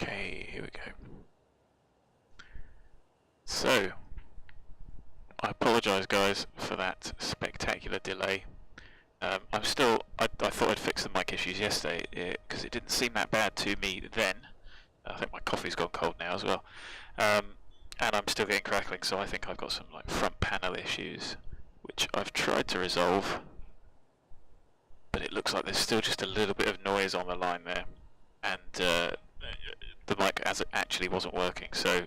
Okay, here we go. So, I apologise guys for that spectacular delay. I thought I'd fixed the mic issues yesterday because it didn't seem that bad to me then. I think my coffee's gone cold now as well. And I'm still getting crackling, so I think I've got some like front panel issues, which I've tried to resolve. But it looks like there's still just a little bit of noise on the line there. And the mic actually wasn't working, so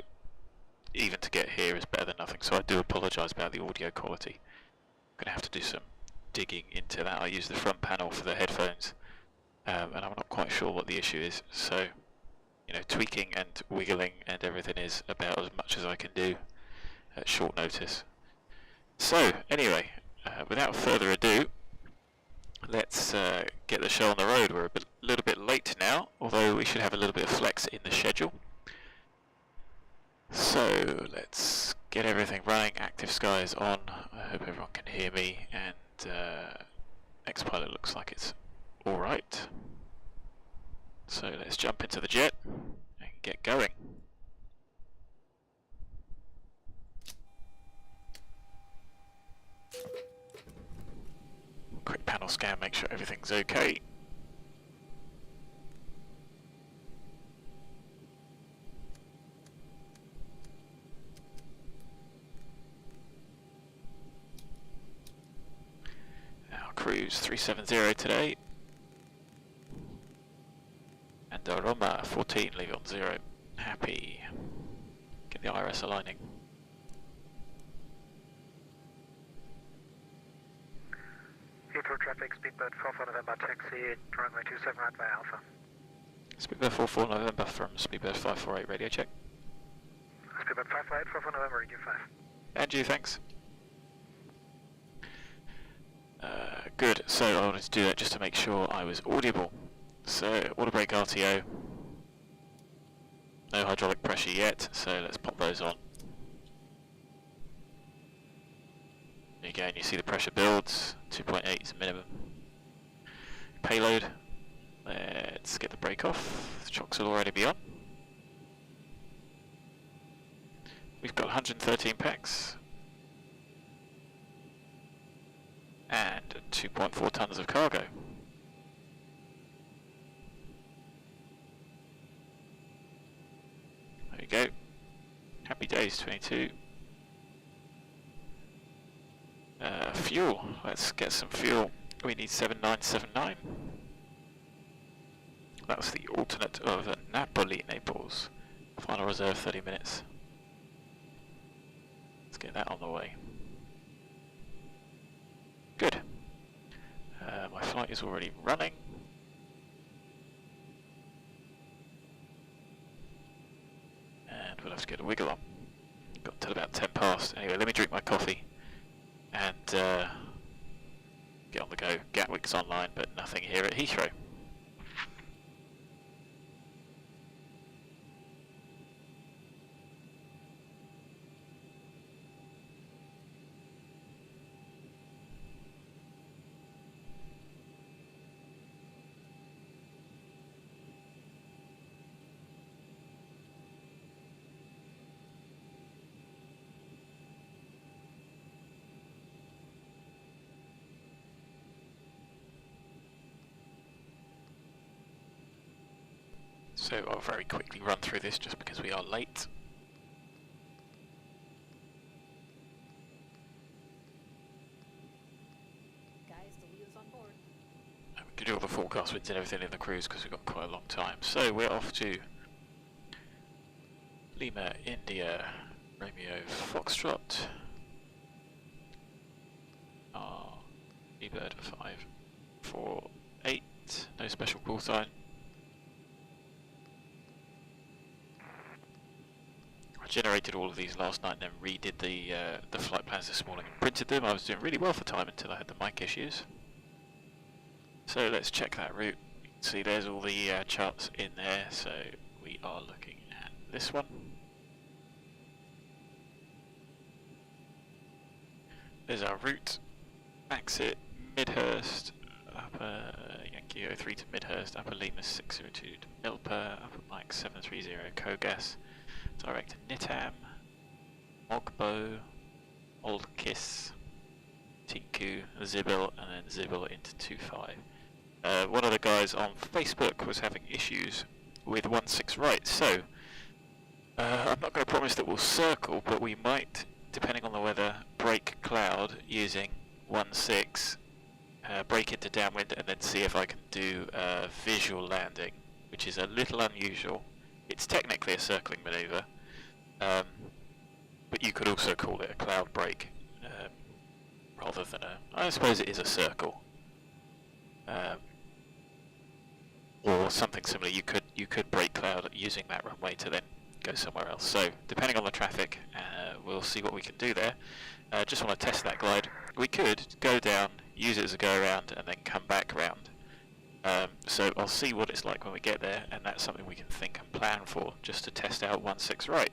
even to get here is better than nothing. So I do apologise about the audio quality. I'm going to have to do some digging into that. I use the front panel for the headphones, and I'm not quite sure what the issue is. So, you know, tweaking and wiggling and everything is about as much as I can do at short notice. So, anyway, without further ado, let's get the show on the road. We're a little bit late now, although we should have a little bit of flex in the schedule. So let's get everything running. Active Sky is on. I hope everyone can hear me, and X-Pilot looks like it's alright. So let's jump into the jet and get going. Quick panel scan, make sure everything's okay. Cruise 370 today, and Roma 14 leaving on 0. Happy. Get the IRS aligning. Heathrow traffic, Speedbird 44 November taxi, runway 27 right by Alpha. Speedbird 44 November from Speedbird 548 radio check. Speedbird 548 44 November radio 5. And you, thanks. Good, so I wanted to do that just to make sure I was audible. So, water brake RTO. No hydraulic pressure yet, so let's pop those on. Again, you see the pressure builds, 2.8 is minimum. Payload, let's get the brake off, the chocks will already be on. We've got 113 packs. And 2.4 tons of cargo. There we go. Happy days, 22. Fuel. Let's get some fuel. We need 7979. That's the alternate of Napoli, Naples. Final reserve 30 minutes. Let's get that on the way. Good. My flight is already running. And we'll have to get a wiggle on. Got till about 10 past. Anyway, let me drink my coffee and get on the go. Gatwick's online, but nothing here at Heathrow. So I'll very quickly run through this just because we are late. Guys, the wheel's on board. And we can do all the forecast winds and everything in the cruise because we've got quite a long time. So we're off to Lima, India, Romeo, Foxtrot. eBird 548, no special call sign. I generated all of these last night and then redid the flight plans this morning and printed them. I was doing really well for time until I had the mic issues. So let's check that route. You can see there's all the charts in there, so we are looking at this one. There's our route, MAXIT, Midhurst, Upper Yankee Yankee 03 to Midhurst, Upper Lima 602 to MILPA, Upper Mike 730 KOGAS, direct to NITAM, MOGBO, OLKIS, TINKU, ZIBIL, and then ZIBIL into 25. One of the guys on Facebook was having issues with 16 right, so I'm not going to promise that we'll circle, but we might, depending on the weather, break cloud using 16, break into downwind, and then see if I can do a visual landing, which is a little unusual. It's technically a circling manoeuvre, but you could also call it a cloud break, rather than I suppose it is a circle. Or something similar. You could break cloud using that runway to then go somewhere else. So depending on the traffic, we'll see what we can do there. Just want to test that glide. We could go down, use it as a go around, and then come back round. So I'll see what it's like when we get there, and that's something we can think and plan for, just to test out 16 right.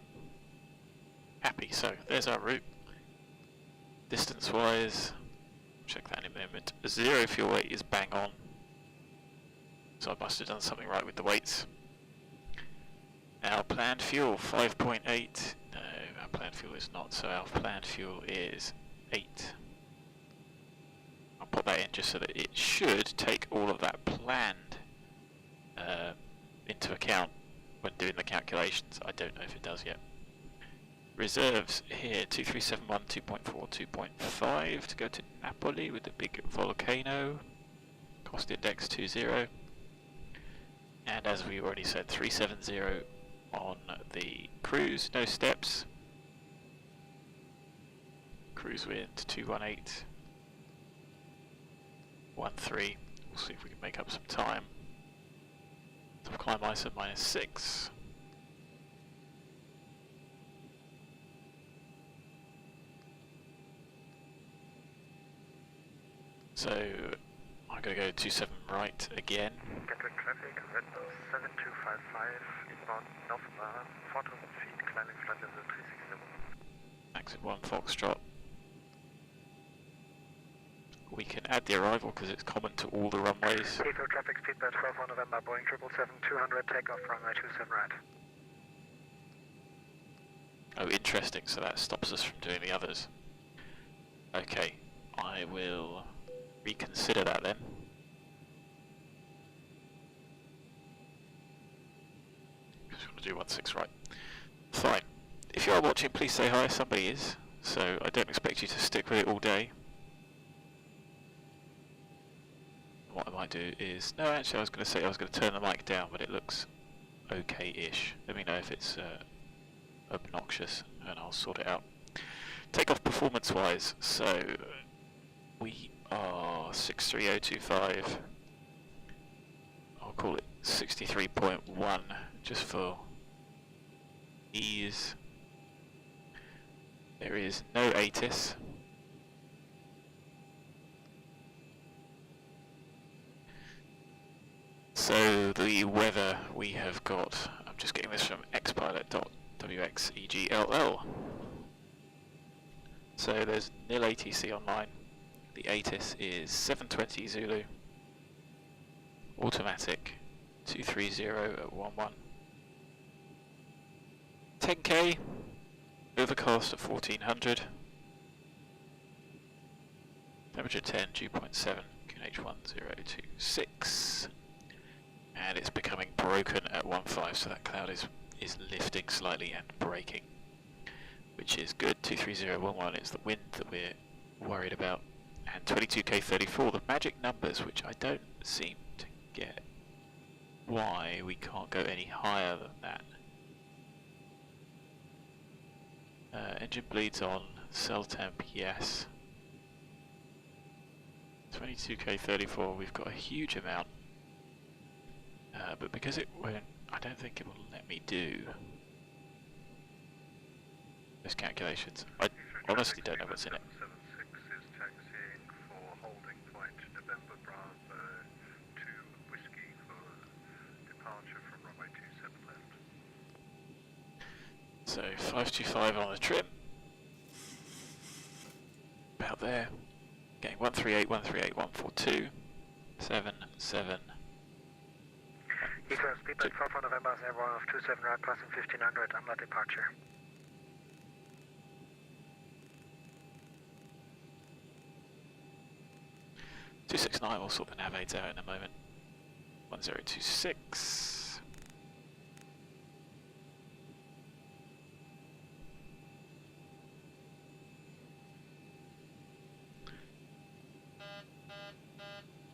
Happy. So there's our route. Distance wise, check that in a moment. 0 fuel weight is bang on. So I must have done something right with the weights. Our planned fuel, 5.8. No, our planned fuel is not, so our planned fuel is 8. I'll put that in just so that it should take all of that planned into account when doing the calculations. I don't know if it does yet. Reserves here, 2371, 2.4, 2.5 to go to Napoli with the big volcano. Cost index 20. And as we already said, 370 on the cruise, no steps. Cruise wind 218, 13. We'll see if we can make up some time. Top climb ISO -6. So I'm going to go 27 right again. Gatwick traffic, red nose 7255, inbound northbound, 4,000 feet, climbing flight level 360. Exit 1 Foxtrot. We can add the arrival because it's common to all the runways. Heathrow traffic speedbird 12 on November, Boeing 777-200, takeoff runway 27 right. Oh, interesting, so that stops us from doing the others. Okay, I will reconsider that then. Because we want to do 16 right. Fine. If you are watching, please say hi. Somebody is, so I don't expect you to stick with it all day. What I might do is... No, actually I was going to say I was going to turn the mic down, but it looks okay-ish. Let me know if it's obnoxious, and I'll sort it out. Takeoff performance-wise, so we are 63025. I'll call it 63.1, just for ease. There is no ATIS. So the weather we have got, I'm just getting this from xpilot.wxegll. So there's nil ATC online. The ATIS is 720 Zulu, automatic, 230 at 11. 10k, overcast at 1400. Temperature 10, dew point 7, QNH1026. And it's becoming broken at 15, so that cloud is lifting slightly and breaking, which is good. 23011 is the wind that we're worried about, and 22k34, the magic numbers, which I don't seem to get why we can't go any higher than that. Engine bleeds on, cell temp, yes. 22k34, we've got a huge amount. But because it won't, I don't think it will let me do those calculations. I honestly don't know what's in it. 76 is taxiing for holding point November Bravo to Whiskey for departure from runway 27 left. So 525 on the trim. About there. Getting 138, 138, 142, 7, 7. Details, speedbird 4 for November, airborne of 27 right, passing 1500, on departure. .269, we'll sort the nav aids out in a moment. 1026.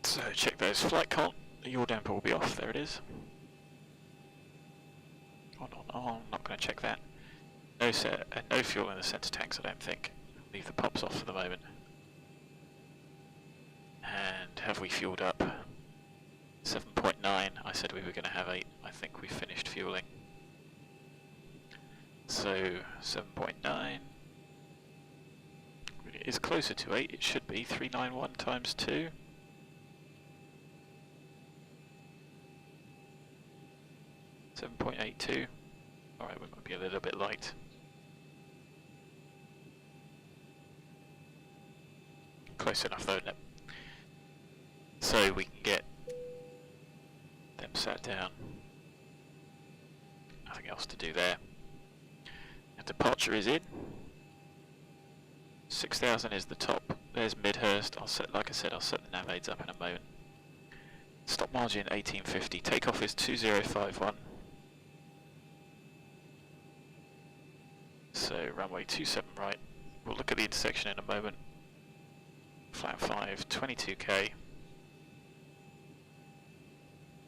So check those flight con. Your damper will be off. There it is. On. I'm not going to check that. No fuel in the centre tanks, I don't think. Leave the pops off for the moment. And have we fueled up? 7.9. I said we were going to have 8. I think we finished fueling. So 7.9. It is closer to 8. It should be 391 times 2. .82. Alright, we might be a little bit light. Close enough though, isn't it? So we can get them sat down. Nothing else to do there. And departure is in. 6,000 is the top. There's Midhurst. Like I said, I'll set the nav aids up in a moment. Stop margin 1850. Takeoff is 2051. So runway 27 right. We'll look at the intersection in a moment. Flat 5, 22k.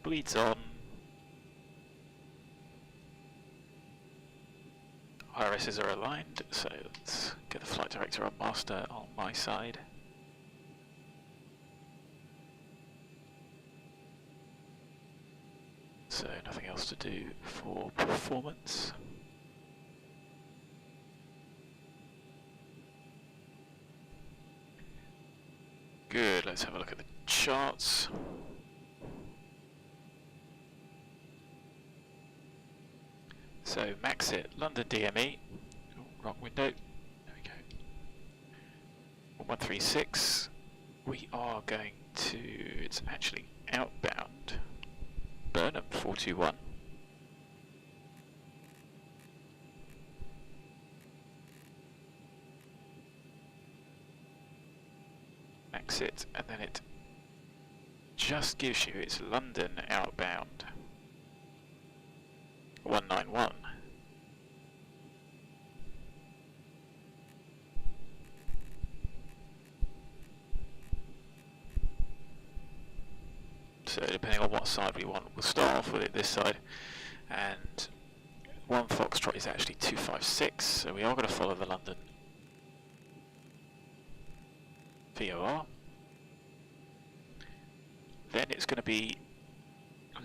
Bleeds on. IRSs are aligned, so let's get the flight director on master on my side. So nothing else to do for performance. Good, let's have a look at the charts. So MAXIT, London DME, oh, wrong window, there we go. 1136, we are going to, it's actually outbound, Burnham 421. MAXIT, and then it just gives you its London outbound 191. So depending on what side we want, we'll start off with it this side, and 1 Foxtrot is actually 256, so we are going to follow the London VOR. Then it's going to be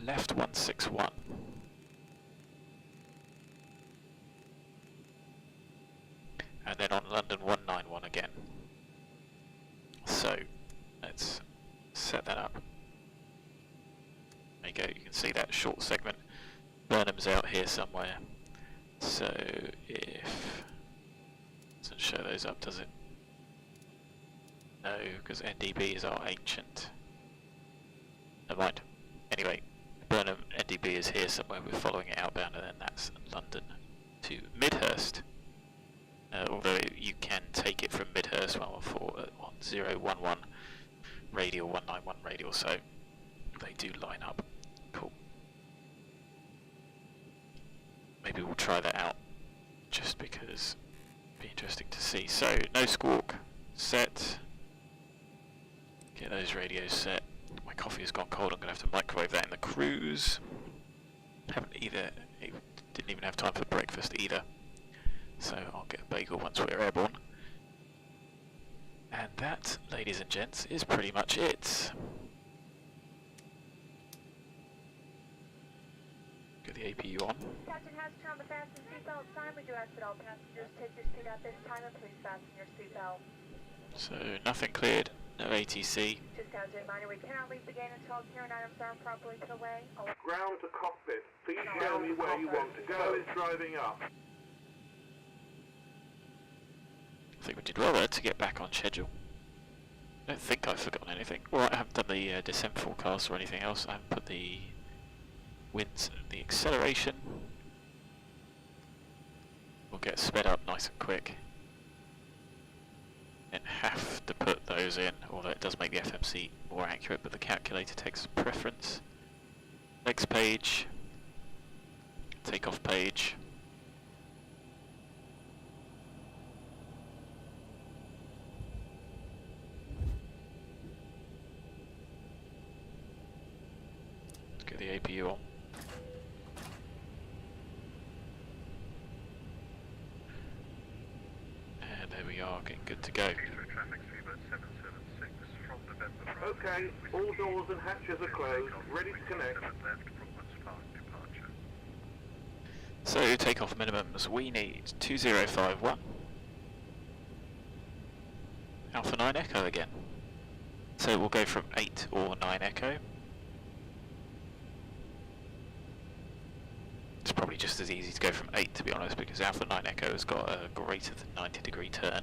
left 161. And then on London 191 again. So let's set that up. There you go, you can see that short segment. Burnham's out here somewhere. So if doesn't show those up, does it? No, because NDB is our ancient. Never mind. Anyway, Burnham NDB is here somewhere. We're following it outbound, and then that's London to Midhurst. Although you can take it from Midhurst 114 1011 radial 191 radial, so they do line up. Cool. Maybe we'll try that out just because it'd be interesting to see. So no squawk set. Get those radios set. My coffee has gone cold. I'm going to have to microwave that in the cruise. Didn't even have time for breakfast either. So I'll get a bagel once we're airborne. And that, ladies and gents, is pretty much it. Get the APU on. Captain has turned on the fasten seatbelt sign. We do ask that all passengers take your seat at this time and please fasten your seatbelt. So nothing cleared, no ATC. Just as a reminder, we cannot leave the gate until clearance items are properly put away. Ground to cockpit. Please tell me where you want to go. Is driving up. I think we did well there to get back on schedule. I don't think I've forgotten anything. Well, I haven't done the descent forecast or anything else. I haven't put the wins the acceleration. We'll get sped up nice and quick. And have to put those in, although it does make the FMC more accurate, but the calculator takes preference. Next page, takeoff page. Let's get the APU on. And there we are, getting good to go. Heathrow traffic, Zibo 776 from November Bravo. Okay, all doors and hatches are closed, ready to connect. Left, Brooklands Park departure. So takeoff minimums, we need 2051. Alpha 9 Echo again. So we'll go from 8 or 9 Echo. It's probably just as easy to go from 8 to be honest, because Alpha 9 Echo has got a greater than 90-degree turn.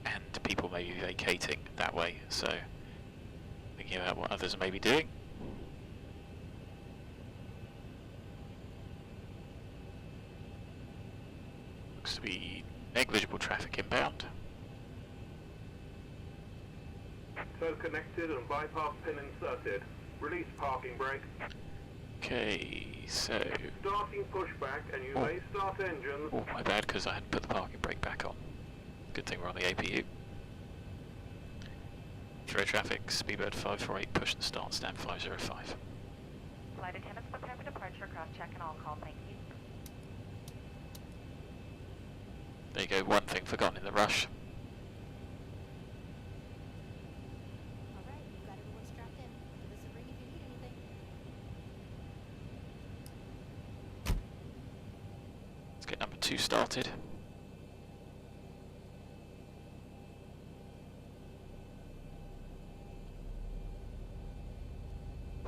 And people may be vacating that way, so thinking about what others may be doing. Looks to be negligible traffic inbound. So connected and bypass pin inserted. Release parking brake. Okay, so... Starting pushback and you may start engines. Oh, my bad, because I hadn't put the parking brake back on. Good thing we're on the APU. Through traffic, Speedbird 548, push and start, stand 505. Flight attendants prepare for departure, cross check and all call, thank you. There you go, one thing forgotten in the rush. Alright, we've got everyone strapped in. Give us a ring if you need anything. Let's get number 2 started.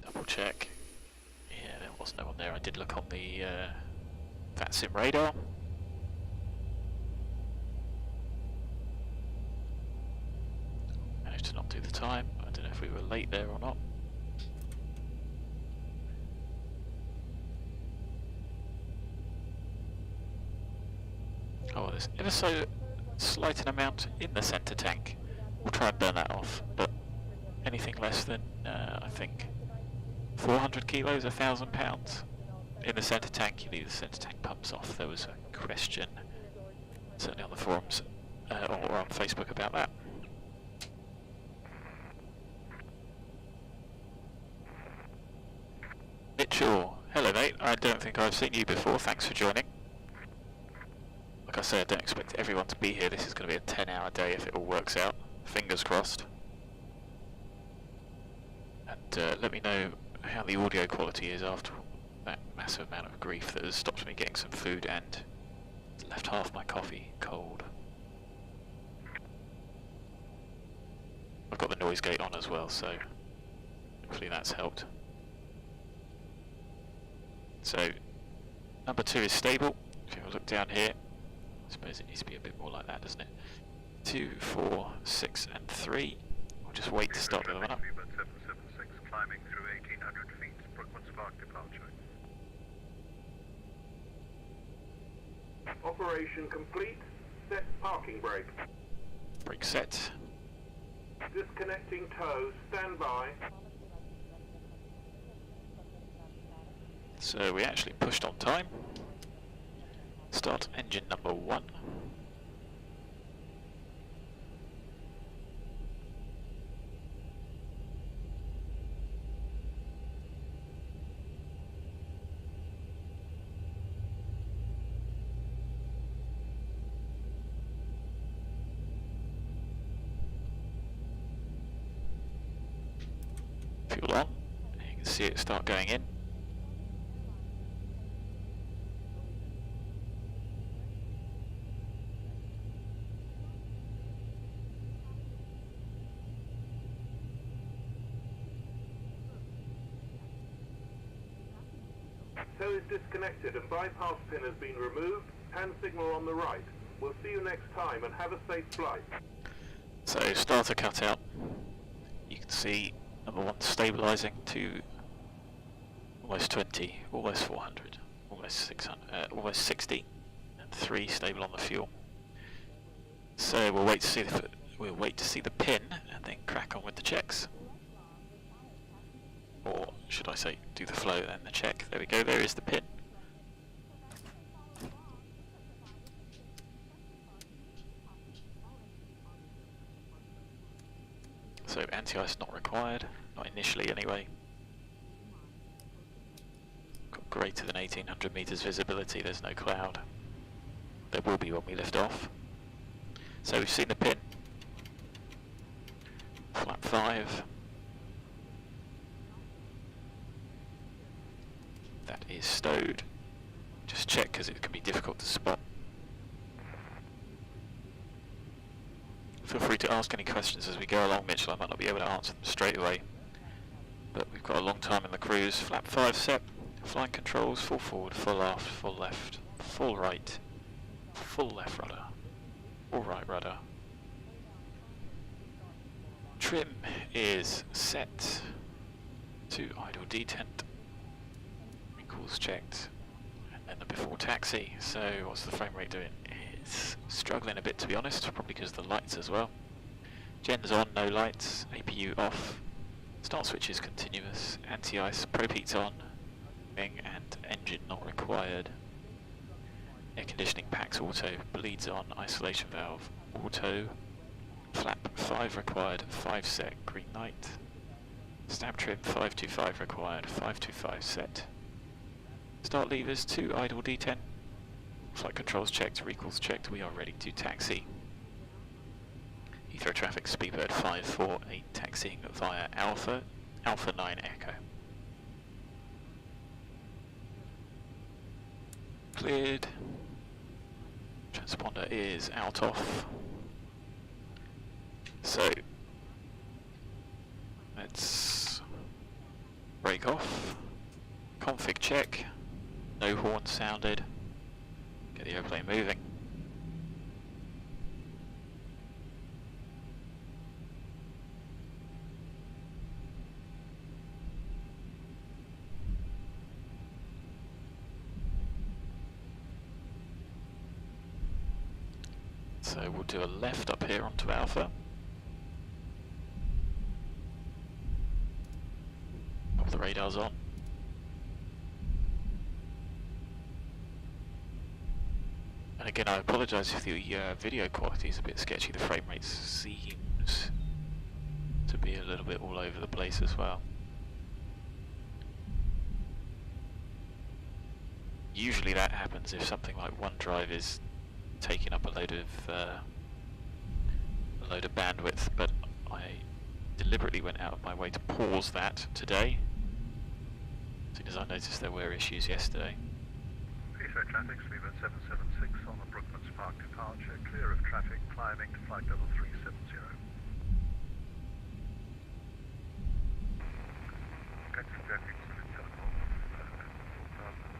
Double check. Yeah, there was no one there. I did look on the VATSIM radar. Managed to not do the time. I don't know if we were late there or not. Oh, there's ever so slight an amount in the centre tank. We'll try and burn that off, but anything less than, I think, 400 kilos, 1,000 pounds in the centre tank, you need the centre tank pumps off. There was a question, certainly on the forums or on Facebook about that. Mitchell, hello mate, I don't think I've seen you before, thanks for joining. Like I say, I don't expect everyone to be here. This is going to be a 10-hour day if it all works out. Fingers crossed. And let me know how the audio quality is after that massive amount of grief that has stopped me getting some food and left half my coffee cold. I've got the noise gate on as well, so hopefully that's helped. So, number 2 is stable. If you have a look down here, I suppose it needs to be a bit more like that, doesn't it? 2, 4, 6 and 3. We'll just wait to start the other one up. Zibo 776 climbing through 1800 feet, Brooklands Park departure. Operation complete. Set parking brake. Brake set. Disconnecting tow. Stand by. So we actually pushed on time. Start engine number 1. Fuel on. You can see it start going in. Tow is disconnected and bypass pin has been removed. Hand signal on the right. We'll see you next time and have a safe flight. So starter cutout. You can see number 1 stabilising to almost 20, almost 400, almost 600, almost 60, and 3 stable on the fuel. So we'll wait to see the pin and then crack on with the checks. Or should I say, do the flow and the check. There we go, there is the pin. So anti-ice not required, not initially anyway. Got greater than 1800 meters visibility, there's no cloud. There will be when we lift off. So we've seen the pin. Flap 5. That is stowed. Just check because it can be difficult to spot. Feel free to ask any questions as we go along, Mitchell. I might not be able to answer them straight away. But we've got a long time in the cruise. Flap 5 set. Flying controls, full forward, full aft, full left, full right, full left rudder, full right rudder. Trim is set to idle detent. Recalls checked. And then the before taxi. So what's the frame rate doing? It's struggling a bit, to be honest, probably because of the lights as well. Gen's on, no lights, APU off, start switch is continuous, anti-ice, probe heat's on, and engine not required. Air conditioning packs auto, bleeds on, isolation valve auto, flap 5 required, 5 set, green light, stab trim 525 required, 525 set, start levers 2 idle detent. Flight controls checked, recalls checked, we are ready to taxi. Heathrow traffic, Speedbird 548 taxiing via Alpha 9 Echo. Cleared. Transponder is out off. So, let's break off. Config check, no horn sounded. Get the airplane moving. So we'll do a left up here onto Alpha. Pop the radars on. And again, I apologise if the video quality is a bit sketchy. The frame rate seems to be a little bit all over the place as well. Usually that happens if something like OneDrive is taking up a load of bandwidth, but I deliberately went out of my way to pause that today, as soon as I noticed there were issues yesterday. Heathrow traffic, Speedbird 776 on the Brooklands Park departure, clear of traffic, climbing to flight level 370. Going to project telecom,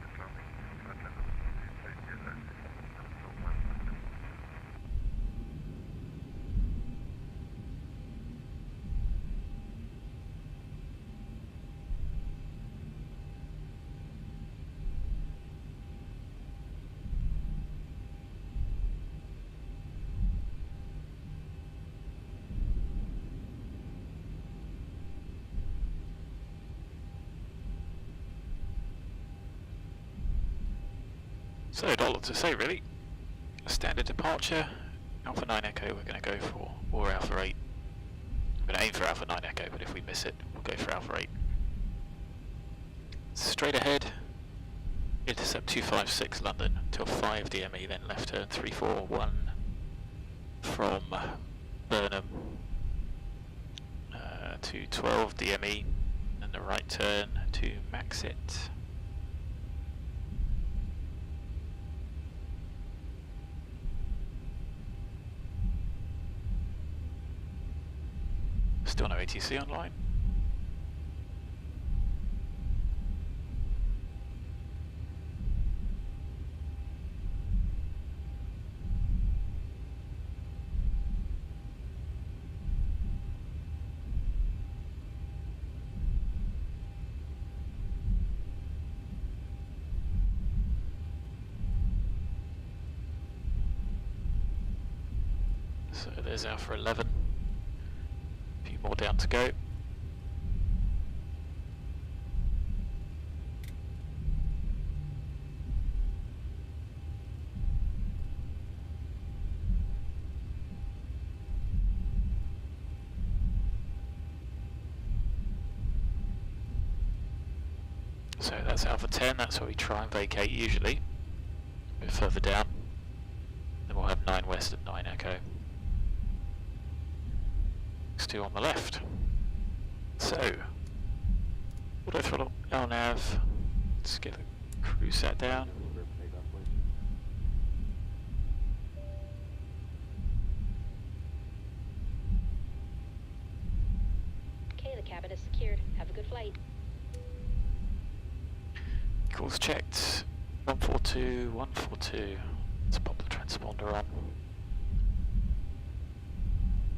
declining, flight level 370. So not a lot to say really. A standard departure, Alpha 9 Echo we're going to go for, or Alpha 8. I'm going to aim for Alpha 9 Echo, but if we miss it, we'll go for Alpha 8. Straight ahead, intercept 256 London until 5 DME, then left turn 341 from Burnham to 12 DME, and the right turn to MAXIT. Still no ATC online. So there's Alpha 11. A few more down to go. So that's Alpha 10, that's where we try and vacate usually. A bit further down. Then we'll have 9 west at 9 echo. Still on the left. So, auto throttle, LNAV. Let's get the cruise sat down. Okay, the cabin is secured. Have a good flight. Calls checked. 142, 142. Let's pop the transponder on.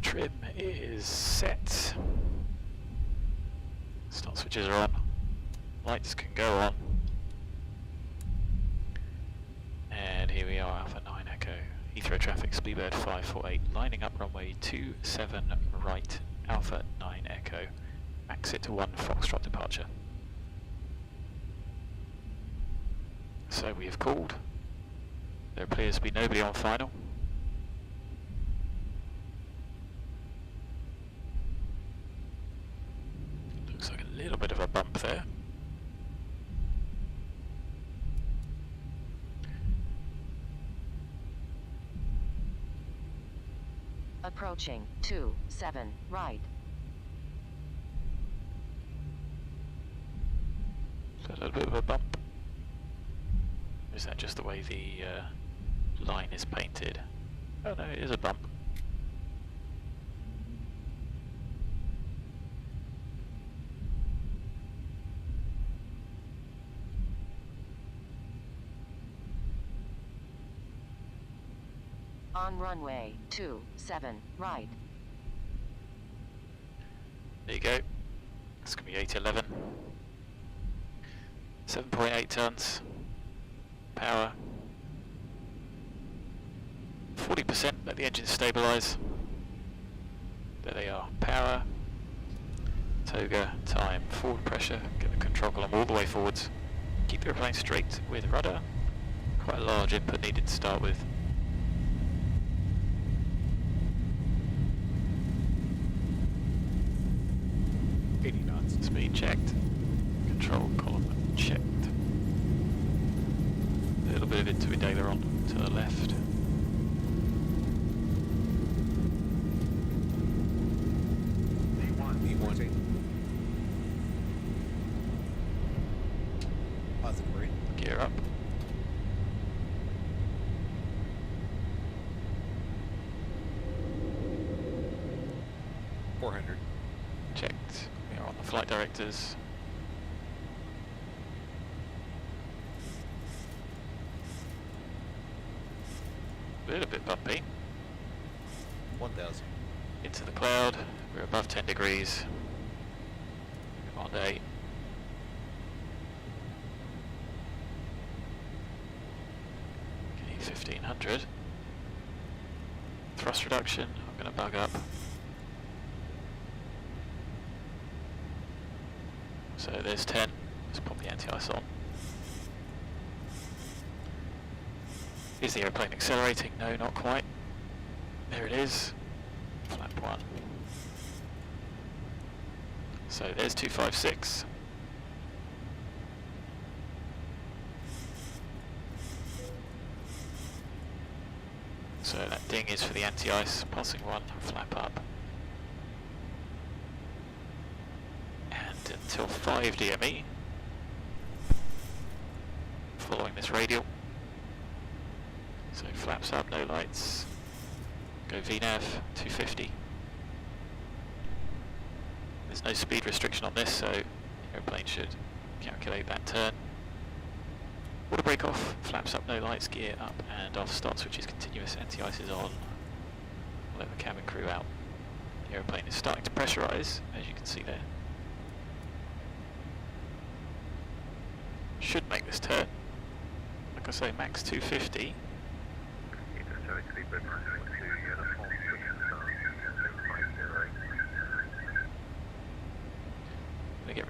Trim is set. Start switches are on. Lights can go on. And here we are, Alpha 9 Echo. Heathrow traffic, speedbird 548, lining up runway 27 right, Alpha 9 Echo. MAXIT to 1 Foxtrot departure. So we have called. There appears to be nobody on final. Looks like a little bit of a bump there. Approaching 27 right. So a little bit of a bump. Is that just the way the line is painted? Oh no, it is a bump. On runway 27 right. There you go. It's going to be 811. 7.8 tons. Power. 40%, let the engines stabilise. There they are. Power. TOBGA, time, forward pressure. Get the control column all the way forwards. Keep the airplane straight with rudder. Quite a large input needed to start with. Speed checked. Control column checked. A little bit of intuit aileron to the left. V1. Positive green. Gear up. .400. Checked. We are on the flight directors. A little bit bumpy. 1000. Into the cloud. We're above 10 degrees. Command 8. Okay, 1500. Thrust reduction. I'm going to bug up. So there's 10. Let's pop the anti-ice on. Is the airplane accelerating? No, not quite. There it is. Flap 1. So there's 256. So that ding is for the anti-ice. Passing 1, flap up. And until 5 DME. Following this radial. So flaps up, no lights. Go VNAV, 250. There's no speed restriction on this, so the airplane should calculate that turn. Water brake off, flaps up, no lights, gear up and off, start switch is continuous, anti-ice is on. Let the cabin crew out. The airplane is starting to pressurise, as you can see there. Should make this turn. Like I say, max 250.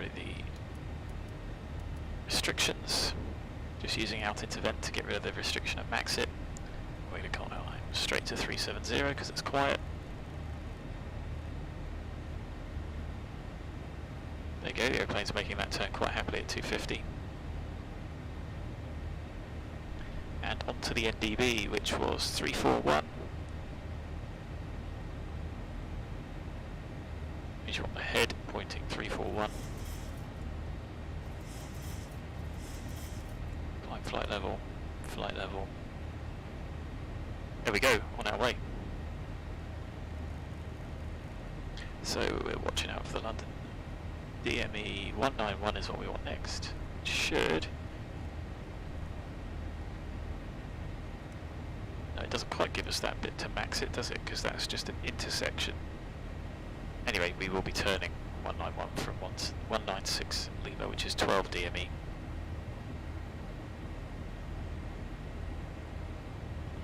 rid of the restrictions. Just using out intervent to get rid of the restriction at MAXIT. We're going to call our line straight to 370 because it's quiet. There you go, the airplane's making that turn quite happily at 250. And onto the NDB, which was 341. Measure on the head, pointing 341. Climb flight level, flight level. There we go, on our way. So we're watching out for the London DME 191 is what we want next. Should. No, it doesn't quite give us that bit to max it, does it? Because that's just an intersection. Anyway, we will be turning 191 from 196 Lima, which is 12 DME.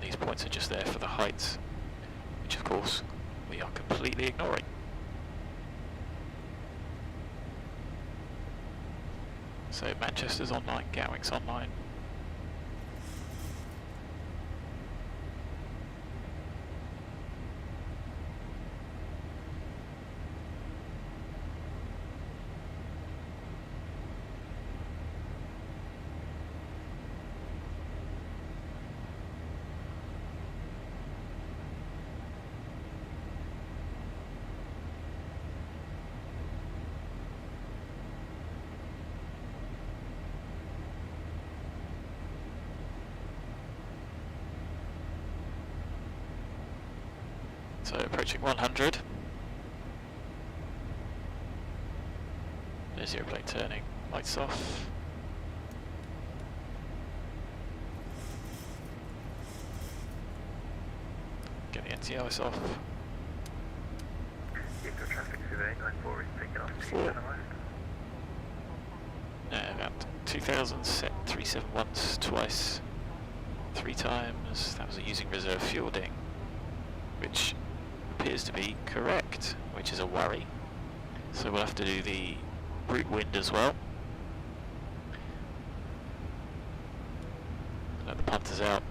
These points are just there for the heights, which of course we are completely ignoring. So Manchester's online, Gatwick's online. So approaching 100. There's the airplane turning, lights off. Get the NCLS off. Eco traffic survey 94 is taken off to Four. the west. About 2000 set 371s twice, 3 times. That was a using reserve fueling, which appears to be correct, which is a worry. So we'll have to do the brute wind as well. Let the punters out.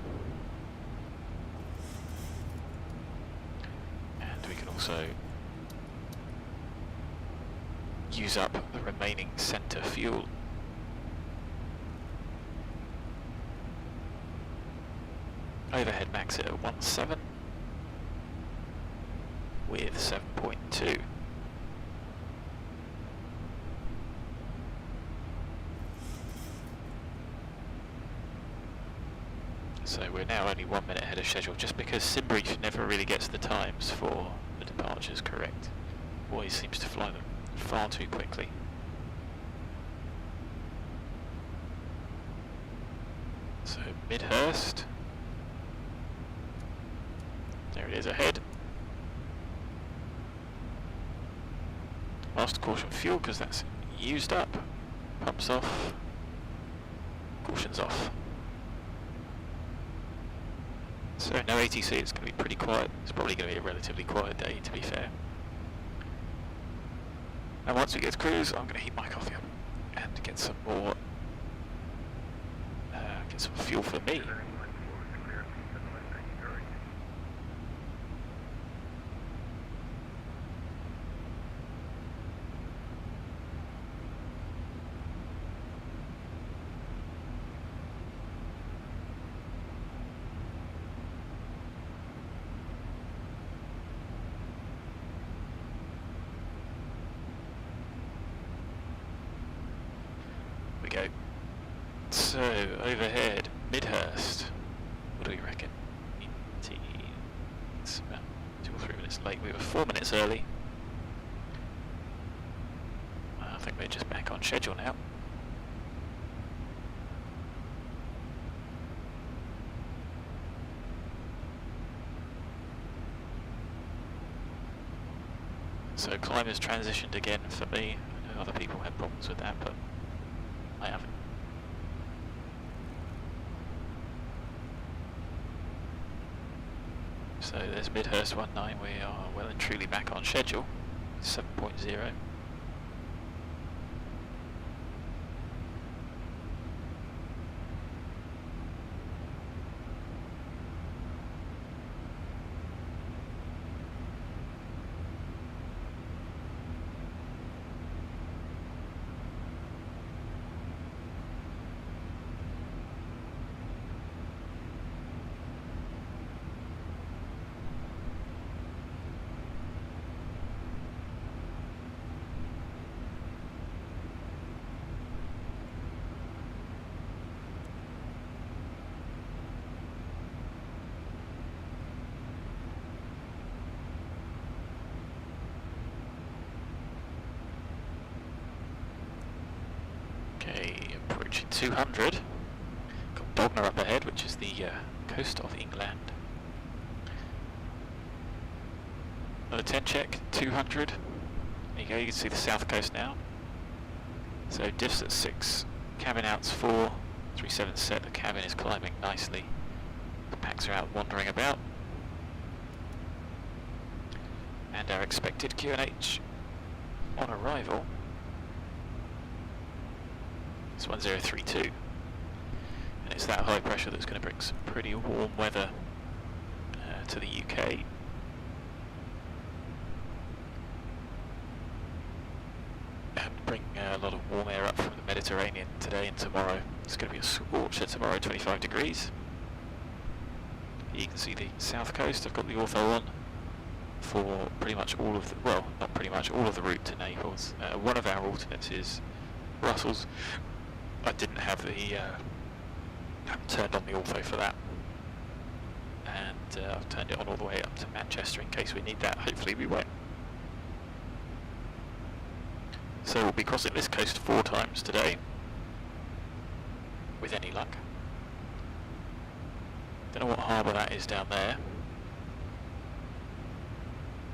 And we can also use up the remaining centre fuel. Overhead max it at 17 with 7.2. So we're now only 1 minute ahead of schedule, just because SimBrief never really gets the times for the departures correct. Always seems to fly them far too quickly. So Midhurst. There it is ahead. Last caution fuel because that's used up. Pumps off. Caution's off. So no ATC, it's going to be pretty quiet. It's probably going to be a relatively quiet day, to be fair. And once we get to cruise, I'm going to heat my coffee up and get some more, get some fuel for me. We go. So overhead, Midhurst. What do we reckon? It's about 2 or 3 minutes late. We were 4 minutes early. I think we're just back on schedule now. So climb has transitioned again for me. I know other people had problems with that, but I haven't. So there's Midhurst 19, we are well and truly back on schedule, 7.0. 200. Got BOGNA up ahead, which is the coast of England. Another 10 check, 200. There you go, you can see the south coast now. So diffs at 6, cabin outs 4, 37 set, the cabin is climbing nicely. The packs are out wandering about. And our expected QNH on arrival is 1032. And it's that high pressure that's going to bring some pretty warm weather to the UK. And bring a lot of warm air up from the Mediterranean today and tomorrow. It's going to be a scorcher tomorrow, 25 degrees. You can see the south coast. I've got the ortho on for pretty much all of the, well, not pretty much, all of the route to Naples. One of our alternates is Brussels. I didn't have the, haven't turned on the ortho for that. And I've turned it on all the way up to Manchester in case we need that. Hopefully we won't. So we'll be crossing this coast 4 times today, with any luck. Don't know what harbour that is down there.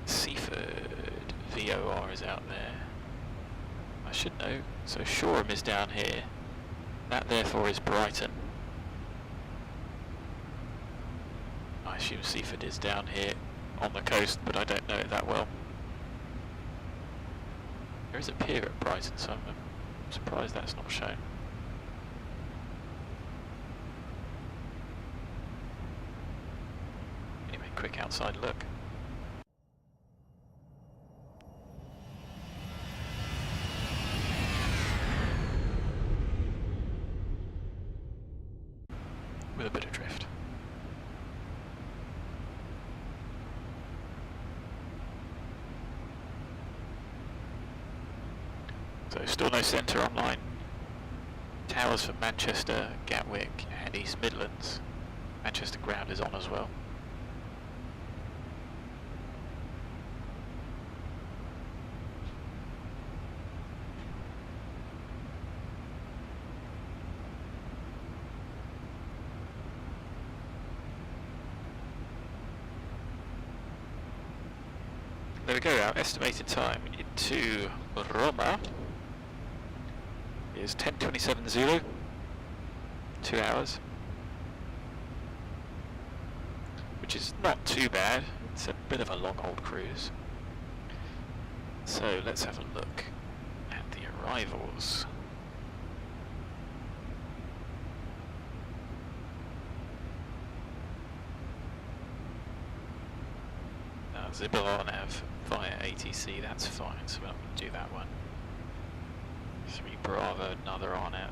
Seaford VOR is out there. I should know. So Shoreham is down here. That therefore is Brighton. I assume Seaford is down here on the coast, but I don't know it that well. There is a pier at Brighton, so I'm surprised that's not shown. Anyway, quick outside look. With a bit of drift. So still no centre online. Towers for Manchester, Gatwick and East Midlands. Manchester ground is on as well. There we go, our estimated time into Roma is 10:27 Zulu, 2 hours, which is not too bad. It's a bit of a long old cruise. So let's have a look at the arrivals. Zibo RNAV via ATC, that's fine, so we're not going to do that one. 3 Bravo, another RNAV.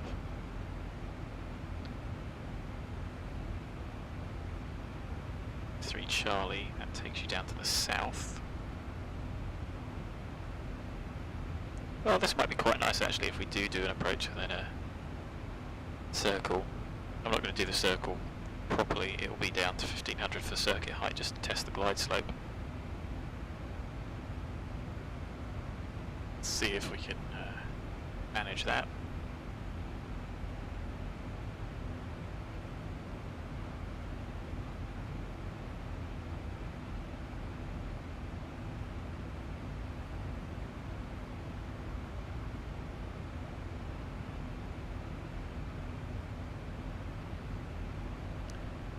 3 Charlie, that takes you down to the south. Well, this might be quite nice actually if we do an approach and then a circle. I'm not going to do the circle properly, it will be down to 1500 for circuit height just to test the glide slope. See if we can manage that.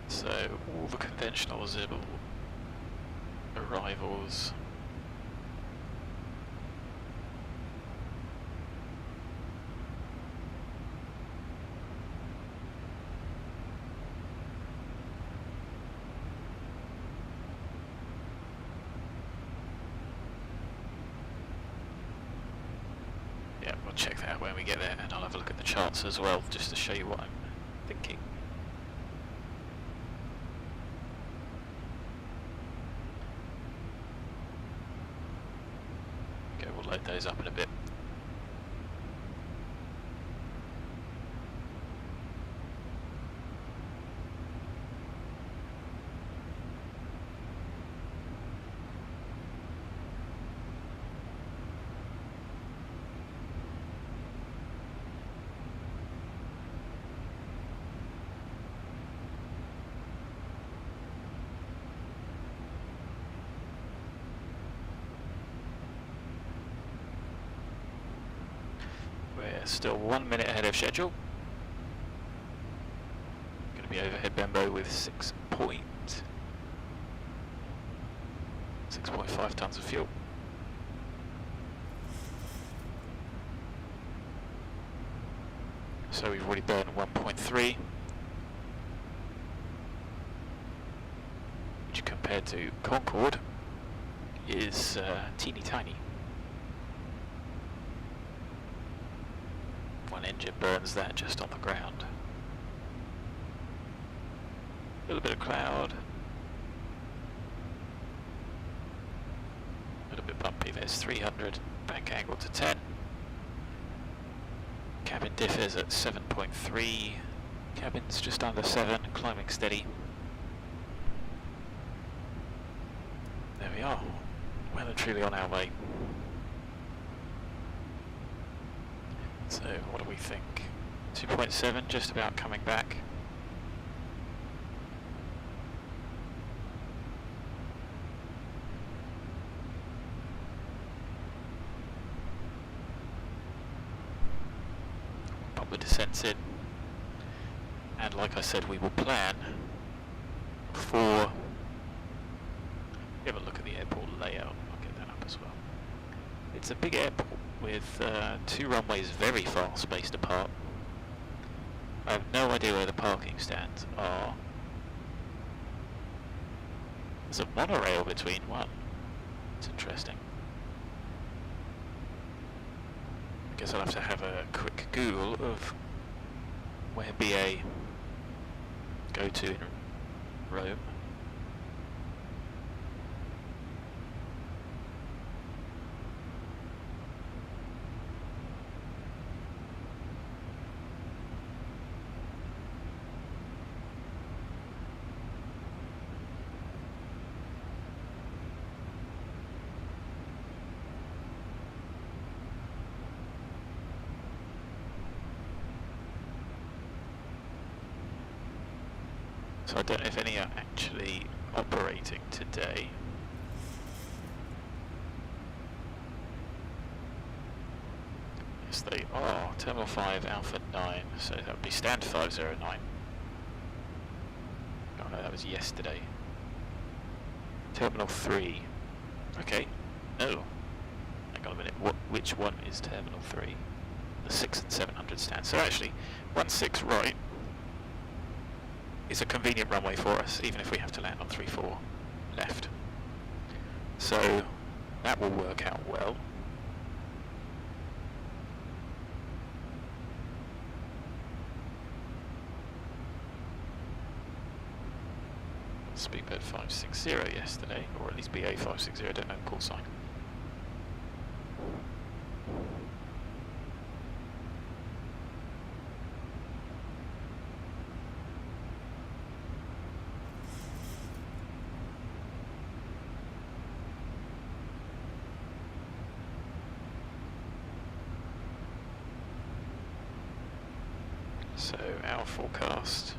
So all the conventional Zibo arrivals. We'll check that out when we get there, and I'll have a look at the charts as well, just to show you what I'm thinking. Okay, we'll load those up in a bit. we're still 1 minute ahead of schedule. Going to be overhead Bembo with 6.5 tons of fuel. So we've already burned 1.3, which compared to Concorde is teeny tiny. One engine burns that just on the ground. A little bit of cloud. A little bit bumpy. There's 300. Bank angle to 10. Cabin diff is at 7.3. Cabin's just under 7. Climbing steady. There we are. Well and truly on our way. So what do we think? 2.7, just about coming back. Pop the descents in. And like I said, we will plan for... Have a look at the airport layout. I'll get that up as well. It's a big airport with 2 runways very far spaced apart. I have no idea where the parking stands are. There's a monorail between one. It's interesting. I guess I'll have to have a quick Google of where BA go to in Rome. So I don't know if any are actually operating today. Yes, they are. Terminal 5, Alpha 9, so that would be stand 509. Oh no, that was yesterday. Terminal 3. Okay. No. Hang on a minute. Which one is Terminal 3? The 6 and 700 stand. So actually, 16 right. It's a convenient runway for us, even if we have to land on 34 left. So that will work out well. Speedbird 560 yesterday, or at least BA 560, I don't know the call sign. So our forecast,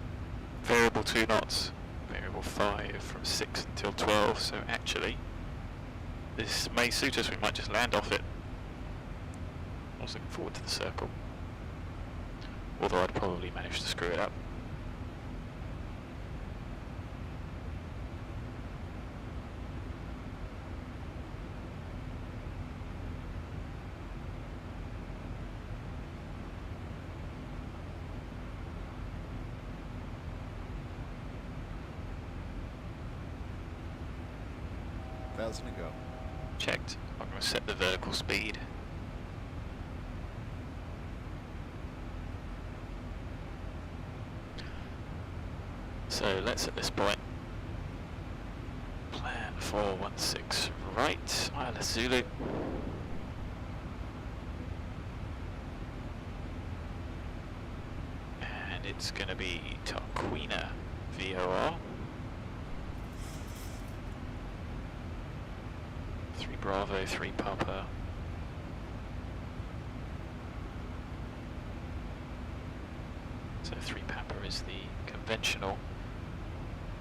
variable 2 knots, variable 5 from 6 until 12, so actually this may suit us, we might just land off it. I was looking forward to the circle, although I'd probably manage to screw it up. To go. Checked. I'm going to set the vertical speed. So let's at this point plan for 16 right, ILS Zulu. And it's going to be Tarquina VOR. 3 Bravo, 3 Papa. So 3 Papa is the conventional.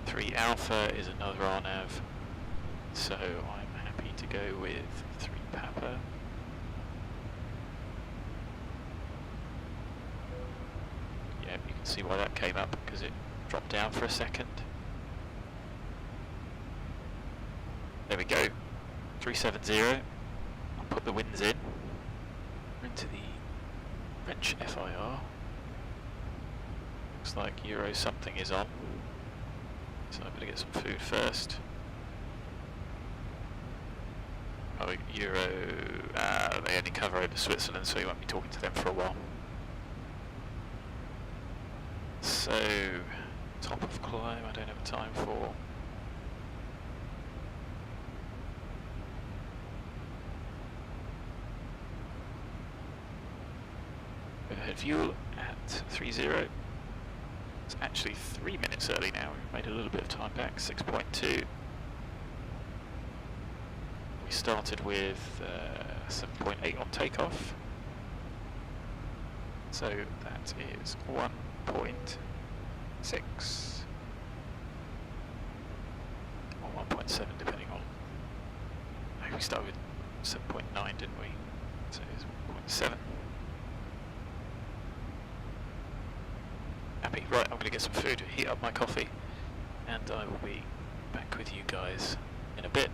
3 Alpha is another RNAV. So I'm happy to go with 3 Papa. See why that came up, because it dropped down for a second. There we go. 370. I'll put the winds in. We're into the French FIR. Looks like Euro something is on. So I'm gonna get some food first. Oh, Euro, they only cover over Switzerland, so you won't be talking to them for a while. So, top of climb, I don't have time for. Overhead fuel at 30. It's actually 3 minutes early now. We've made a little bit of time back, 6.2. We started with 7.8 on takeoff. So that is 1.6 or 1.7 depending on. I think we started with 7.9, didn't we? So it's 1.7. Happy. Right, I'm going to get some food, heat up my coffee, and I will be back with you guys in a bit.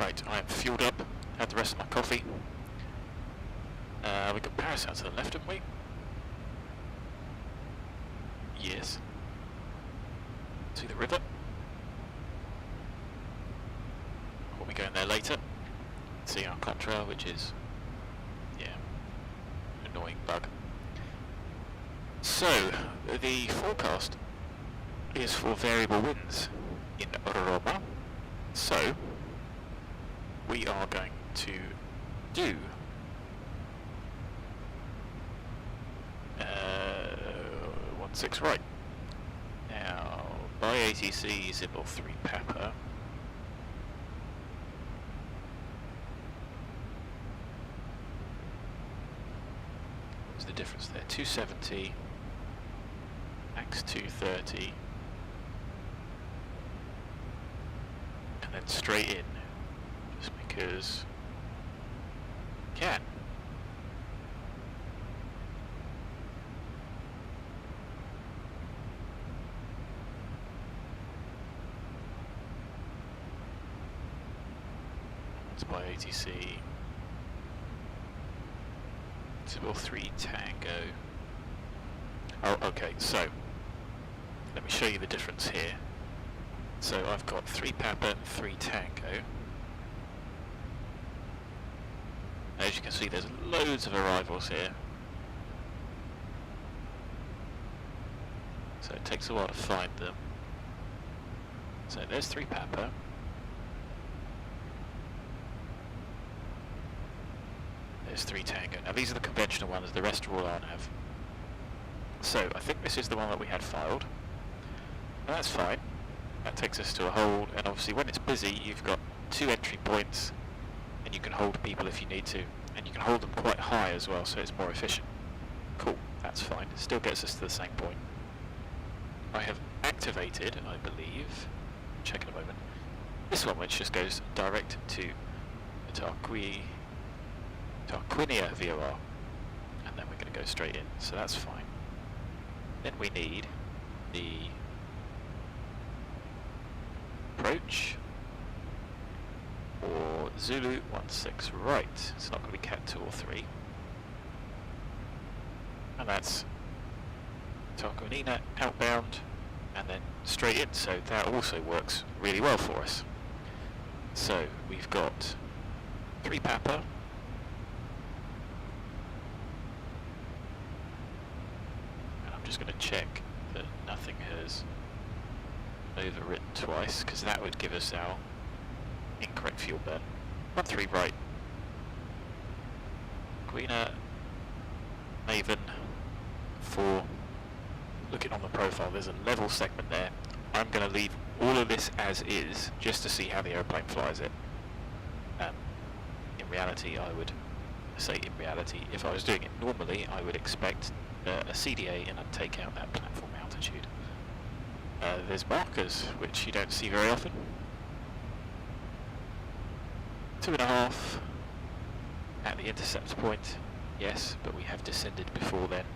Right, I am fueled up, had the rest of my coffee. We got Paris out to the left, haven't we? Yes. To the river. We'll be going there later. See our contrail, which is, yeah, annoying bug. So, the forecast is for variable winds in Roma. So, we are going to do 1-6 right. Now, by ATC Zibo 3 Papa. What's the difference there? 270, max 230, and then straight in, just because can. It's by ATC. Zibo 3 Tango. Oh, okay, so let me show you the difference here. So I've got 3 Papa and 3 Tango. As you can see, there's loads of arrivals here. So it takes a while to find them. So there's 3 Papa. There's 3 Tango. Now these are the conventional ones, the rest are all RNAV. So I think this is the one that we had filed. And that's fine. That takes us to a hold, and obviously when it's busy you've got 2 entry points and you can hold people if you need to. And you can hold them quite high as well, so it's more efficient. Cool, that's fine. It still gets us to the same point. I have activated, I believe, check in a moment, this one which just goes direct to Tarquinia VOR, and then we're going to go straight in, so that's fine. Then we need the approach or Zulu 16 right. It's not going to be Cat 2 or 3, and that's Tarquinia outbound and then straight in, so that also works really well for us. So we've got 3 Papa, and I'm just going to check that nothing has overwritten twice, because that would give us our incorrect fuel burn. 13 right, Queener, Maven, 4. Looking on the profile, there's a level segment there. I'm going to leave all of this as is, just to see how the aeroplane flies it. In reality, if I was doing it normally, I would expect a CDA and I'd take out that platform altitude. There's markers, which you don't see very often. 2.5 at the intercept point, yes, but we have descended before then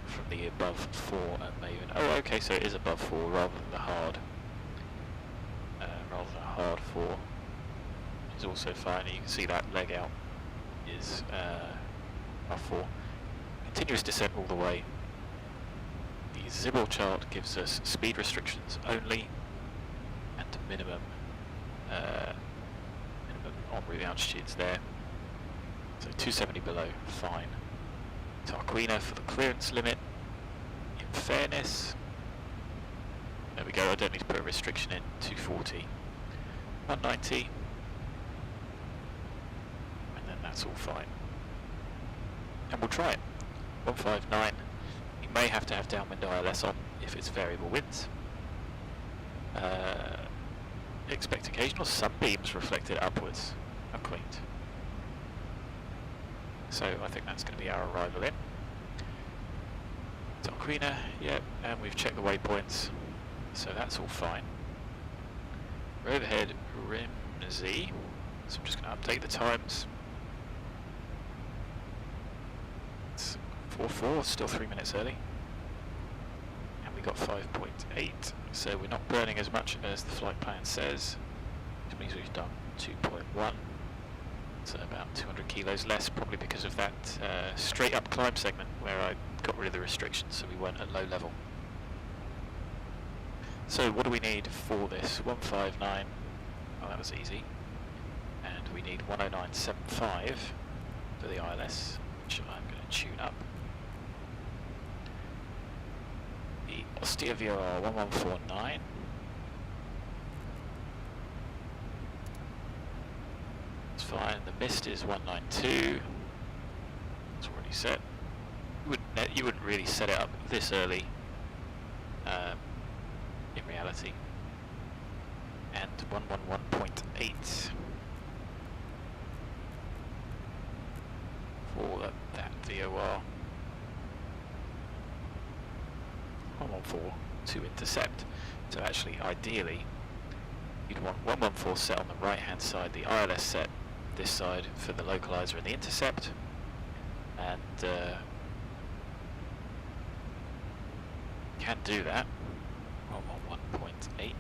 from the above 4 at Maven. Oh, okay, so it is above 4 rather than the hard. Rather than a hard 4. Which is also fine. You can see that leg out is above 4. Continuous descent all the way. The Zibo chart gives us speed restrictions only and minimum en route altitudes there. So 270 below, fine. Tarquina for the clearance limit. In fairness, there we go, I don't need to put a restriction in. 240, 190, and then that's all fine. And we'll try it. 159. You may have to have downwind ILS on if it's variable winds. Expect occasional sunbeams reflected upwards. How quaint. So I think that's going to be our arrival in. Tarquina, yep, and we've checked the waypoints, so that's all fine. We're overhead Rimsey, so I'm just going to update the times. It's 4:04, still 3 minutes early. And we got 5.8, so we're not burning as much as the flight plan says. which means we've done 2.1. So about 200 kilos less, probably because of that straight up climb segment where I got rid of the restrictions, so we weren't at low level. So what do we need for this? 159, well that was easy. And we need 109.75 for the ILS, which I'm going to tune up. The austere VOR 1149. It's fine. The mist is 192. It's already set. You wouldn't really set it up this early, in reality. And 111.8 for that VOR. 114 to intercept. So actually, ideally, you'd want 114 set on the right hand side, the ILS set this side for the localizer and the intercept, and can do that. 111.8.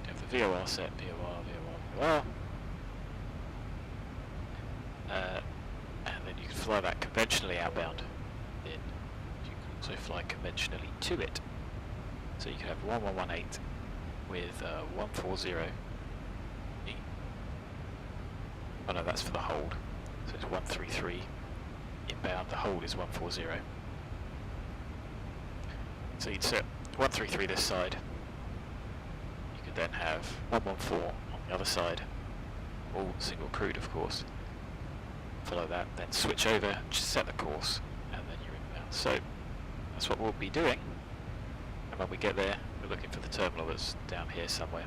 Have the VOR set, VOR. And then you can fly that conventionally outbound. Then you can also fly conventionally to it. So you can have 1118 with 140. Oh no, that's for the hold. So it's 133 inbound, the hold is 140. So you'd set 133 this side. You could then have 114 on the other side, all single crewed of course. Follow that, then switch over, just set the course, and then you're inbound. So that's what we'll be doing. And when we get there, we're looking for the terminal that's down here somewhere.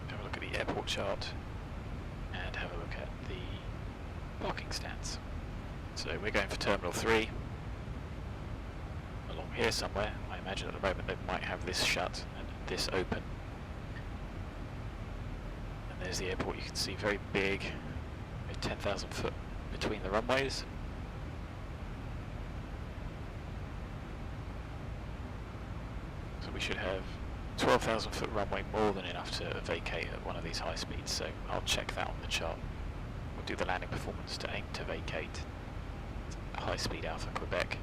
Have a look at the airport chart and have a look at the parking stands. So we're going for Terminal 3 along here somewhere. I imagine at the moment they might have this shut and this open. And there's the airport, you can see very big, 10,000 foot between the runways. So we should have 12,000 foot runway, more than enough to vacate at one of these high speeds, so I'll check that on the chart. We'll do the landing performance to aim to vacate high speed Alpha Quebec.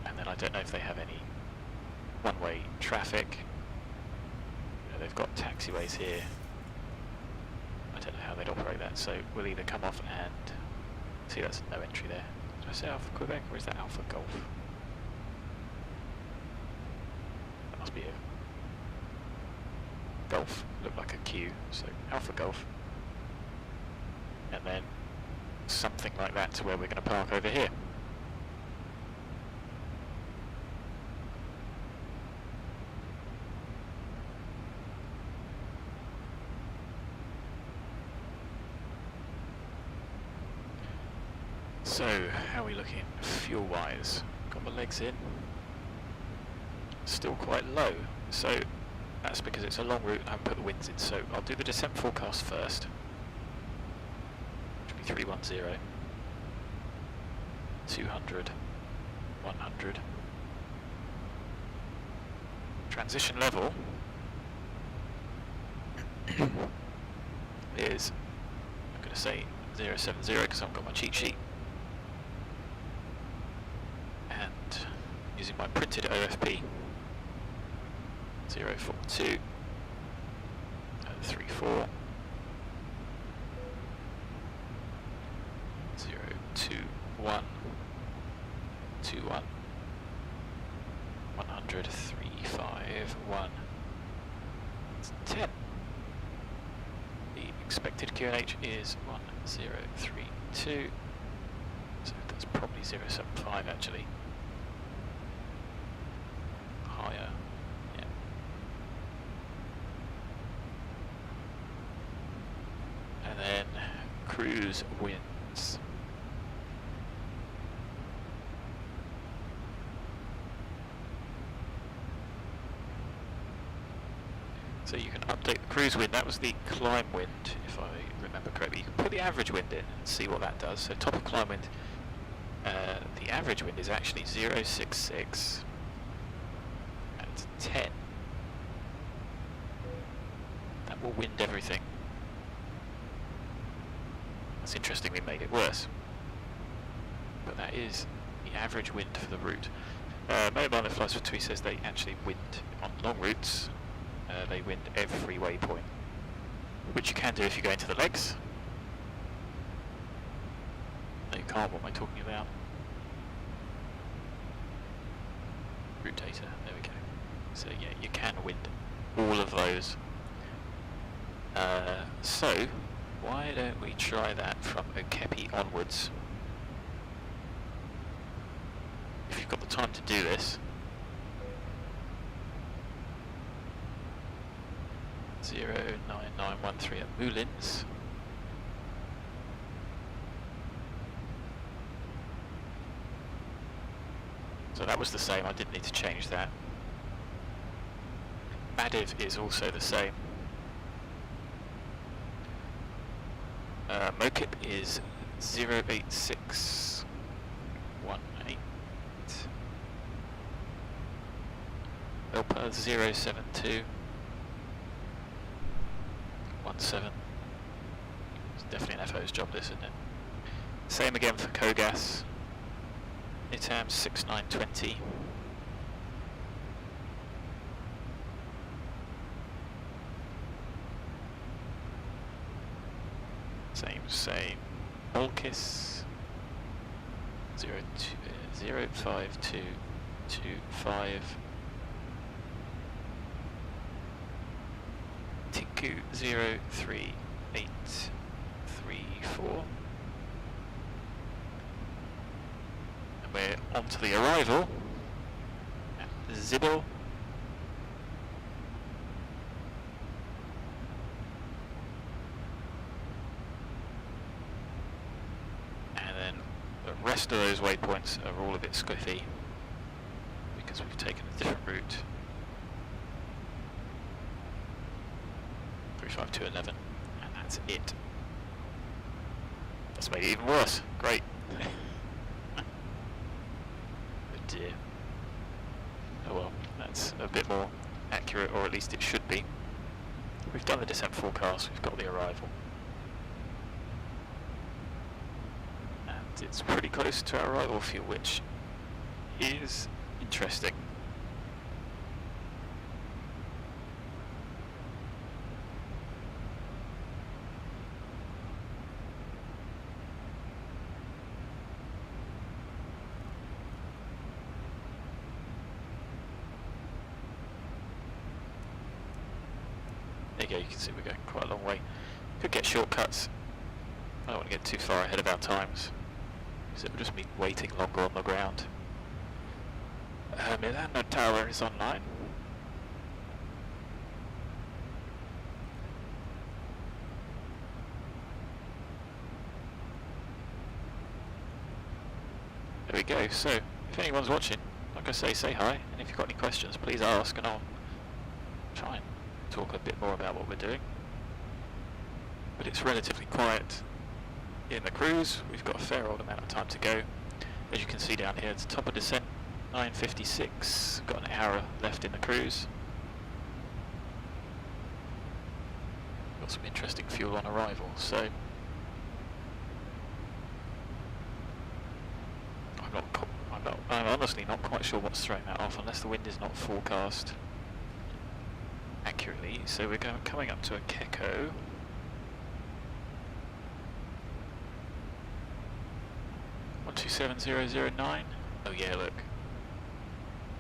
And then I don't know if they have any one-way traffic. You know, they've got taxiways here. I don't know how they'd operate that, so we'll either come off and see that's no entry there. Did I say Alpha Quebec or is that Alpha Golf? That must be a Golf, looked like a Q, so Alpha Golf. And then something like that to where we're going to park over here. So, how are we looking fuel-wise? Got my legs in. Still quite low, so that's because it's a long route and I haven't put the winds in. So I'll do the descent forecast first. Which will be 310, 200, 100. Transition level is, I'm going to say 070 because I've got my cheat sheet. And using my printed OFP, 042, 34, 021, 21, 100, 351, 10. The expected QNH is 1032, so that's probably 075 actually. Higher, yeah. And then cruise winds. So you can update the cruise wind. That was the climb wind, if I remember correctly. You can put the average wind in and see what that does. So top of climb wind, the average wind is actually 0.66 at 10. That will wind everything. That's interesting, we made it worse. But that is the average wind for the route. Mobile that flies for TUI says they actually wind on long routes. They wind every waypoint, which you can do if you go into the legs. No, you can't. What am I talking about? Route data. There we go. So yeah, you can wind all of those. So why don't we try that from Okepi onwards? If you've got the time to do this. 09913 at Moulins. So that was the same, I didn't need to change that. Madiv is also the same. Mokip is 08618. MILPA 07217. It's definitely an FO's job, this, isn't it? Same again for KOGAS. NITAM 6920. Same. OLKIS 05225. TINKU 03834. And we're on to the arrival at Zibo. The rest of those waypoints are all a bit squiffy because we've taken a different route. 35211, and that's it. That's made it even worse. Great. Oh dear. Oh well, that's a bit more accurate, or at least it should be. We've done the descent forecast, we've got the arrival. It's pretty close to our arrival fuel, which is interesting. There you go, you can see we're going quite a long way. Could get shortcuts. I don't want to get too far ahead of our times, because it will just mean waiting longer on the ground. Milano Tower is online. There we go. So, if anyone's watching, like I say hi, and if you've got any questions, please ask, and I'll try and talk a bit more about what we're doing. But it's relatively quiet in the cruise. We've got a fair old amount of time to go. As you can see down here, it's top of descent, 9:56. Got an hour left in the cruise. Got some interesting fuel on arrival, so I'm honestly not quite sure what's throwing that off, unless the wind is not forecast accurately. So we're coming up to a Keko. $127,009. Oh yeah, look.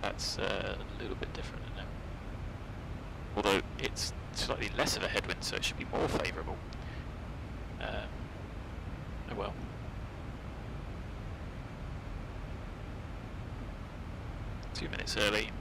That's a little bit different, isn't it? Although it's slightly less of a headwind, so it should be more favourable. Oh well. Two minutes early.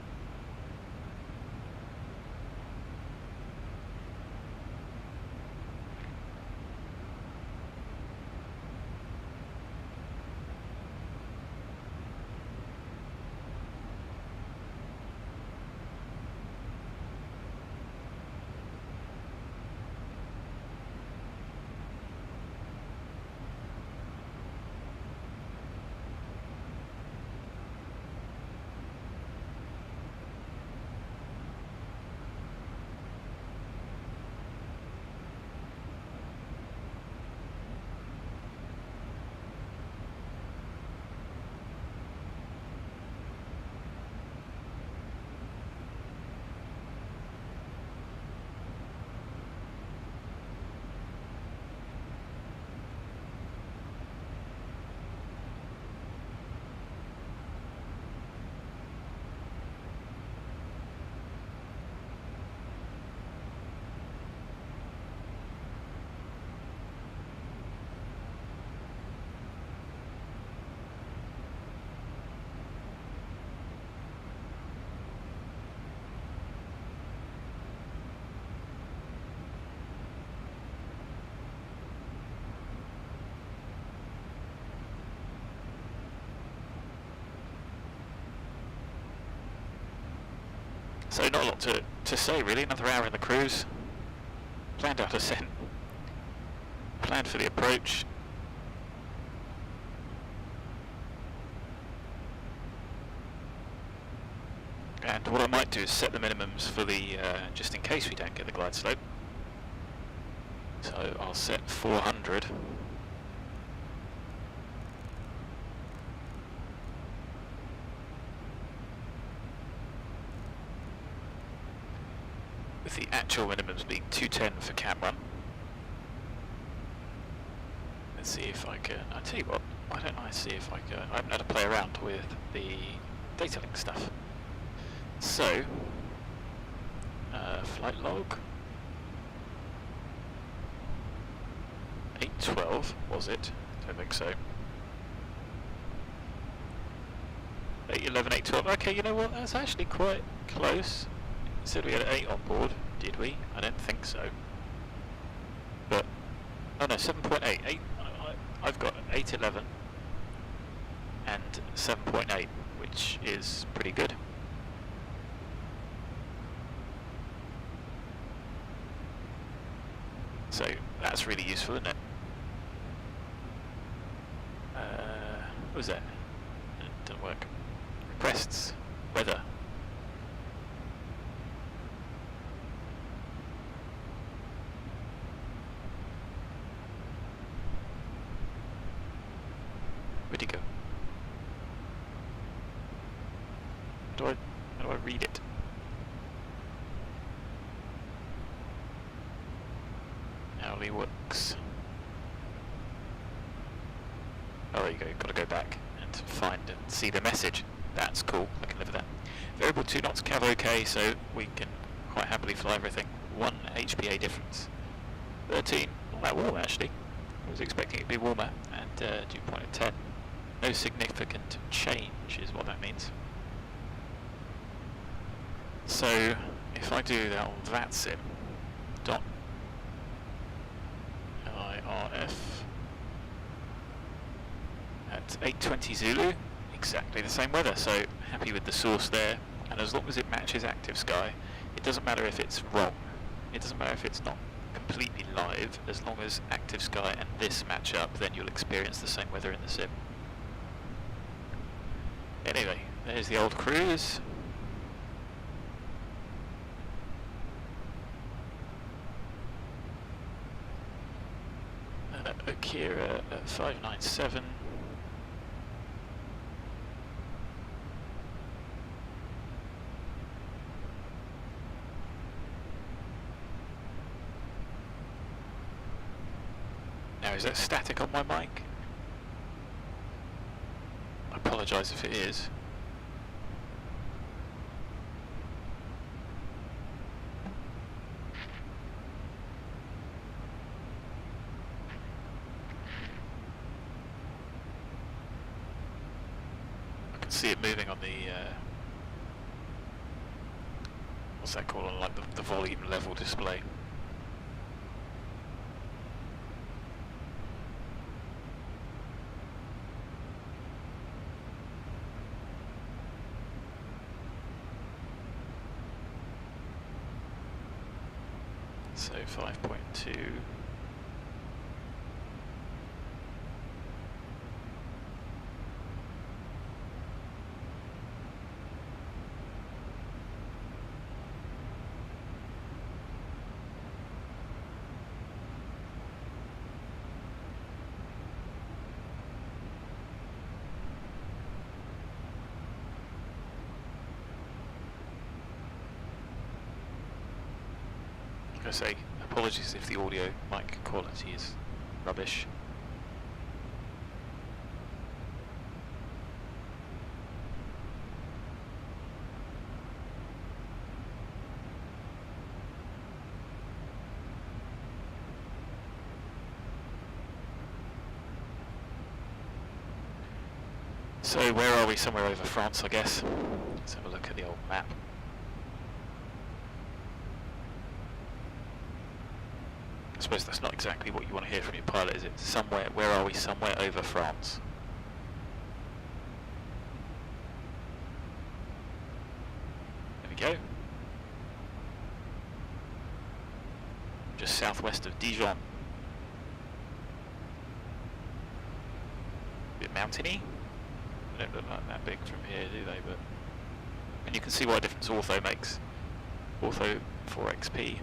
So not a lot to say really, another hour in the cruise. Planned our descent. Planned for the approach. And what I might do is set the minimums for the, just in case we don't get the glide slope. So I'll set 400. With the actual minimums being 210 for cam run. Let's see if I can, I tell you what, why don't I see if I can, I haven't had to play around with the data link stuff. So, flight log, 812 was it? Don't think so. 811, 812, okay, you know what, that's actually quite close. Said we had 8 on board, did we? I don't think so. But, oh no, 7.8, I've got 811 and 7.8, which is pretty good. So that's really useful, isn't it? What was that? It didn't work. Requests, weather. Where'd he go? How do I read it? Hourly works. Oh, there you go, got to go back and find and see the message. That's cool, I can live with that. Variable 2 knots, cav okay, so we can quite happily fly everything. 1 HPA difference. 13, not that warm actually. I was expecting it to be warmer, and dew point of 10. No significant change is what that means. So, if I do that on VATSIM, dot IRF at 8:20 Zulu, exactly the same weather, so happy with the source there, and as long as it matches active sky, it doesn't matter if it's wrong, it doesn't matter if it's not completely live, as long as active sky and this match up, then you'll experience the same weather in the sim. Anyway, there's the old cruise. Akira at 597. Now, is that static on my mic? I apologise if it is. See it moving on the what's that called, on like the volume level display. So 5.2. I say apologies if the audio mic quality is rubbish. So where are we? Somewhere over France, I guess. Let's have a look at the old map. I suppose that's not exactly what you want to hear from your pilot, is it? Somewhere, where are we? Somewhere over France. There we go. just southwest of Dijon. A bit mountainy. They don't look like that big from here, do they? But and you can see what a difference ortho makes. Ortho 4XP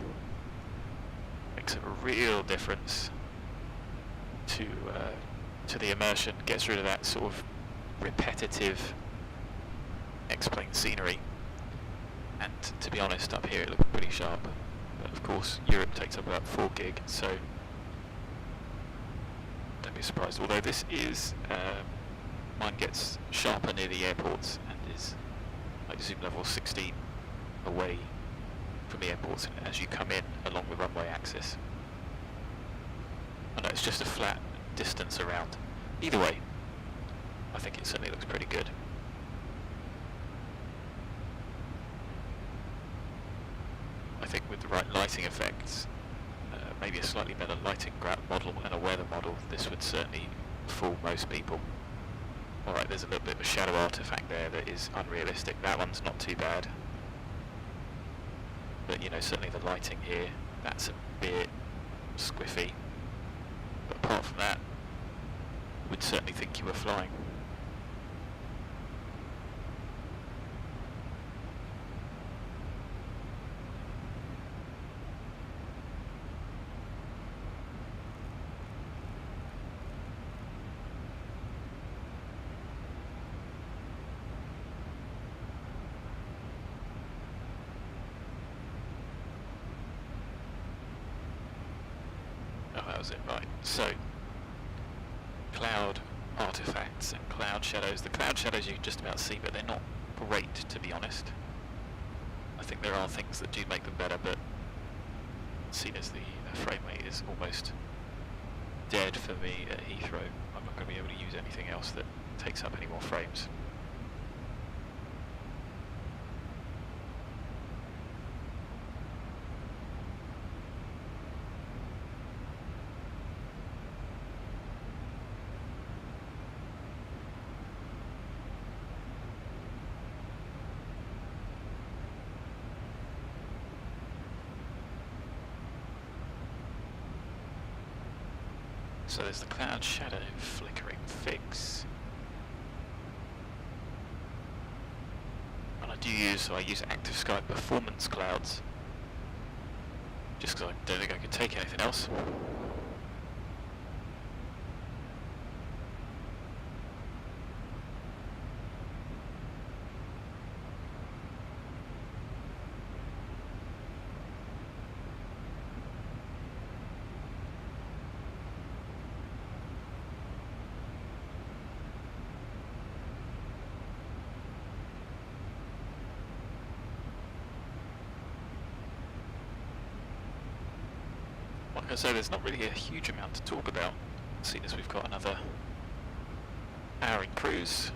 makes a real difference to the immersion. Gets rid of that sort of repetitive X-plane scenery. And to be honest, up here it looks pretty sharp. But of course, Europe takes up about 4 gig, so don't be surprised. Although this is, mine gets sharper near the airports and is like zoom level 16 away from the airports as you come in along the runway axis. I know it's just a flat distance around. Either way, I think it certainly looks pretty good. I think with the right lighting effects, maybe a slightly better lighting model and a weather model, this would certainly fool most people. Alright, there's a little bit of a shadow artifact there that is unrealistic. That one's not too bad. But you know, certainly the lighting here, that's a bit squiffy. But apart from that, would certainly think you were flying. Oh, that was it, right. So, cloud artifacts and cloud shadows. The cloud shadows you can just about see, but they're not great, to be honest. I think there are things that do make them better, but seen as the frame rate is almost dead for me at Heathrow, I'm not going to be able to use anything else that takes up any more frames. So there's the cloud shadow flickering fix. And I use Active Sky Performance Clouds, just because I don't think I could take anything else. Like I say, there's not really a huge amount to talk about, seeing as we've got another hour in cruise.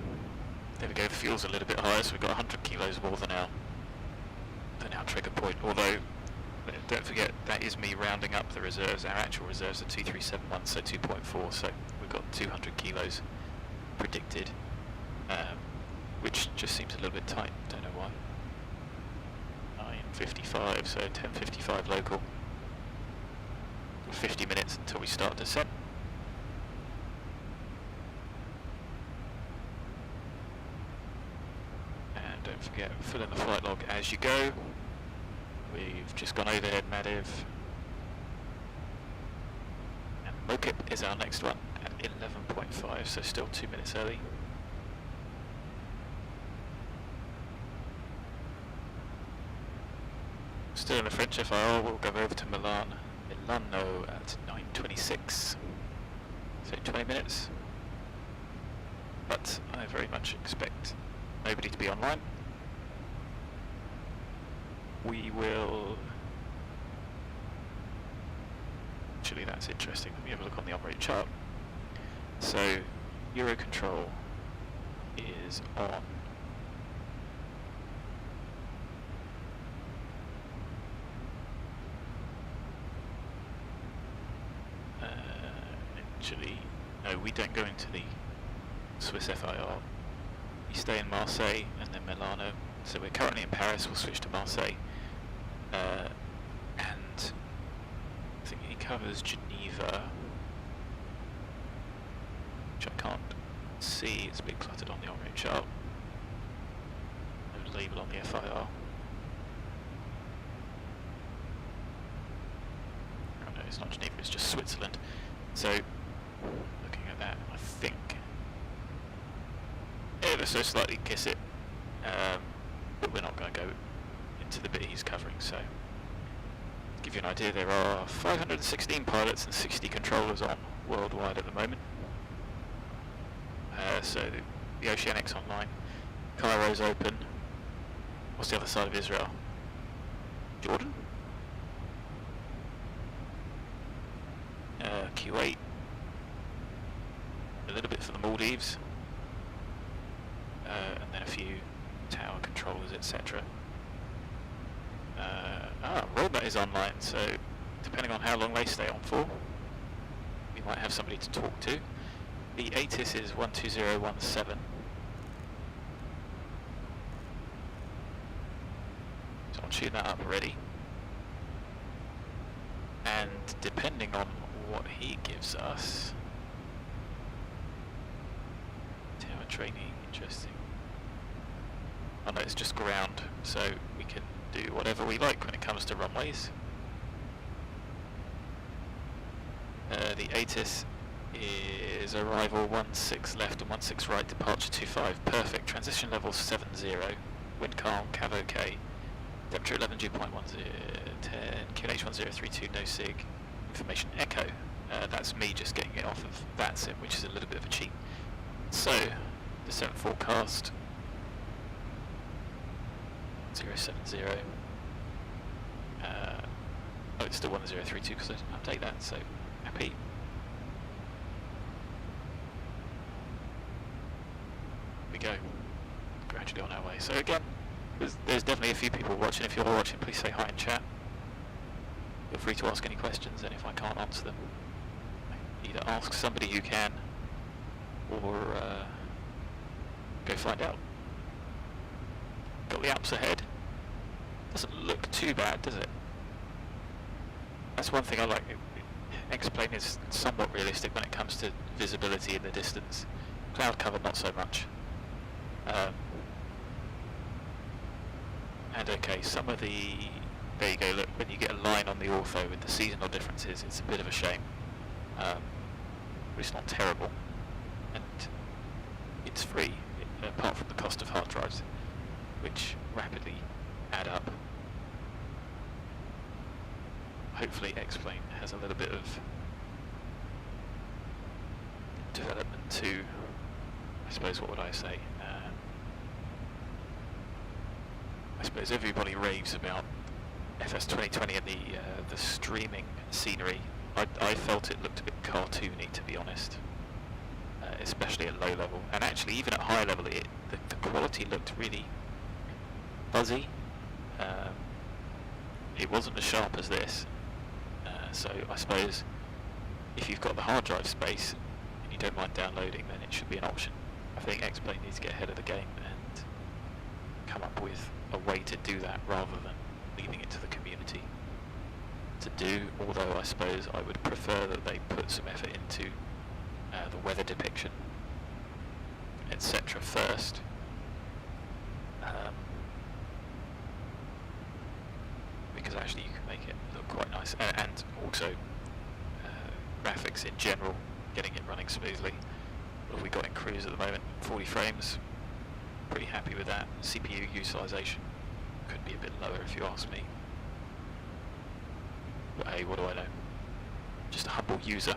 There we go, the fuel's a little bit higher, so we've got 100 kilos more than our trigger point. Although, don't forget, that is me rounding up the reserves. Our actual reserves are 2371, so 2.4, so we've got 200 kilos predicted, which just seems a little bit tight, don't know why. 9:55, so 10:55 local. 50 minutes until we start descent. And don't forget, fill in the flight log as you go. We've just gone overhead Madiv. And MOKIP is our next one at 11.5, so still 2 minutes early. Still in the French FIR, we'll go over to Milano at 9:26, so 20 minutes, but I very much expect nobody to be online. We will, actually that's interesting, let me have a look on the en route chart. So Eurocontrol is on. Actually, no, we don't go into the Swiss FIR. We stay in Marseille and then Milano. So we're currently in Paris, we'll switch to Marseille. And I covers Geneva, which I can't see, it's a bit cluttered on the en route chart. No label on the FIR. Oh no, it's not Geneva, it's just Switzerland. So, looking at that, I think ever so slightly kiss it, but we're not going to go into the bit he's covering. So, to give you an idea, there are 516 pilots and 60 controllers on worldwide at the moment. So the Oceanic's online, Cairo's open. What's the other side of Israel? Jordan? Kuwait. A little bit for the Maldives. And then a few tower controllers, etc. Robot is online, so depending on how long they stay on for, we might have somebody to talk to. The ATIS is 12017. So I'll tune that up already. And depending on what he gives us, tower training, interesting. Oh no, it's just ground, so we can do whatever we like when it comes to runways. The ATIS is arrival 16 left and 16 right, departure 25, perfect, transition level 70, wind calm, cav OK, temperature 11 dew point 10, QNH 1032, no sig, information echo. That's me just getting it off of VATSIM, which is a little bit of a cheat. So, descent forecast 070. Oh, it's still 1032 because I didn't update that, so happy. We go gradually on our way. So again, there's definitely a few people watching. If you're watching, please say hi in chat. Feel free to ask any questions, and if I can't answer them, either ask somebody who can, or go find out. Got the Alps ahead. Doesn't look too bad, does it? That's one thing I like. X-plane is somewhat realistic when it comes to visibility in the distance. Cloud cover, not so much. And okay, some of the... There you go, look, when you get a line on the ortho with the seasonal differences, it's a bit of a shame. But it's not terrible. And it's free, apart from the cost of hard drives, which rapidly add up. Hopefully X-plane has a little bit of development to, I suppose, what would I say? I suppose everybody raves about FS 2020 and the streaming scenery. I felt it looked a bit cartoony, to be honest, especially at low level, and actually even at high level, the quality looked really fuzzy. It wasn't as sharp as this. So I suppose if you've got the hard drive space and you don't mind downloading, then it should be an option. I think X-plane needs to get ahead of the game and come up with a way to do that rather than leaving it to the community to do, although I suppose I would prefer that they put some effort into the weather depiction, etc. first. Because actually you can make it look quite nice, and also graphics in general, getting it running smoothly. What have we got in cruise at the moment? 40 frames, pretty happy with that. CPU utilisation could be a bit lower if you ask me, but hey, what do I know? Just a humble user.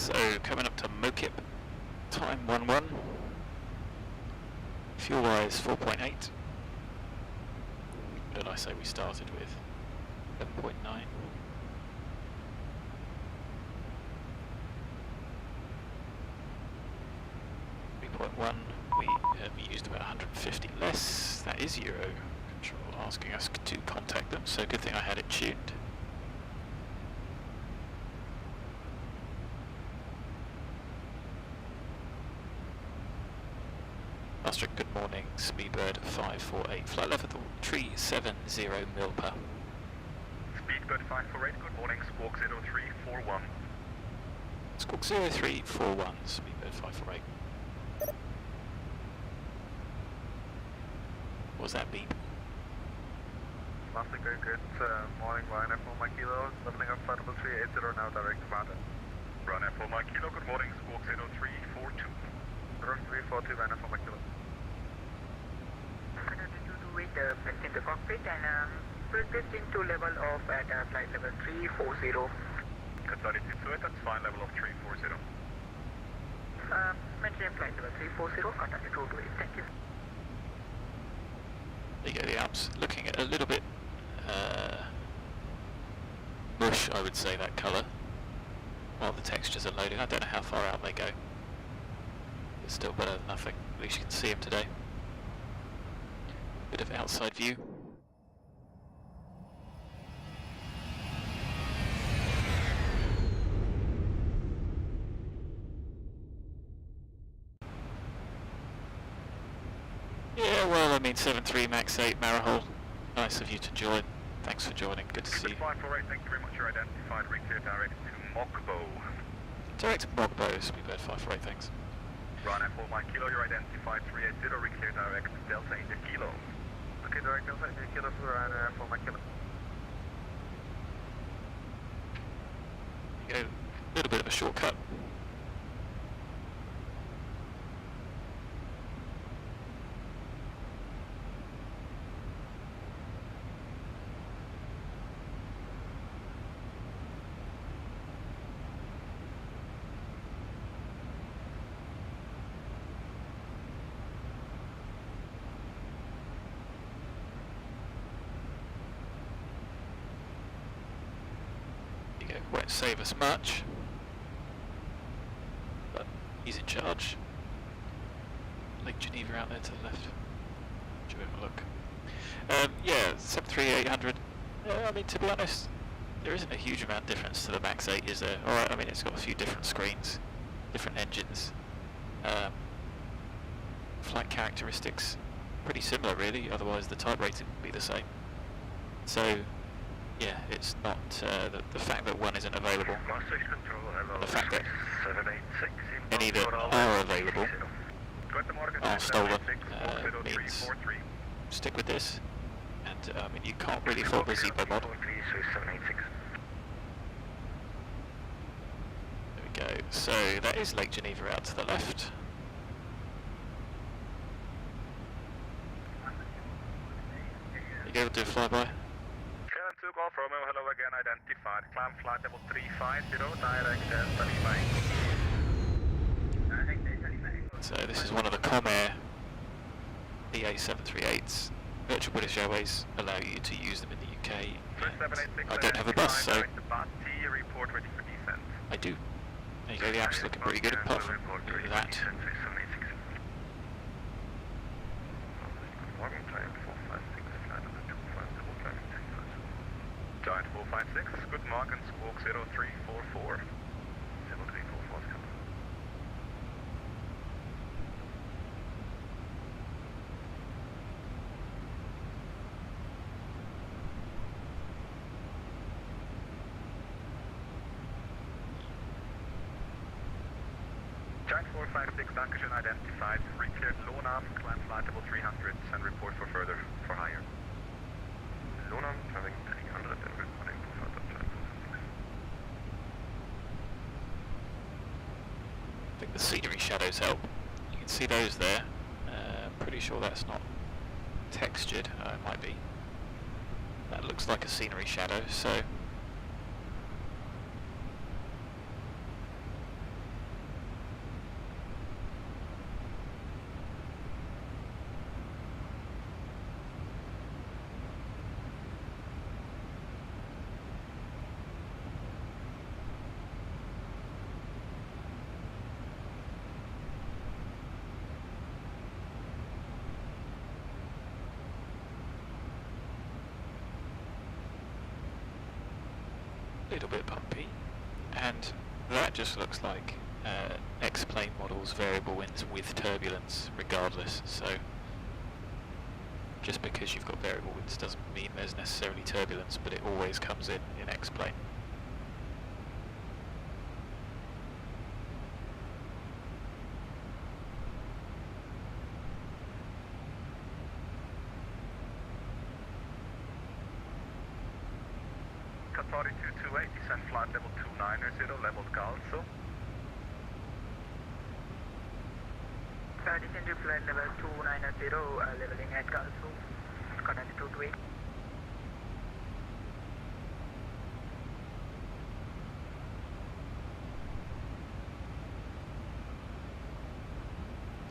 So coming up to Mokip, time 1-1. Fuel wise 4.8. What did I say we started with? 7.9. 3.1. We used about 150 less. That is Euro Control asking us to contact them, so good thing I had it tuned. Master, good morning, Speedbird 548, flight level 370 MILPA. Speedbird 548, good morning, squawk 0341. Squawk 0341, Speedbird 548. What was that beep? Master, good morning, Ryanair for my kilo, leveling up flight level 380 now, direct to Vata. Ryanair for my kilo, good morning, squawk 0342. 0342, Ryanair for my kilo. With press in the cockpit and press into level of at flight level 340. Consolidated to it, that's fine, level of 340. Maintain flight level 340, contact the road way. Thank you. There you go, the Alps looking at a little bit mush, I would say, that colour, while the textures are loading. I don't know how far out they go. It's still better than nothing. At least you can see them today. Bit of outside view. Yeah, well, I mean, 7.3 Max 8 Marahol. Nice of you to join. Thanks for joining. Good to see you. 548, thank you very much. You're identified. Reclear direct to MOGBO. Direct MOGBO, Speedbird 548, thanks. Ryanair for my kilo, you're identified. 380, reclear direct Delta India Kilo. Okay, direct Delta India Kilo for Ryanair for my kilo. There you go, a little bit of a shortcut. Won't save us much, but he's in charge. Lake Geneva out there to the left. Should we have a look? Yeah, 73800. I mean, to be honest, there isn't a huge amount of difference to the Max 8, is there? Alright, I mean, it's got a few different screens, different engines. Flight characteristics, pretty similar really, otherwise the type rating would be the same. So, yeah, it's not the fact that one isn't available, the fact that any that are available are stolen means stick with this, and I mean, you can't really fault the Zibo mod. There we go, so that is Lake Geneva out to the left. There you go, we'll do a flyby. Golf Romeo, hello again, identified. Climb flight level 350, direct Talibai. So this is one of the Comair EA738s. Virtual British Airways allow you to use them in the UK. I don't have a bus, so I do. There you go, the app's looking pretty good apart from that. Giant 456, good mark and squawk 0344. 0344 is coming. Giant 456, Dankeschön, identified. Recleared Lonam, climb flight level 300 and report for further, for higher. Lonam, climbing 300 and reporting for further. I think the scenery shadows help. You can see those there. Pretty sure that's not textured. It might be. That looks like a scenery shadow, so little bit bumpy, and that just looks like X-plane models variable winds with turbulence regardless, so just because you've got variable winds doesn't mean there's necessarily turbulence, but it always comes in X-plane. Qatar 228, descent flight level 290, leveled Galso. Descent to flight level 290, leveling at Galso, Qatar 228.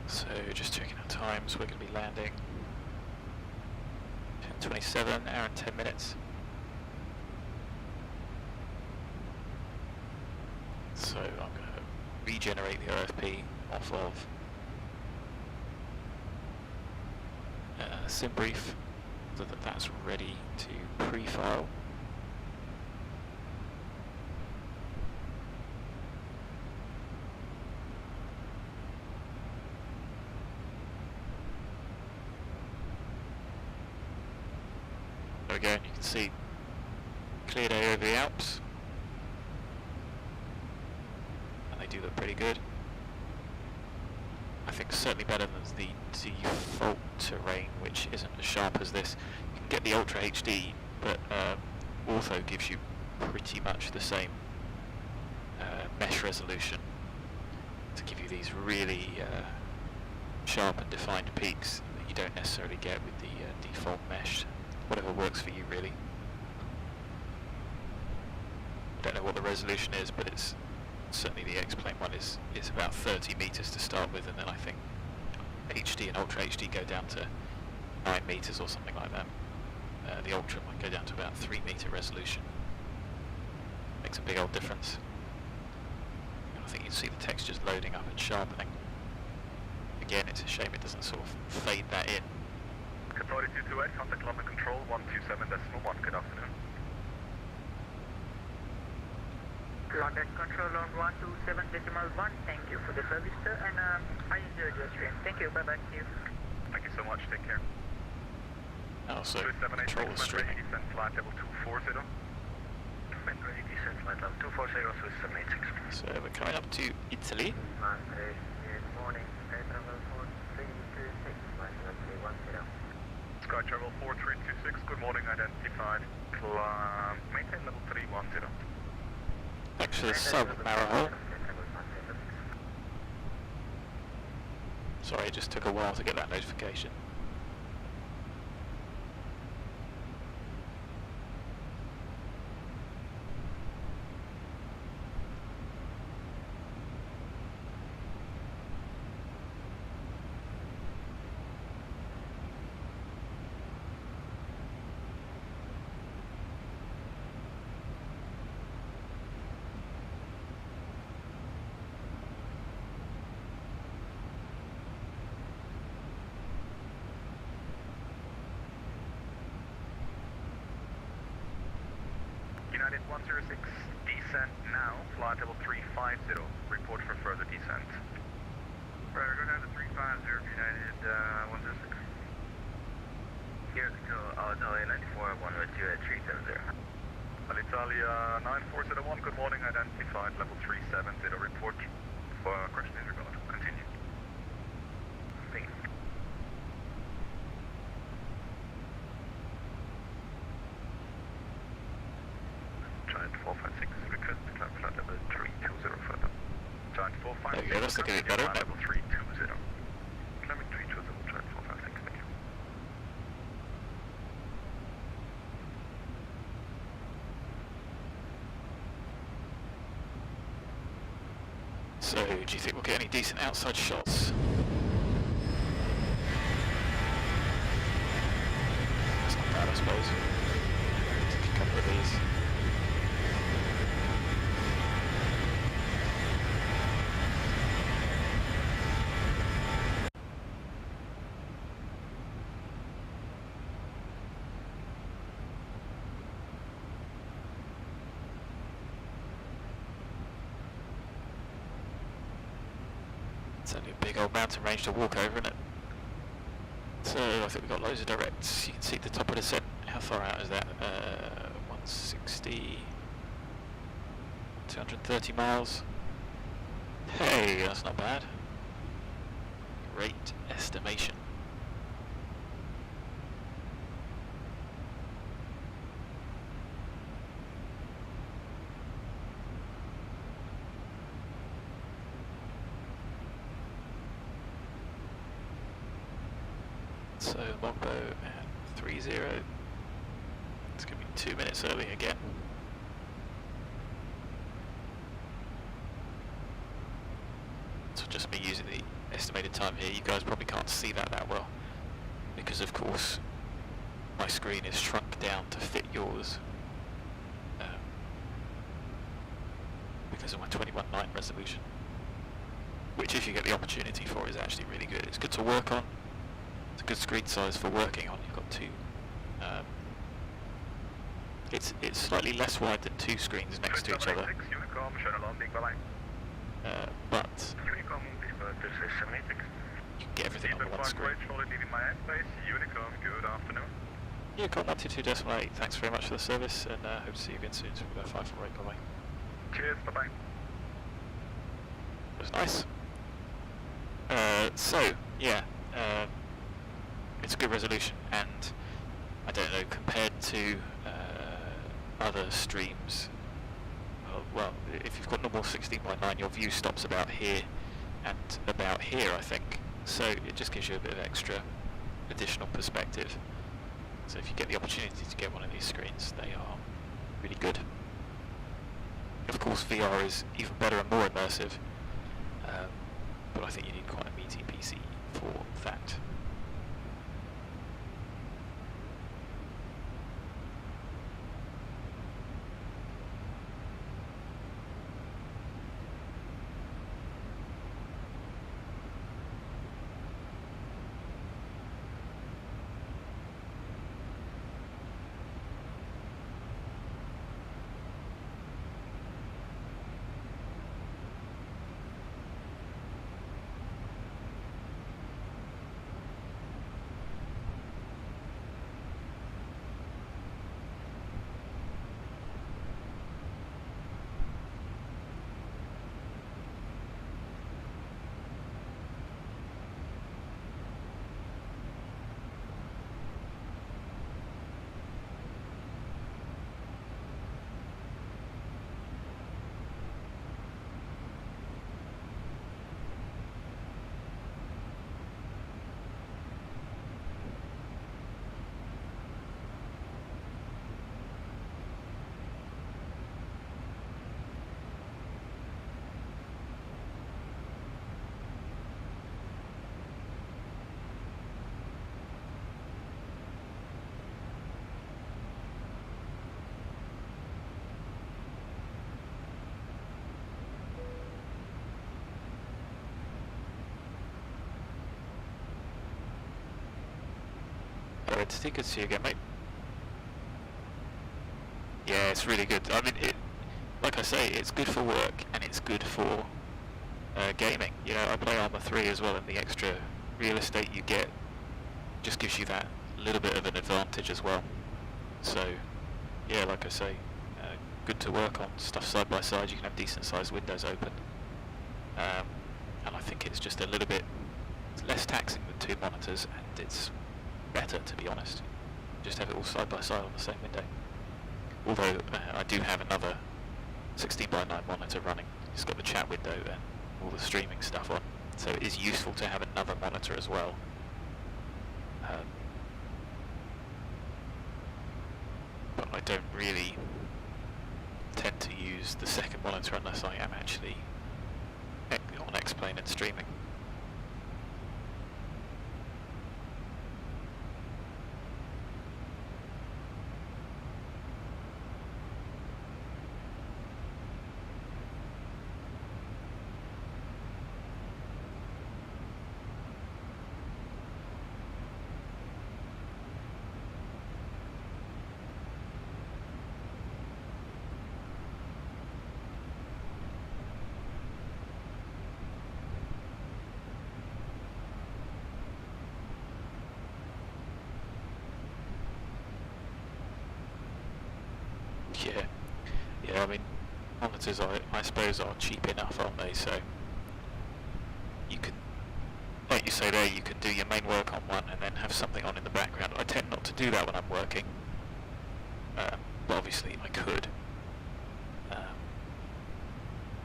So just checking our times, we're going to be landing 10:27, hour and 10 minutes. So I'm going to regenerate the RFP off of SimBrief so that that's ready to pre-file. There we go, and you can see clear day over the Alps. Do look pretty good. I think certainly better than the default terrain, which isn't as sharp as this. You can get the Ultra HD, but Ortho gives you pretty much the same mesh resolution to give you these really sharp and defined peaks that you don't necessarily get with the default mesh. Whatever works for you, really. I don't know what the resolution is, but it's certainly the X-plane one is about 30 meters to start with, and then I think HD and Ultra HD go down to 9 meters or something like that. The Ultra might go down to about 3 meter resolution. Makes a big old difference. I think you can see the textures loading up and sharpening. Again, it's a shame it doesn't sort of fade that in. Qatar 228, contact London Control 127.1, good afternoon. London Control on 127.1, thank you for the service, sir, and I enjoyed your stream. Thank you, bye-bye, see you. Thank you so much, take care. Also, control the streaming. Descent flight level 240. Wind ready, descent flight level 240, Swiss 786. So we're coming up to Italy. Good morning, Sky Travel 4326, flight level 310. Sky Travel 4326, good morning, identified. Maintain level 310. Thanks for the sub, Marahol. Sorry, it just took a while to get that notification. United 106, descent now, flight level 350, report for further descent. Right, go down to 350, United 106. Here, to Alitalia 94, 1 with you at 370. Alitalia 9401, good morning, identified, level 370, report for correction in regard, continue. Thank you. Giant 456, request to climb flight level 320 further. Giant 456, there you go, that's looking a bit better, isn't it? level 320. Climbing 320, Giant 456, thank you. So, do you think we'll get any decent outside shots? That's not bad, I suppose. Take a couple of these. It's only a big old mountain range to walk over, isn't it? So I think we've got loads of directs. You can see the top of the descent. How far out is that? 160, 230 miles. Hey, that's not bad. Great estimation. So MOGBO at 30. It's going to be 2 minutes early again. So just me using the estimated time here. You guys probably can't see that well because of course my screen is shrunk down to fit yours because of my 21:9 resolution, which if you get the opportunity for is actually really good. It's good to work on. It's a good screen size for working on. You've got two. It's slightly less wide than two screens next to each other. But you can get everything on the one screen. Unicom 122.8, thanks very much for the service, and hope to see you again soon. So we'll go 5 for right, bye bye. Cheers, bye bye. It was nice. So, yeah, it's a good resolution, and I don't know, compared to other streams, well, if you've got normal 16:9, your view stops about here and about here, I think. So it just gives you a bit of extra additional perspective. So if you get the opportunity to get one of these screens, they are really good. Of course, VR is even better and more immersive, but I think you need quite a meaty PC for that. Identity, good to see you again, mate. Yeah, it's really good. I mean, like I say, it's good for work and it's good for gaming. You know, I play Arma 3 as well, and the extra real estate you get just gives you that little bit of an advantage as well. So, yeah, like I say, good to work on stuff side by side. You can have decent sized windows open, and I think it's just a little bit less taxing than two monitors, and it's better, to be honest. Just have it all side by side on the same window. Although I do have another 16:9 monitor running. It's got the chat window and all the streaming stuff on, so it is useful to have another monitor as well. But I don't really tend to use the second monitor unless I am actually on X-Plane and streaming. Yeah, yeah. I mean, monitors I suppose are cheap enough, aren't they? So you can, like you say there, you can do your main work on one and then have something on in the background. I tend not to do that when I'm working, but obviously I could.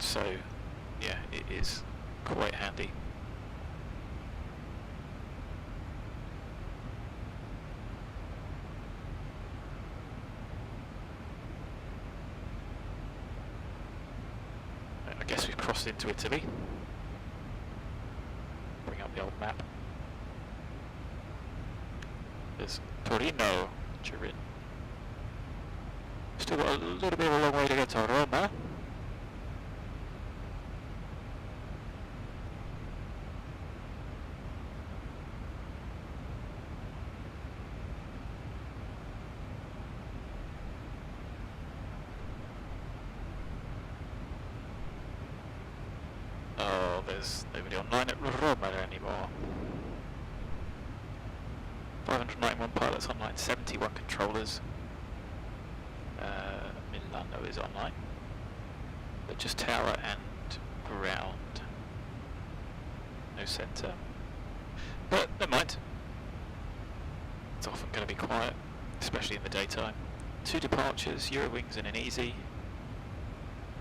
So yeah, it is quite handy. I guess we've crossed into Italy. Bring up the old map. There's Torino, Turin. Still got a little bit of a long way to get to Roma. Oh, there's nobody online at Roma anymore. 591 pilots online, 71 controllers. Milano is online, but just tower and ground. No centre. But never mind. It's often going to be quiet, especially in the daytime. 2 departures, Eurowings and an easy,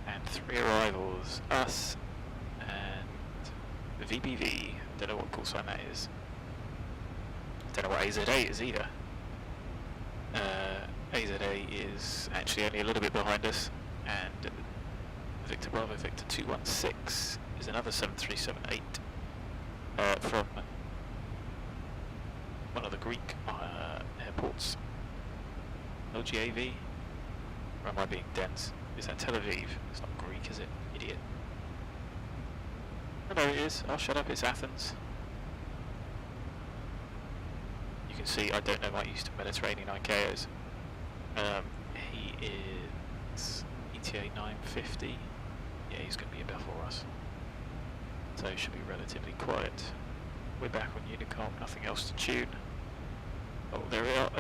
and 3 arrivals. Us and VBV. Don't know what call sign that is. Don't know what AZA is either. AZA is actually only a little bit behind us, and Victor Bravo Victor 216 is another 7378 from one of the Greek airports. LGAV? Or am I being dense? Is that Tel Aviv? It's not Greek, is it? Idiot. Oh no, it is. Oh, shut up, it's Athens. You can see I don't know my Eastern Mediterranean ICAOs. He is ETA 950. Yeah, he's going to be before us. So he should be relatively quiet. We're back on Unicom, nothing else to tune. Oh, there we are.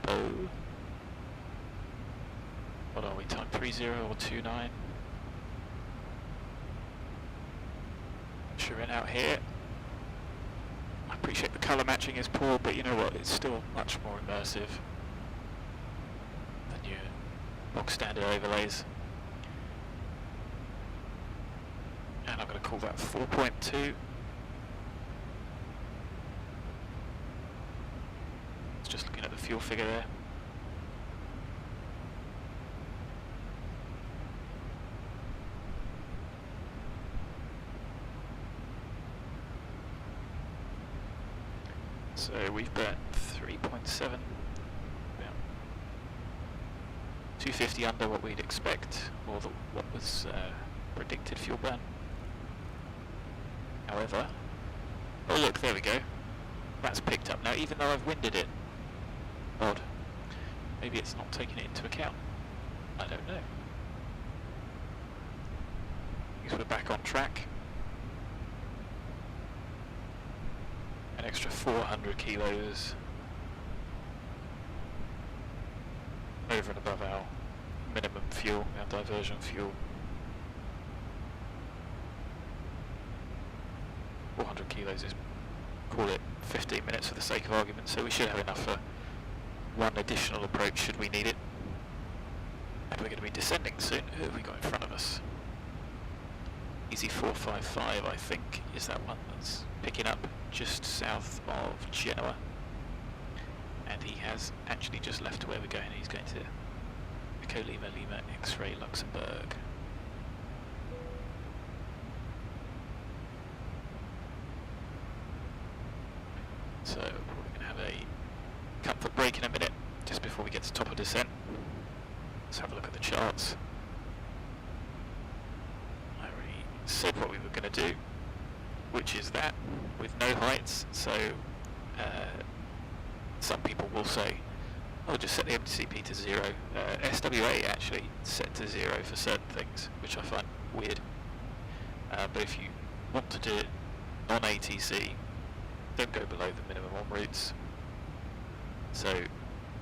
MOGBO. What are we, time 30 or 29? Turin out here. I appreciate the colour matching is poor, but you know what, it's still much more immersive than your box standard overlays. And I'm going to call that 4.2. It's just looking at the fuel figure there. So we've burnt 3.7, yeah. 250 under what we'd expect, or what was predicted fuel burn. However, oh look, there we go. That's picked up now, even though I've winded it. Odd. Maybe it's not taking it into account. I don't know. Because we're back on track. An extra 400 kilos over and above our minimum fuel, our diversion fuel. 400 kilos is, call it 15 minutes for the sake of argument, so we should have enough for one additional approach should we need it. And we're going to be descending soon. Who have we got in front of us? Easy 455, I think, is that one that's picking up just south of Genoa. And he has actually just left where we're going. He's going to Echo Lima Lima X-Ray Luxembourg. So we're going to have a comfort break in a minute, just before we get to top of descent. Let's have a look at the charts. I already said what we were going to do, which is that, with no heights. So some people will say, oh, just set the MTCP to 0. SWA actually set to 0 for certain things, which I find weird. But if you want to do it on ATC, don't go below the minimum on routes. So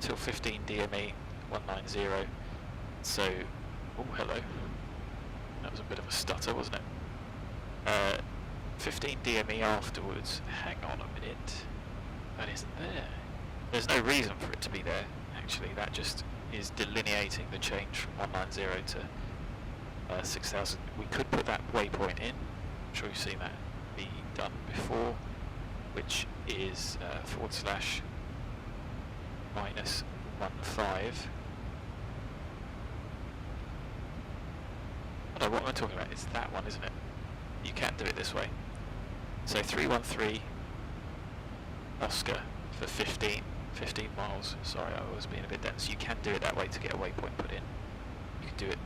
till 15 DME, 190. So, oh hello, that was a bit of a stutter, wasn't it? 15 DME afterwards. Hang on a minute, that isn't there. There's no reason for it to be there, actually. That just is delineating the change from 190 to 6000. We could put that waypoint in. I'm sure you've seen that be done before, which is /-15. I don't know what I'm talking about. It's that one, isn't it? You can do it this way. So 313 Oscar for 15 miles. Sorry, I was being a bit dense. You can do it that way to get a waypoint put in. You can do it.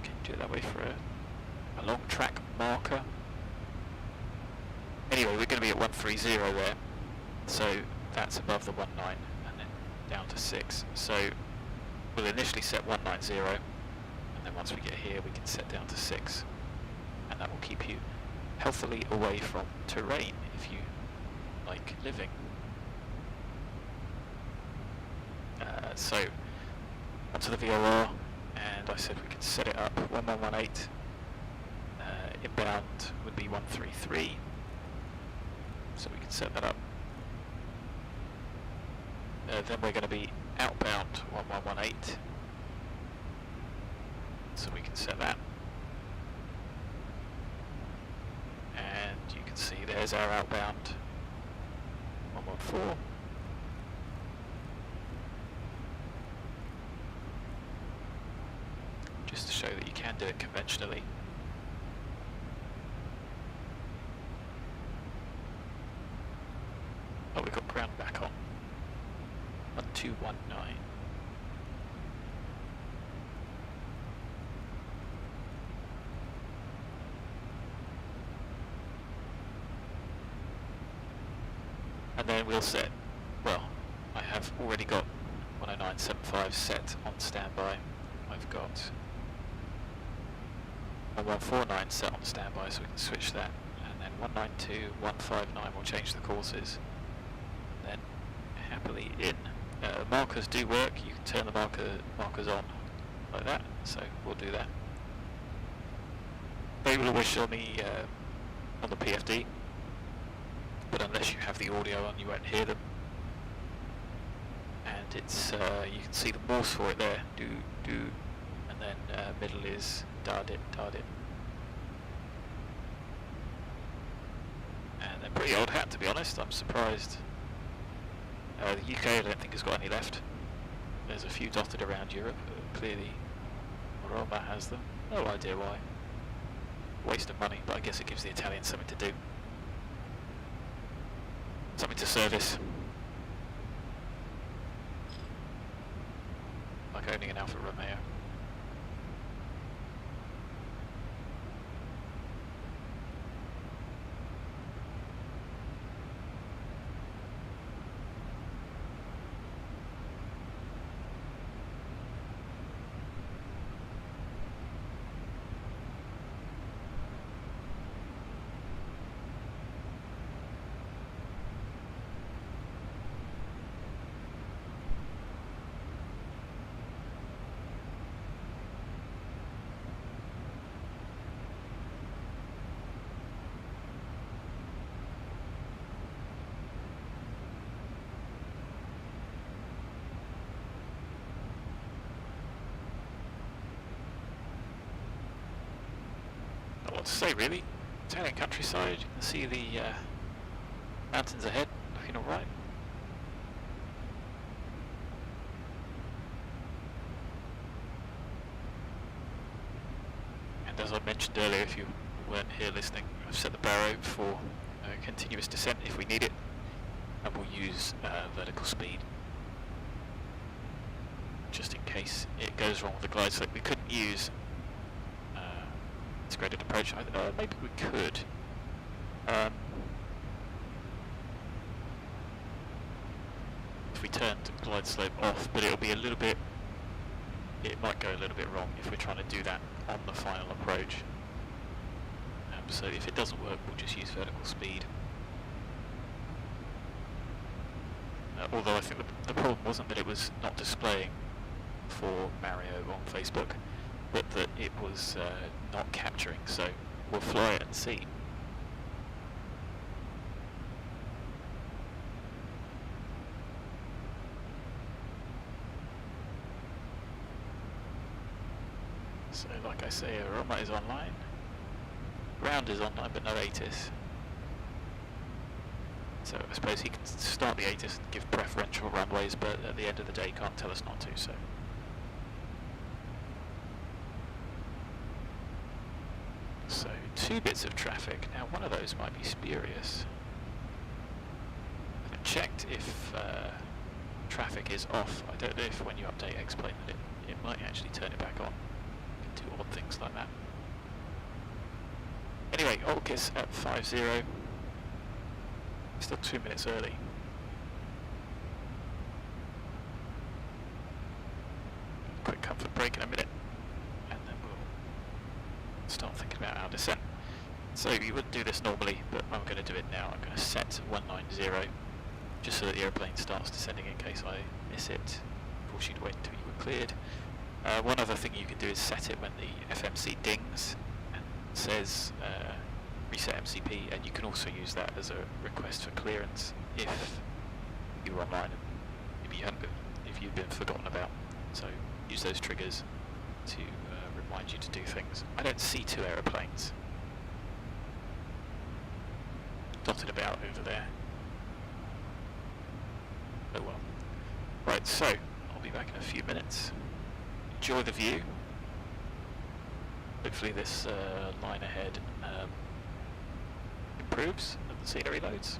Can you do it that way for a long track marker? Anyway, we're going to be at 130 there. So that's above the 19 and then down to 6. So we'll initially set 190, and then once we get here, we can set down to 6, and that will keep you healthily away from terrain if you like living. So onto the VOR, and I said we could set it up 1118. Inbound would be 133, so we can set that up. Then we're going to be outbound 1118, so we can set that. And you can see there's our outbound 114. Just to show that you can do it conventionally. Oh, we've got ground back on. 1219. And then we'll set, well, I have already got 109.75 set on standby. I've got 1149 set on standby, so we can switch that. And then 192, 159 will change the courses. Then happily in. Markers do work. You can turn the markers on like that, so we'll do that. They will always show me on the PFD, but unless you have the audio on, you won't hear them. And it's you can see the Morse for it there, do, and then middle is dardit. And they're pretty old hat, to be honest. I'm surprised. The UK, I don't think, has got any left. There's a few dotted around Europe. Clearly, Roma has them. No idea why. Waste of money, but I guess it gives the Italians something to do. Something to service. Like owning an Alfa Romeo. What to say, really. Italian countryside, you can see the mountains ahead, looking alright. And as I mentioned earlier, if you weren't here listening, I've set the barrow for continuous descent if we need it, and we'll use vertical speed just in case it goes wrong with the glide slope. We couldn't use integrated approach. Maybe we could. If we turned glide slope off, but it'll be a little bit. It might go a little bit wrong if we're trying to do that on the final approach. So if it doesn't work, we'll just use vertical speed. Although I think the problem wasn't that it was not displaying for Mario on Facebook, but that it was not capturing, so we'll fly it and see. So like I say, Aroma is online, ground is online but no ATIS. So I suppose he can start the ATIS and give preferential runways, but at the end of the day he can't tell us not to, so. So 2 bits of traffic. Now one of those might be spurious. I haven't checked if traffic is off. I don't know if when you update X-Plane that it might actually turn it back on. You can do odd things like that. Anyway, OLKIS at 50. Still 2 minutes early. Quick comfort break in a minute, and then we'll start thinking about our descent. So you wouldn't do this normally, but I'm going to do it now. I'm going to set 190, just so that the airplane starts descending in case I miss it. Force you to wait until you were cleared. One other thing you can do is set it when the FMC dings and says reset MCP, and you can also use that as a request for clearance if you're online and if you've been forgotten about. So use those triggers to remind you to do things. I don't see 2 aeroplanes dotted about over there. Oh well. Right, so I'll be back in a few minutes. Enjoy the view. Hopefully this line ahead improves as the scenery loads.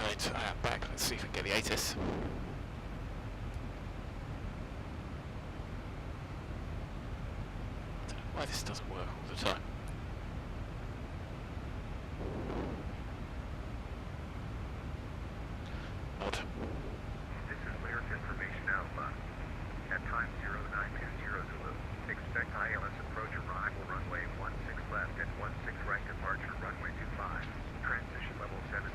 Right, I am back. Let's see if we can get the ATIS. I don't know why this doesn't work all the time. Odd. This is lyric information Alpha. At time 0920 Zulu. Expect ILS approach arrival runway 16 left and 16 right departure runway 25. Transition level 70.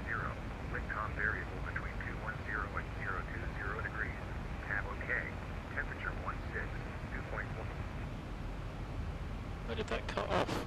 Wind calm variable between 210 and 020 degrees. Tab OK. Temperature 16. 2.1. Where did that cut off?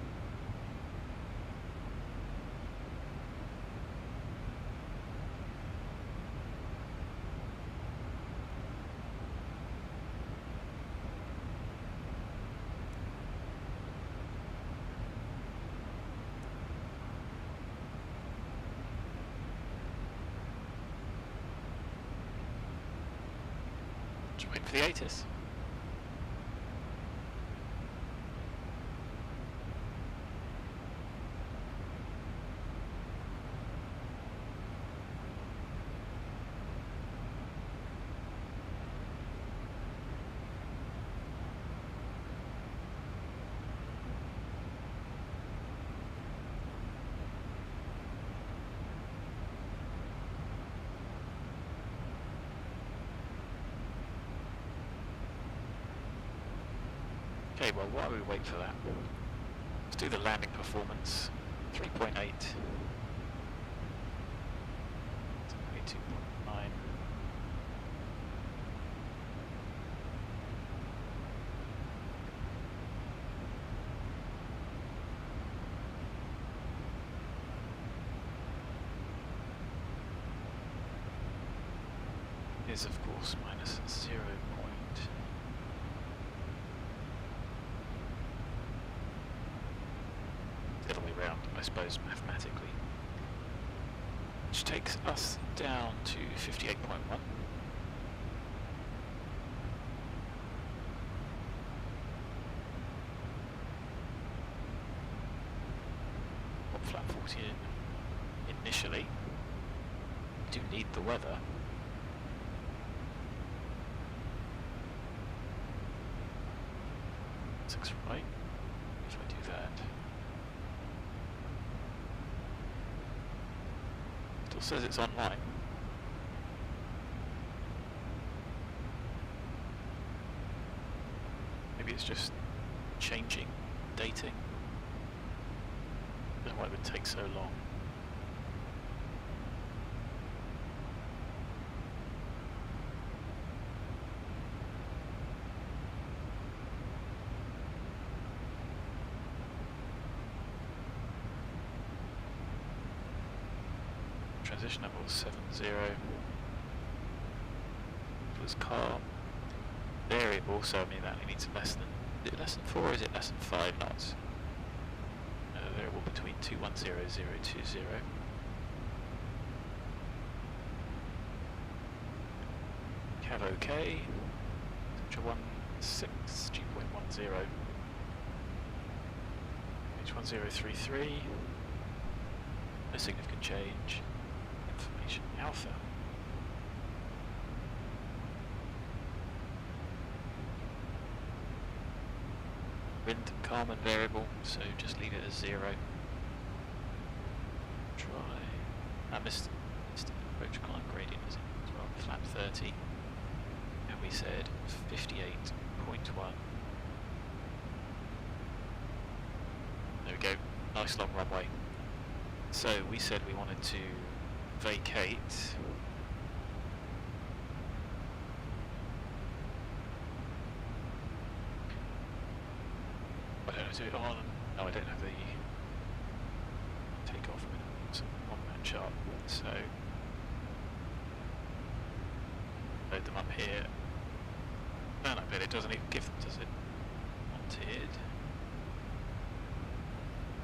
Just waiting for the ATIS. Okay, well, while we wait for that, let's do the landing performance. 3.8. 2.9. Is of course minus 0. The other way round, I suppose, mathematically. Which takes us down to 58.1. What flat 40 initially. We do need the weather. Looks right. If I do that. Still says it's online. Maybe it's just changing, dating. I don't know why it would take so long. Transition level 70. Plus calm. Variable, so I mean that only needs less than, is it less than 4 or is it less than 5 knots? Variable between 210 and 020. Cav OK. Temperature 16, G.10. H1033. No significant change. Information alpha. Wind calm and variable, so just leave it as 0. Try. I missed approach climb gradient as well, flat 30. And we said 58.1. There we go, nice long runway. So we said we wanted to vacate. I don't know, do it on. No, I don't have the takeoff minimums on that chart. So load them up here. And I bet it doesn't even give them, does it? Wanted.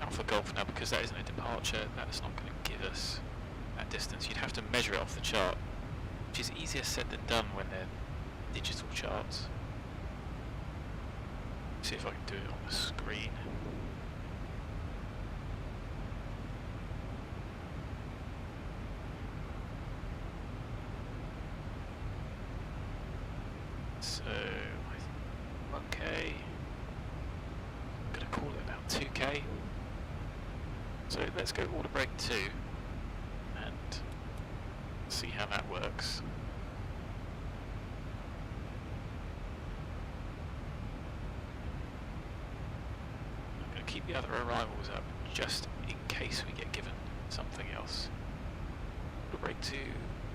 Alpha Golf now, because that isn't a departure, that's not going to give us that distance. You'd have to measure it off the chart, which is easier said than done when they're digital charts. See if I can do it on the screen. So, 1k. I'm gonna call it about 2k. So let's go order break 2 and see how that works. I'm gonna keep the other arrivals up just in case we get given something else. Order break 2,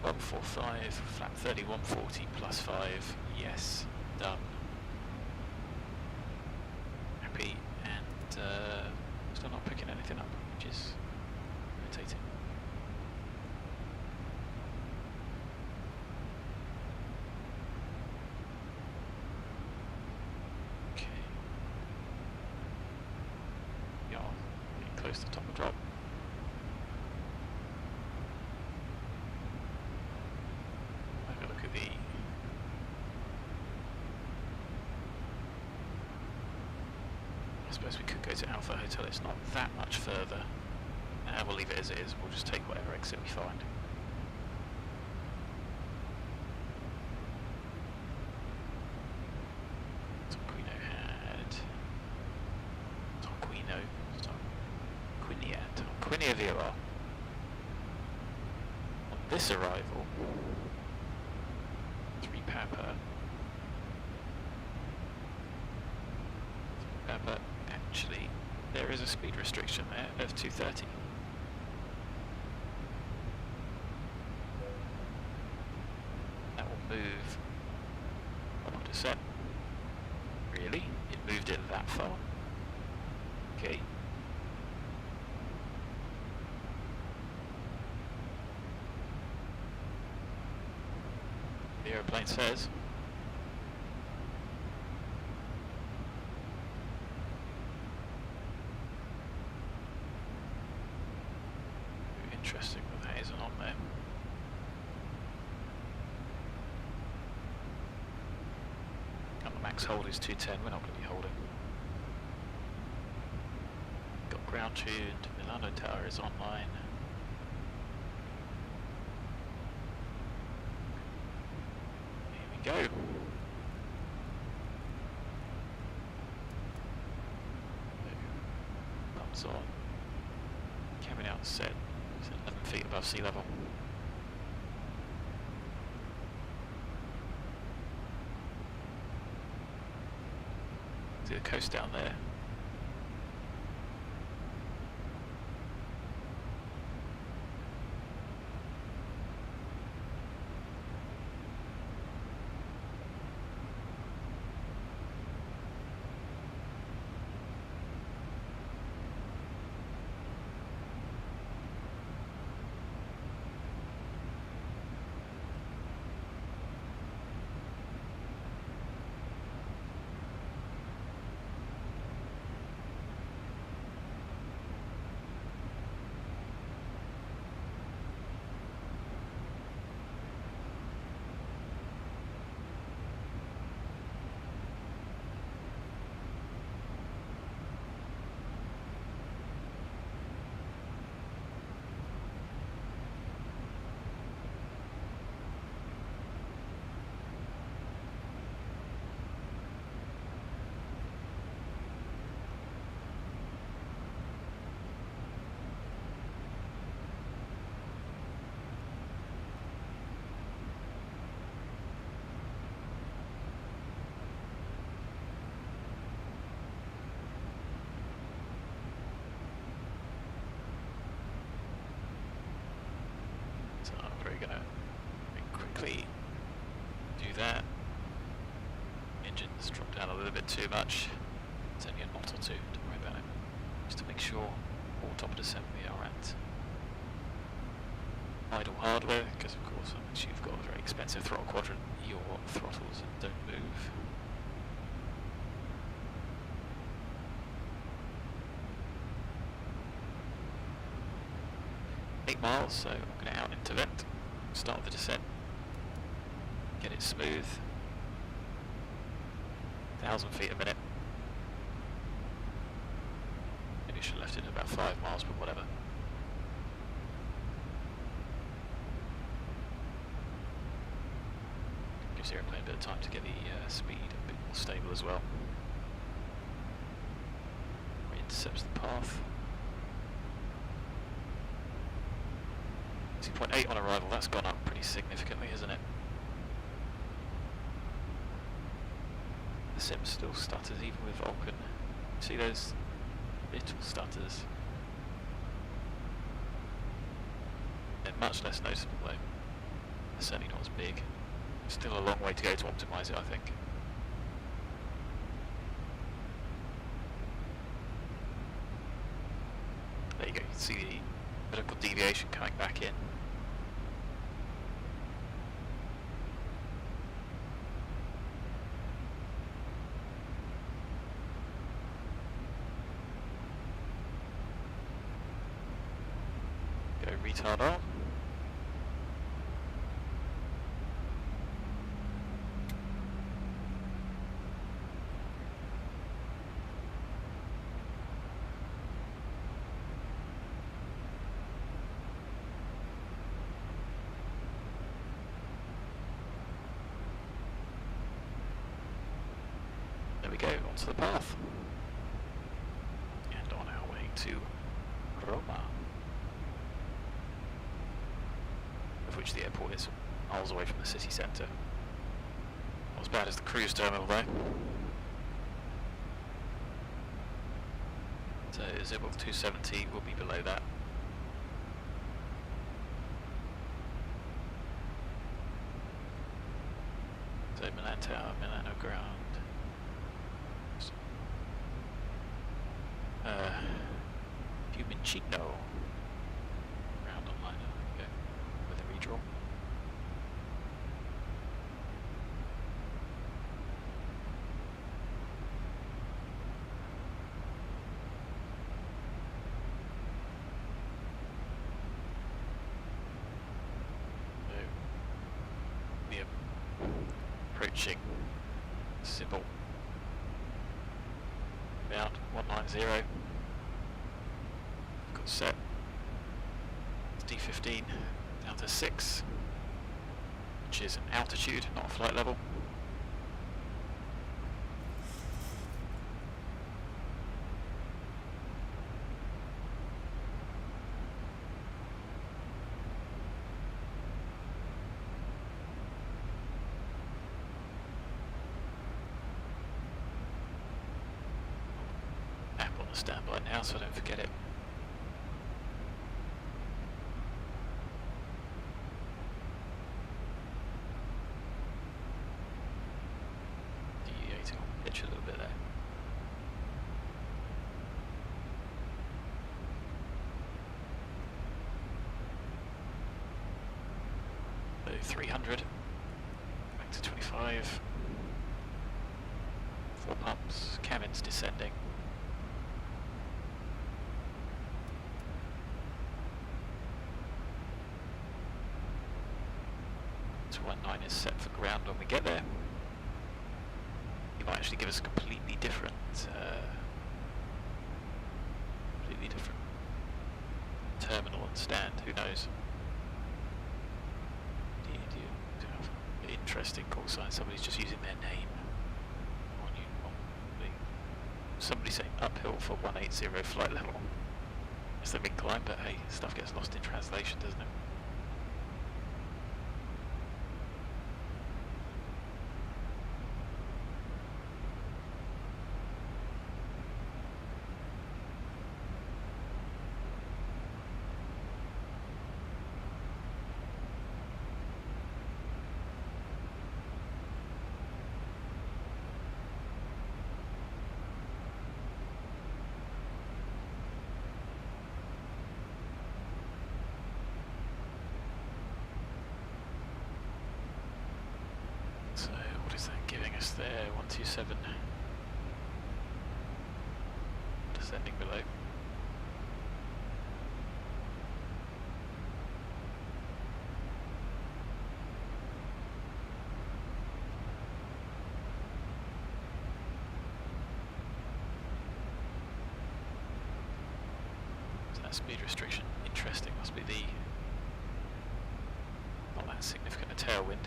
145, flat 30, 140 plus 5, yes, done. Happy, and still not picking anything up, which is irritating. Okay. Yeah, getting close to the top of drop. Have a look at the I suppose we could go to Alpha Hotel, it's not that much further. We'll leave it as it is, we'll just take whatever exit we find. Tonquinia VOR. On this arrival, 3 Papa. But actually, there is a speed restriction there of 230. That will move what is that? Really? It moved it that far? Okay. The aeroplane says. Interesting that that isn't on there. And the max hold is 210, we're not going to be holding. Got ground tuned, Milano Tower is online. Here we go. Pumps on. Cabin out set. 11 feet above sea level. See the coast down there. So we're going to quickly do that. Engines drop down a little bit too much. It's only a knot or two, don't worry about it. Just to make sure all top of descent we are at idle hardware, because of course unless you've got a very expensive throttle quadrant, your throttles don't move. Miles, so I'm going to out into vent, start the descent, get it smooth, 1,000 feet a minute. Maybe I should have left it at about 5 miles, but whatever. Gives the airplane a bit of time to get the speed a bit more stable as well. Intercepts the path. 2.8 on arrival, that's gone up pretty significantly, hasn't it? The sim still stutters even with Vulcan. See those little stutters? They're much less noticeable though. They're certainly not as big. Still a long way to go to optimise it, I think. There you go, you can see the vertical deviation coming back in. Go retard on. There we go, onto the path. And on our way to Roma. Of which the airport is miles away from the city centre. Not as bad as the cruise terminal though. So Zibo 270 will be below that. So Milan Tower, Milano Ground. Fiumicino. Round online, there we go. With a redraw. So, we are approaching Zibo. About 190. Got set. It's D15 down to 6, which is an altitude, not a flight level. App on the standby now, so I don't forget it. Deviating on the pitch a little bit there. So 300, back to 25, 4 pumps, cabins descending. So 19 is set for ground when we get there. It might actually give us a completely different terminal and stand, who knows. Interesting call sign, somebody's just using their name on you. Somebody saying uphill for 180 flight level. It's the incline, but hey, stuff gets lost in translation, doesn't it? So what is that giving us there? 127. Descending below. So that speed restriction, interesting, must be the not that significant a tailwind.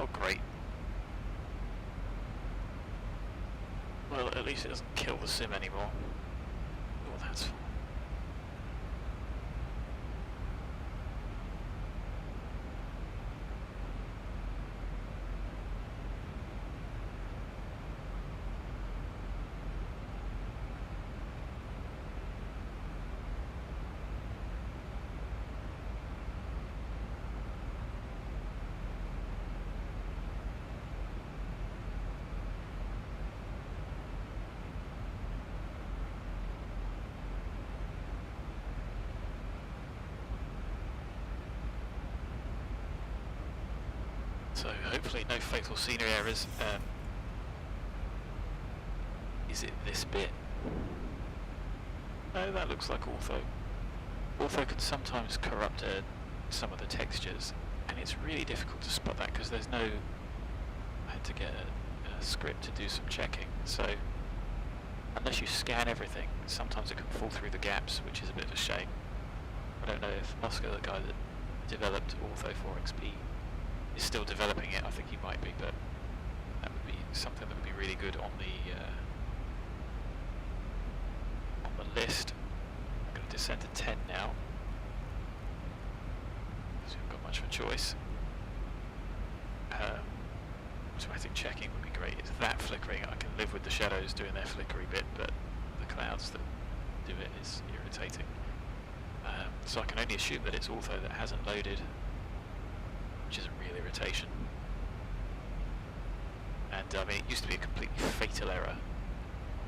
Not great. Well, at least it doesn't kill the sim anymore. Oh, that's fine. So hopefully no fatal scenery errors. Is it this bit? No, that looks like ortho. Ortho can sometimes corrupt some of the textures, and it's really difficult to spot that because there's no... I had to get a script to do some checking, so unless you scan everything, sometimes it can fall through the gaps, which is a bit of a shame. I don't know if Oscar, the guy that developed Ortho 4XP, is still developing it. I think he might be, but that would be something that would be really good on the list. I'm going to descend to 10 now, so we've got much of a choice. Automatic checking would be great. It's that flickering. I can live with the shadows doing their flickery bit, but the clouds that do it is irritating. So I can only assume that it's Ortho that hasn't loaded, which is a real irritation. And I mean, it used to be a completely fatal error,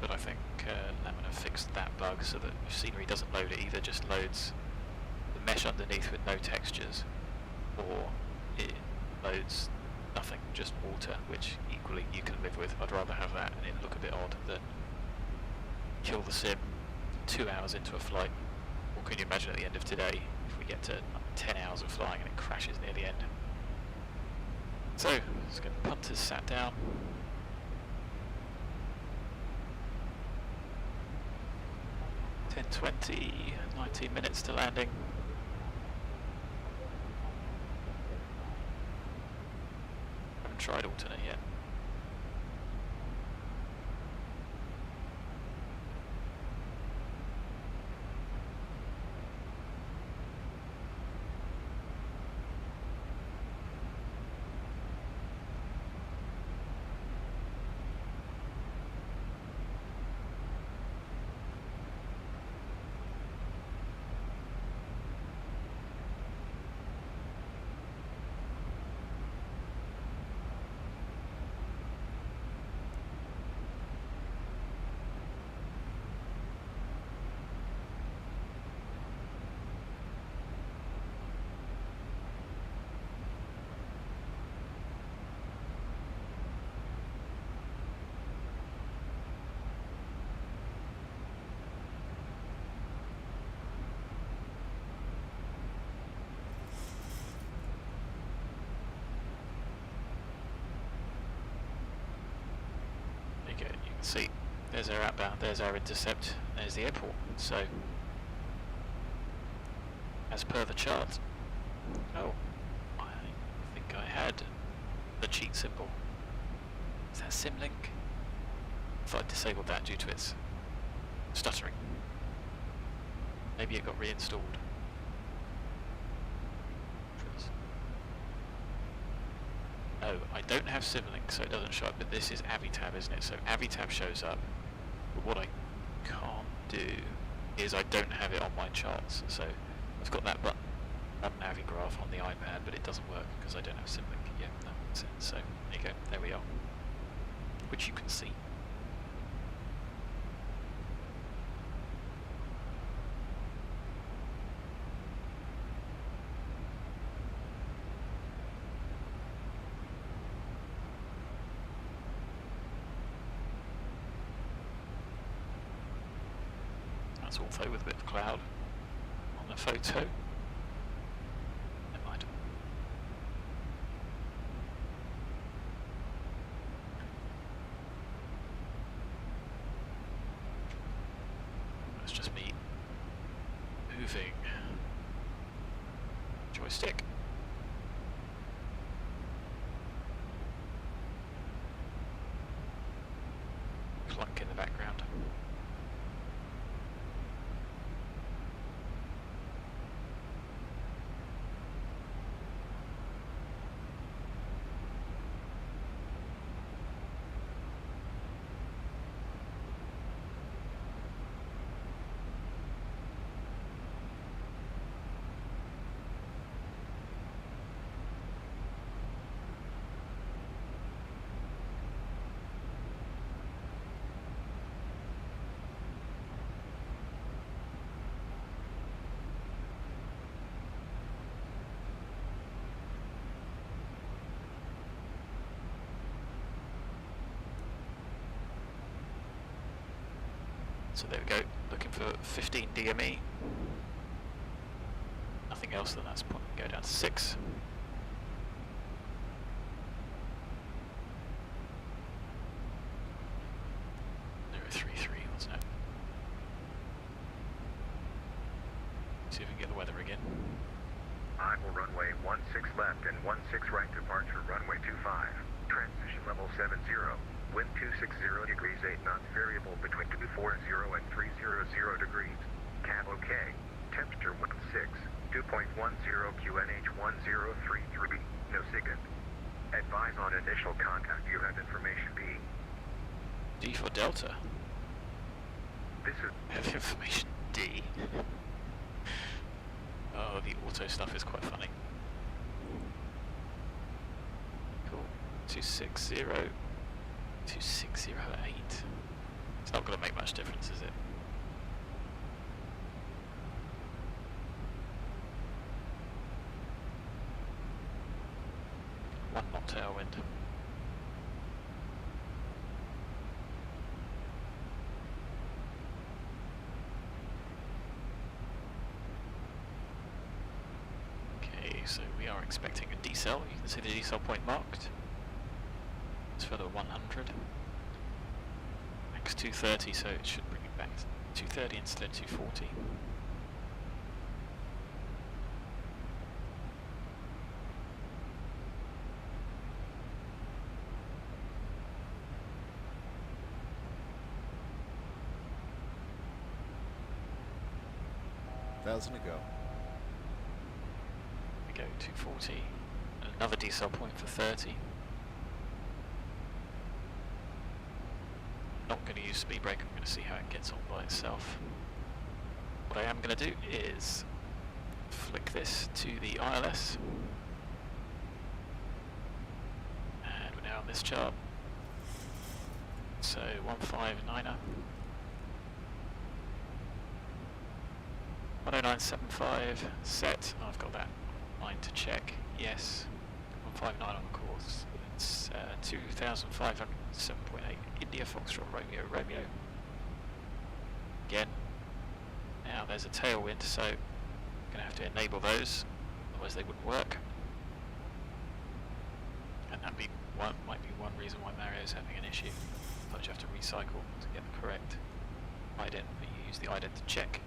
but I think Lamina fixed that bug so that if scenery doesn't load, it either just loads the mesh underneath with no textures, or it loads nothing, just water, which equally you can live with. I'd rather have that and it look a bit odd than kill the sim 2 hours into a flight. Or can you imagine at the end of today if we get to 10 hours of flying and it crashes near the end? So, let's get the punters sat down. $10:20, 19 minutes to landing. Haven't tried alternate yet. You can see there's our outbound, there's our intercept, there's the airport. So, as per the chart, oh, I think I had the cheat symbol. Is that Symlink? I thought I disabled that due to its stuttering. Maybe it got reinstalled. No, I don't have Symlink, so it doesn't show up, but this is AviTab, isn't it? So AviTab shows up, but what I can't do is I don't have it on my charts. So I've got that button on Navigraph on the iPad, but it doesn't work because I don't have Symlink. Yeah, that makes sense. So there you go, there we are, which you can see. Ortho with a bit of cloud on the photo. Never mind. That's just me moving joystick. So there we go, looking for 15 DME. Nothing else, then that's point. Go down to 6. Wasn't it? See if we can get the weather again. Idle runway 16 left and 16 right departure runway 25. Transition level 70. Wind 260 degrees 8 knots variable between 240 and 300 degrees. Cab OK. Temperature 16. 2.10 QNH 1033. No SIGINT. Advise on initial contact. You have information B. D for Delta. This is Have information D. Oh, the auto stuff is quite funny. Cool. 260. 2608. It's not going to make much difference, is it? One knot tailwind. So we are expecting a decel. You can see the decel point marked. It's for the 100. Max 230, so it should bring it back to 230 instead of 240. Thousand to go. Go 240, and another decel point for 30. Not going to use speed brake, I'm going to see how it gets on by itself. What I am going to do is flick this to the ILS, and we're now on this chart. So 159er. 10975 set. Oh, I've got that line to check. Yes. 159 on the course. It's 2507.8. India Foxtrot Romeo Romeo. Again. Now there's a tailwind, so I'm going to have to enable those, otherwise they wouldn't work. And that might be one reason why Mario's having an issue. Sometimes you have to recycle to get the correct ident, but you use the ident to check.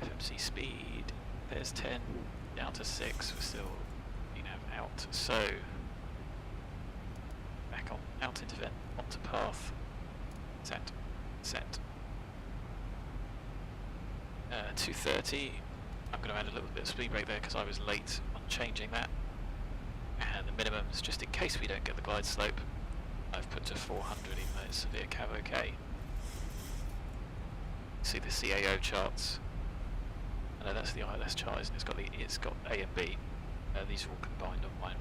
FMC speed, there's 10, down to 6, we're still out. So, back on, out into vent, onto path, set. 230, I'm going to add a little bit of speed brake there because I was late on changing that. And the minimums, just in case we don't get the glide slope, I've put to 400 even though it's severe cav OK. See the CAO charts. I know that's the ILS chart, isn't it? It's got A and B. These are all combined on mine.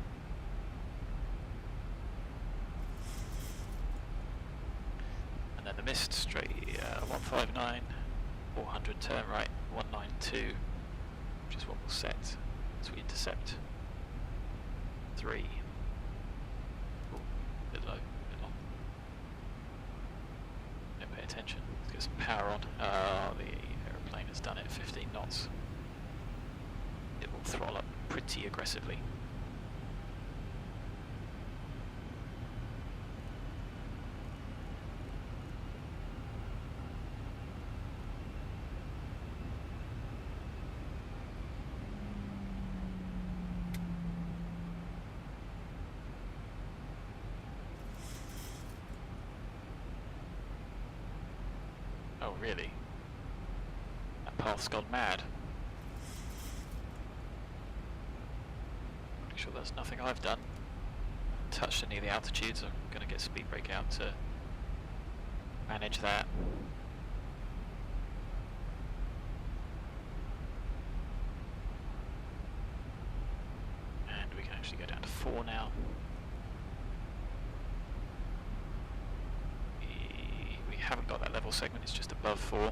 And then the mist straight 159, 400 turn right, 192, which is what we'll set as we intercept 3. Ooh, a bit low, a bit long. Don't pay attention. Let's get some power on. The aeroplane has done it 15 knots. It will throttle up pretty aggressively. Oh really? That path's gone mad. Sure that's nothing I've done. Touched any of the altitudes. I'm going to get speed brake out to manage that. And we can actually go down to 4 now. We haven't got that level segment, it's just above 4.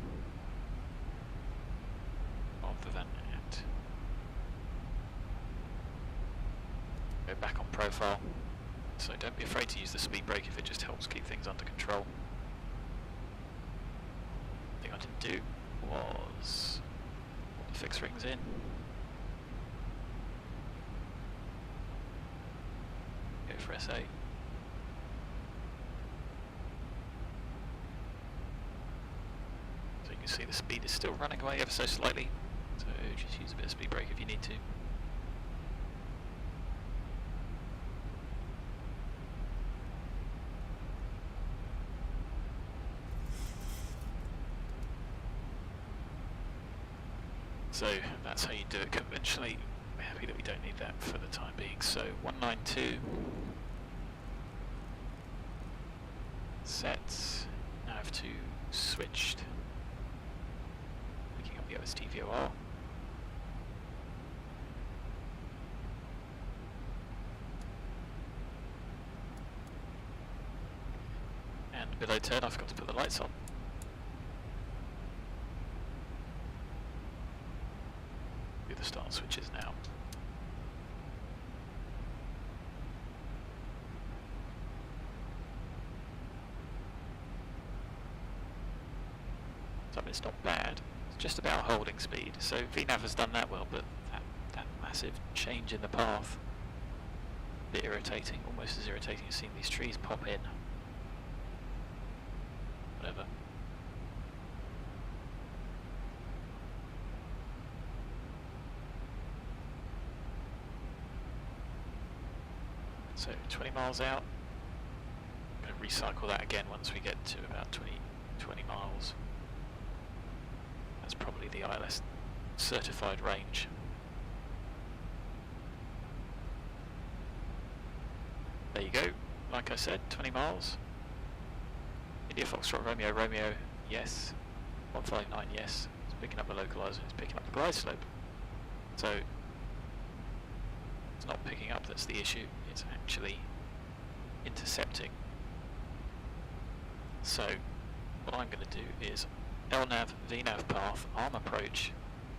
Other than that. Go back on profile, so don't be afraid to use the speed brake if it just helps keep things under control. I think thing I didn't do was put the fixed rings in. Go for SA. So you can see the speed is still running away ever so slightly, so just use a bit of speed brake if you need to. So that's how you do it conventionally. We're happy that we don't need that for the time being. So 192 sets. Now I have to switched. Picking up the OST VOR. And below turn, I forgot to put the lights on. The start switches now. So it's not bad, it's just about holding speed. So VNAV has done that well, but that massive change in the path, a bit irritating, almost as irritating as seeing these trees pop in. Whatever. So 20 miles out, I'm going to recycle that again once we get to about 20 miles. That's probably the ILS certified range. There you go, like I said, 20 miles. India Foxtrot Romeo Romeo, yes. 159, yes. It's picking up the localizer, it's picking up the glide slope. So it's not picking up that's the issue, it's actually intercepting. So what I'm going to do is LNAV, VNAV path, arm approach,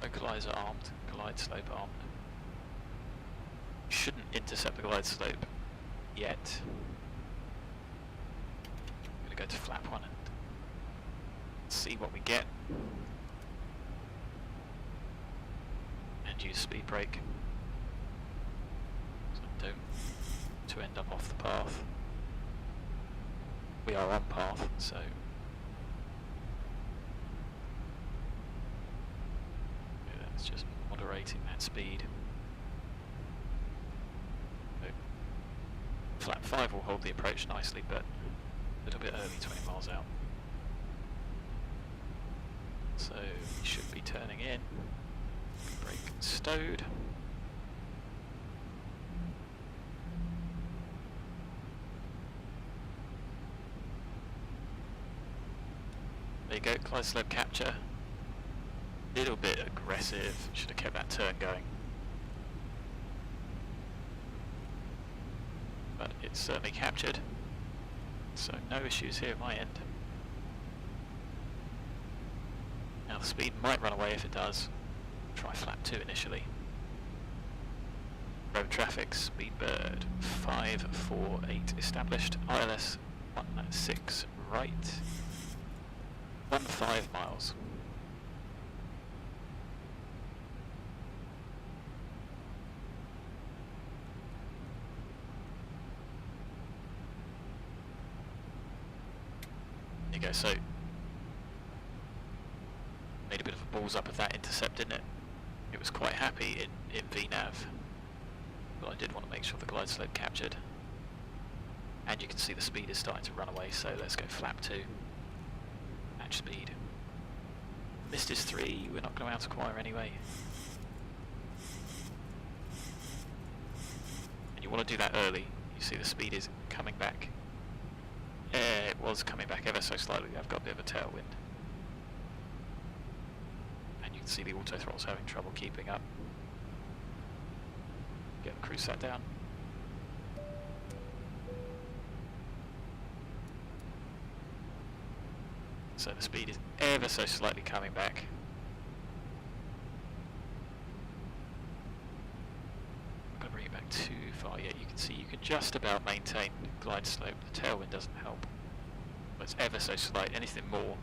localizer armed, glide slope armed. Shouldn't intercept the glide slope yet. I'm going to go to flap 1 and see what we get. And use speed brake. To end up off the path. We are on path, so that's just moderating that speed. So flap 5 will hold the approach nicely, but a little bit early, 20 miles out. So we should be turning in. Brake stowed. There you go, glide slope capture. Little bit aggressive, should have kept that turn going. But it's certainly captured, so no issues here at my end. Now the speed might run away if it does. Try flap 2 initially. Road traffic, Speedbird 548 established, ILS 16 right. 15 miles. There you go, so made a bit of a balls up of that intercept, didn't it? It was quite happy in VNAV, but I did want to make sure the glide slope captured. And you can see the speed is starting to run away, so let's go flap 2. Match speed. Missed is 3, we're not going to out acquire anyway. And you want to do that early. You see the speed is coming back. It was coming back ever so slightly. I've got a bit of a tailwind. And you can see the auto throttle's having trouble keeping up. Get the cruise sat down. So the speed is ever so slightly coming back. I'm going to bring it back too far yet. You can see you can just about maintain glide slope. The tailwind doesn't help. But it's ever so slight. Anything more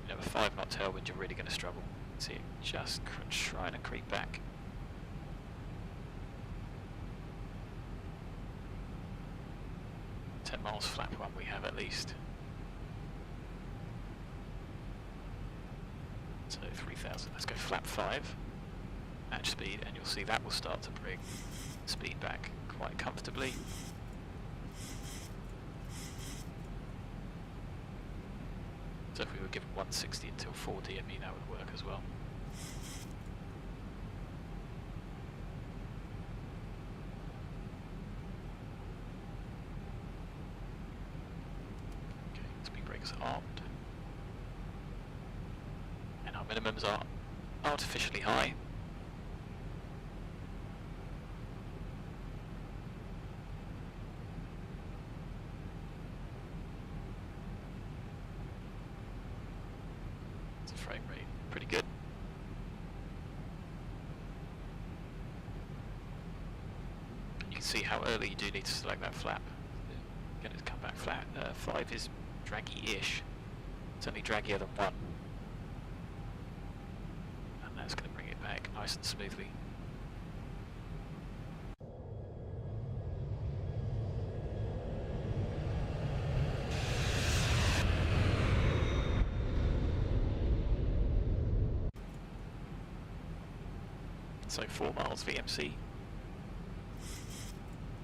You know, a 5 knot tailwind, you're really going to struggle. See it just trying to creep back. Miles flap 1 we have at least. So 3,000, let's go flap 5, match speed, and you'll see that will start to bring speed back quite comfortably. So if we were given 160 until 40, I mean that would work as well. Armed, and our minimums are artificially high. It's a frame rate pretty good. You can see how early you do need to select that flap. Going to come back flat. 5 is draggy-ish. It's only draggier than 1. And that's going to bring it back nice and smoothly. So 4 miles VMC.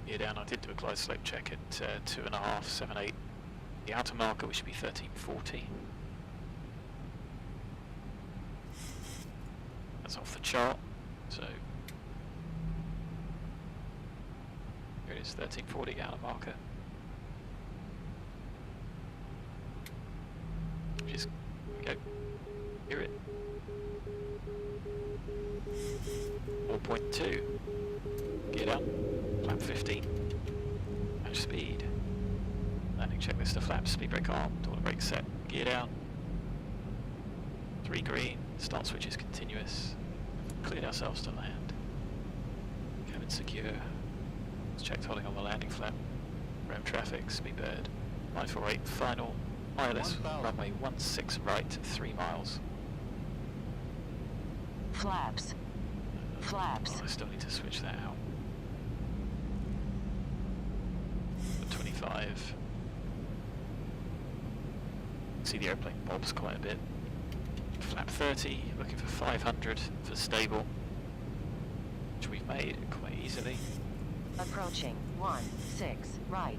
Here down, I did do a glide slope check at 2.5, 7.8. The outer marker, which should be 1340. That's off the chart, so here it is, 1340 outer marker. Just go, hear it. 4.2, gear down, flap 15, match speed. Landing checklist to flaps, speed brake armed, auto brake set, gear down. 3 green, start switch is continuous. Cleared ourselves to land. Cabin secure. Let's check holding on the landing flap. Rem traffic, speedbird. 948, final. ILS, runway 16 right, 3 miles. Flaps. Flaps. Oh, I still need to switch that out. 25. See the airplane bobs quite a bit. Flap 30, looking for 500 for stable, which we've made quite easily. Approaching 16 right.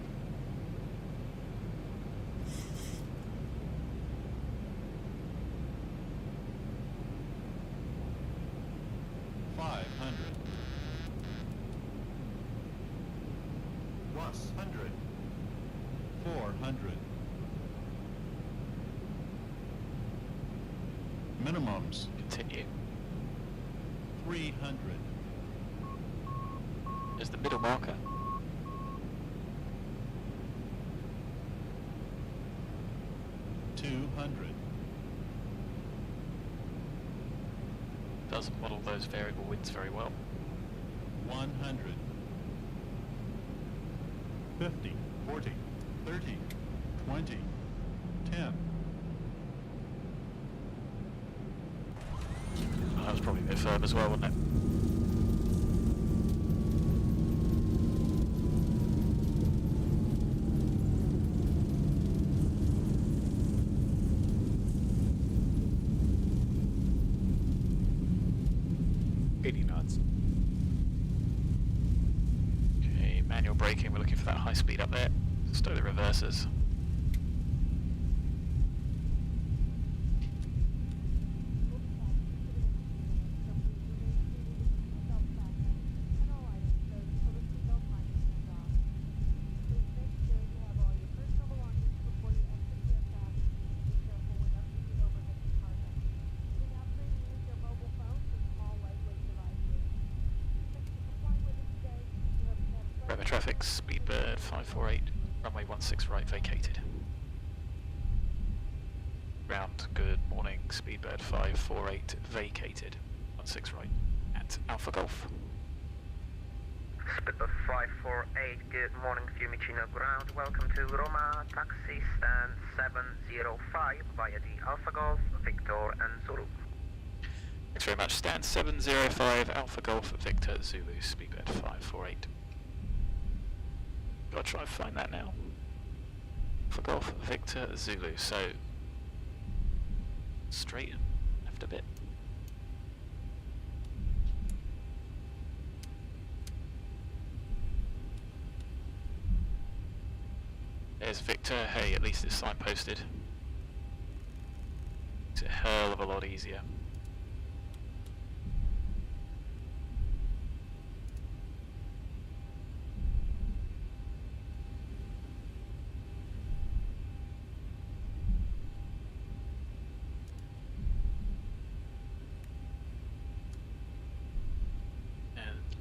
Minimums. Continue. 300. There's the middle marker. Doesn't model those variable winds very well. 100. 50, 40, 30, 20, 10. Oh, that was probably a bit firm as well, wasn't it? Okay, manual braking, we're looking for that high speed up there. Stow the reversers. Traffic, Speedbird 548, runway 16 right vacated. Ground, good morning, Speedbird 548 vacated, 16 right at Alpha Golf. Speedbird 548, good morning, Fiumicino ground, welcome to Roma, taxi stand 705 via the Alpha Golf, Victor and Zulu. Thanks very much. Stand 705 Alpha Golf Victor Zulu, speedbird 548. Gotta try and find that now. Alpha Golf Victor Zulu, so straight and left a bit. There's Victor. Hey, at least it's signposted. Makes it a hell of a lot easier.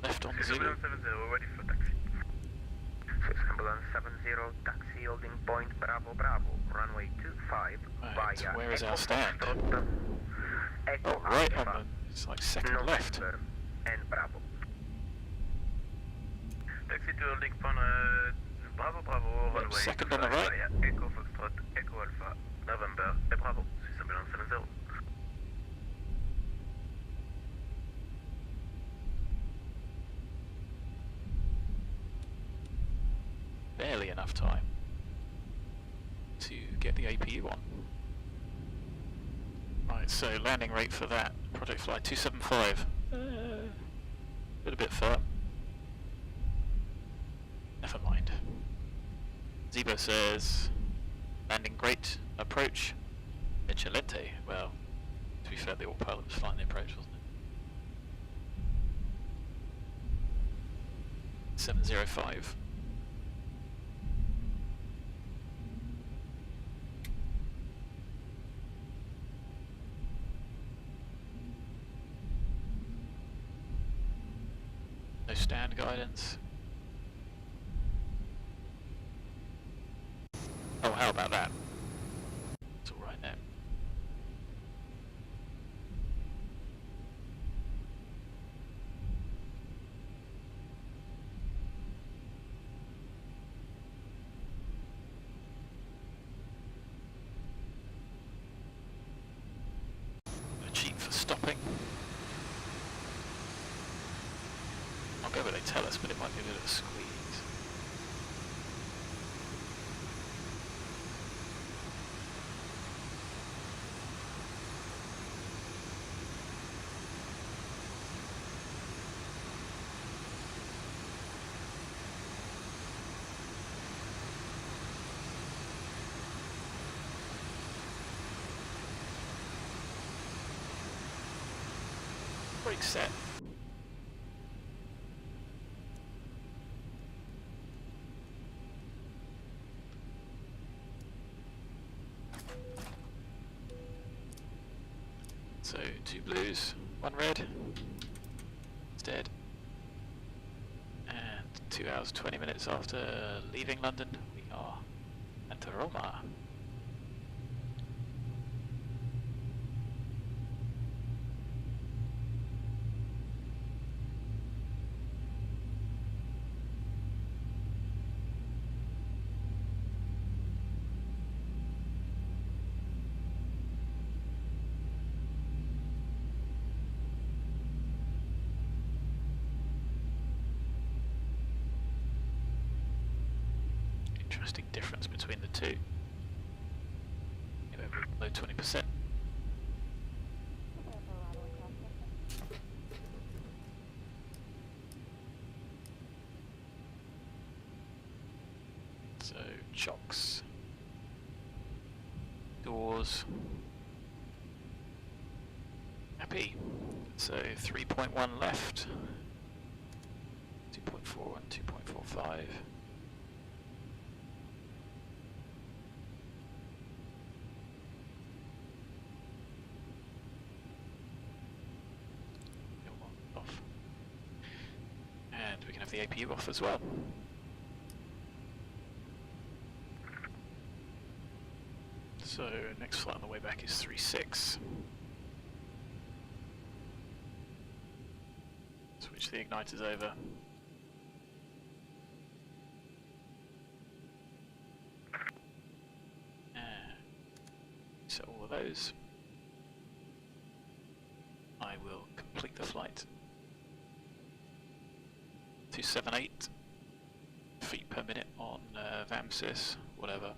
Left on Zulu. Ambulance 70, we're ready for taxi. Ambulance 70, taxi holding point Bravo Bravo, runway 25 Right, via where is Echo our stand? Foxtrot, Echo Oh, right on Alpha, the, it's like second left. November, and Bravo. Taxi to holding point Bravo Bravo, runway second on the 25 right. via Echo Foxtrot, Echo Alpha, November, et Bravo. Swiss Ambulance 70. Barely enough time to get the APU on. Right, so landing rate for that, projectFLY 275. A bit firm. Never mind. Zibo says, landing great, approach, excelente. Well, to be fair, the ALPALE was flying the approach, wasn't it? 705. No stand guidance. Oh, how about that? It's all right now. A cheat for stopping. I'll go where they tell us, but it might be a bit of a squeeze. Brake set. So 2 blues, 1 red. It's dead. And 2 hours 20 minutes after leaving London, we are at Roma. Interesting difference between the two. Anyway, below 20%. So chocks, doors, happy. So 3.1 left, 2.4 and 2.45. Off. And we can have the APU off as well. So next flight on the way back is 36. Switch the igniters over. And set all of those. flight. 278 feet per minute on VAMSIS, whatever.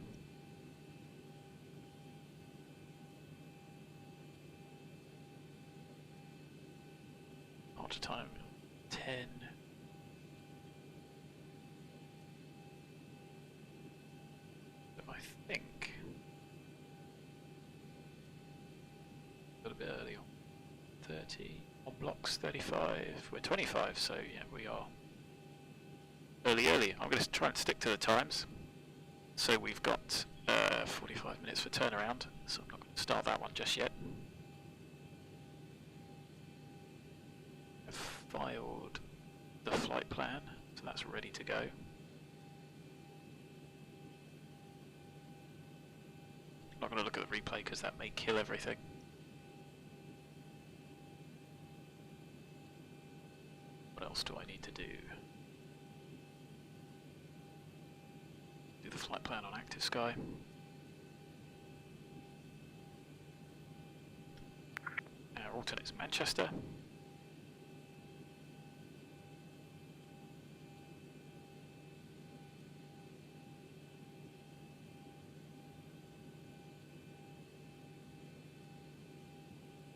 Departure time 10. I think a little bit early on 30 on blocks 35. We're 25, so yeah, we are early. I'm going to try and stick to the times. So we've got 45 minutes for turnaround, so I'm not going to start that one just yet. I've filed the flight plan, so that's ready to go. I'm not going to look at the replay because that may kill everything. What else do I need to do? Do the flight plan on active sky. Our alternate is Manchester.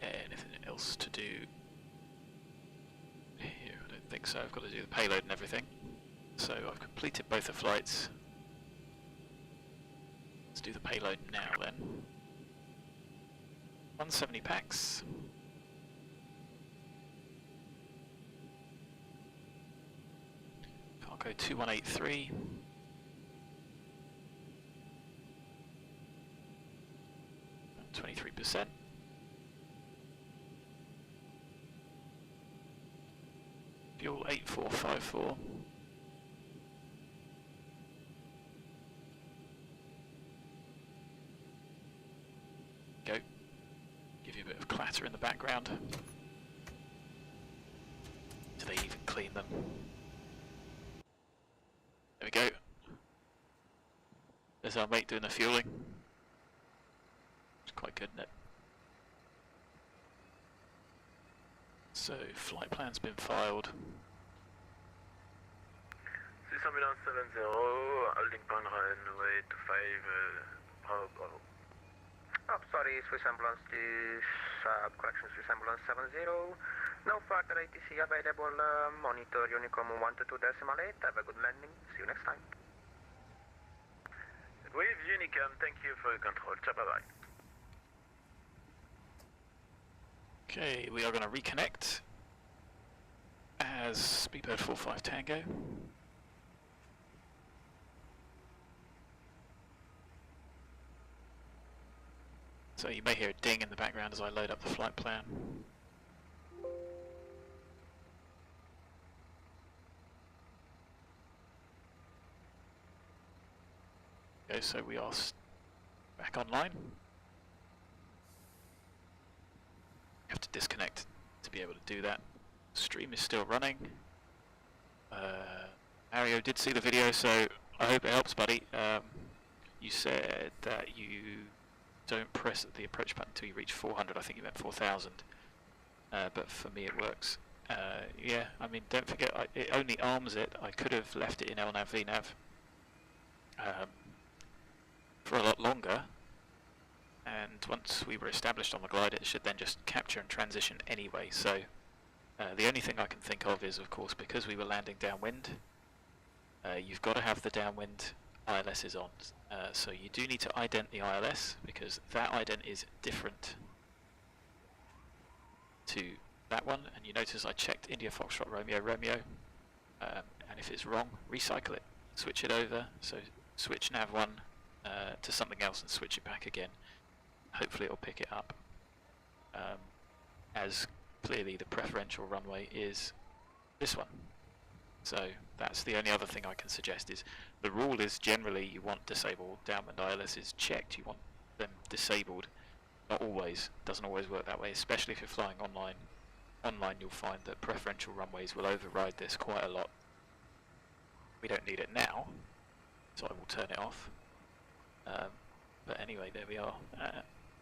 Anything else to do here? I don't think so. I've got to do the payload and everything. So I've completed both the flights. Let's do the payload now then. 170 packs. Cargo 2183. About 23%. Fuel 8454. Go. Give you a bit of clatter in the background. Do they even clean them? There we go. There's our mate doing the fueling. It's quite good, isn't it? So, flight plan's been filed. Ambulance 70, holding pan runway 25, Bravo. Oh, sorry, Swiss Ambulance to correction, Swiss Ambulance 70. No further ATC available. Monitor Unicom 122.8. Have a good landing. See you next time. With Unicom, thank you for your control. Ciao, bye bye. Okay, we are going to reconnect as Speedbird 45 Tango. So you may hear a ding in the background as I load up the flight plan. Okay, so we are back online. You have to disconnect to be able to do that. Stream is still running. Mario did see the video, so I hope it helps, buddy. You said that you don't press the approach button until you reach 400. I think you meant 4,000. But for me it works. Yeah, I mean, don't forget, it only arms it. I could have left it in LNAV, VNAV for a lot longer. And once we were established on the glider, it should then just capture and transition anyway. So the only thing I can think of is, of course, because we were landing downwind, you've got to have the downwind ILSs on. So you do need to ident the ILS, because that ident is different to that one. And you notice I checked India Foxtrot Romeo Romeo, and if it's wrong, recycle it, switch it over. So switch nav1 to something else and switch it back again. Hopefully it'll pick it up, as clearly the preferential runway is this one. So that's the only other thing I can suggest. Is the rule is generally you want disabled downwind ILSs checked, you want them disabled. Not always, doesn't always work that way, especially if you're flying online. Online you'll find that preferential runways will override this quite a lot. We don't need it now, so I will turn it off. But anyway, there we are.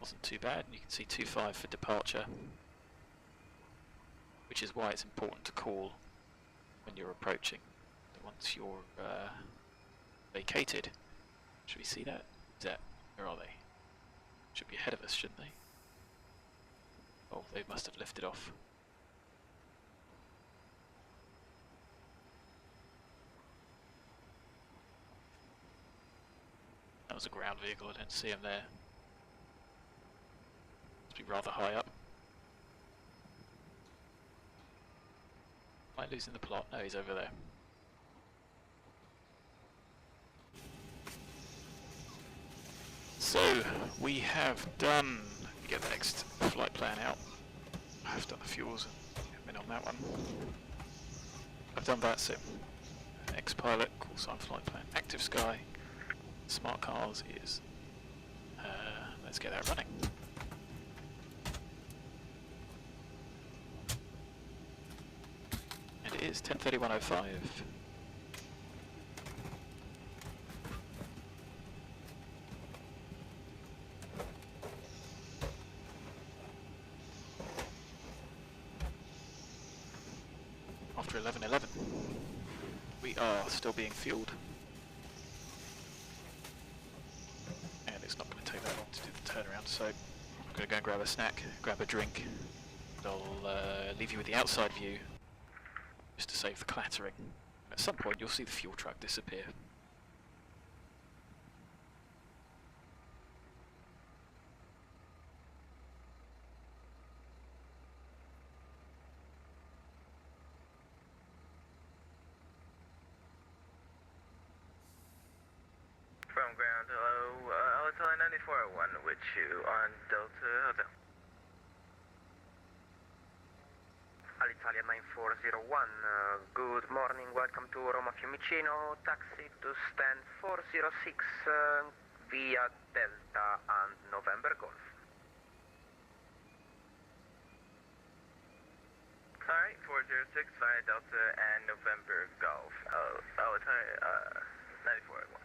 Wasn't too bad. You can see 25 for departure, which which is why it's important to call when you're approaching. Once you're vacated, should we see that? Is that, where are they? Should be ahead of us, shouldn't they? Oh, they must have lifted off. That was a ground vehicle, I don't see him there. Must be rather high up. Am I losing the plot? No, he's over there. So, we have done, get the next flight plan out. I have done the fuels and been on that one. I've done VATSIM, X-Pilot, call sign flight plan, active sky, smart cars is, let's get that running. And it is 10:31:05. After 11:11, we are still being fueled, and it's not going to take that long to do the turnaround. So I'm going to go and grab a snack, grab a drink, and I'll leave you with the outside view, just to save the clattering. At some point, you'll see the fuel truck disappear. From ground, hello, LHR 9401 with you on Delta Hotel. Alitalia 9401, good morning, welcome to Roma Fiumicino, taxi to stand 406 via Delta and November Golf. Alright, 406 via Delta and November Golf, Alitalia 9401.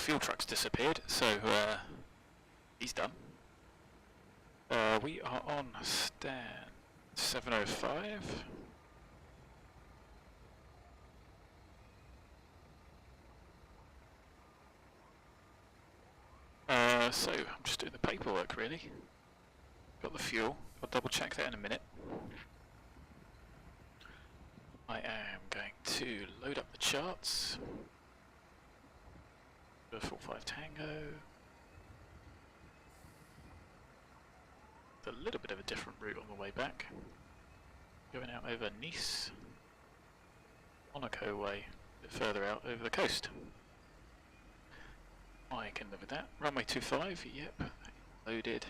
fuel truck's disappeared, so he's done. We are on stand 705. So I'm just doing the paperwork really. Got the fuel. I'll double check that in a minute. I am going to load up the charts. 45 Tango. It's a little bit of a different route on the way back. Going out over Nice. Monaco way, a bit further out over the coast. I can live with that. Runway 25, yep, loaded.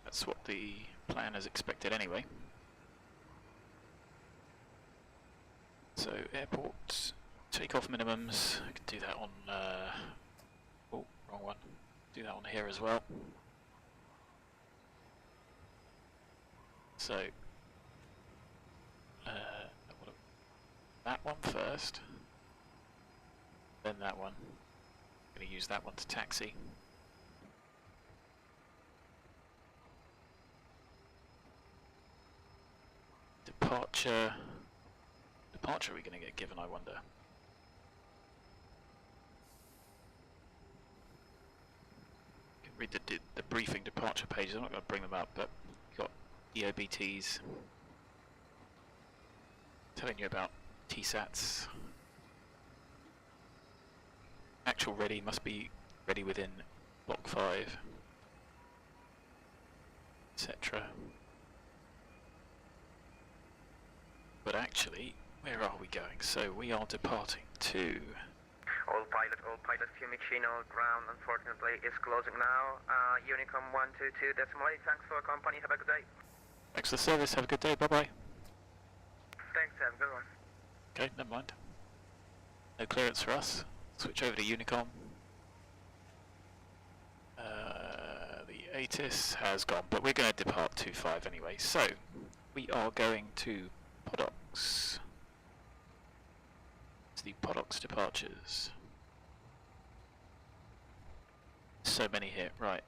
That's what the plan has expected anyway. So airport, takeoff minimums, I can do that on, oh, wrong one. Do that on here as well. So, that one first, then that one. I'm going to use that one to taxi. Departure. Departure are we going to get given, I wonder? You can read the briefing departure pages. I'm not going to bring them up, but you've got EOBTs telling you about TSATs. Actual ready must be ready within block 5, etc. But actually, where are we going? So we are departing to... All pilot Fiumicino ground unfortunately is closing now. Unicom 122 decimal 8, thanks for company, have a good day. Thanks for the service, have a good day, bye bye. Thanks, have a good one. Okay, never mind. No clearance for us. Switch over to Unicom. The ATIS has gone, but we're going to depart 25 anyway. So, we are going to PODOX. It's the PODOX departures. So many here, right.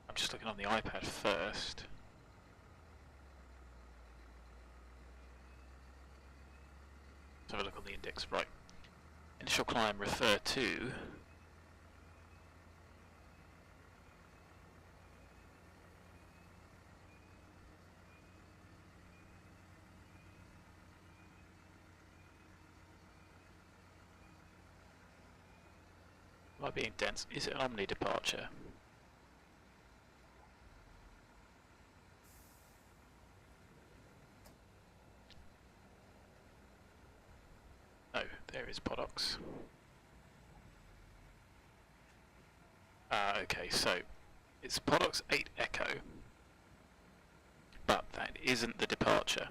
I'm just looking on the iPad first. Let's have a look on the index. Right. Initial climb refer to by being dense. Is it an Omni departure? No, there is PODOX. Okay, so it's PODOX 8 Echo, but that isn't the departure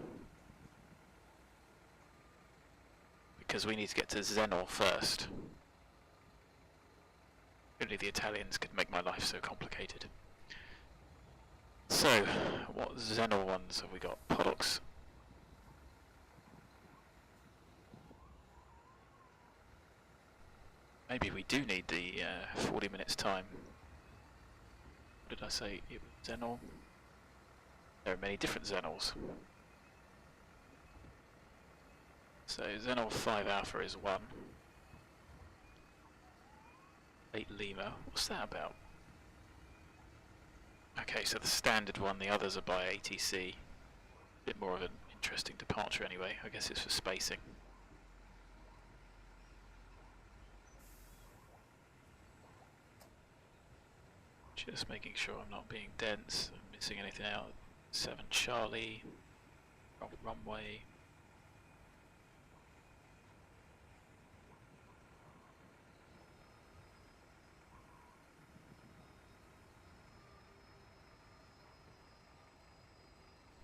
because we need to get to Zenol first. Only the Italians could make my life so complicated. So, what Zenol ones have we got? PODOX. Maybe we do need the 40 minutes time. What did I say? It was Zenol. There are many different Zenols. So Zenol 5 Alpha is 1. 8 Lima. What's that about? Okay, so the standard one, the others are by ATC. Bit more of an interesting departure anyway. I guess it's for spacing. Just making sure I'm not being dense, I'm missing anything out. 7 Charlie, runway.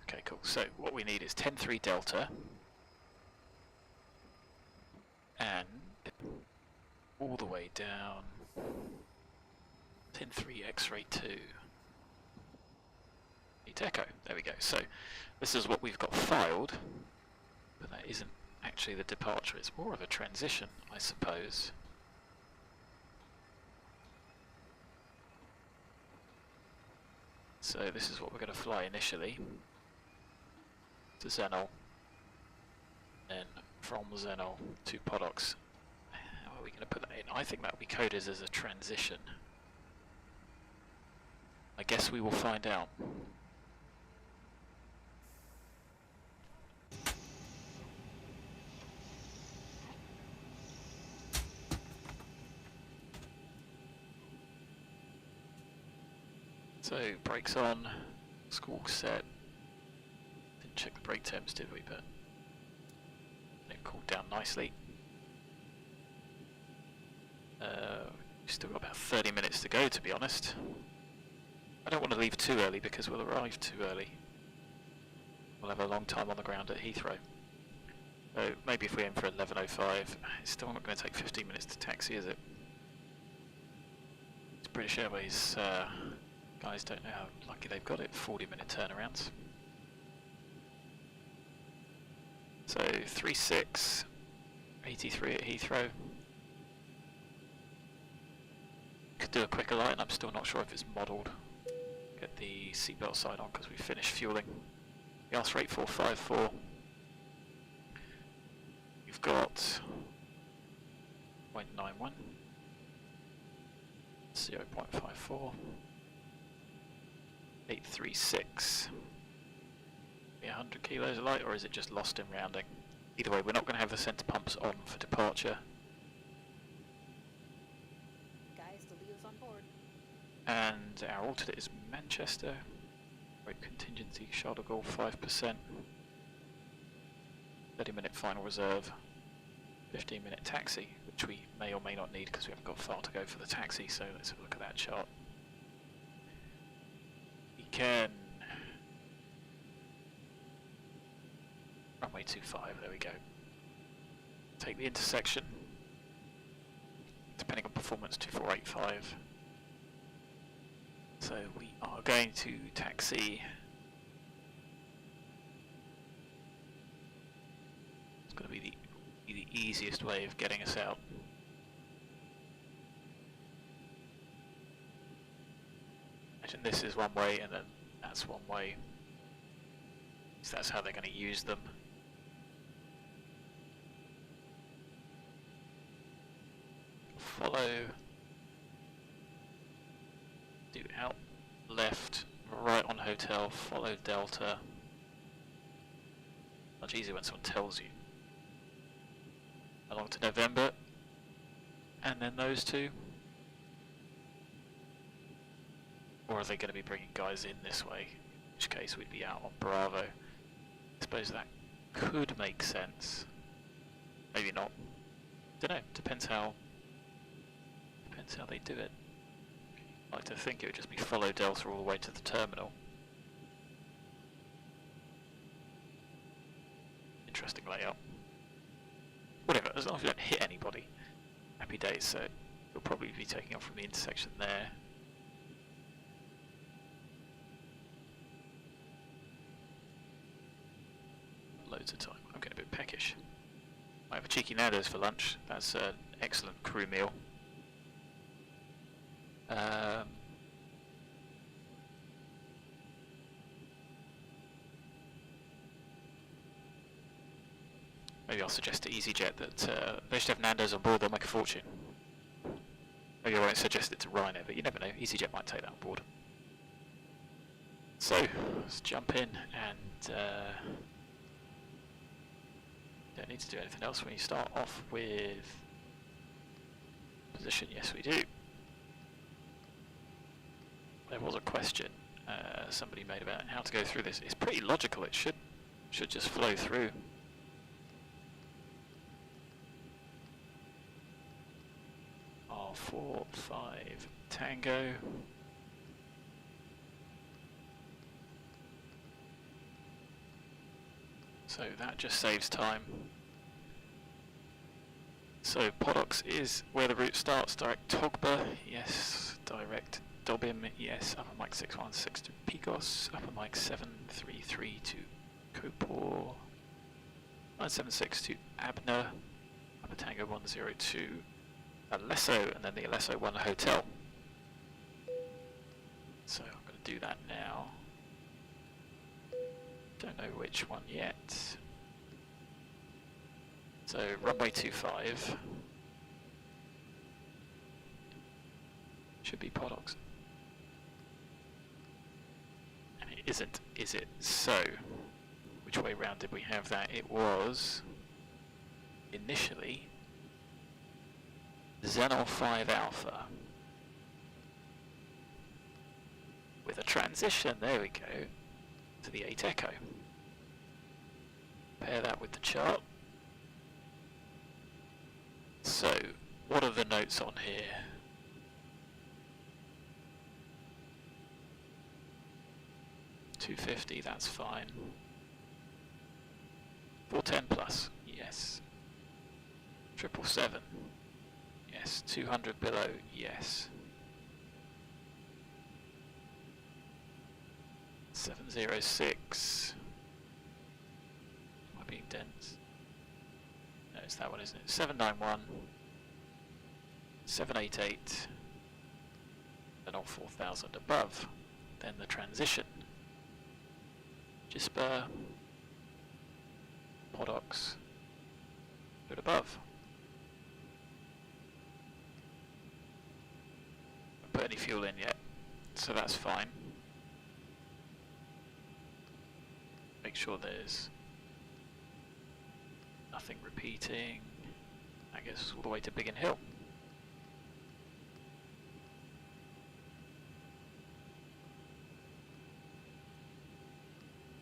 Okay, cool. So what we need is 10-3 Delta and all the way down 10-3 X-ray 2. Complete echo. There we go. So this is what we've got filed, but that isn't actually the departure. It's more of a transition, I suppose. So this is what we're going to fly initially to Zenol, then from Zenol to PODOX. How are we going to put that in? I think that will be coded as a transition. I guess we will find out. So, brakes on, squawk set. Didn't check the brake temps, did we? But it cooled down nicely. We've still got about 30 minutes to go, to be honest. I don't want to leave too early because we'll arrive too early. We'll have a long time on the ground at Heathrow. So maybe if we aim for 11:05, it's still not going to take 15 minutes to taxi, is it? It's British Airways. Guys don't know how lucky they've got it, 40-minute turnarounds. So 36, 83 at Heathrow. Could do a quicker line, I'm still not sure if it's modelled. Get the seatbelt sign on because we finished fueling. Gas rate 454. You've got 0.91, 0.54. 836. Be 100 kilos of light, or is it just lost in rounding? Either way, we're not going to have the centre pumps on for departure. Guys, the Leo's on board. And our alternate is Manchester. Rate contingency, Charles de Gaulle 5%. 30-minute final reserve. 15-minute taxi, which we may or may not need because we haven't got far to go for the taxi, so let's have a look at that chart. Can runway 25, there we go. Take the intersection, depending on performance, 2485. So we are going to taxi. It's going to be the easiest way of getting us out. Imagine this is one way and then that's one way. So that's how they're going to use them. Follow. Do out, left, right on hotel, follow Delta. Much easier when someone tells you. Along to November. And then those two. Or are they going to be bringing guys in this way? In which case we'd be out on Bravo. I suppose that could make sense. Maybe not. Don't know. Depends how they do it. I like to think it would just be follow Delta all the way to the terminal. Interesting layout. Whatever, as long as we don't hit anybody. Happy days. So we'll probably be taking off from the intersection there. Loads of time. I'm getting a bit peckish. I have a cheeky Nando's for lunch. That's an excellent crew meal. Maybe I'll suggest to EasyJet that they should have Nando's on board, they'll make a fortune. Maybe I won't suggest it to Ryanair, but you never know, EasyJet might take that on board. So, let's jump in and don't need to do anything else when you start off with position. Yes, we do. There was a question somebody made about how to go through this. It's pretty logical. It should just flow through. R4, 5, Tango. So that just saves time. So PODOX is where the route starts. Direct TOBGA, yes. Direct DOBIM, yes. Upper mic 616 to PIGOS. Upper mic 733 to KOPOR. 976 to ABNUR. Upper Tango 102 ALESO, and then the ALESO 1 Hotel. So I'm going to do that now. Don't know which one yet. So runway 25 should be PODOX. And it isn't, is it? So, which way round did we have that? It was initially Xenon 5 Alpha with a transition, there we go, to the 8 Echo. Pair that with the chart. So, what are the notes on here? 250, that's fine. 410 plus, yes. 777, yes. 200 below, yes. 706. Am I being dense? No, it's that one, isn't it? 791. 788. And all 4,000 above. Then the transition. Gisper. PODOX. Good above. Haven't put any fuel in yet, so that's fine. Make sure there's nothing repeating. I guess all the way to Biggin Hill.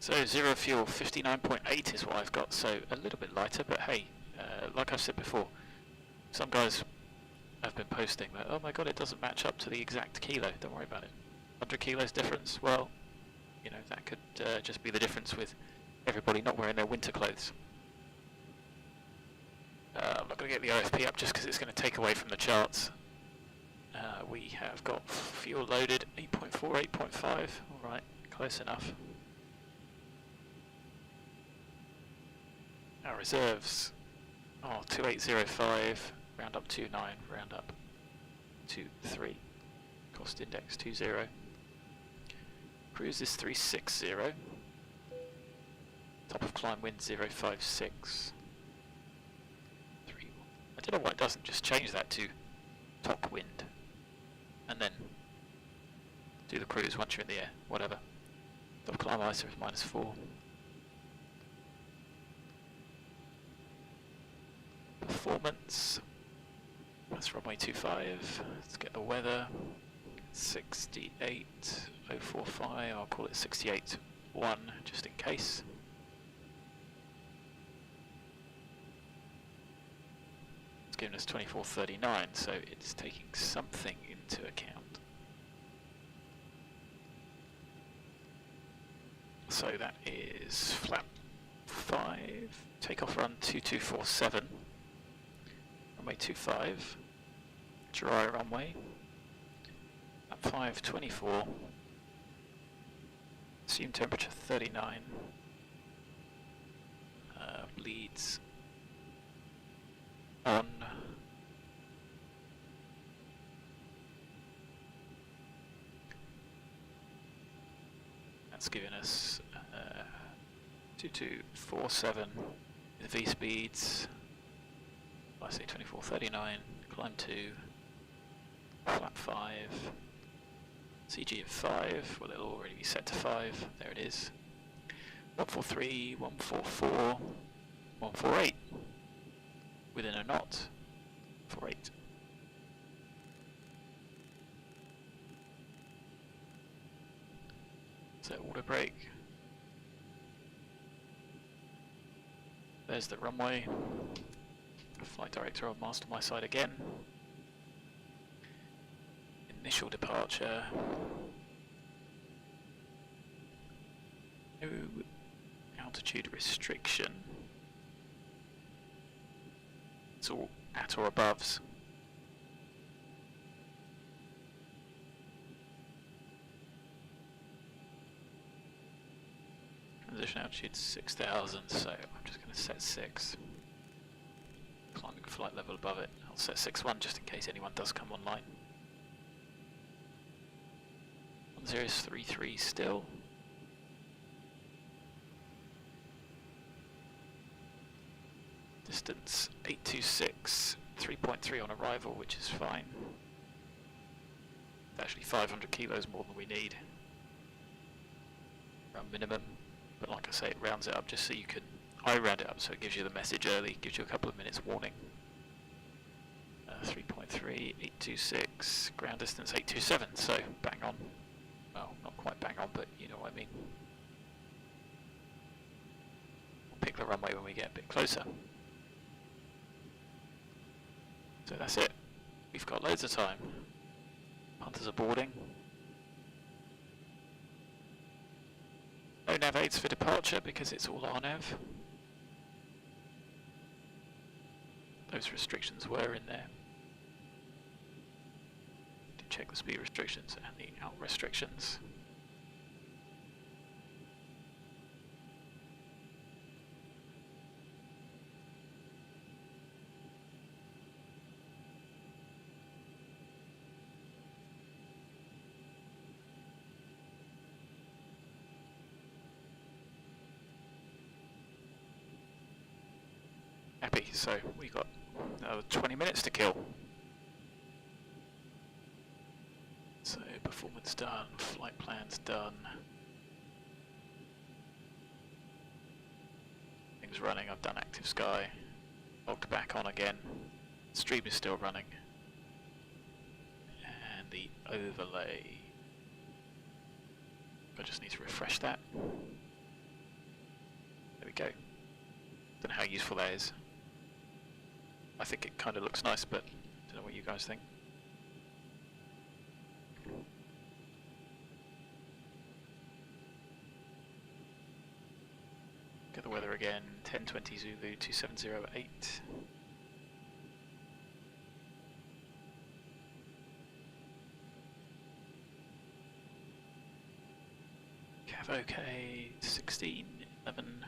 So zero fuel, 59.8 is what I've got, so a little bit lighter, but hey, like I've said before, some guys have been posting that, oh my god, it doesn't match up to the exact kilo. Don't worry about it. 100 kilos difference, well, you know, that could just be the difference with everybody not wearing their winter clothes. I'm not going to get the OFP up just because it's going to take away from the charts. We have got fuel loaded, 8.4, 8.5, alright, close enough. Our reserves, 2805, round up 29, round up 23, cost index 20. Cruise is 360, top of climb wind 056. I don't know why it doesn't just change that to top wind and then do the cruise once you're in the air, whatever. Top climb ISO is -4. Performance, that's runway 25, let's get the weather, 68.045, I'll call it 68.1 just in case. It's giving us 24.39, so it's taking something into account. So that is flap 5, takeoff run 2247. Runway 25, dry runway, at 524, assumed temperature 39, bleeds on, that's giving us 2247 with V speeds. I say 2439, climb 2, flap 5, CG of 5, well it'll already be set to 5, there it is. 143, 144, 148, within a knot, 48. So auto brake. There's the runway. Flight director on master my side again. Initial departure. No altitude restriction. It's all at or aboves. Transition altitude 6,000, so I'm just going to set 6. Climbing flight level above it. I'll set 6-1 just in case anyone does come online. 1033 still. Distance 826, 3.3 on arrival, which is fine. Actually 500 kilos more than we need. Around minimum, but like I say, it rounds it up just so you can... I round it up so it gives you the message early, gives you a couple of minutes warning. 3.3, 826, ground distance 827, so bang on. Well, not quite bang on, but you know what I mean. We'll pick the runway when we get a bit closer. So that's it. We've got loads of time. Hunters are boarding. No nav aids for departure because it's all RNAV. Those restrictions were in there. To check the speed restrictions and the out restrictions. Happy, so we got another 20 minutes to kill. So performance done, flight plans done. Things running, I've done active sky. Logged back on again. Stream is still running. And the overlay. I just need to refresh that. There we go. Don't know how useful that is. I think it kind of looks nice, but I don't know what you guys think. Get the weather again, 1020 Zulu 2708. Cav OK 16 11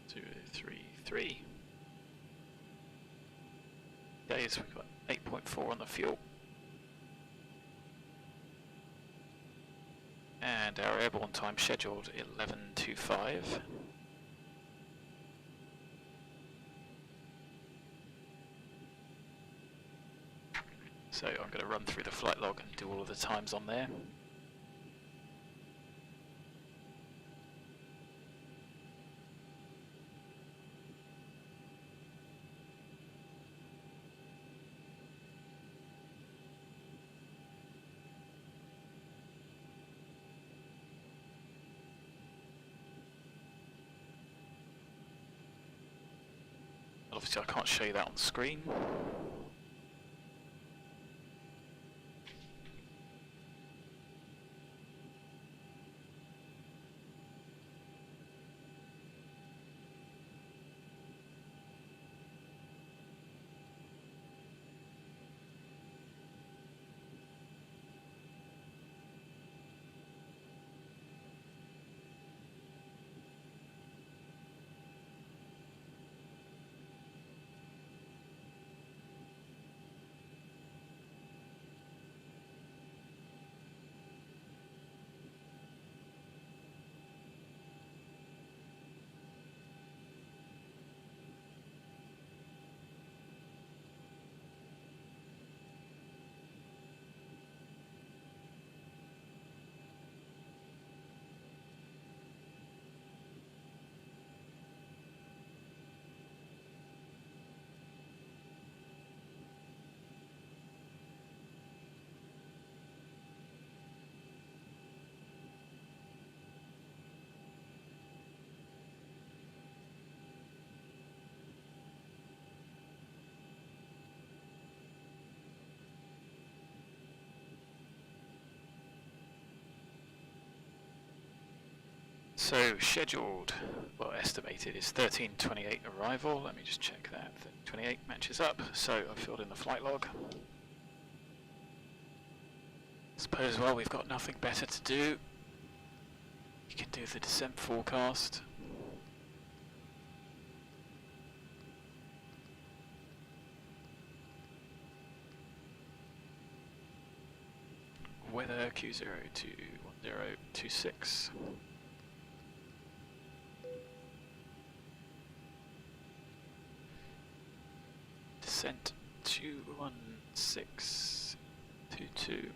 033. Days, we've got 8.4 on the fuel. And our airborne time scheduled 11:25. So I'm going to run through the flight log and do all of the times on there. Obviously I can't show you that on the screen. So scheduled, well estimated, is 13:28 arrival. Let me just check that. 13:28 matches up. So I've filled in the flight log. Suppose, well, we've got nothing better to do. You can do the descent forecast. Weather Q021026. Descent 21622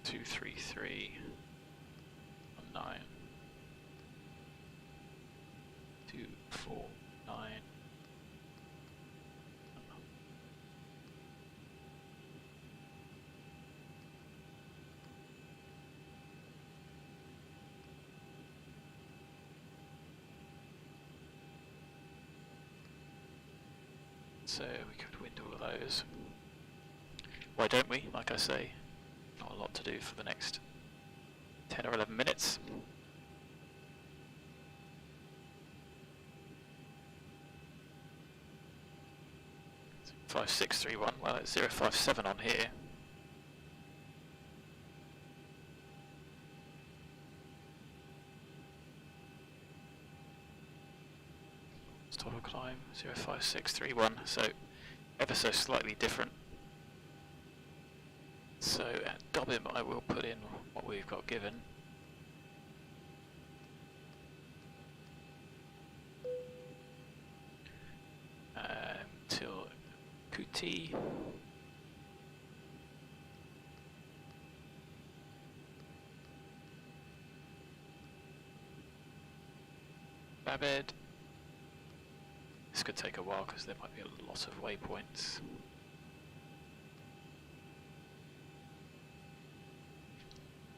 233 19 249. So we could wind all of those. Why don't we? Like I say, not a lot to do for the next 10 or 11 minutes. So 5631, well it's 057 on here. Total climb 05631, so ever so slightly different. So at DOBIM I will put in what we've got given. Till Kuti. Babed. This could take a while because there might be a lot of waypoints.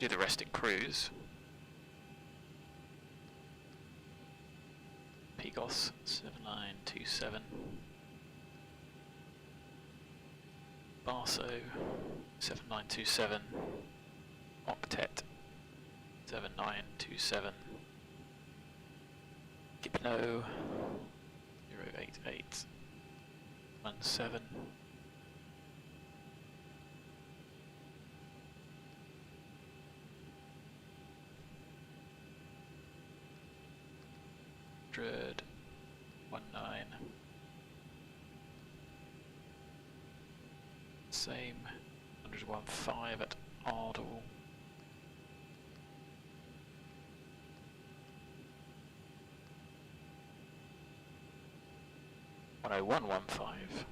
Do the rest in cruise. PIGOS 7927. Barso 7927. Octet 7927. Gipno 08817. Dread 19. Same 101.5 at Ardle. (101.15)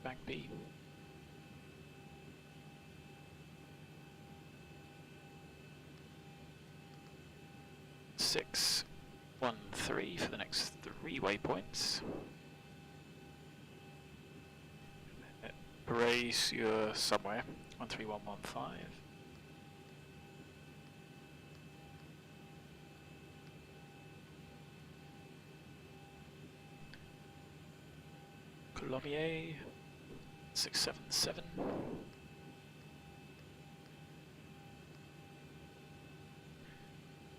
Bagby. (613) for the next 3 waypoints. Brace you're somewhere. 13115. Colombier 677.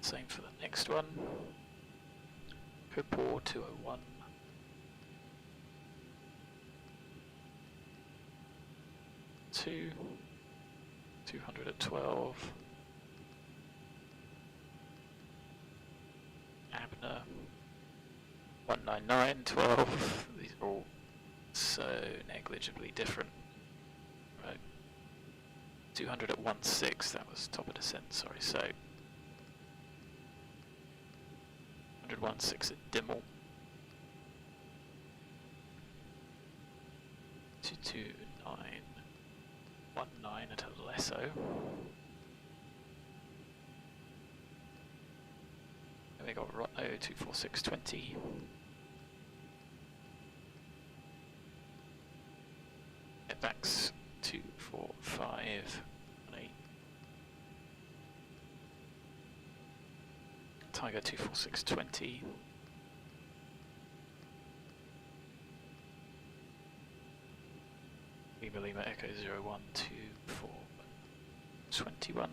Same for the next one. KOPOR 201. Two 200 at 12. ABNUR 199.12. These are all so negligibly different. Right. 200 at 16, that was top of descent, sorry, so 100.16 at DIMAL. 229.19 at ALESO. Then we got Rotno 246.20. VATS 245. Tiger 246.20. Lima Echo 012421.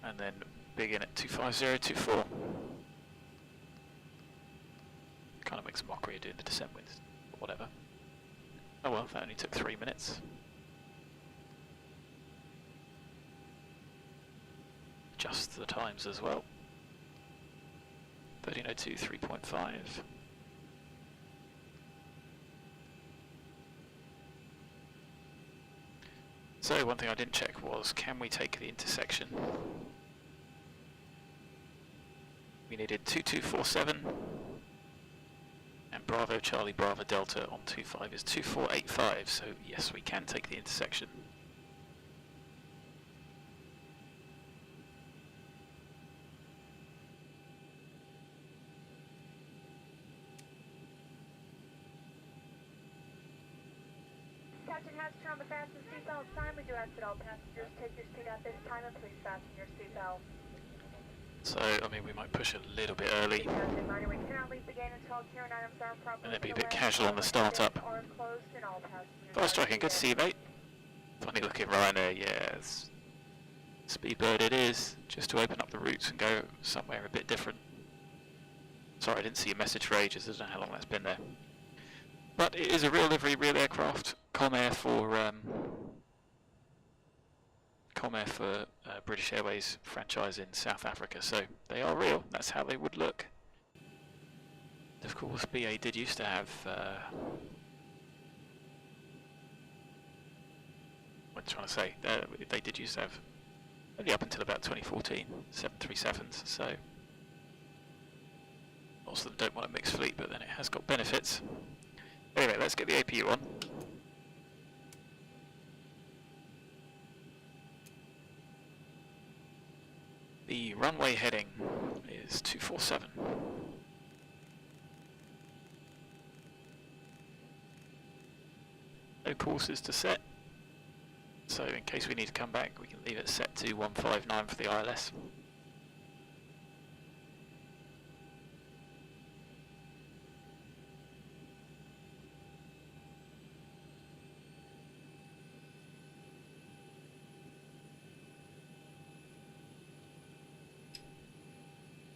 And then big in at 25024. Kind of makes a mockery of doing the descent winds. whatever. Oh well, that only took 3 minutes. Adjust the times as well. 13:02, 3.5. So one thing I didn't check was, can we take the intersection? We needed 2247, and Bravo Charlie Bravo Delta on 25 is 2485, so yes, we can take the intersection. Captain has turned on the fasten seatbelt sign. We do ask that all passengers take your seat at this time and please fasten your seatbelt. So, I mean, we might push a little bit early, Captain, minor, we cannot leave the gate until all carrying items are properly and it'd be a sealed bit in. casual on the start-up. Are enclosed and all passengers Fast are tracking, good to see seated. you, mate. Funny looking Ryanair, yes. Speedbird it is, just to open up the routes and go somewhere a bit different. Sorry, I didn't see your message for ages, I don't know how long that's been there. But it is a real livery, real aircraft. Comair for British Airways franchise in South Africa, so they are real. That's how they would look. Of course, BA did used to have. What am I trying to say? They did used to have, only up until about 2014, 737s. So most of them don't want a mixed fleet, but then it has got benefits. Anyway, let's get the APU on. The runway heading is 247. No courses to set, so in case we need to come back, we can leave it set to 159 for the ILS.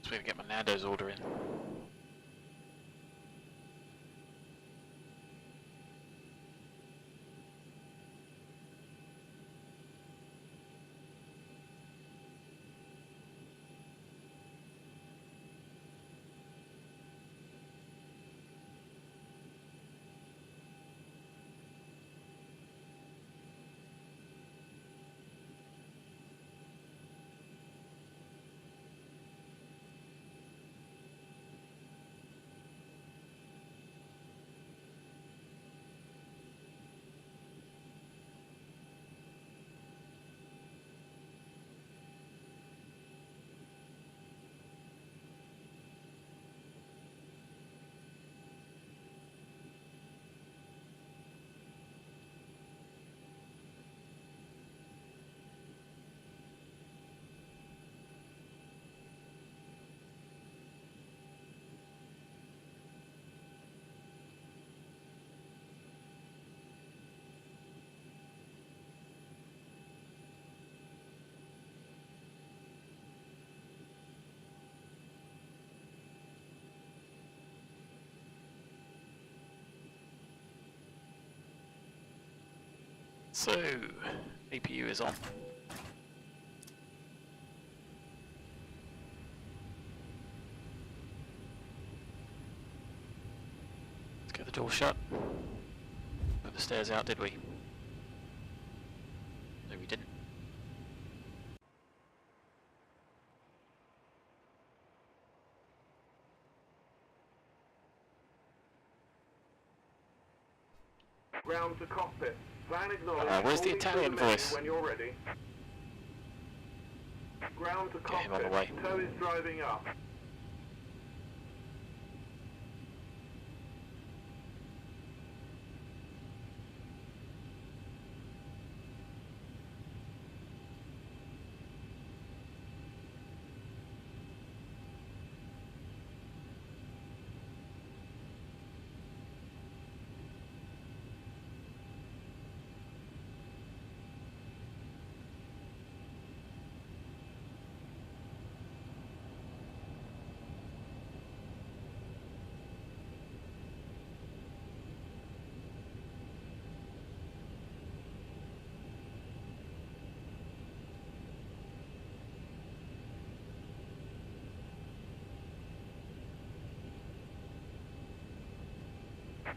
So we can get my Nando's order in. So, APU is on. Let's get the door shut. Put the stairs out, did we? No, we didn't. Ground to cockpit. Van acknowledged. Where's the Holding to Italian menu voice? When you're ready. Ground to Get him on the cockpit. way. Tow is driving up.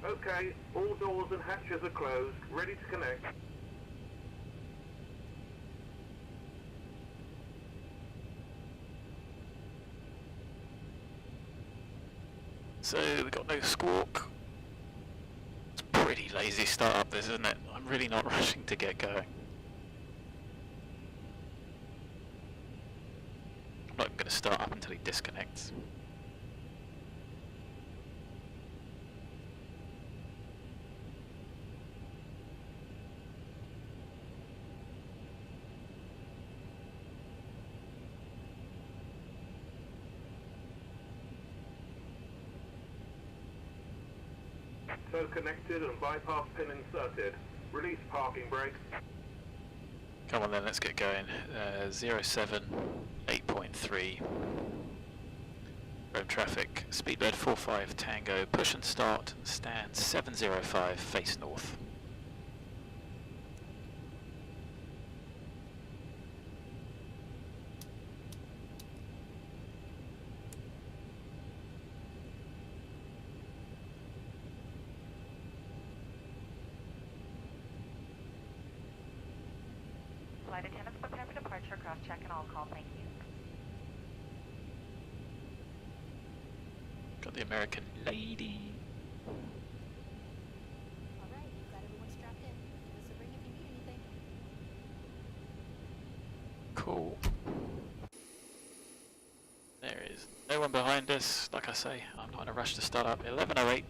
Okay, all doors and hatches are closed, ready to connect. So we've got no squawk. It's pretty lazy start up this, isn't it? I'm really not rushing to get going. I'm not going to start up until he disconnects. So connected and bypass pin inserted. Release parking brake. Come on then, let's get going. 07, 8.3. Road traffic, speedbird 45 Tango, push and start, stand 705, face north. Flight attendants prepare for departure, cross check and all call, thank you. Got the American lady. Alright, you've got everyone strapped in. Give us a ring if you need anything. Cool. There is no one behind us. Like I say, I'm not in a rush to start up. 11:08.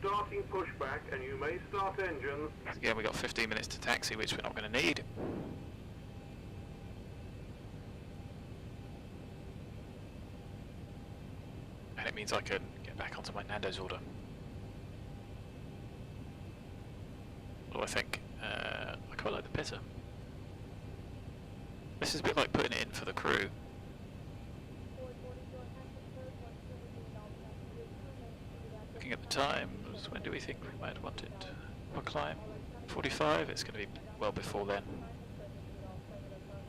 Starting pushback and you may start engines. Again, we've got 15 minutes to taxi, which we're not going to need. And it means I can get back onto my Nando's order. What do I think? I quite like the pizza. This is a bit like putting it in for the crew. Looking at the times, when do we think we might want it? We'll climb 45, it's going to be well before then.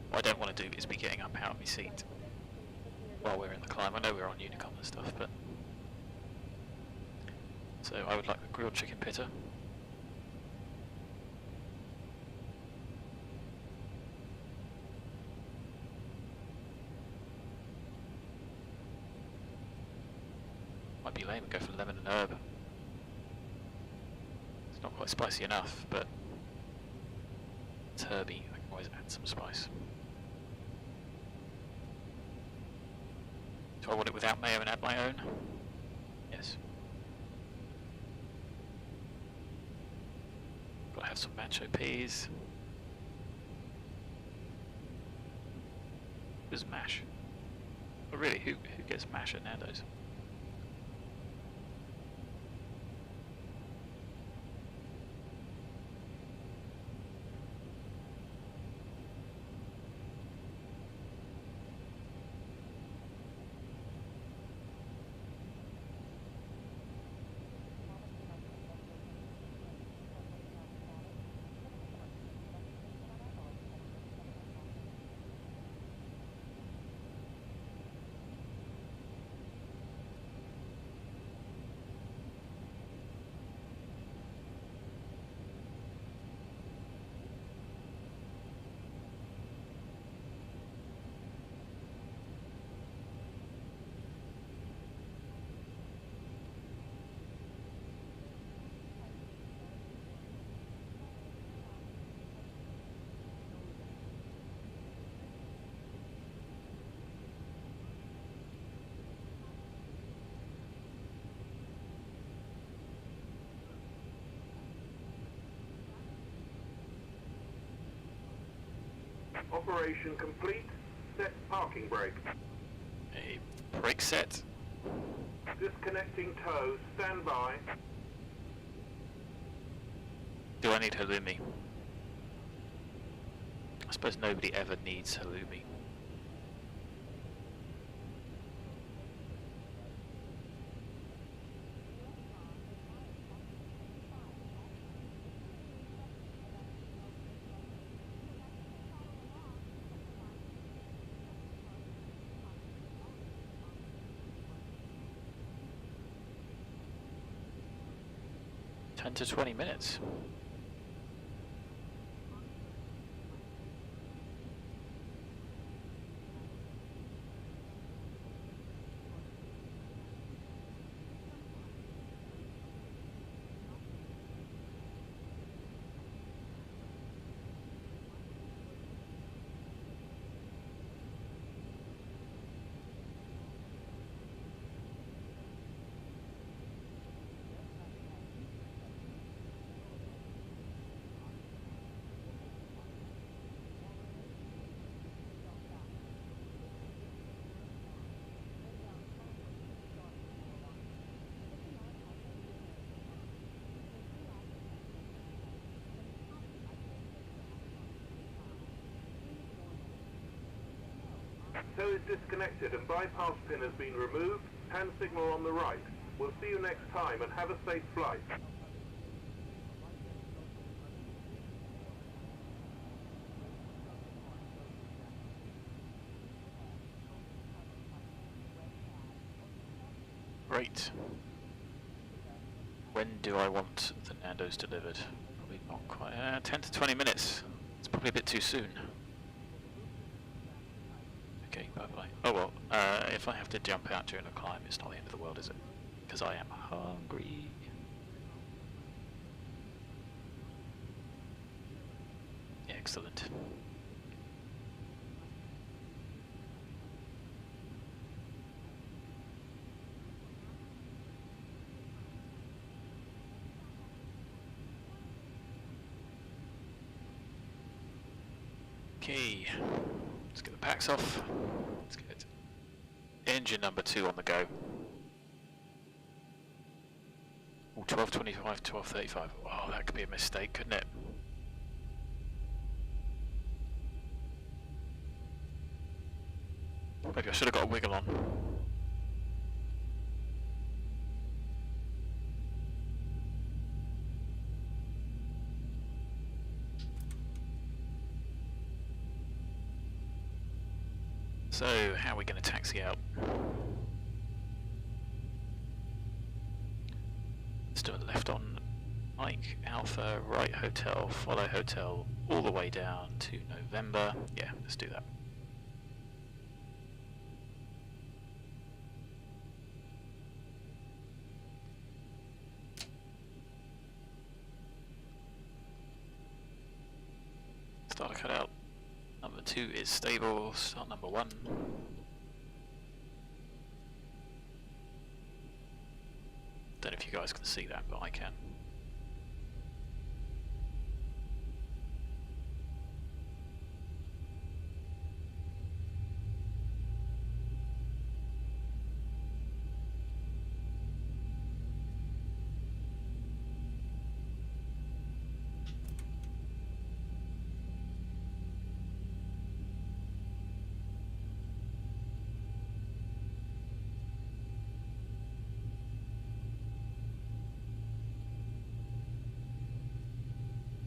What I don't want to do is be getting up out of my seat while we're in the climb. I know we're on Unicom and stuff, but... So I would like the grilled chicken pitta. Might be lame and go for lemon and herb. It's not quite spicy enough, but it's herby. I can always add some spice. Do I want it without mayo and add my own? Yes. Gotta have some macho peas. Who's mash? Oh really, who gets mash at Nando's? Operation complete. Set parking brake. A brake set. Disconnecting tow. Stand by. Do I need halloumi? I suppose nobody ever needs halloumi. 10 to 20 minutes. Tow is disconnected and bypass pin has been removed. Hand signal on the right. We'll see you next time and have a safe flight. Great. When do I want the Nando's delivered? Probably not quite. 10 to 20 minutes. It's probably a bit too soon. Okay, bye-bye. Oh well, if I have to jump out during a climb, it's not the end of the world, is it? Because I am hungry. Excellent. Okay, let's get the packs off. Let's get engine number 2 on the go. Oh, 1225, 1235. Oh, that could be a mistake, couldn't it? Maybe I should have got a wiggle on. So, how are we going to taxi out? Let's do a left on Mike, Alpha, right hotel, follow hotel, all the way down to November. Yeah, let's do that. Starter cutout. Number 2 is stable, start number 1. Don't know if you guys can see that, but I can.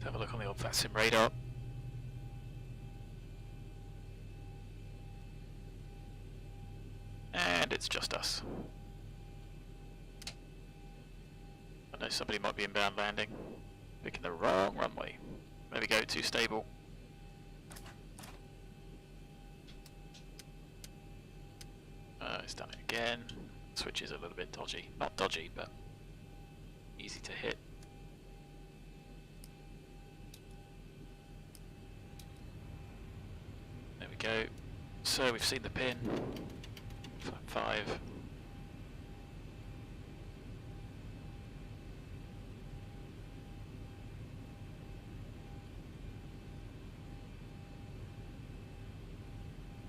Have a look on the old VATSIM radar. And it's just us. I know somebody might be inbound landing. Picking the wrong runway. There we go, too stable. It's done it again. Switch is a little bit dodgy. Not dodgy, but easy to hit. There we go. So we've seen the pin. 5. There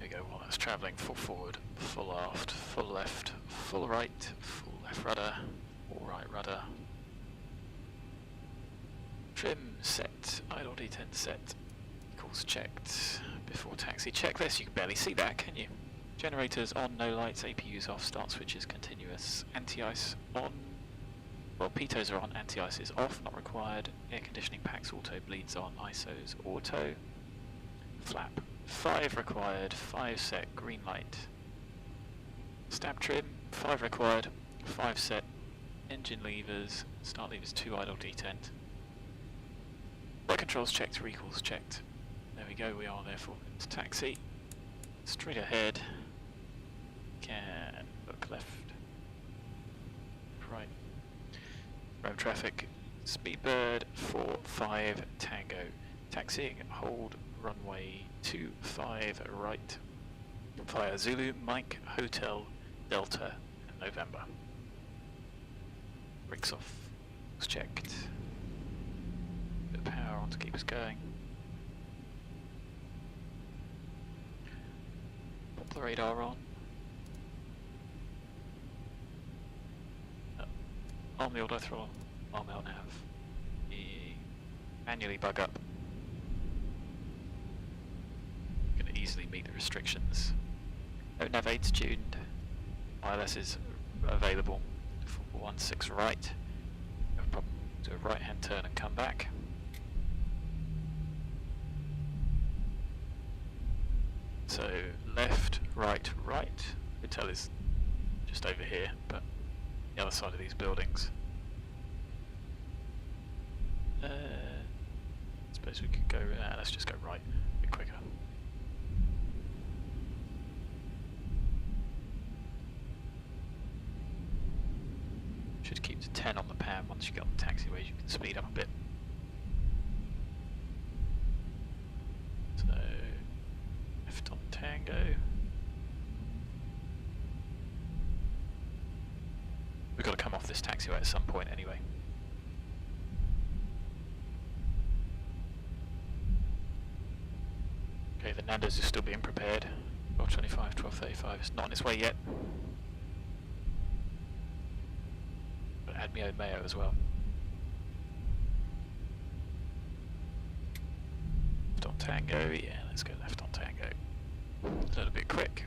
we go, while that's travelling, full forward, full aft, full left, full right, full left rudder, all right rudder. Trim set, idle D10 set. Equals checked. Before taxi checklist, you can barely see that, can you? Generators on, no lights, APUs off, start switches continuous, anti-ice on. Well, pitos are on, anti-ice is off, not required. Air conditioning packs auto bleeds on, ISOs auto. Flap 5 required, 5 set, green light. Stab trim 5 required, 5 set, engine levers, start levers 2, idle detent. Flight controls checked, recalls checked. There we go, we are therefore into taxi. Straight ahead. Can look left. Right. Road traffic. Speedbird 45 Tango. Taxiing, hold runway 25 right. Via Zulu, Mike, Hotel, Delta, and November. Brakes off. Looks checked. Bit of power on to keep us going. Pop the radar on. On the auto throttle. Arm out nav. Manually bug up. Can easily meet the restrictions. No nav aids tuned. ILS is available. 416 right. No problem. Do a right hand turn and come back. So left, right, right. Hotel is just over here, but the other side of these buildings. Suppose we could go. Let's just go right, a bit quicker. Should keep to 10 on the PAM. Once you get on the taxiways, you can speed up a bit. So, left on Tango. We've got to come off this taxiway at some point anyway. Okay, the Nando's is still being prepared. 12:25, 12:35. It's not on its way yet. But add me Mayo as well. Left on Tango, yeah, let's go left on Tango. A little bit quick.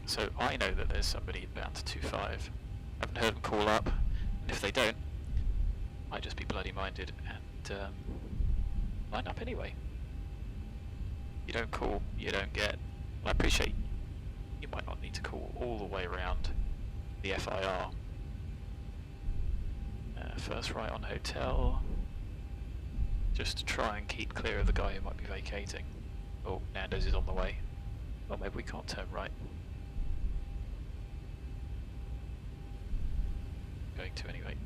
So I know that there's somebody bound to 25. I haven't heard them call up, and if they don't, might just be bloody minded and line up anyway. You don't call, you don't get. Well, I appreciate you might not need to call all the way around the FIR. First right on hotel, just to try and keep clear of the guy who might be vacating. Oh, Nando's is on the way. Well, maybe we can't turn right. Going to anyway.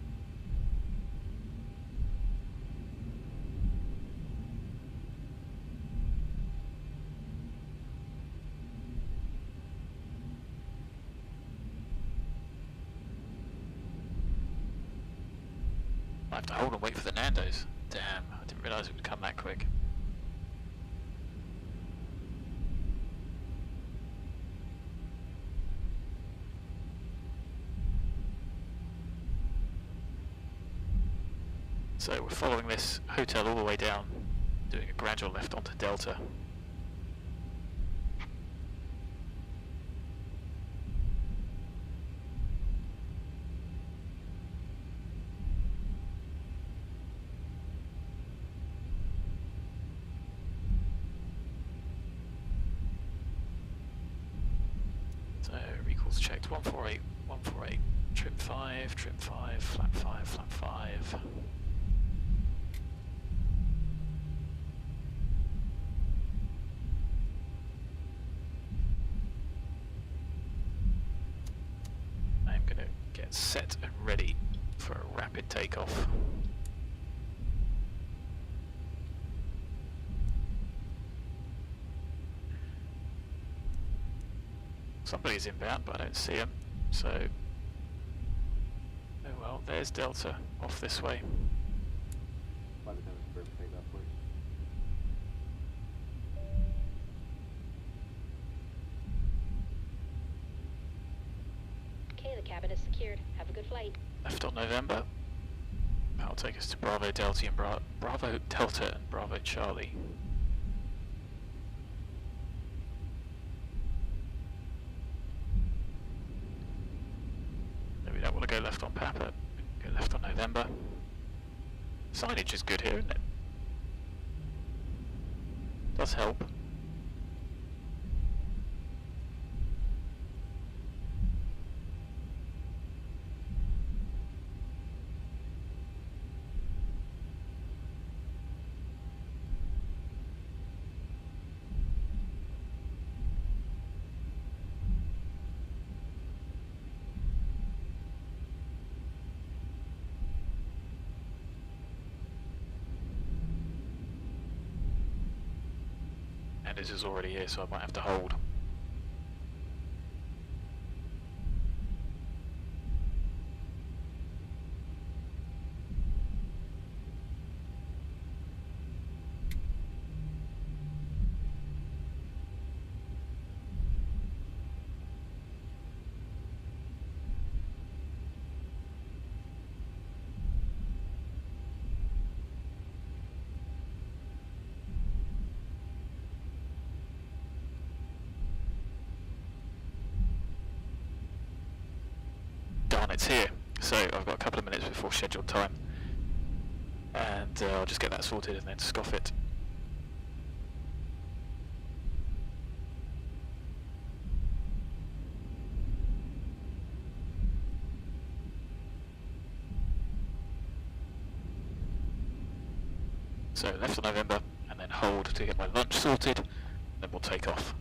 I have to hold and wait for the Nando's. Damn, I didn't realise it would come that quick. So we're following this hotel all the way down, doing a gradual left onto Delta. So recalls checked, 148, 148, trim 5, flap 5, flap 5. I'm going to get set and ready for a rapid takeoff. Somebody's inbound, but I don't see him, so... Oh well, there's Delta, off this way. Okay, the cabin is secured. Have a good flight. Left on November. That'll take us to Bravo Delta and Bravo Delta and Bravo Charlie. We don't want to go left on Papa, go left on November. Signage is good here, isn't it? Does help. Landers is already here, so I might have to hold. Darn, it's here. So I've got a couple of minutes before scheduled time, and I'll just get that sorted and then scoff it. So left of November, and then hold to get my lunch sorted, then we'll take off.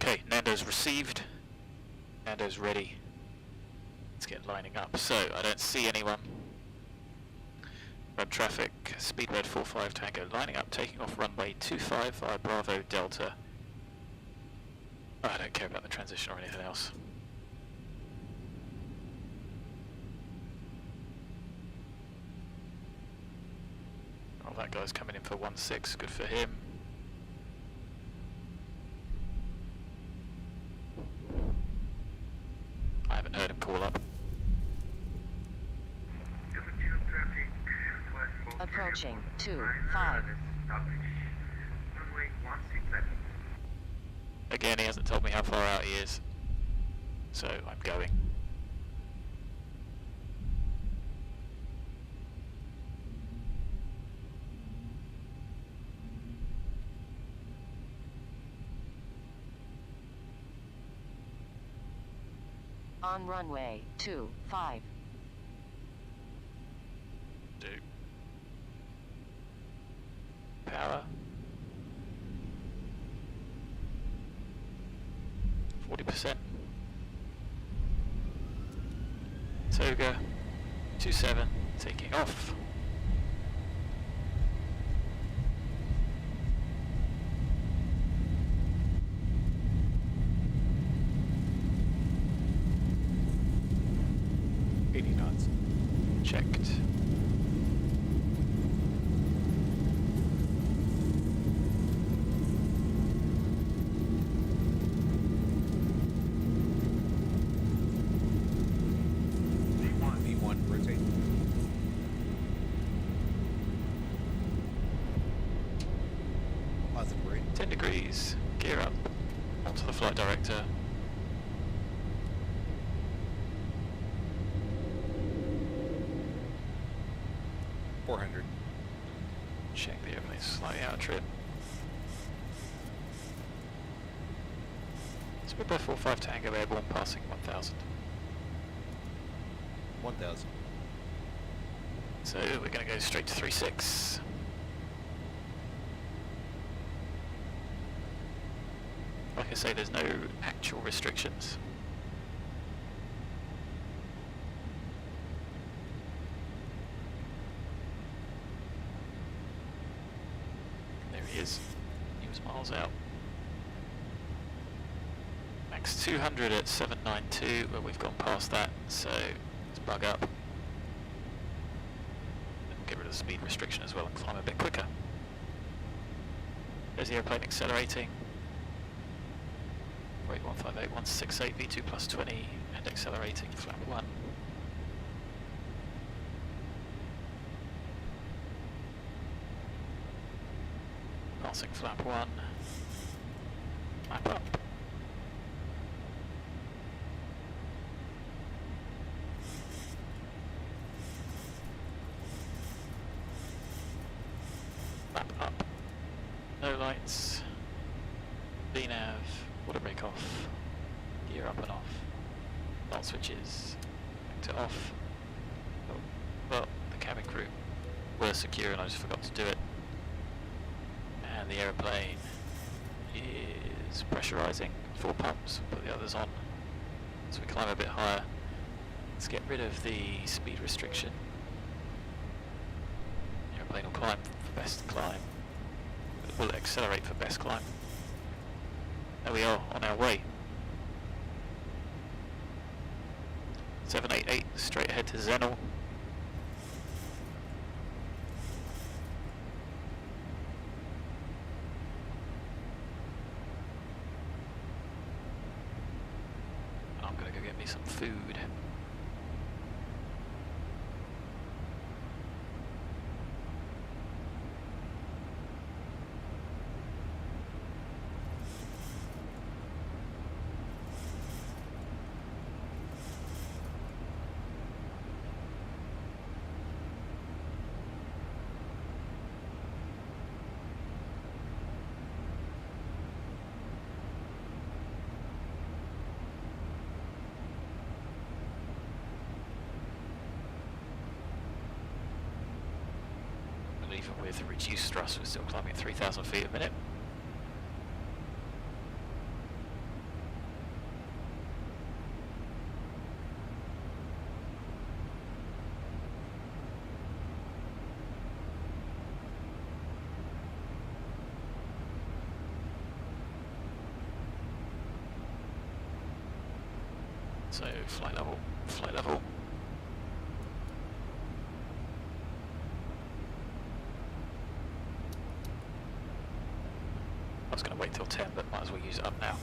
Okay, Nando's received. Nando's ready. Let's get lining up. So, I don't see anyone. Run traffic, speed red 45 Tango, lining up, taking off runway 25 via Bravo Delta. Oh, I don't care about the transition or anything else. Oh, that guy's coming in for 1-6, good for him. I haven't heard him call up. Approaching 2-5. Again, he hasn't told me how far out he is, so I'm going. On runway 25. 40%. TOBGA 27 taking off. Checked. V1, rotate. Positive rate. 10 degrees. Gear up. Onto the flight director. Check the airplane slightly out of trim. Speedbird 45 Tango airborne passing 1000. 1000. So we're going to go straight to 36. Like I say, there's no actual restrictions. He was miles out. Max 200 at 792, but we've gone past that, so let's bug up. And we'll get rid of the speed restriction as well and climb a bit quicker. There's the airplane accelerating. Rate 158, 168, V2 plus 20, and accelerating, flap 1. Passing flap 1, map up. Map up. No lights. VNAV, water brake off. Gear up and off. Light switches. Back to off. Oh, well, the cabin crew were secure and I just forgot to do it. And the aeroplane is pressurizing 4 pumps, put the others on. So we climb a bit higher. Let's get rid of the speed restriction. The aeroplane will climb for best climb. Will accelerate for best climb. There we are, on our way. 788, straight ahead to Zenel. I'm gonna go get me some food. Even with reduced thrust, we're still climbing 3,000 feet a minute. So flight level, flight level. I was going to wait till 10, but might as well use it up now.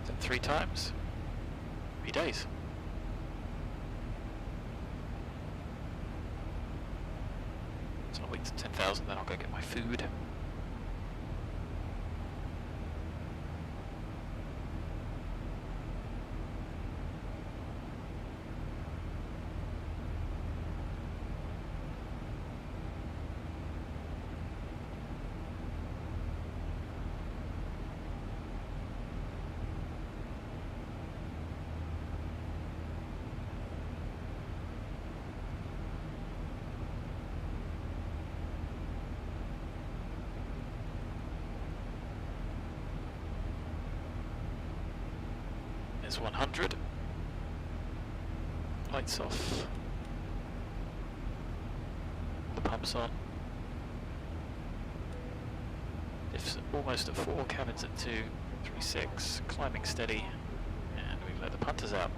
Then 3 times, 3 days. So I'll wait to 10,000, then I'll go get my food. There's 100. Lights off. The pump's on. Diff's almost at 4, cabin's at 2, 3.6, climbing steady, and we've let the punters out.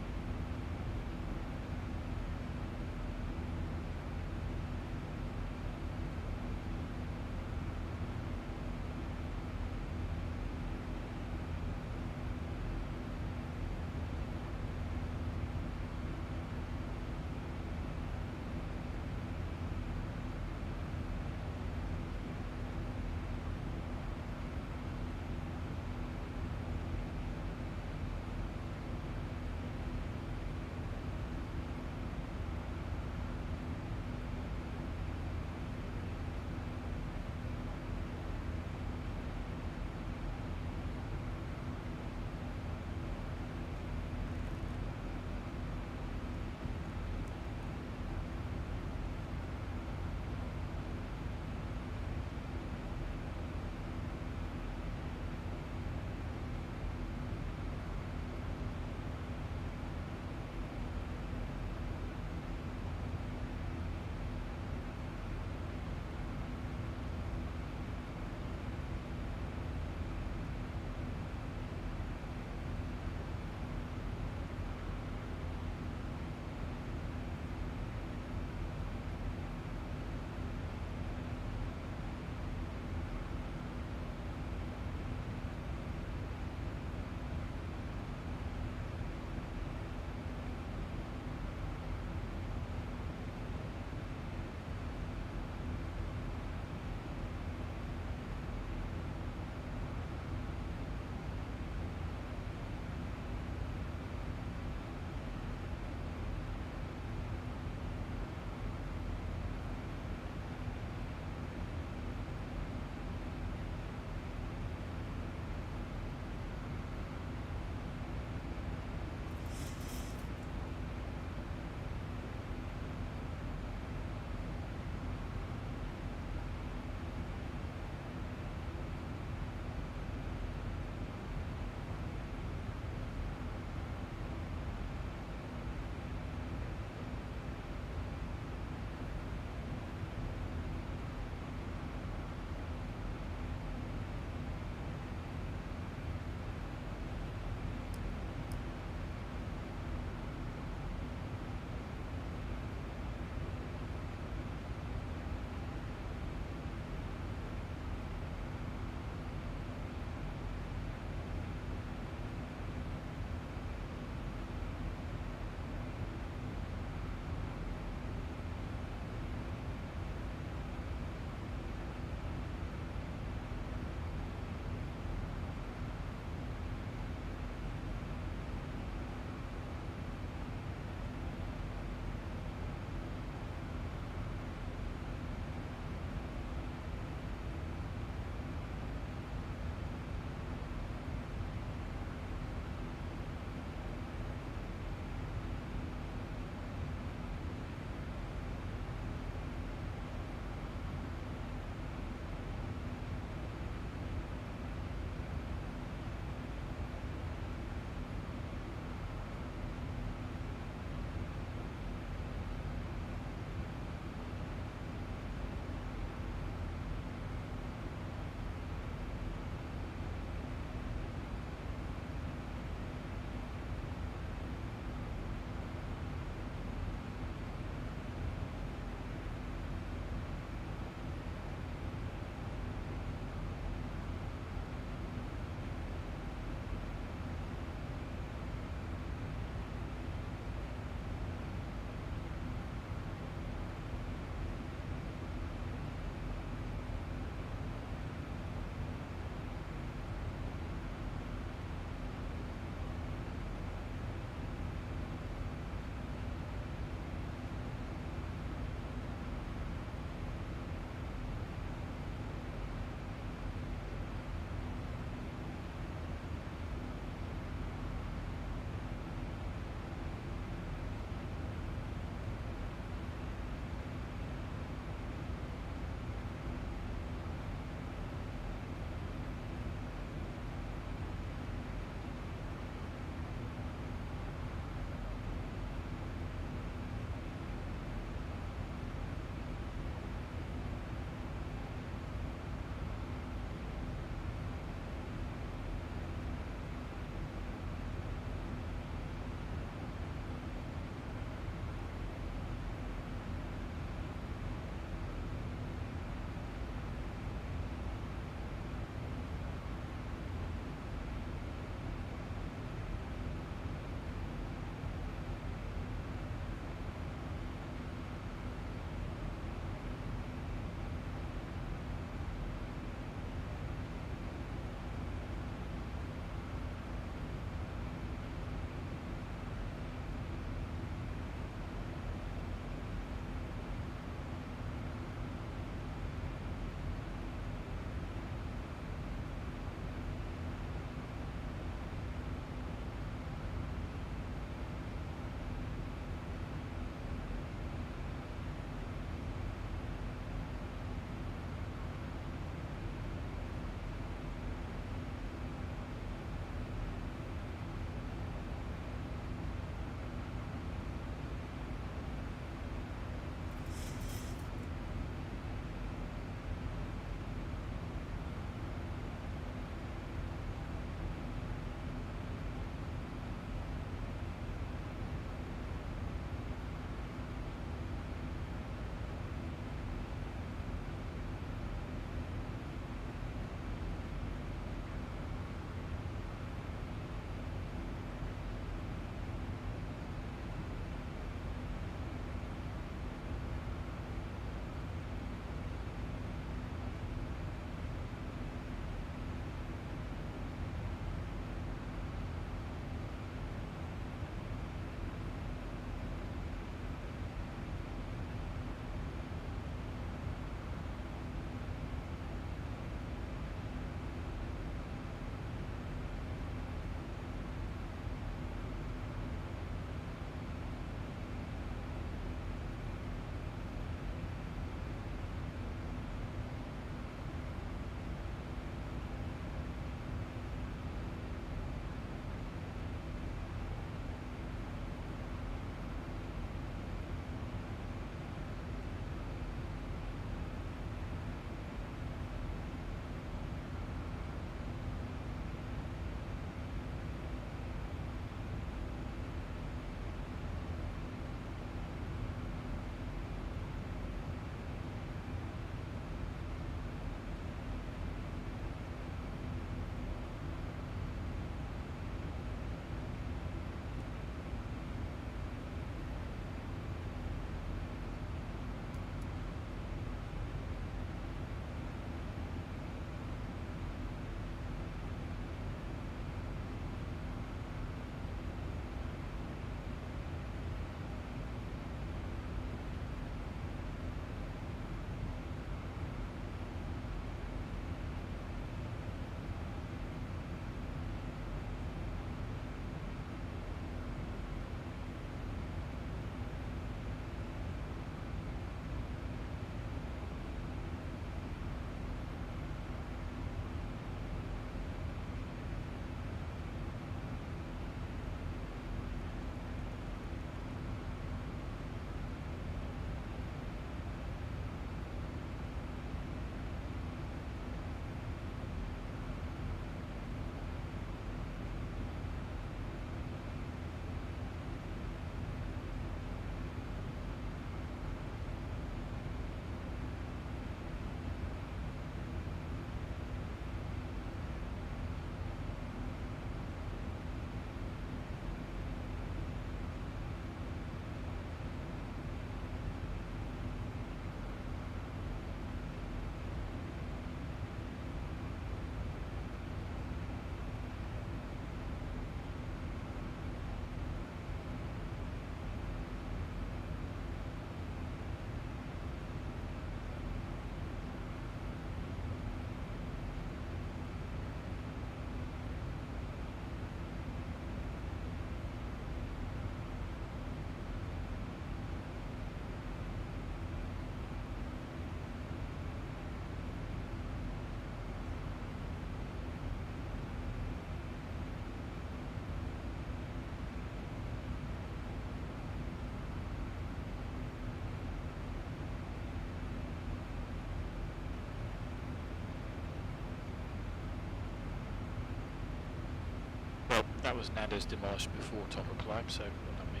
That was Nando's demolished before top of climb, so well done me.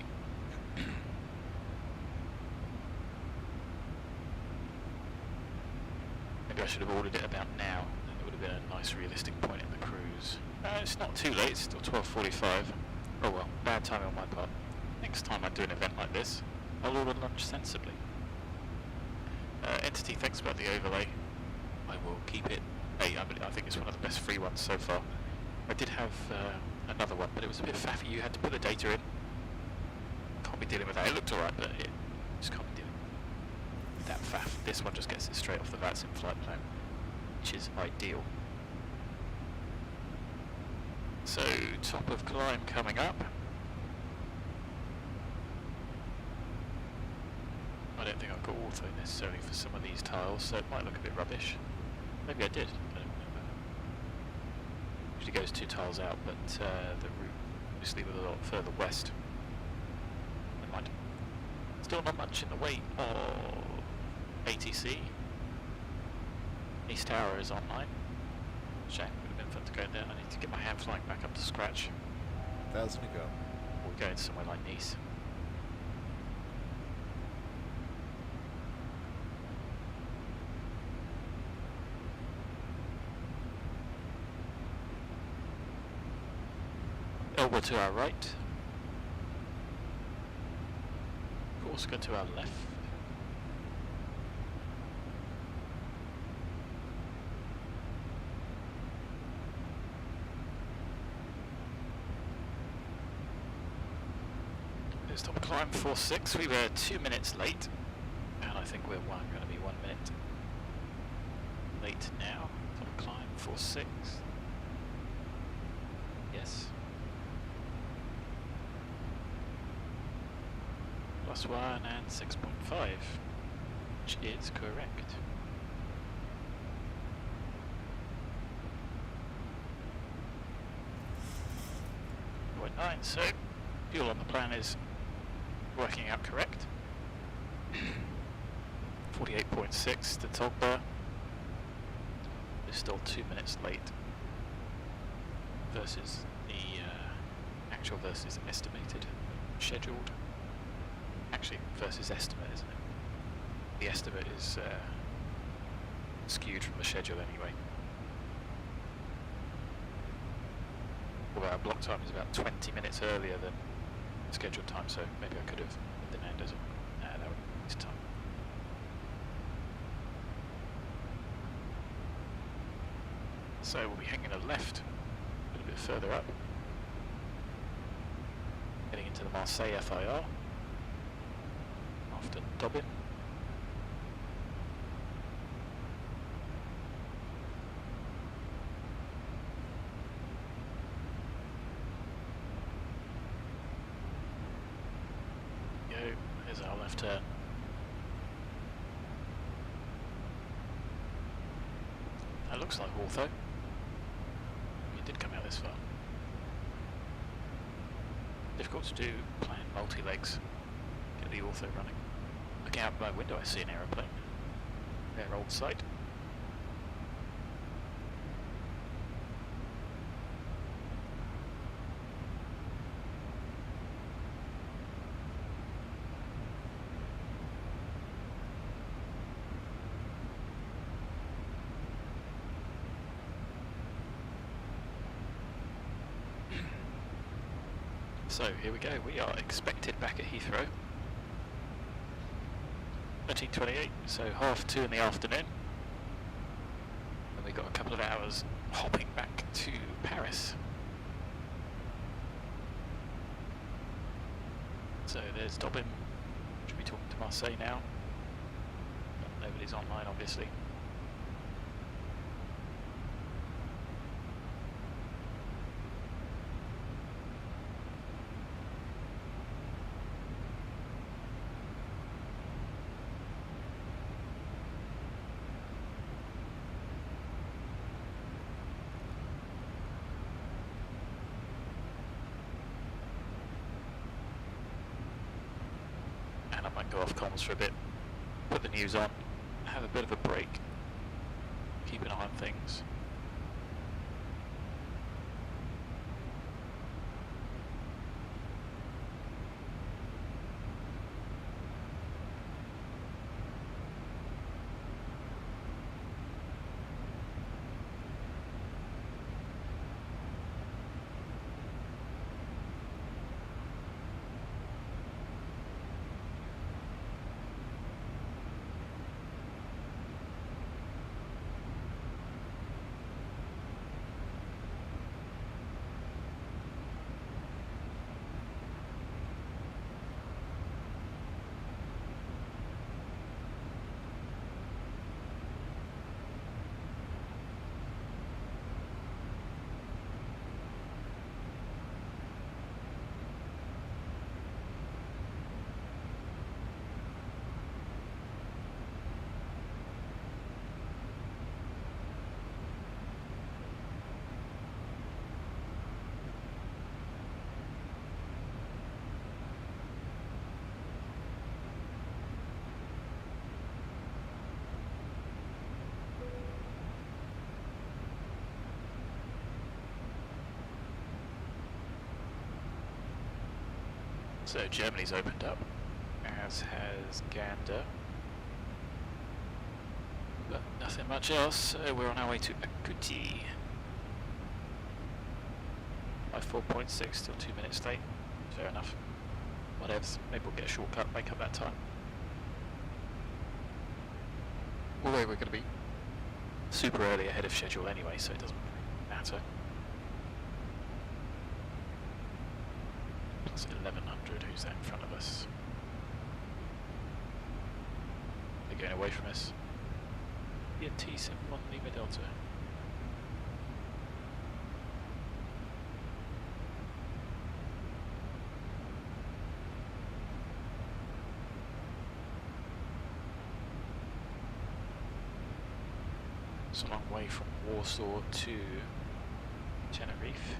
Maybe I should have ordered it about now, and it would have been a nice realistic point in the cruise. It's not too late, it's still 12:45. Oh well, bad timing on my part. Next time I do an event like this, I'll order lunch sensibly. Entity, thanks about the overlay. I will keep it. Hey, I think it's one of the best free ones so far. I did have another one, but it was a bit faffy. You had to put the data in. Can't be dealing with that. It looked alright, but it just can't be dealing with that faff. This one just gets it straight off the VATSIM flight plan, which is ideal. So, top of climb coming up. I don't think I've got ortho necessarily for some of these tiles, so it might look a bit rubbish. Maybe I did. I don't remember. Usually goes 2 tiles out, but the route obviously was a lot further west. Never mind. Still not much in the way of ATC. East Tower is online. Shame, would have been fun to go there. I need to get my hand flying back up to scratch. 1,000 to go. Or going somewhere like Nice. Elbow to our right. Corsica to our left. There's top climb 4-6. We were 2 minutes late, and I think we're going to be 1 minute late now. Top climb 4-6. Yes. +1 and 6.5, which is correct. 0.9, so fuel on the plan is working out correct. 48.6 to TOBGA. We're still 2 minutes late versus the actual versus estimated scheduled. Actually, versus estimate, isn't it? The estimate is skewed from the schedule anyway. Although our block time is about 20 minutes earlier than scheduled time, so maybe I could have with the Nando's on. Nah, that would waste time. So we'll be hanging a left a little bit further up. Getting into the Marseille FIR. After DOBIM. Here's our left turn. That looks like ortho. It did come out this far. Difficult to do plan multi-legs. Get the ortho running. Looking out my window, I see an aeroplane. Their old site. So here we go, we are expected back at Heathrow. 13:28, so 2:30 in the afternoon. And we've got a couple of hours hopping back to Paris. So there's DOBIM, should be talking to Marseille now. But nobody's online obviously. Go off comms for a bit, put the news on, have a bit of a break, keep an eye on things. So Germany's opened up, as has Gander. But nothing much else, so we're on our way to Akuti. By 4.6, still 2 minutes late. Fair enough. Whatevs, maybe we'll get a shortcut, make up that time. Although we're going to be super early ahead of schedule anyway, so it doesn't matter. Plus 1100, who's that in front of us? They're going away from us. ENT 71 Lima Delta. It's a long way from Warsaw to Tenerife.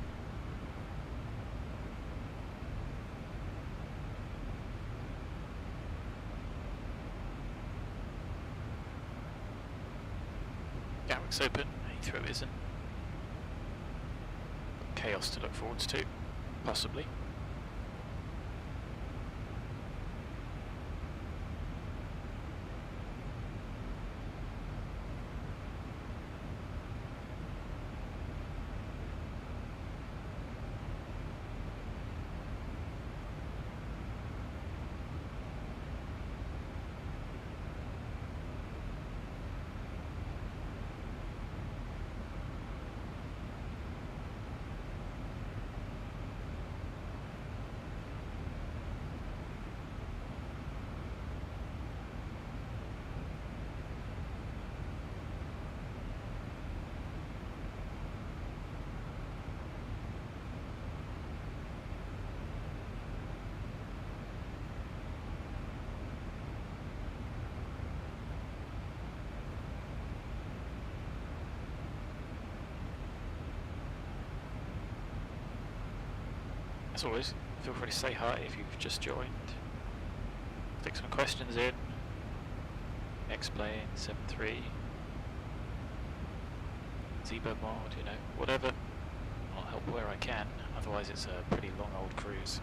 Gatwick's open, Heathrow isn't. Chaos to look forwards to, possibly. As always, feel free to say hi if you've just joined. Stick some questions in. Explain 7.3. Zibo mod, you know, whatever. I'll help where I can, otherwise it's a pretty long old cruise.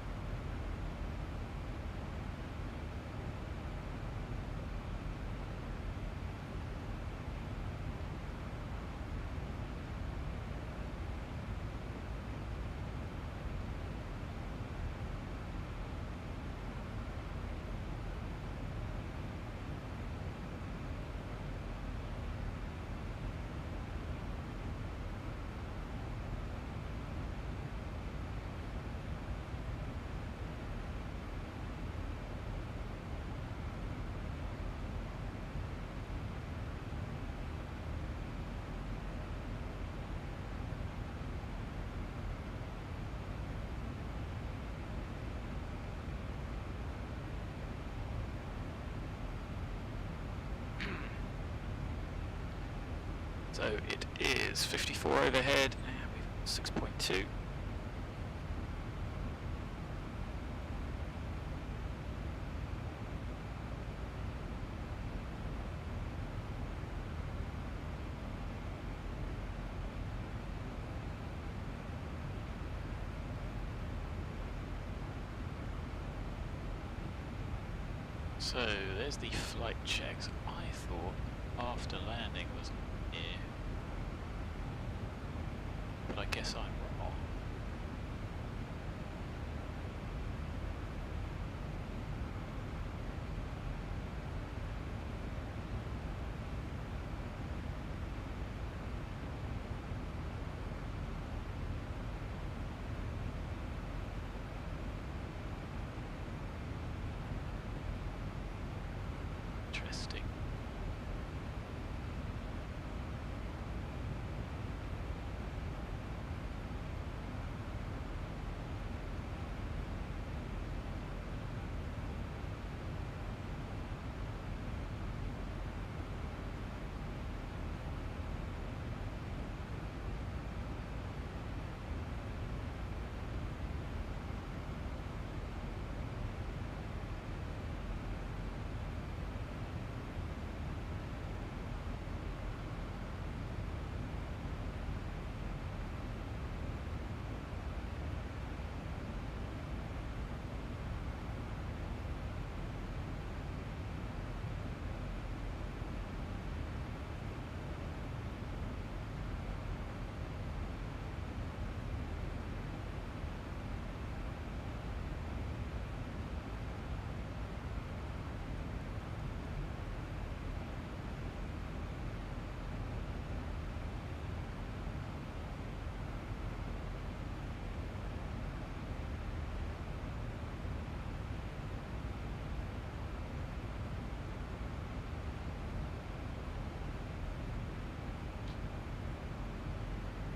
So it is 54 overhead, and we've got 6.2. So there's the flight checks. I thought after landing was near, but I guess I'm wrong. Interesting.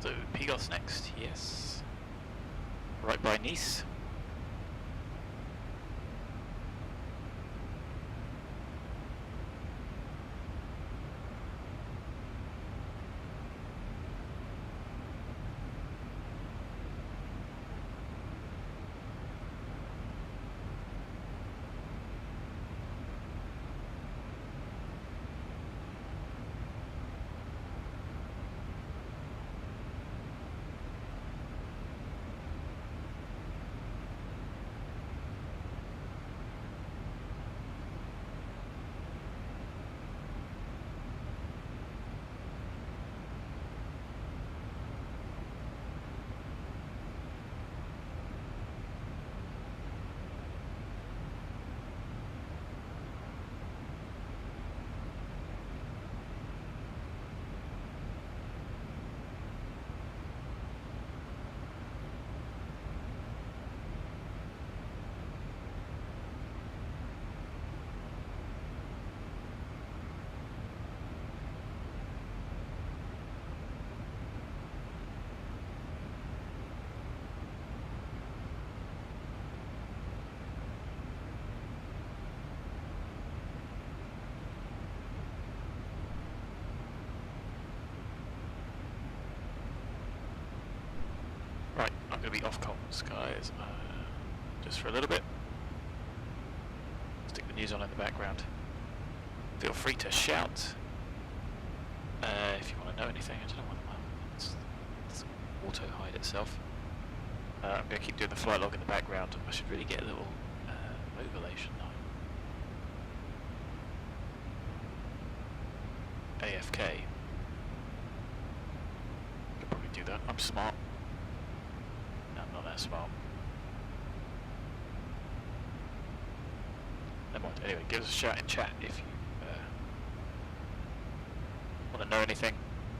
do PIGOS next, yes. Right by Nice. Right, I'm going to be off comms, guys, just for a little bit. Stick the news on in the background. Feel free to shout if you want to know anything. I don't know what it's auto-hide itself. I'm going to keep doing the flight log in the background. I should really get a little overlay, shouldn't I? AFK. Could probably do that. I'm smart. No, I'm not that smart. Never mind. Anyway, give us a shout in chat if you want to know anything.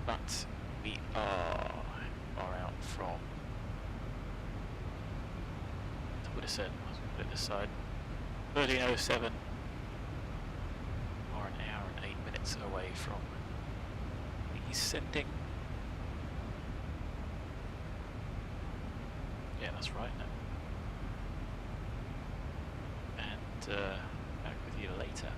But we are out from. I would have said. I was going to put it this side. 13:07. Or an hour and 8 minutes away from the sending. Yeah, that's right. No. And back with you later.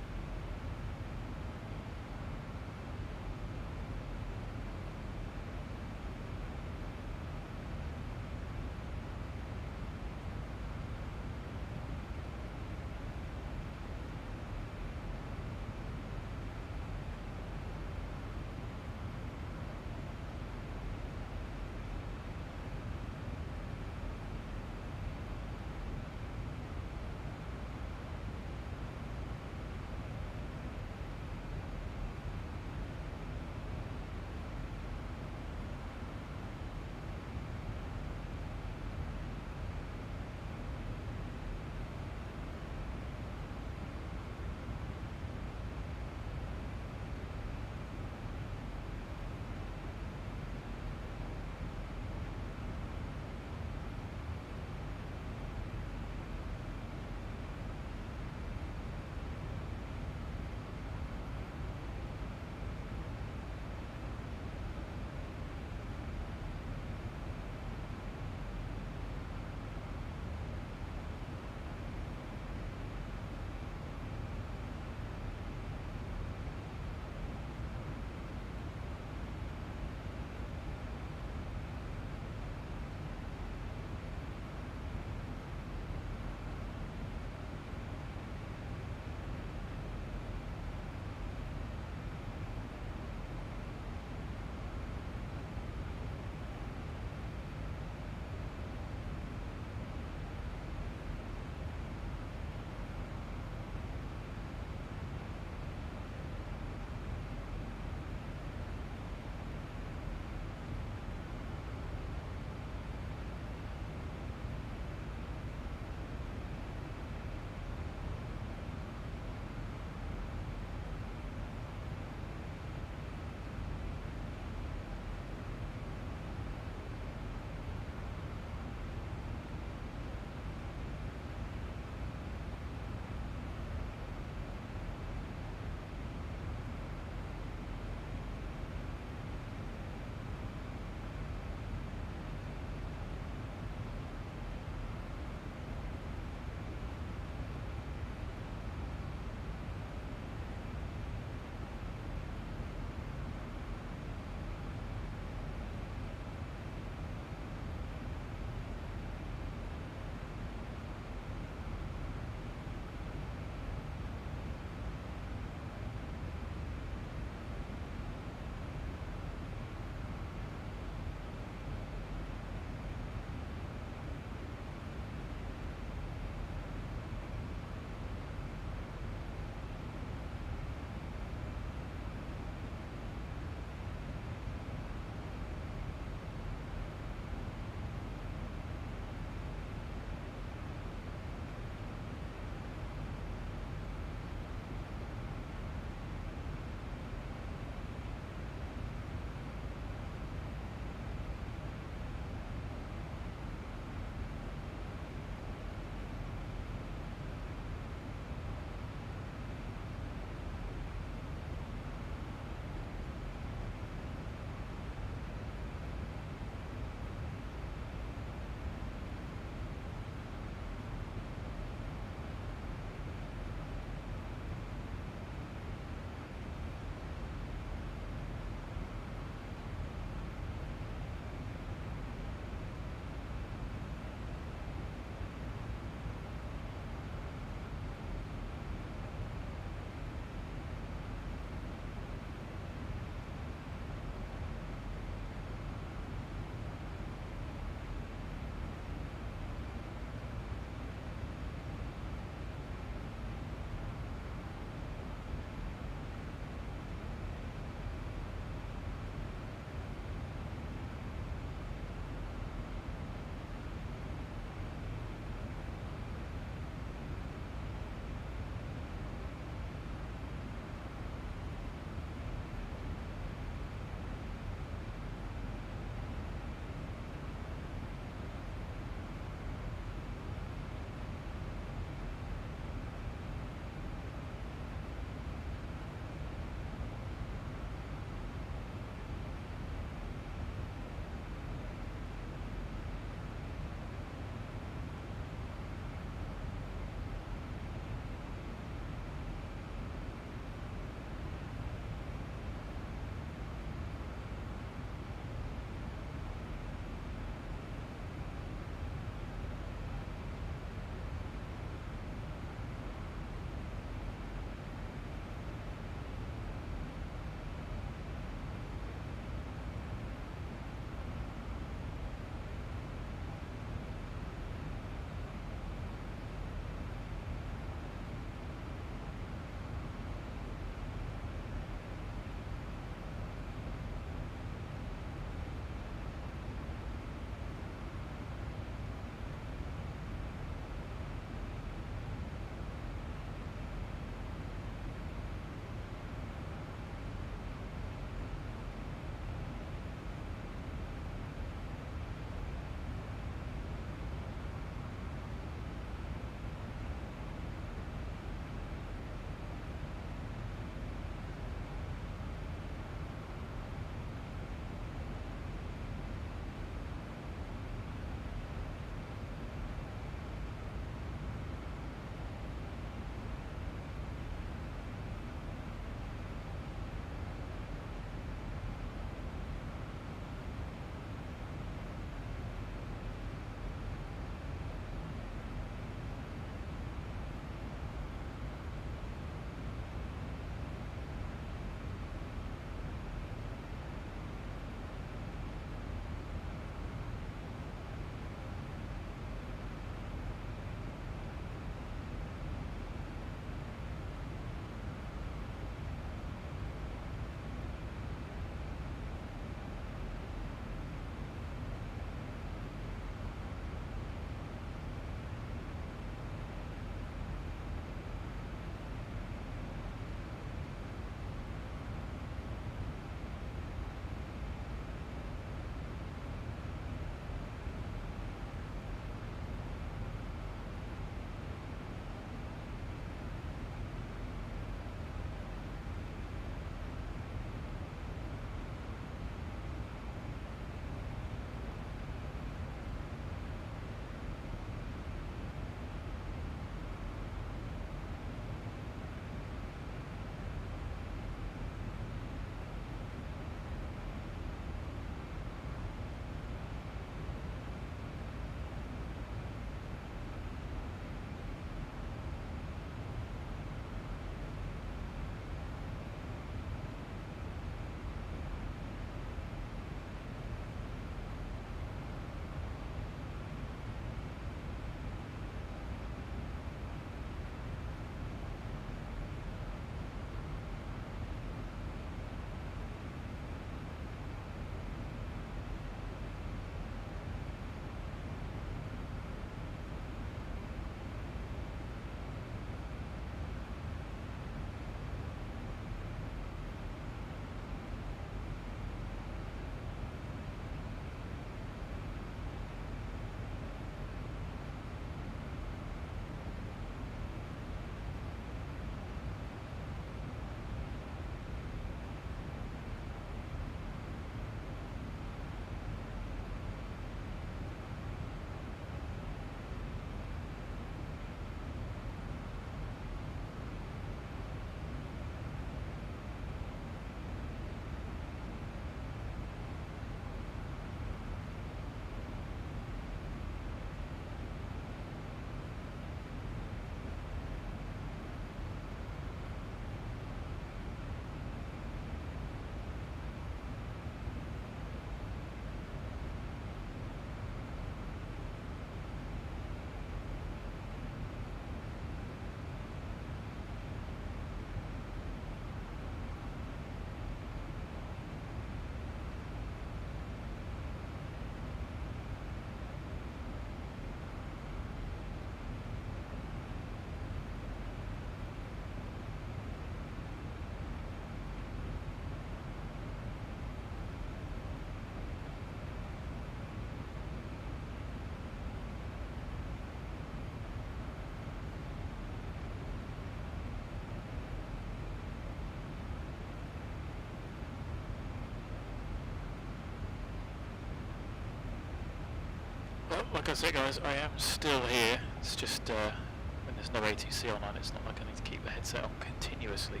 like I said guys, I am still here. It's just when there's no ATC on, it's not like I need to keep the headset on continuously.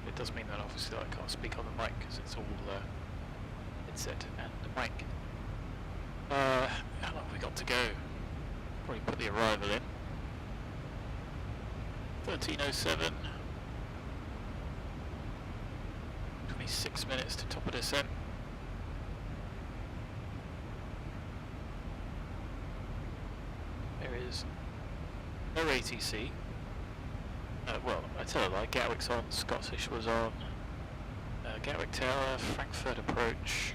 It does mean that obviously I can't speak on the mic because it's all headset and the mic. How long have we got to go? Probably put the arrival in. 13:07. 26 minutes to top of descent. There is no ATC. Well, I tell a lie, Gatwick's on, Scottish was on, Gatwick Tower, Frankfurt approach,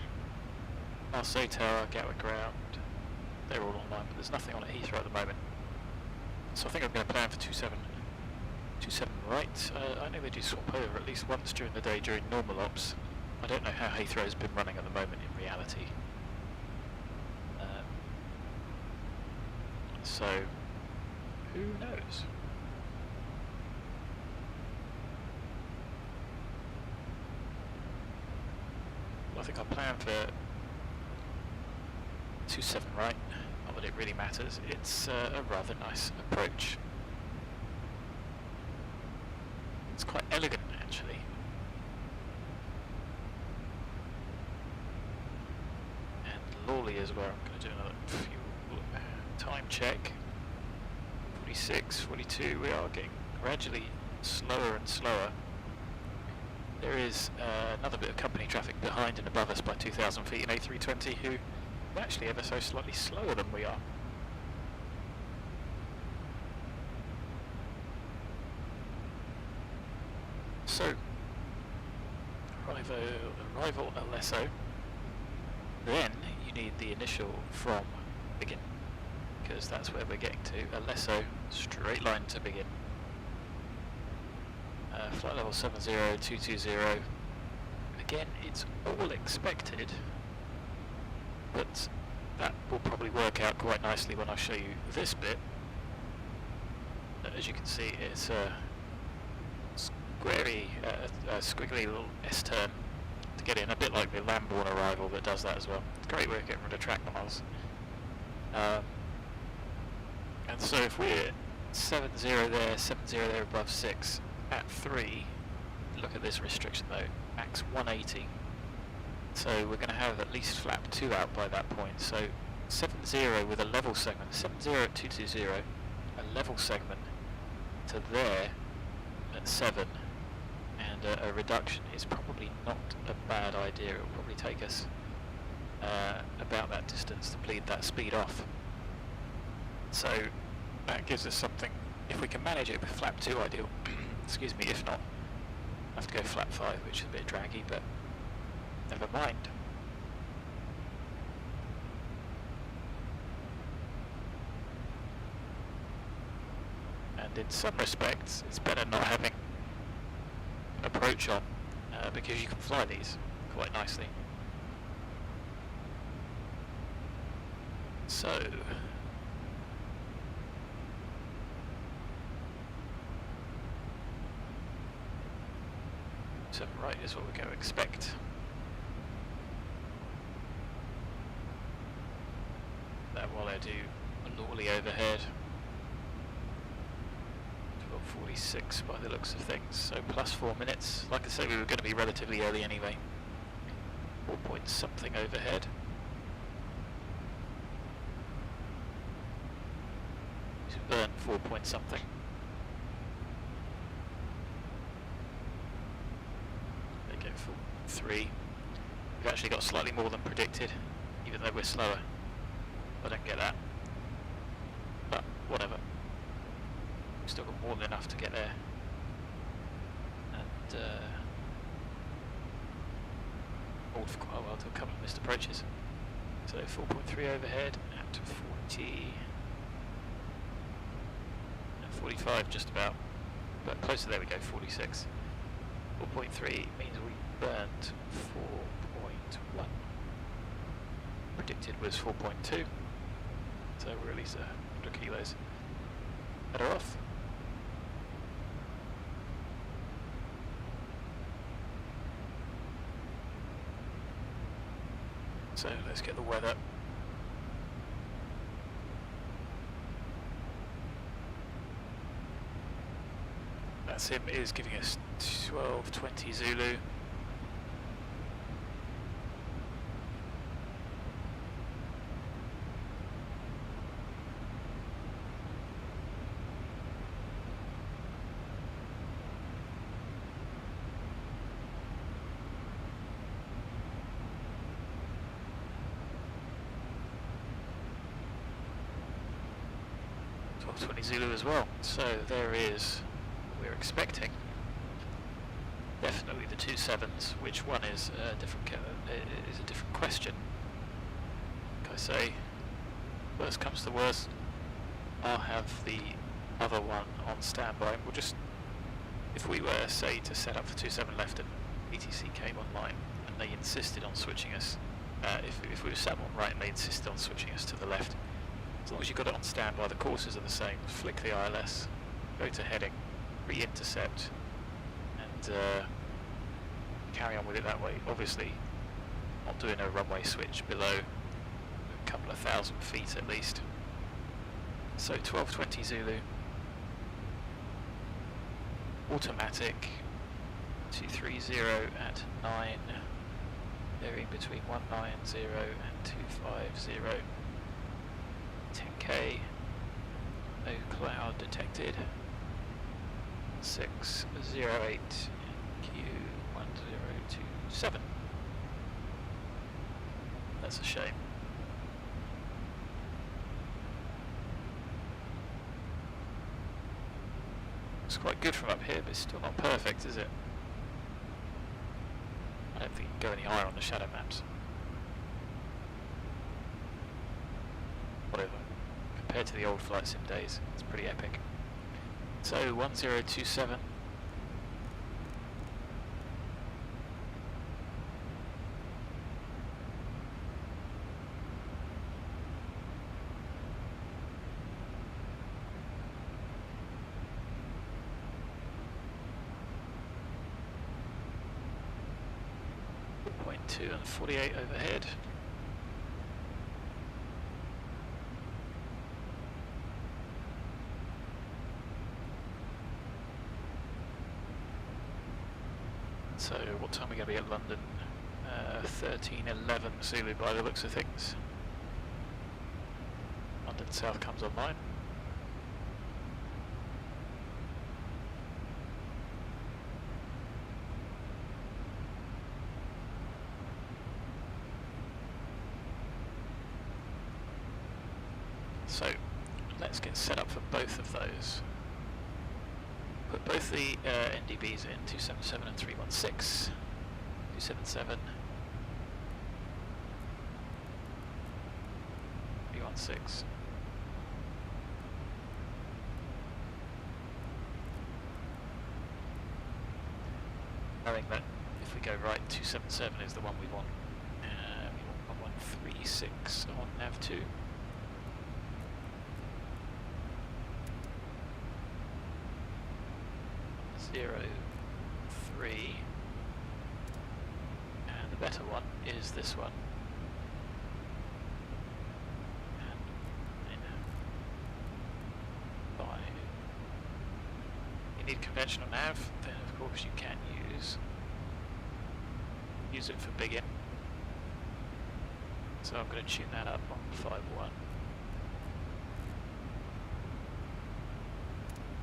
Marseille Tower, Gatwick ground. They're all online, but there's nothing on at Heathrow at the moment. So I think I'm going to plan for 27 right. I know they do swap over at least once during the day during normal ops. I don't know how Heathrow's been running at the moment in reality. So, who knows? Well, I think I planned for 27 right. Not that it really matters. It's a rather nice approach. It's quite elegant, actually. And Lawley is where I'm going to do another fuel time check. 46, 42, we are getting gradually slower and slower. There is another bit of company traffic behind and above us by 2,000 feet in A320 who are actually ever so slightly slower than we are. So, arrival ALESO, then you need the initial from begin, because that's where we're getting to. ALESO, straight line to begin. Flight level 70220, again it's all expected, but that will probably work out quite nicely when I show you this bit. As you can see, it's a squiggly little S-turn to get in, a bit like the Lambourne arrival that does that as well. It's a great way of getting rid of track miles. And so if we're 7-0 there, 7-0 there above 6, at 3, look at this restriction though, max 180. So we're going to have at least flap 2 out by that point. So 7-0 with a level segment, 7-0 at 220, a level segment to there at 7, and a reduction is probably not a bad idea. It will probably take us about that distance to bleed that speed off. So that gives us something, if we can manage it with flap 2 ideal, excuse me, if not, I have to go flap 5, which is a bit draggy, but never mind. And in some respects, it's better not having an approach on, because you can fly these quite nicely. So, right is what we're going to expect. That while I do a Lawley overhead. 12:46 by the looks of things, so plus 4 minutes. Like I say, we were going to be relatively early anyway. 4 point something overhead. We've earned 4 point something. There you go, 3. We've actually got slightly more than predicted, even though we're slower. I don't get that. But whatever. We've still got more than enough to get there. And hold for quite a while to a couple of missed approaches. So 4.3 overhead at 40 and 45 just about, but closer, there we go, 46. 4.3 means we burnt 4.1. Predicted was 4.2, so we're at least 100 kilos better off. So let's get the weather. VATSIM is giving us 1220 Zulu. Zulu as well, so there is what we're expecting. Definitely the 2 7s. Which one is a different question. Like I say, worst comes to worst, I'll have the other one on standby. We'll just, if we were say to set up for 2 7 left and ETC came online and they insisted on switching us, if we were sat on right and they insisted on switching us to the left. As long as you've got it on standby, the courses are the same. Flick the ILS, go to heading, re-intercept, and carry on with it that way. Obviously, not doing a runway switch below a couple of 1,000 feet at least. So 1220 Zulu, automatic, 230 at 9, varying between 190 and 250. 10k, no cloud detected, 608 Q1027. That's a shame. It's quite good from up here, but it's still not perfect, is it? I don't think you can go any higher on the shadow maps. Whatever. Compared to the old flight sim days, it's pretty epic. So 1027. .2 and 48 overhead. So what time are we going to be at London? 13:11 Zulu by the looks of things. London South comes online. So let's get set up for both of those. Put both the NDBs in 277 and 316. 277. 316. Knowing that if we go right, 277 is the one we want. We want 1136 on nav2. Zero, 3, and the better one is this one. And 5. You need conventional nav, then of course you can use it for big in. So I'm going to tune that up on 5.1.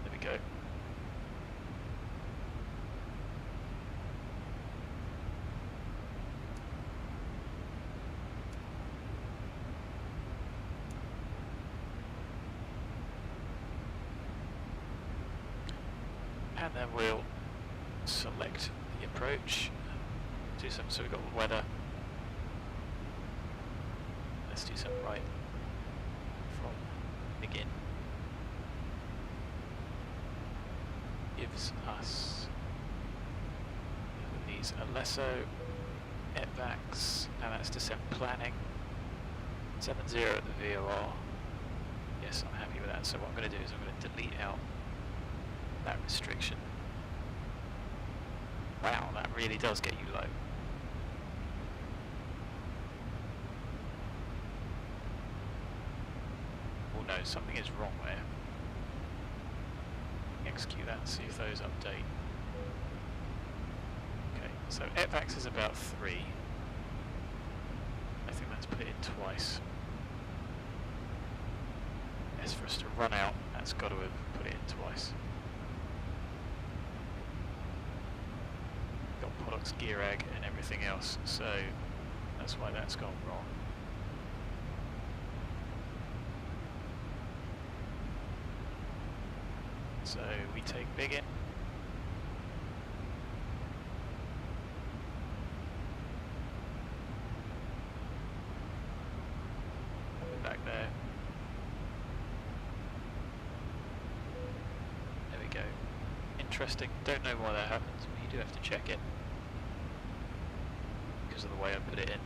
There we go. And then we'll select the approach, do some, so we've got weather, let's do some right from begin, gives us these ALESO, VATSIM, and that's descent planning, 70 at the VOR, yes I'm happy with that, so what I'm going to do is I'm going to delete out that restriction. Wow, that really does get you low. Oh no, something is wrong there. execute that and see if those update. Okay, so EPVAX is about 3. I think that's put it in twice. As for us to run out, that's got to have put it in twice. Got PODOX gear ag and everything else, so that's why that's gone wrong. So we take big in. Back there. There we go. Interesting. Don't know why that happens, but you do have to check it because of the way I put it in.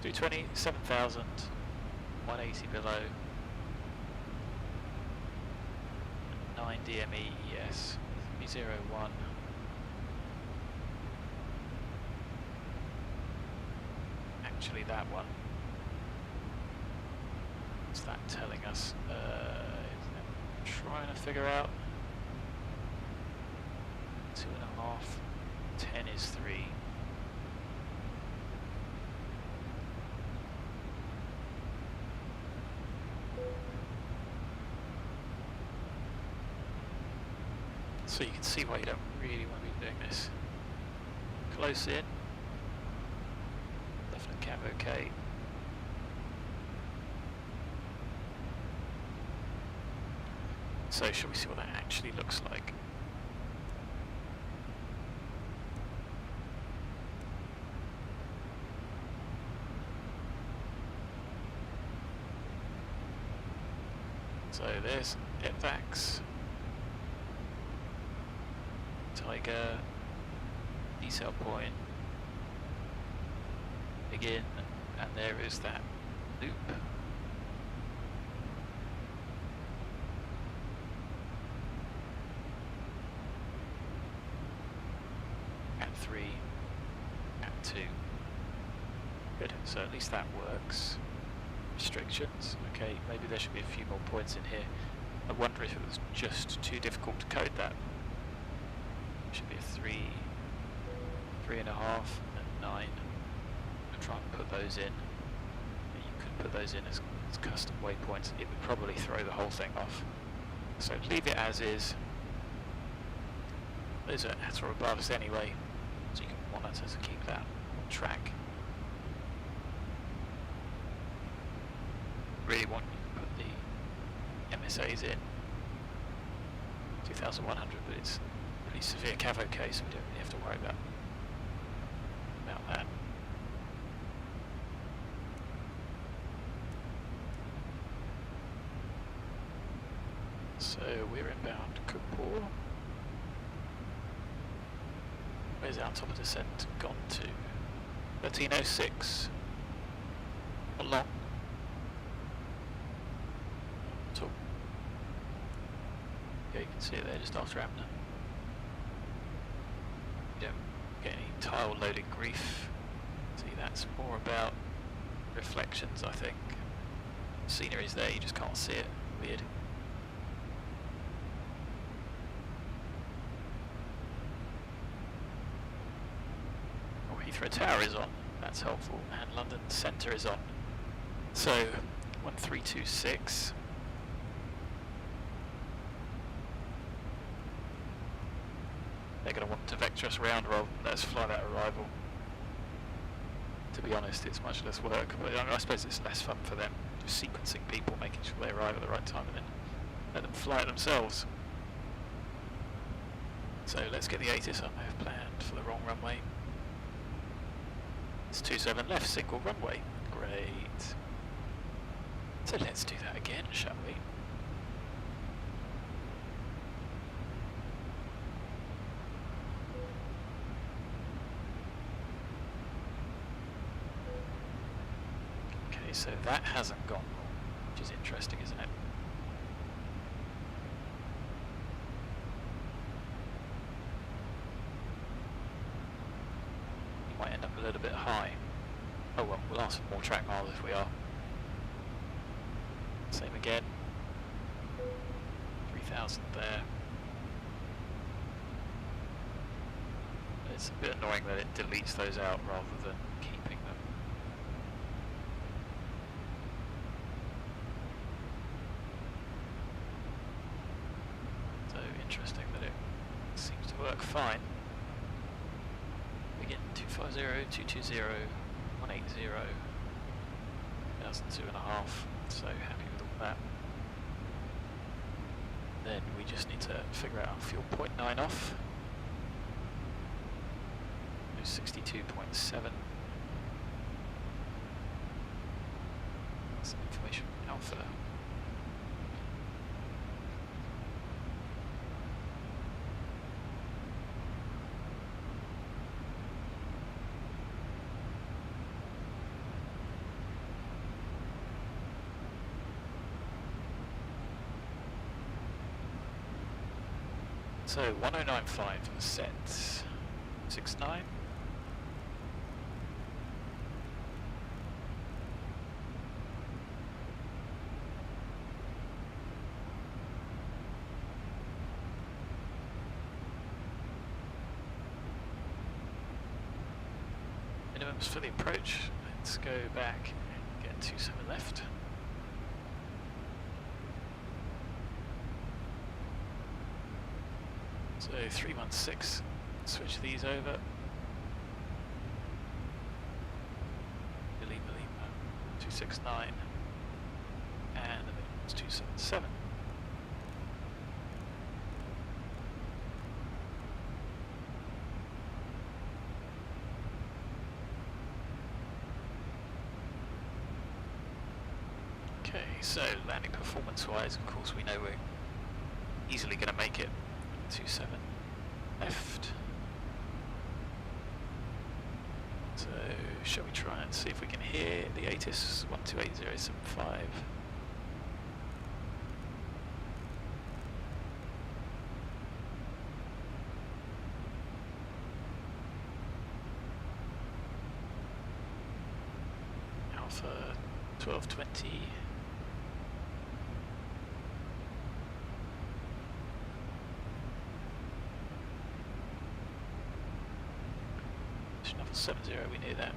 320, 7,000, 180 below. 9 DME, yes. 301. Actually, that one. What's that telling us? Trying to figure out. 2.5. 10 is 3. So you can see why you don't really want to be doing this. Close in. Left and cab okay. So shall we see what that actually looks like? So there's EPVAX. Tiger, decel point, begin, and there is that loop. At 3, at 2. Good, so at least that works. Restrictions, okay, maybe there should be a few more points in here. I wonder if it was just too difficult to code that. Should be a 3, 3.5, and 9. I'll try and put those in. You could put those in as custom waypoints. It would probably throw the whole thing off. So leave it as is. Those are at or above us anyway, so you can monitor to keep that on track. Really want you to put the MSAs in. 2,100, but it's pretty severe cavo case, so we don't really have to worry about that. So we're inbound KOPOR. Where's our top of descent gone to? 1306. Not long. So yeah, you can see it there just after ABNUR. You don't get any tile loading grief. See, that's more about reflections, I think. Scenery's there, you just can't see it. Weird. Oh, Heathrow Tower is on. That's helpful. And London Centre is on. So 1326. They're going to want to vector us around rather than let us fly that arrival. To be honest, it's much less work, but I suppose it's less fun for them, just sequencing people, making sure they arrive at the right time and then let them fly it themselves. So let's get the ATIS I may have planned for the wrong runway. It's 27 left, single runway. Great. So let's do that again, shall we? Okay, so that hasn't gone wrong, which is interesting, isn't it? You might end up a little bit high. Oh well, we'll ask for more track miles if we are. Same again. 3000 there. It's a bit annoying that it deletes those out rather than keeping them. So interesting that it seems to work fine. Begin 250, 220, 180, 1002.5. So happy with all that. Then we just need to figure out our fuel point 9 off. 62.7. Some information alpha. So 1095 set 69. Minimums for the approach. Let's go back, get 27 left. So 316, switch these over. Lima, 269, and the minimum's 277. Okay, so landing performance-wise, of course, we know we're easily going to make it. 27 left. So shall we try and see if we can hear the ATIS 128075? Alpha 1220. Another 70, we knew that.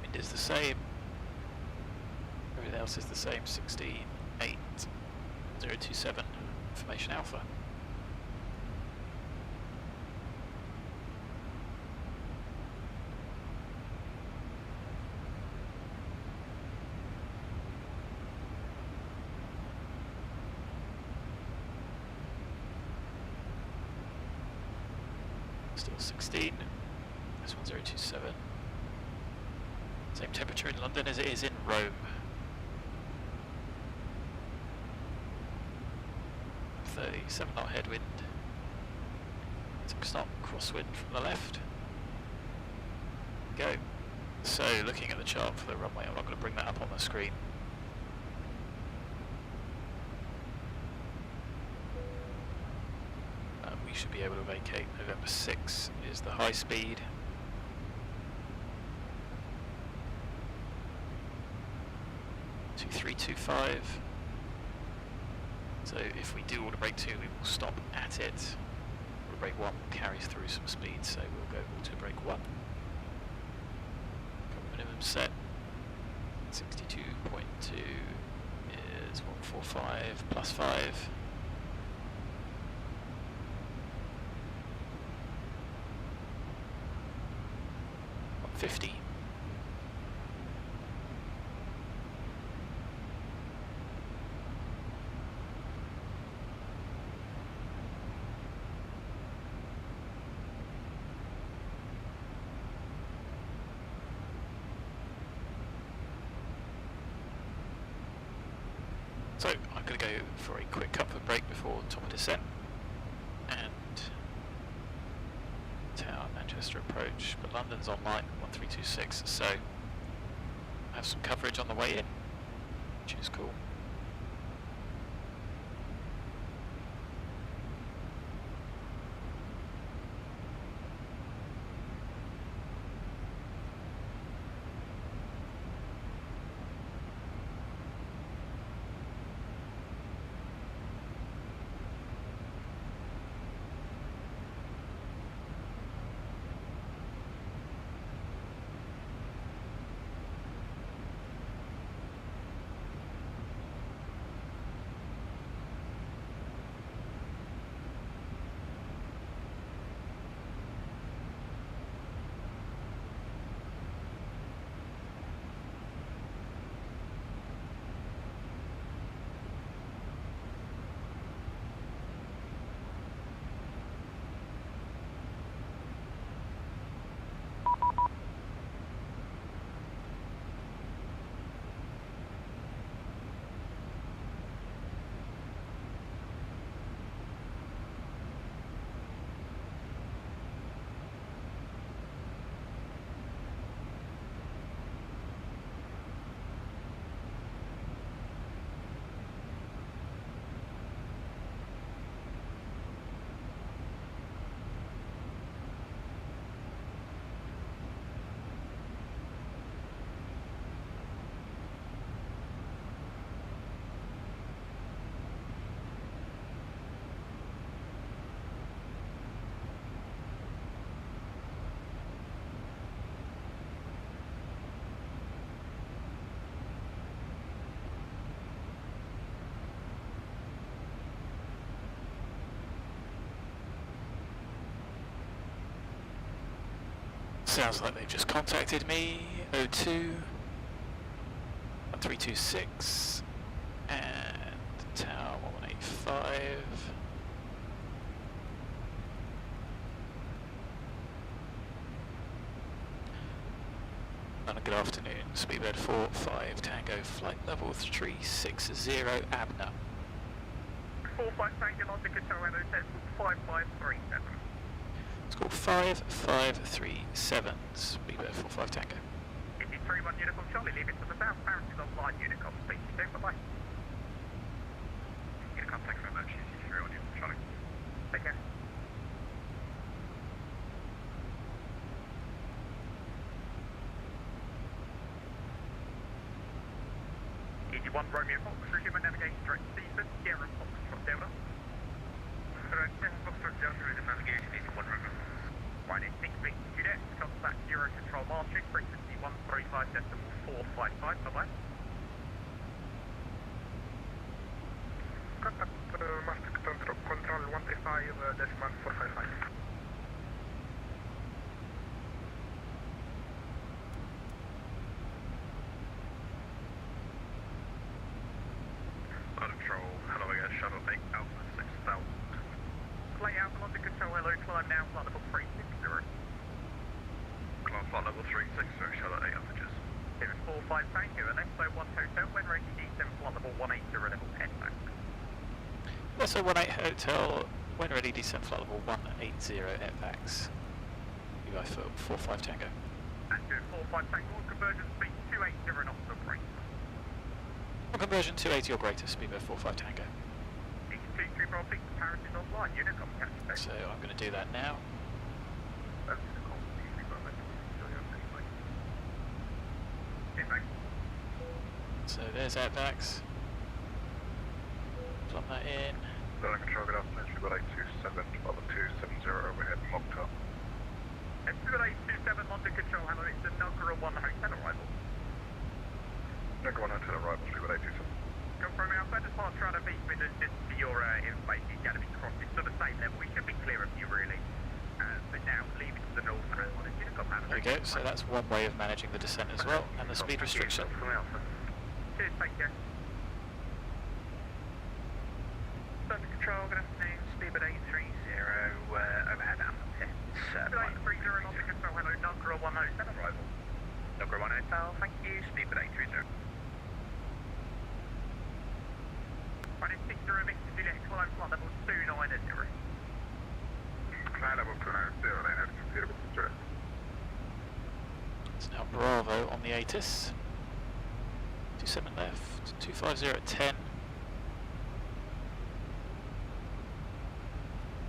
Wind is the same. Everything else is the same. 168027. Information alpha. Still 16, this 1027. Same temperature in London as it is in Rome. 37 knot headwind, 6 knot crosswind from the left. Go. So looking at the chart for the runway, I'm not going to bring that up on the screen. We should be able to vacate. November 6 is the high speed. Two 325. So if we do order break 2, we will stop at it. Order break 1 carries through some speed, so we'll go auto break 1. Minimum set 62.2 is 145 plus 5. 50. So I'm going to go for a quick comfort break before top of descent, and Tower Manchester approach, but London's online 1326, so I have some coverage on the way in, which is cool. Sounds like they've just contacted me. 02 1326 and Tower 185. Good afternoon, Speedbird 45 Tango, flight level 360 ABNUR. 45 Tango, London Control, hello, decimal 5537. It's called 5537, Speedbird 45 Tango. 31 Uniform Charlie, leave it to the south, Paris is online, Unicom, speak to you soon, bye-bye. Unicom, thanks very much, EC3 on Uniform Charlie. Take care. 81 Romeo Fox, resume and navigation direct to Season, Sierra Foxtrot Delta. Correct, Foxtrot Delta, resume navigation, 81 Romeo. Right, it's 6 feet, Juliet, contact Euro Control Mastery, frequency 135.455, bye-bye. Contact Master Control 135.455. Control, hello again, Shuttle 8 Alpha 6000. Flight Alpha, London Control, hello, climb now, flight level 360. Climb flight level 360, Shuttle 8 Alpha, just. 45 Tango, LSO 1 Hotel, when ready, D7, flight level 180, level 10, back. LSO 18 Hotel, when ready, descent flight level 180 FX. UI 45 Tango. And 45 Tango, conversion speed 280 knots to break. On conversion 280 or greater, Speedbird 45 Tango. T3 Bravo, Paris is online, Unicom, catch you. So I'm going to do that now. So there's AirBags. Plug that in. London Control, good afternoon, Speedbird 827, level 270 overhead, MOGBO. Speedbird 827, London Control, hello, it's the Nugger 1 hotel arrival. Nugger 1 hotel arrival, Speedbird 827. Confirming our first departure out of Eastman, just for your information, you're going to be crossing to the same level, we should be clear of you really. But now, leave it to the north and on the Unicom handle. There we go, so that's one way of managing the descent as well, and the speed restriction. Cheers, take care. London Control, good afternoon, Speedbird 830, overhead Amazon 10. Speedbird 830, London Control, hello, Nugger 1 hotel arrival. Nugger 1 hotel, thank you, Speedbird 830. Running 60 Victor Juliet, climb flight level 290. Climb level 290, then have computer stress. It's now Bravo on the ATIS. 27 left, 250 at 10.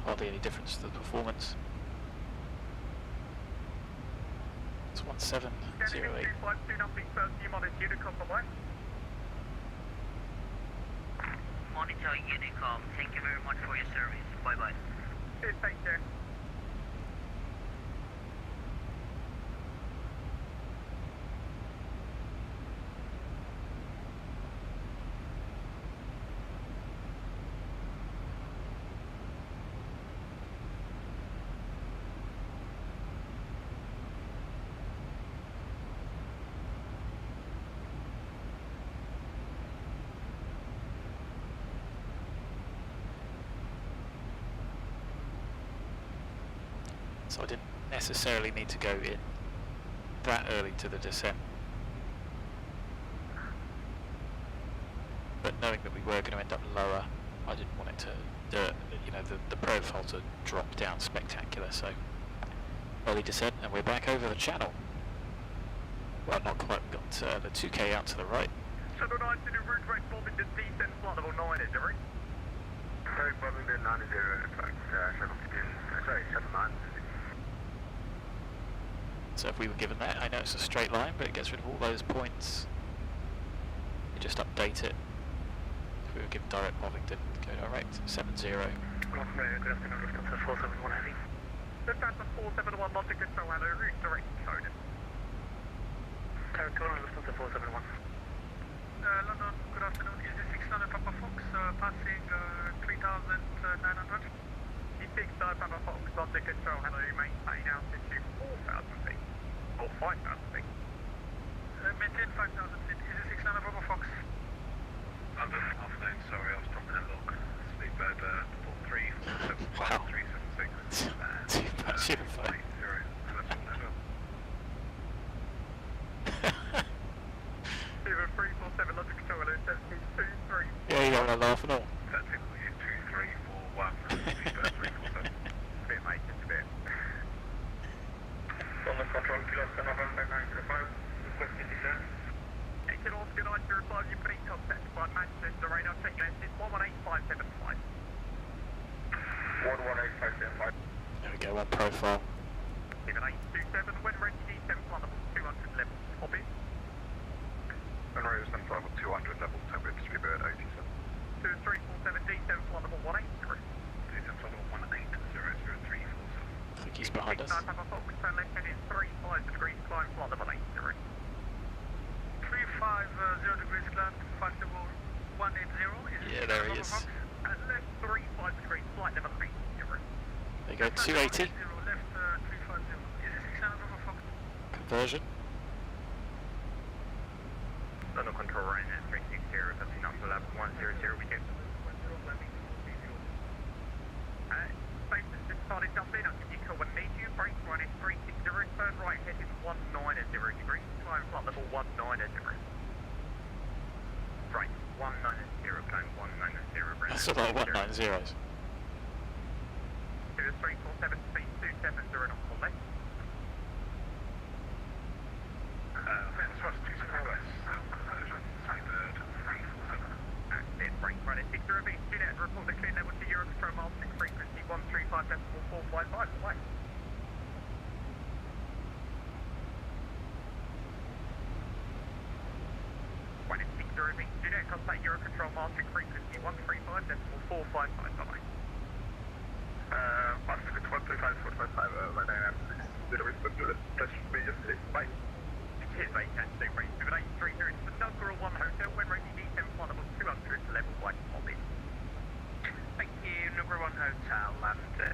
Hardly any difference to the performance. It's 1708. Monitor Unicom, thank you very much for your service. Bye bye. Cheers, take care. So I didn't necessarily need to go in that early to the descent. But knowing that we were going to end up lower, I didn't want it to, the profile to drop down spectacular, so early descent and we're back over the channel. Well, not quite, we've got the 2K out to the right. Shuttle 9 to the route right bombing to descent flight level 90. Sorry, bombing to 90, in fact, shuttle 9. So if we were given that, I know it's a straight line, but it gets rid of all those points. You just update it. If we were given direct Bovington, go direct, 70. Good afternoon, Lufthansa 471 heavy. Lufthansa 471, London Control, hello, route direct code. Territorial Lufthansa 471. London, good afternoon, is the 600 Papa Fox passing 3,900? The 600 Papa Fox, London Control, hello, maintain altitude 4,000 feet. 5,000 feet. Maintain 5,000 feet. Is it 6 Bravo Fox? Under afternoon, sorry, I was dropping a log. Speedbird 43475376. Too much info. 80. That's all as well. Even 347 Logic Control, hello, that's 23. Yeah, you don't want to laugh at all. That's it, 2341. Speedbird 347. Bit, mate, just a bit. On the control, kilo 795, requested descent. Kilo Oscar 905, you've been contact by Manchester radar, check left, it's 118575. 118575. There we go, one profile. 7827, when ready, D10 flammable, 200 level, copy. When ready, D10 flammable, 200 level, 10 with Speedbird 87. 2347, D10 flammable, 180. D10 flammable, 180, 0347. I think he's behind us. 9 Papa Fox, turn left heading 35 degrees, climb flight level 80. 350 degrees, climb, flight level 180, is it? Yeah, there he is. And left 35 degrees, flight level 80. There you go, 280. Left 350, is it 600 Papa Fox? Conversion. Thunder control right now, 360, touching up to level 100, we get. Space has just started jumping, I'll give you a call when need you, brake running 360, turn right heading 190 degrees, climb flight level 190. Right, 190, climb 190, That's a lot of 190s. 2347, speed 270 knots on left. Fence thrust 270 west, conversion, Speedbird 347. That's it, brake running 60 beats, Juliet, report the clear level to Eurocontrol, mile 6 frequency 135.455, away. When it's 60 beats, Juliet, contact Eurocontrol, mile 6 frequency 135.455, bye-bye. Pacific 135.455, my name is 0 respect to the flash medium safe, bye. Cheers mate, catch you soon, Brave 830 to the Dunker 1 Hotel, when ready, D10 flammable 200 to level 1, copy. Thank you, number 1 Hotel, land 200,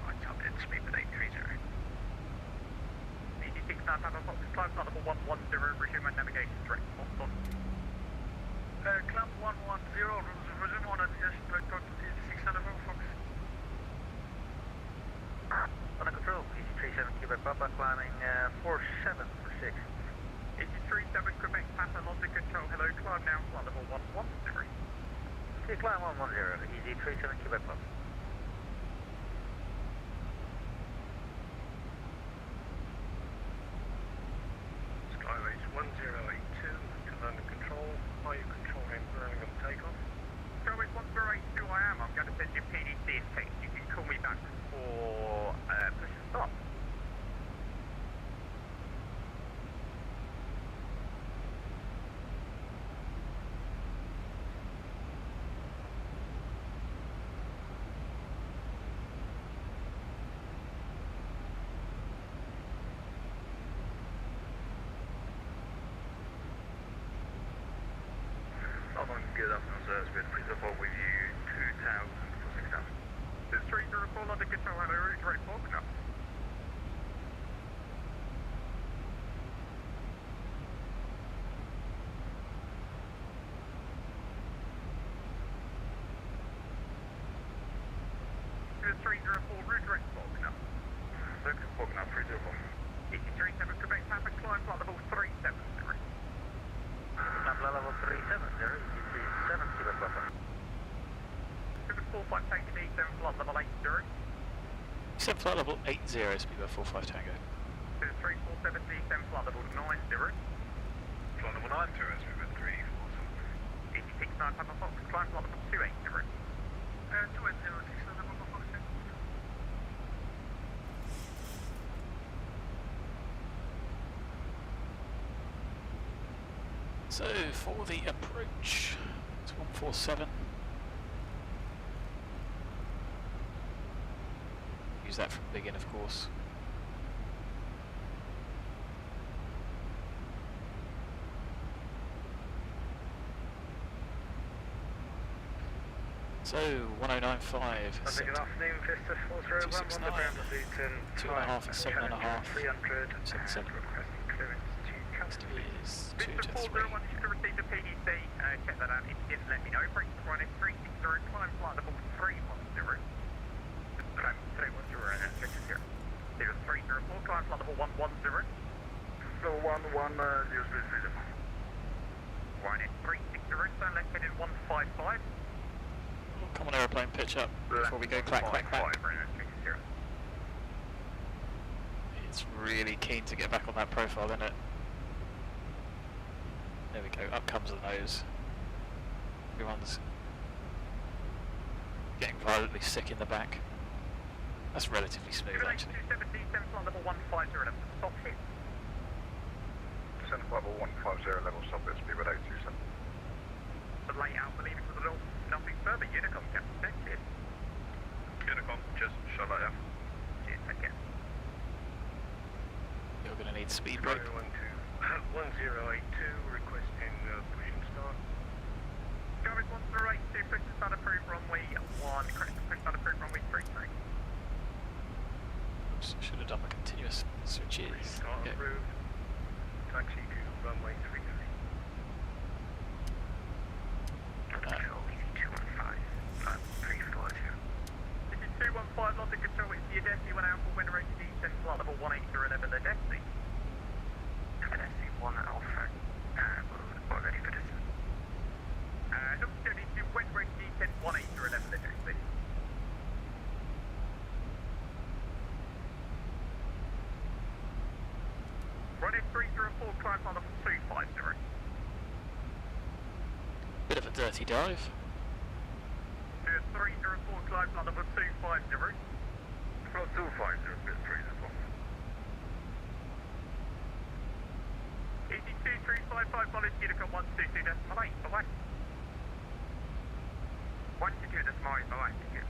my top in speed with 830. DD6 9 Papa Fox, climb flammable 110, resume and navigation direct, on. Climb 110, resume on navigation direct, DD6 9 Papa Fox. Under control, EC37 Quebec Papa, climbing 4746. EC37 Quebec Papa, London control, hello, climb now, flight level 110. Okay, climb 110, EC37 Quebec Papa. Skyway 1082, to London control, are you controlling Birmingham takeoff? Skyway 1082, I am, I'm going to send you PDC in case you can call me back for push and stop. Good afternoon, sir. It's been pleased to report with you 2000 for 6000. This 304 London control, hello, route direct BOGNA. This 304 route direct BOGNA. BOGNA 304. EC37 Quebec Papa, climb flight level 370. Climb flight level 370, EC37 Quebec Papa. 745 Tango D7 flight level 80. 7 flight level 80, Speedbird 45 Tango. 347 D7 flight level 90. Flight level 90, Speedbird 347. EC69 Papa Fox, climb flight level 280. 280, 69 Papa Fox. So, for the approach, it's 147. Use that from the beginning, of course. So 1095. Good afternoon, Vista 401 on the ground at Luton. 2.5 and 7.5. 300. 7.7. Requesting clearance to Next is 2 Vista to 3. 401, you should have received a PDC. Check that out. If you didn't, let me know. Brakes running 360, climb flight level 310. Climb 310 and check it here. 0304, climb flight level 110. Floor 11, 0 speed freedom. Running 360, turn left headed 155. Come on, aeroplane, pitch up before we go clack, clack, clack. It's really keen to get back on that profile, isn't it? There we go, up comes the nose. Everyone's getting violently sick in the back. That's relatively smooth, actually. 270, flight level 150, left stop hit. Descent level 150, level stop, it's speed 827. The layout, believing to the north, nothing further. Unicom, Captain Six, cheers. Unicom, just shut that down. Cheers, take care. You're going to need speed brake. 1082, requesting push and start. Jarvis 1082, push and start approved, runway 1, correct, push start approved, runway 33. Oops, should have done the continuous switches. Start Okay. approved. Taxi to runway 33. Control, easy 215, 340. This is 215, London Control, it's the Adesi 1 Alpha, wind rated descent, flight level 18011, Adesi. Adesi 1 Alpha, we're ready for descent. Number 72, wind rated descent, 18011, Adesi. Running 304, climb flight level 250. Bit of a dirty dive. 304, climb flight level 250. Floor 250, bit 3 as well. Easy 2355, Polish Unicom 122.8, bye-bye. 122.8, bye-bye, thank you.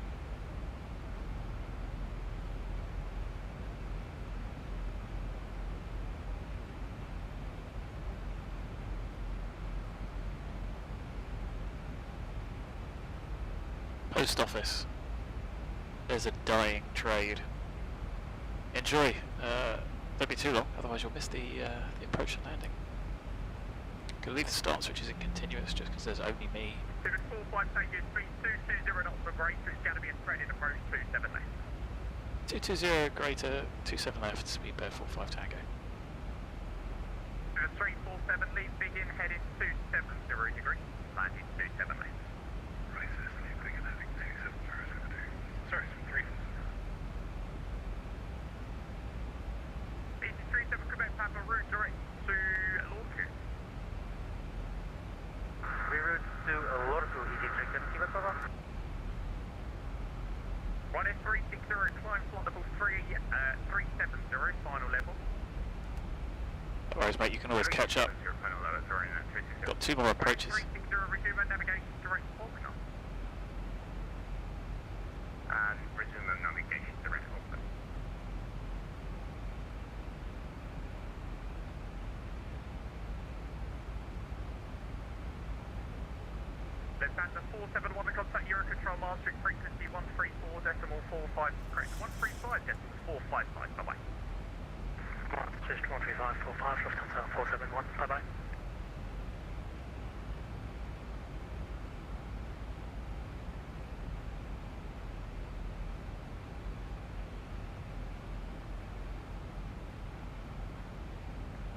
Post office. There's a dying trade. Enjoy. Don't be too long, otherwise you'll miss the approach and landing. Gonna leave the start switches in continuous just because there's only me. 745, take your speed 220 knots for brakes, it's going to be a straight in approach 27 left. 220 greater 27 left, speed bear 45 Tango. 347, leave begin, heading 270 degrees, landing 27 left. Racers, leave begin heading 270. Sorry, 347. Easy 37, Quebec Papa, route direct to OLKIS. Reroute to Lorco, easy 370, Quebec Papa. Running 360, climb flight level 370, final level. No worries, mate, you can always catch up. Got 2 more approaches. 360, resume navigation direct to BOGNA. And resume navigation direct to BOGNA. Left hand to 471 to contact Eurocontrol mastering frequency 134.45, correct, 135.455, bye-bye. Just 13545, Lufthansa 471, bye-bye.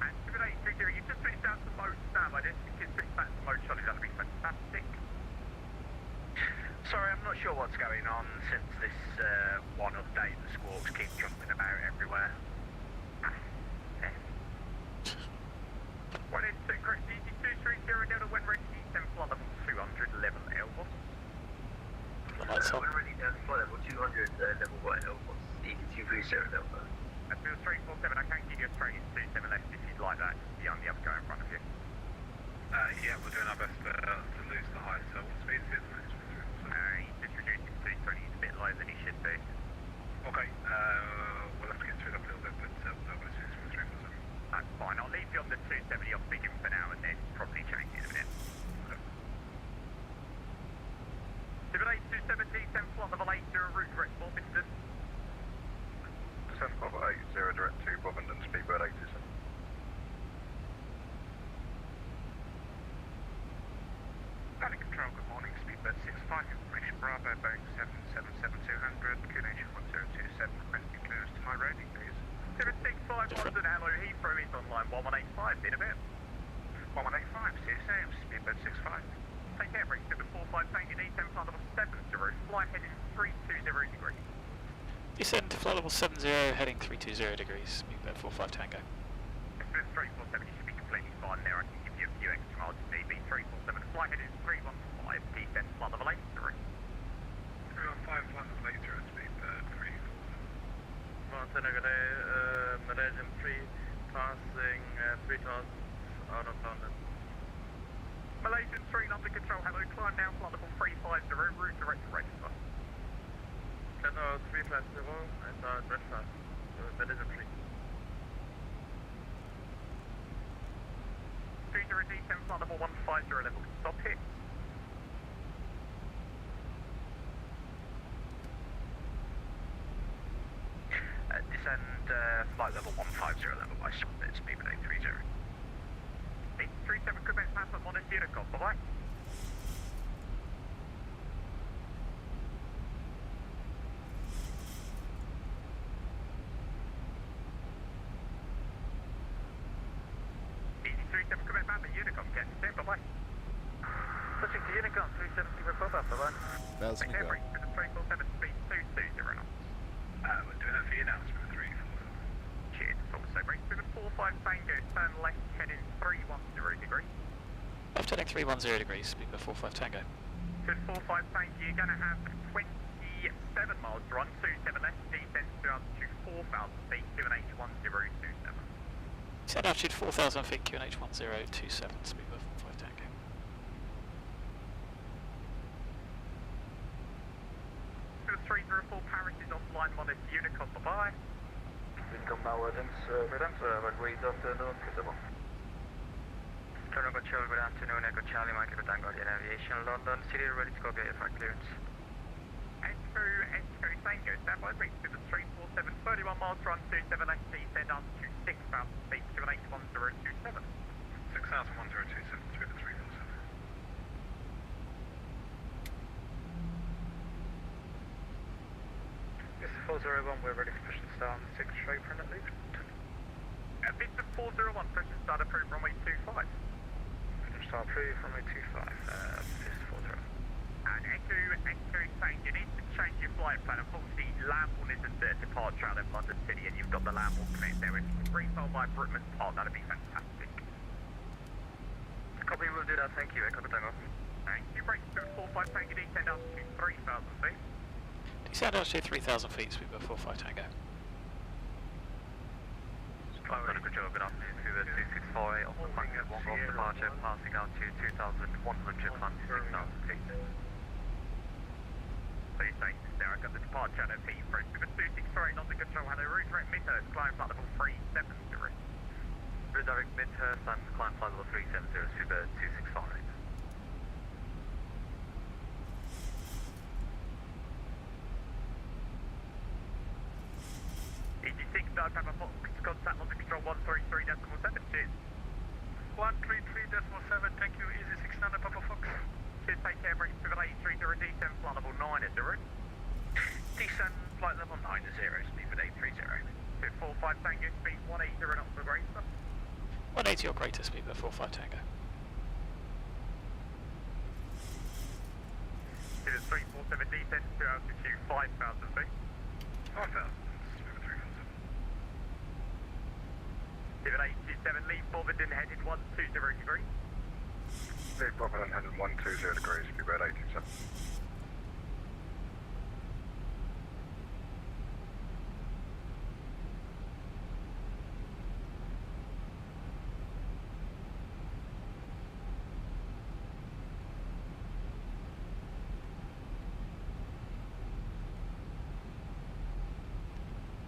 And 780, you've just switched down to mode nav, I didn't think you'd switch back to mode Charlie, that'd be fantastic. Sorry, I'm not sure what's going on since this one update. The squawks keep jumping about everywhere. 182, correct, DG230 Delta, wind rated descent, flight level 211, Airbus. The lights on. Ready down flight level 200, level 1, Elbos, ED230 Delta. That's Bill 347, I can give you a straight in 27 left if you'd like that, just beyond the other guy in front of you. Yeah, we're doing our best to lose the height, so what speed is it? He's just reduced it to 220, he's a bit lower than he should be. Okay, we'll have to get through that a little bit, but no, we'll see for 347. That's fine, I'll leave you on the 270 off begin for now and then probably change it in a minute. 782 Bravo, Boeing 777-200, QNH 1027, requesting clearance to high roading, please. 765 Different. London, hello, Heathrow is online, 1185, in a bit. 1185, see you soon, speedbird 65. Take care, bring 745, thank you, D10, flight level 70, flight heading 320 degrees. Descend to flight level 70, heading 320 degrees, speedbird 45 Tango. It's 347, you should be completely fine there, I can give you a few extra miles to DB 347, flight heading 315, descend, flight level 80. 315, flight level 80, speedbird 347. Montenegro, Malaysian 3, passing 3,000 out of London. Malaysian 3, under control, hello, climb down, flight level 350, route direct to register. Channel 350, and breakfast, Malaysian 3. 20D10, flight level 150, level, stop here. Descend flight level 150 level by speedbird 830. 837 Quebec Papa, Monaco Unicom, bye-bye. Easy 37 Quebec Papa, Unicom, get to bye-bye. Switching to Unicom, 370 Papa, bye-bye. Take care, bring to the 347, speed 220 knots. We're doing that for you now, speedbird 347. Cheers, also bring to the 45 Tango, turn left, heading 310 degrees. Left heading 310 degrees, speedbird 45 Tango. Good 45 Tango, you're going to have 27 miles to run, 27 left, descend to up to 4,000 feet, QNH 1027. Descend altitude 4,000 feet, QNH 1027, speedbird 45 Tango. Good 304 Paris is offline, Monaco Unicom, bye-bye. Unicom now, Redens, good afternoon, Kisabo. Turn control, good afternoon, Echo Charlie, Mike, Tango, Aviation, London, City, ready to go, get your flight clearance. Echo Tango, stand by, bring to the 347, 31 miles to run, 27 left, descend up to 6,000 feet, QNH 1027. 6,1027, speedbird 347. This is 401, we're ready for push and start on the 6 straight for at least. Victor 401, push and start approved, runway 25. Start approved, runway 25, this is 401. And Echo Tango, you need to change your flight plan. Unfortunately, Lambourne isn't the departure out of London City, and you've got the Lambourne connect there. If you can refile by Brookman's Park, that'd be fantastic. Copy, we'll do that, thank you, Echo Tango. Thank you, break to 45 Tango, descend up to 3,000 feet. Descend altitude 3,000 feet, speedbird 45 Tango. Flight control, good afternoon, to the 2648 off the Tango, 1 off departure, passing out to 2,100, climbing to 6,000 feet. Please take this there, I've got the departure out of Heathrow. With a 2648 on the control, hello, route direct Midhurst, climb flight level 370. Route direct Midhurst and climb flight level 370, speedbird 265. EG6, Papa Fox, contact on the control 133.7, cheers. 133.7, thank you, easy 600 Papa Fox. Cheers, take care, bring to the 830, descend flight level 9 at the route. Descend flight level 90, speedbird 830. Good 45 Tango, speed 180 knots for greater. 180 or greater, speedbird 45 Tango. To the 347, descend to altitude 5,000 feet. 5,000, speedbird 347. Pivot 827, leave Bovingdon headed 120 degrees. Leave Bovingdon headed 120 degrees, speedbird 827.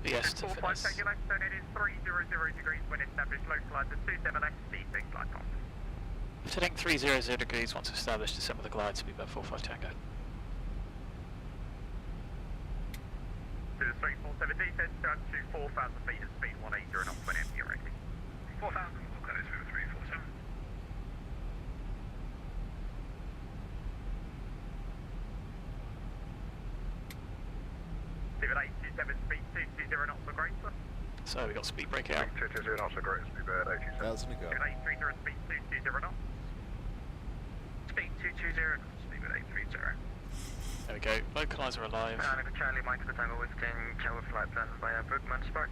BS to 45 finish. take your left turn, it is 300 degrees when established, localised at 27 left, descend glide path. Left heading 300 degrees, once established, descend with the glide, speedbird 45 Tango. To the 347, descend to altitude 4,000 feet at speed 180 knots when empty already. 4,000, we'll go to 347. 220 knots or greater. So we got speed break out. 220 knots or greater, speedbird 827. That's gonna go. 830 speed 220 knots. Speed 220 knots, speedbird 830. There we go. Localizer alive. Charlie Mike to the Tango Western Tower flight plan via Brookman Spark.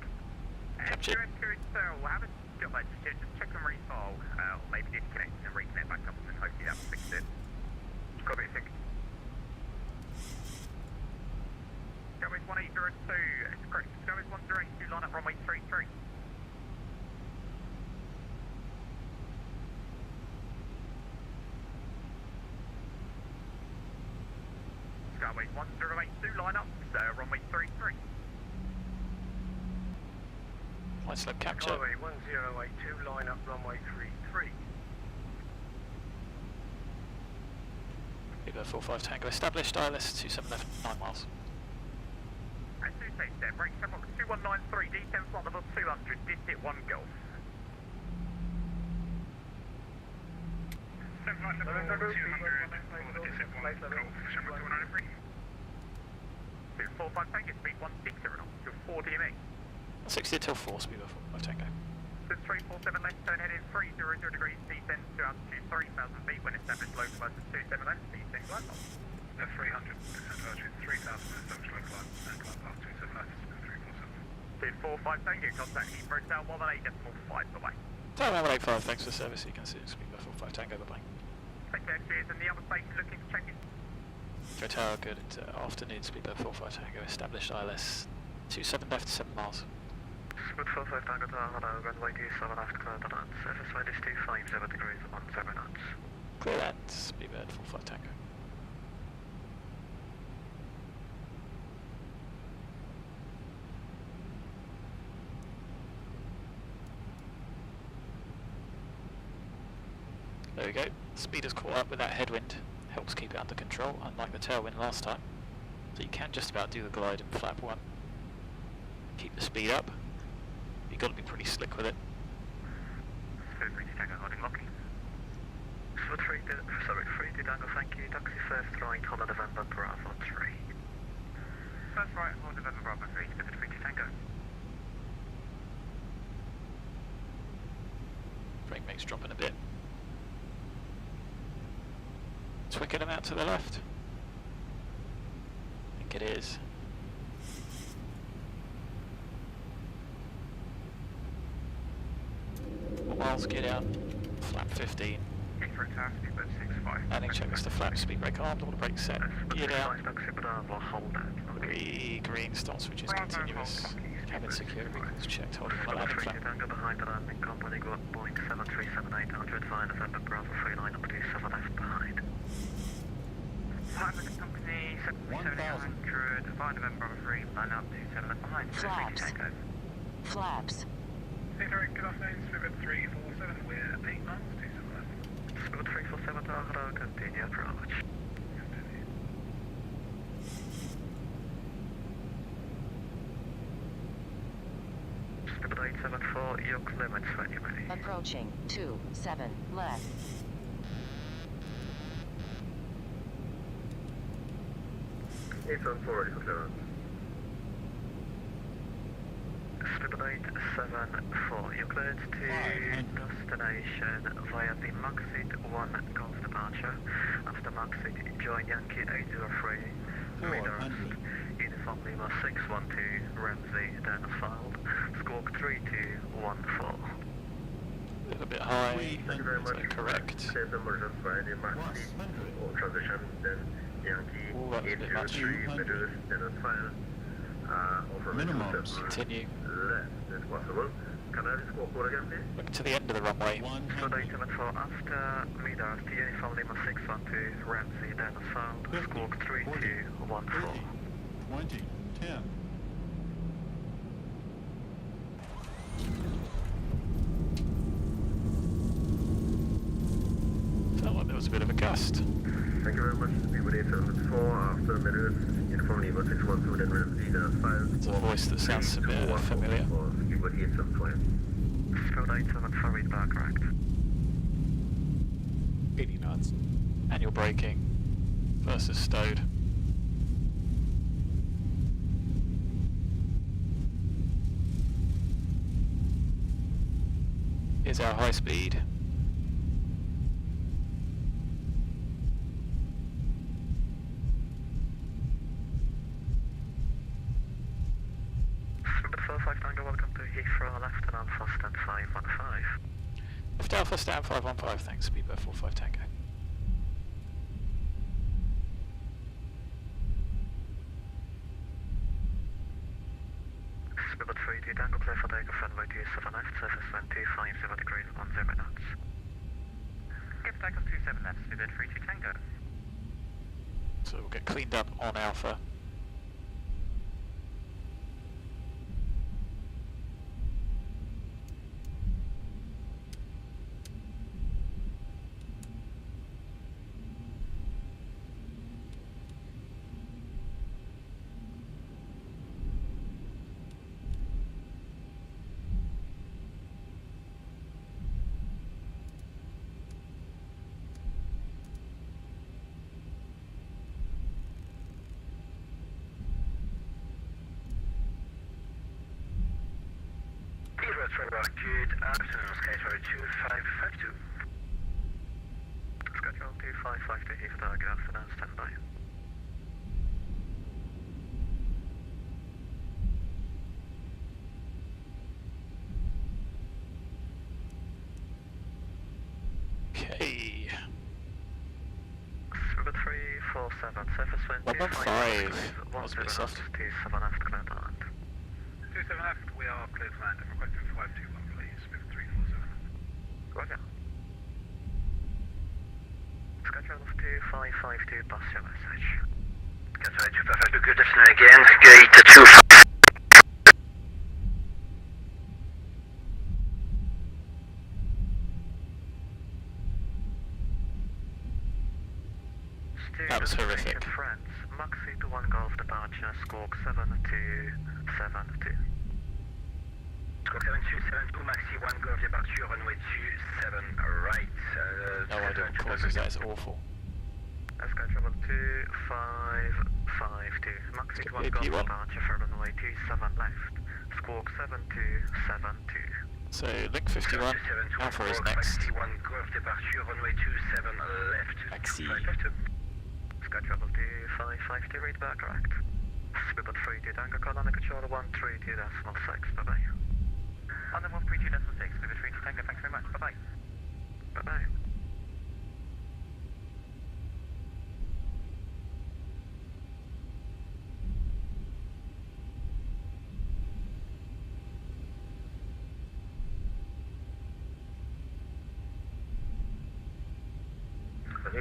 Captured. We'll have a got that just check and refile, or maybe disconnect and reconnect back up and hopefully that will fix it. Copy, think. Skyways 1802, it's correct. Skyways 1082, line up runway 33. Skyways 1082, line up, runway 33. Flight slope capture. Skyway 1082, line up runway 33. Viva 45 Tango established, ILS 27 left 9 miles. And 2 safe there, break 2193, D10 flight level 200, digit 1 Golf. 7 flight level 200, flight level 193. 245 Tango, speed 160 knots, to 4 DME. 60 till 4, speed 45 Tango. 347 left, turn heading 300 degrees, descend to altitude 3,000 feet when established local bus 27 left, descend glide path. 300, descend altitude 3,000, established local line, and glide path 27 left, 347. 245 Tango, contact Heathrow Tower 118.5, bye-bye. Tower 185, thanks for the service. You can see speed 45 Tango, bye-bye. Take care, cheers, and the other station looking for check-in. Go Tower, good afternoon, speed 45 Tango established, ILS 27 left 7 miles. Speed 45 Tango Tower, runway 27 left, clear the land. Surface wind is 250 degrees, 10 knots. Clear that, speedbird 45 Tango. There we go, speed has caught up with that headwind, helps keep it under control, unlike the tailwind last time. So you can just about do the glide in flap 1. Keep the speed up. You've got to be pretty slick with it. Speed Tango holding locking. Speed 3 Tango, thank you. Taxi first right, Honda November, Bravo 3. First right, Honda November, Bravo 3, Speed 3 Tango. Brake mate's dropping a bit. Twickenham out to the left. I think it is. Miles, get out. Flap 15. Heathrow Tower, speedbird 65. Landing checklist to flap, speed brake armed, all the brakes set. Get out. Taxi Bravo, hold out. Green, start switches continuous. Cabin secure, vehicles checked, holding on the landing flap. Tango behind the landing company, got Boeing 737-800, via November, Bravo 39, up to 7 left behind. Pilot company 737-800, via November, Bravo 3, line up to 7 left behind. Flaps. Flaps. Heathrow, good afternoon, speedbird 347, we're 8 miles, 27 left. Speed 347 Tower, continue approach. Speed 874, your limits when you're ready. Approaching 27 left. Heathrow 4 ready for clearance. Speed 874, you're cleared to destination via the MAXIT 1 Golf departure. After MAXIT, join Yankee 803 meters. Uniform Lima 612, Ramsey, then filed. Squawk 3214. A little bit high, Thank you very much. so correct. Same number just by the MAXIT or transition, then Yankee Ooh, that was a bit much. 803 meters, then a file. Over Minimums. Continue. Left, if possible. Can I have the squawk code again, please? Look to the end of the runway. Speed 874, after meters to Uniform Lima 612, Ramsey, then filed. 50, Squawk 3214. 20, 10. Felt like there was a bit of a gust. Thank you very much. Speedbird 874 after meters. Uniform Lima 612, then Ramsey, then file. It's a voice that sounds a bit familiar. For Speedbird 874. Speed 874, read back correct. 80 knots. And you're braking versus stowed. is our high speed. Number 45 Tango, welcome to Heathrow, left and Alpha, stand 515. Left Alpha, stand 515, thanks, Speedbird 45 Tango. Speedbird 3 Tango, clear for takeoff, runway 27 left, surface wind 250 degrees, 10 knots. Give takeoff 27 left, Speedbird 3 Tango. So we'll get cleaned up on Alpha. Good afternoon, Skytrail 2552. Skytrail 2552, Heathrow, good afternoon, stand by. Okay. Speedbird 347, surface wind 115. 250 That was a bit soft. 27 left, clear to land. 27 left, we are clear to land. Requesting 521, please. Speedbird 347. Roger. Skytrail 2552, pass your message. Skytrail 2552, good afternoon again. Gate 25. That was horrific. France, MAXIT 1 Golf departure, squawk 7272. Squawk 7272, MAXIT 1 Golf departure, runway 27 right. No idea what causes that, is awful. Skytrail 2552, MAXIT 1 Golf departure for runway 27 left, squawk 7272. So link 51, Alpha is next. MAXIT 1 Golf departure, runway 27 left. Maxi. Skytrail 2552, read back correct. Speedbird 3 Tango, call on the controller 132.6, bye bye. On the 132.6, Speedbird 3 Tango, thanks very much, bye bye. Bye bye.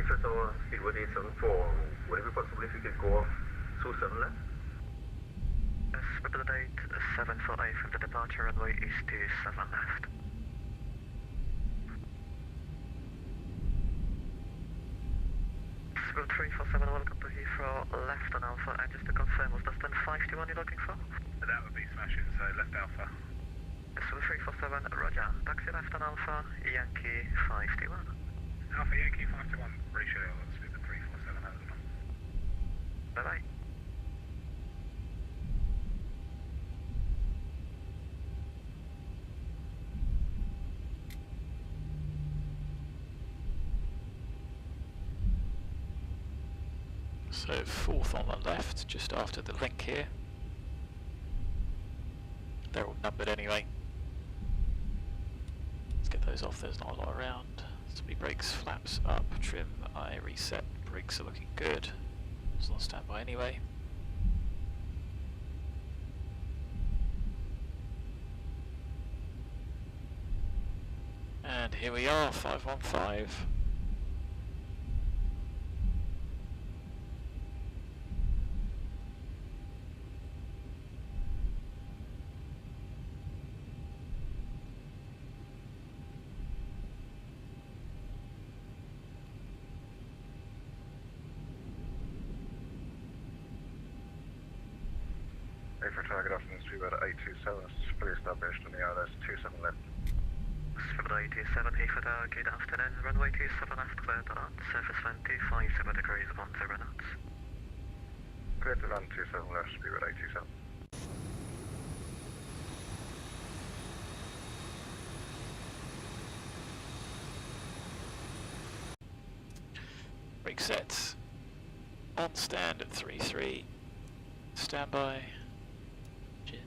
First of all, Speedbird 874, would it be possible if you could go off 27 left? Speedbird 874A from the departure runway is 27 left. Speedbird 347, welcome to Heathrow, left on Alpha, and just to confirm, was that stand 521 you're looking for? That would be smashing, so left Alpha. Speedbird 347, roger. Taxi left on Alpha, Yankee 521. Alpha Yankee 521, ratio Speedbird 347, over. Bye bye. So fourth on the left, just after the link here. They're all numbered anyway. Let's get those off, there's not a lot around. Speed brakes, flaps up, trim, I reset, brakes are looking good. It's on standby anyway. And here we are, 515. For target afternoon, Speedbird 827, fully established on the ILS 27 left. Speedbird 827, Heathrow, good afternoon, runway 27 left, clear to land, surface wind 250 degrees, 10 knots. Clear to land 27 left, Speedbird 827. Brake sets. On stand at 3-3. Standby. Gin.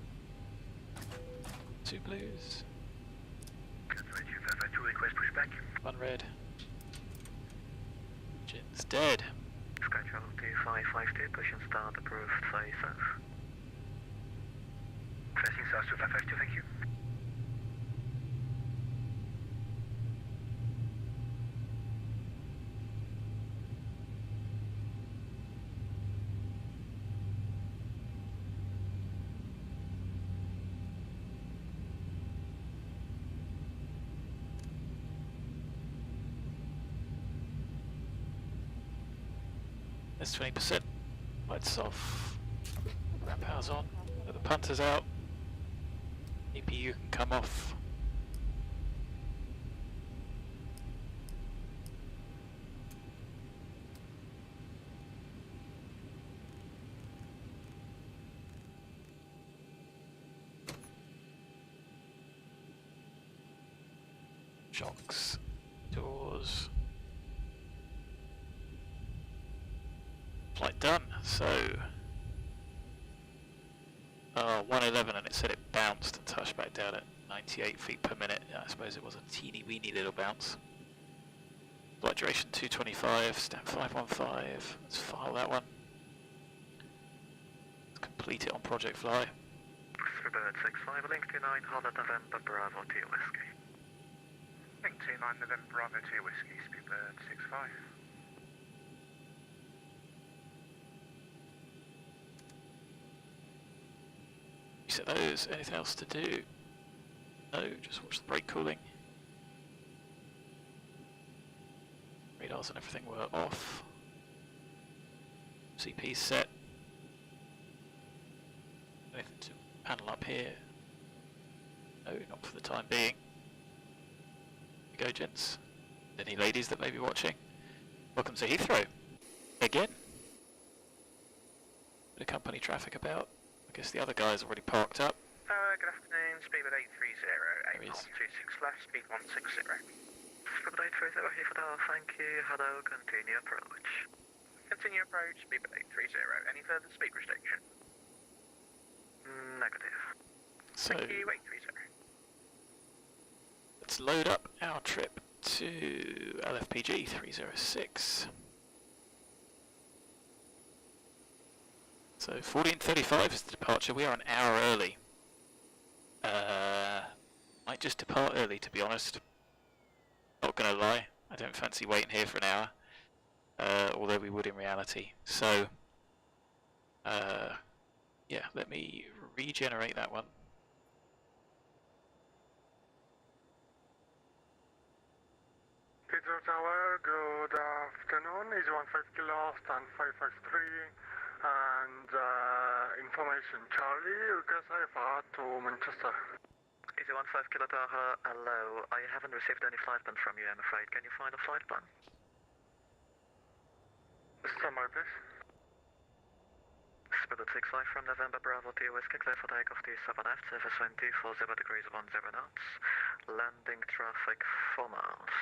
2 blues. Request pushback. 1 red. Gin's dead. Sky Travel 2552, push and start approved, fly south. Pressing south to 552, thank you. There's 20%. Lights off. Ground power's on. The punter's out. EPU can come off. Shocks. Doors. Flight done, so 111, and it said it bounced and touched back down at 98 feet per minute. Yeah, I suppose it was a teeny weeny little bounce. Flight duration 225, stamp 515. Let's file that one. Let's complete it on projectFLY. Bird 65, link 29, Holland November Bravo to Whiskey. Link 29 November Bravo 2 Whiskey, Speedbird 65. Reset those. Anything else to do? No, just watch the brake cooling. Radars and everything were off. CP set. Anything to panel up here? No, not for the time being. Here we go, gents. Any ladies that may be watching? Welcome to Heathrow. Again. Bit of company traffic about. I guess the other guy's already parked up. Good afternoon, Speedbird 830, 8.26 left, speed 160. Speedbird 830, here for the thank you, hello, continue approach. Continue approach, Speedbird 830, any further speed restriction? Negative. So, Thank you, 830. let's load up our trip to LFPG 306. So 14:35 is the departure. We are an hour early. Might just depart early, to be honest. Not gonna lie, I don't fancy waiting here for an hour. Although we would in reality. So, yeah, let me regenerate that one. Heathrow Tower, good afternoon. Is 15 Kilo, stand 553. And information, Charlie, KESAX to Manchester. Easy 15 Kilo Tower, hello. I haven't received any flight plan from you, I'm afraid. Can you find a flight plan? Standby, please. Speedbird 65 from November Bravo to Whiskey, clear for takeoff to 7F, surface wind 240 degrees 10 knots. Landing traffic 4 miles.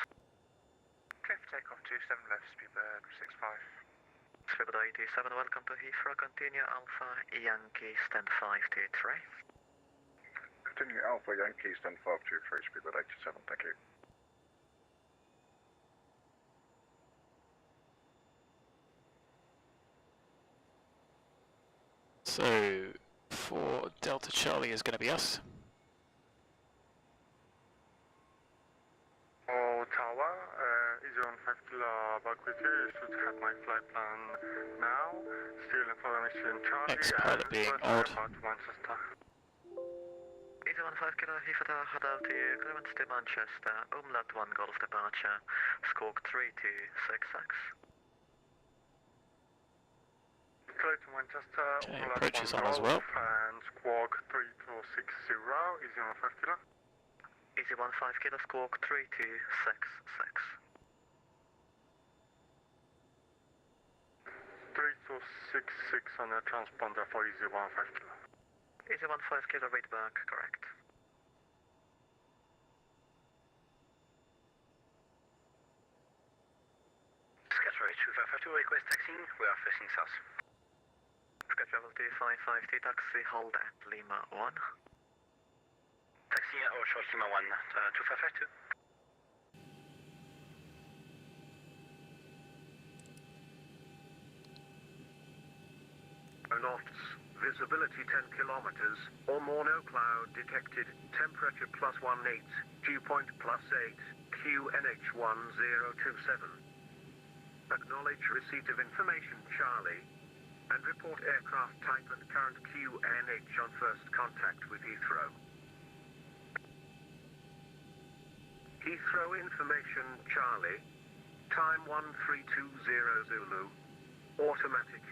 Clear for takeoff to 7 left, Speedbird 65. Speedbird 87, welcome to Heathrow. Continue Alpha Yankee, stand 523. Continue Alpha Yankee, stand 523, Speedbird 87, thank you. So, for Delta Charlie is going to be us. Oh, Tower, is 15 Kilo back with you. You should have my flight plan now. Still information, Charlie. Ex-pilot being odd. Manchester. Easy 15 Kilo, Heathrow, hello to you. Clearance to Manchester, Umlaut 1 Golf departure, Squawk 3266. Clear to Manchester, Okay, Umlaut approach is 1 on as Golf, well. and Squawk 3260, is 15 Kilo. Easy 15 Kilo, Squawk 3266. 3266 on the transponder for Easy 15 Kilo. Easy 15 Kilo, read back, correct. Sketch 2552, request taxiing, we are facing south. Sky Travel 255 taxi, hold at Lima 1. Taxi at short Lima 1, 2552. Lofts, visibility 10 kilometers or more, no cloud detected, temperature +18, dew point +8, QNH1027. Acknowledge receipt of information, Charlie, and report aircraft type and current QNH on first contact with Heathrow. Heathrow information, Charlie, time 1320 Zulu, automatic.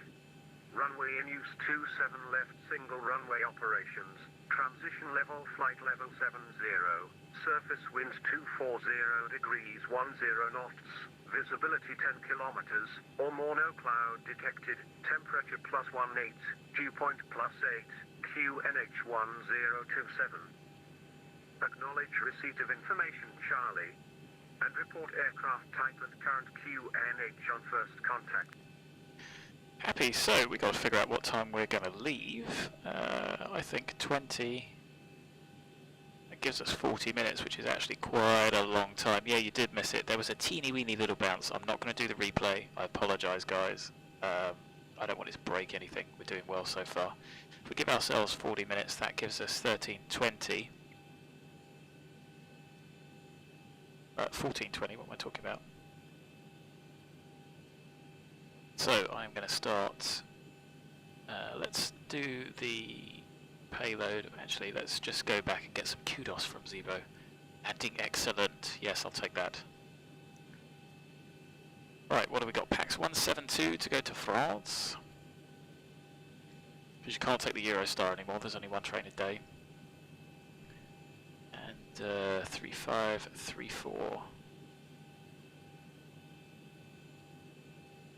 Runway in use 27 left, single runway operations. Transition level, flight level 70. Surface winds 240 degrees 10 knots. Visibility 10 kilometers or more, no cloud detected. Temperature +18, dew point +8, QNH1027. Acknowledge receipt of information, Charlie, and report aircraft type and current QNH on first contact. Happy, so we got to figure out what time we're going to leave. I think 20. That gives us 40 minutes, which is actually quite a long time. Yeah, you did miss it. There was a teeny weeny little bounce. I'm not going to do the replay. I apologise, guys. I don't want it to break anything. We're doing well so far. If we give ourselves 40 minutes, that gives us 13:20. 14:20, what am I talking about? So I'm going to start, let's do the payload. Actually, let's just go back and get some kudos from Zibo. Adding excellent, yes, I'll take that. Right, what have we got? PAX 172 to go to France. Because you can't take the Eurostar anymore, there's only one train a day. And 3534.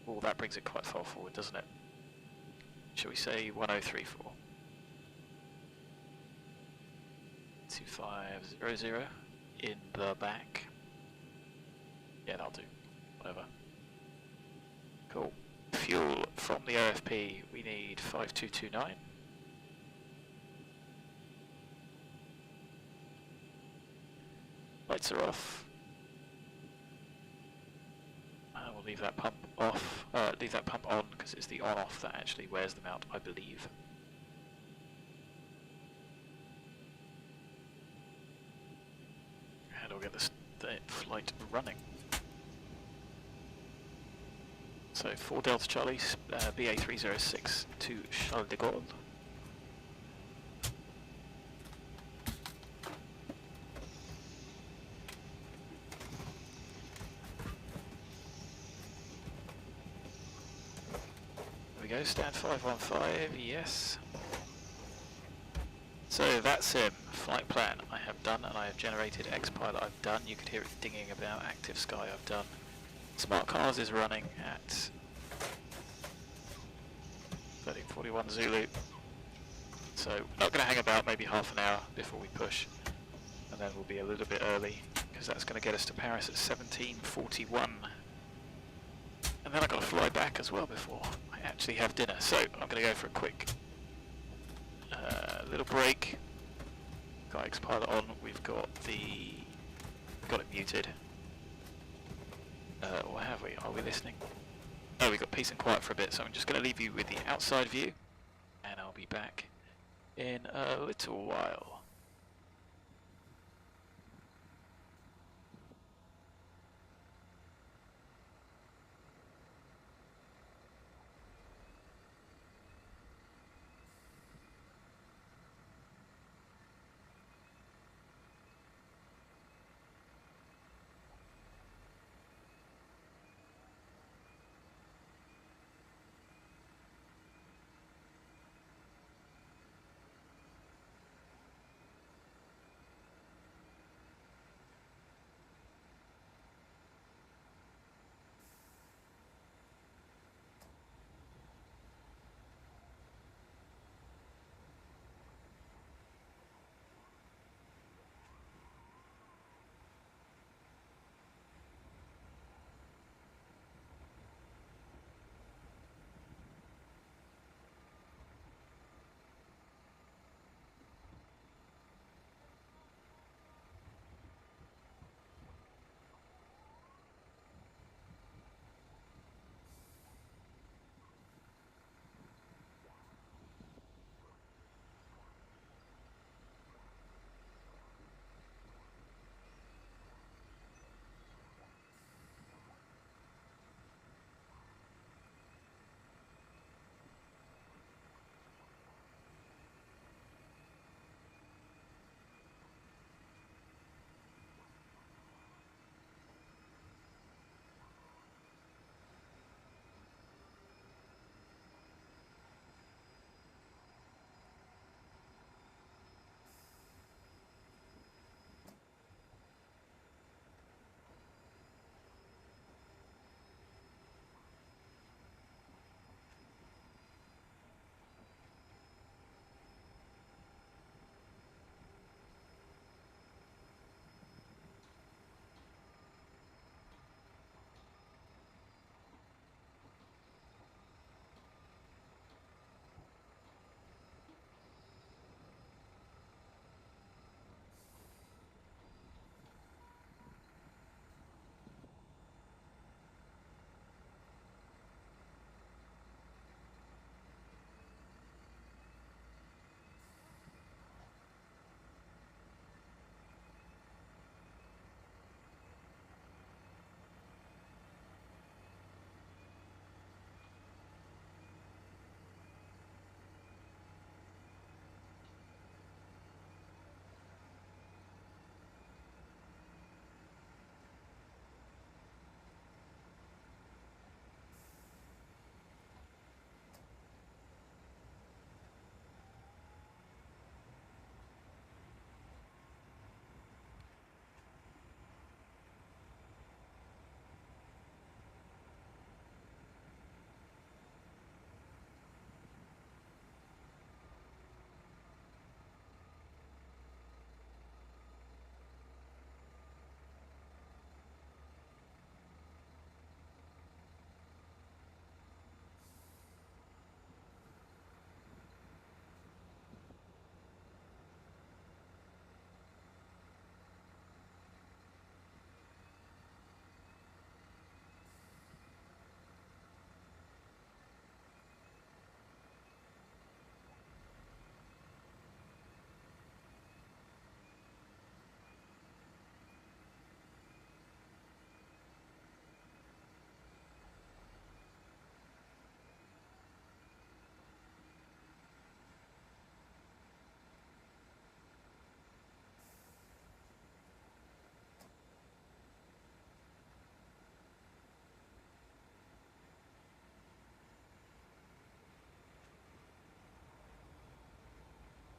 Oh, that brings it quite far forward, doesn't it? Shall we say 1034? 2500 in the back. Yeah, that'll do. Whatever. Cool. Fuel from the OFP, we need 5229. Lights are off. We'll leave that pump off, leave that pump on because it's the on-off that actually wears them out, I believe. And we'll get the flight running. So 4 Delta Charlie, BA306 to Charles de Gaulle. We go, stand 515, yes. So VATSIM, flight plan I have done, and I have generated X-Pilot I've done. You could hear it dinging about. Active Sky I've done. Smart Cars is running at 1341 Zulu. So not going to hang about, maybe half an hour before we push. And then we'll be a little bit early, because that's going to get us to Paris at 1741. And then I've got to fly back as well before I actually have dinner. So I'm going to go for a quick little break. Got X-Pilot on. We've got it muted. Or have we? Are we listening? Oh, we've got peace and quiet for a bit. So I'm just going to leave you with the outside view, and I'll be back in a little while.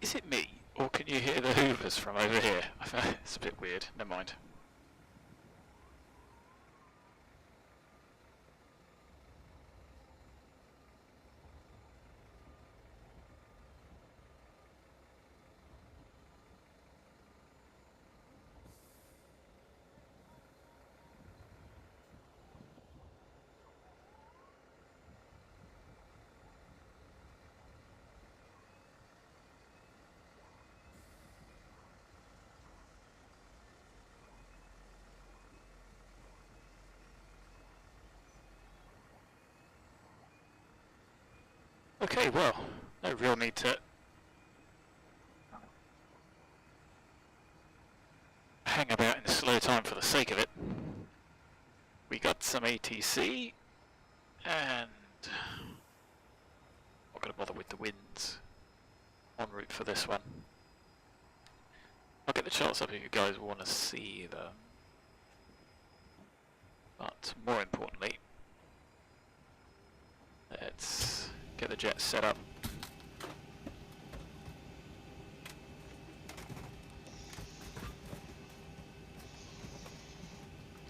Is it me, or can you hear the hoovers from over here? I found it's a bit weird. Never mind. Okay, well, no real need to hang about in the slow time for the sake of it. We got some ATC, and not going to bother with the winds en route for this one. I'll get the charts up if you guys want to see them. But more importantly, let's get the jets set up.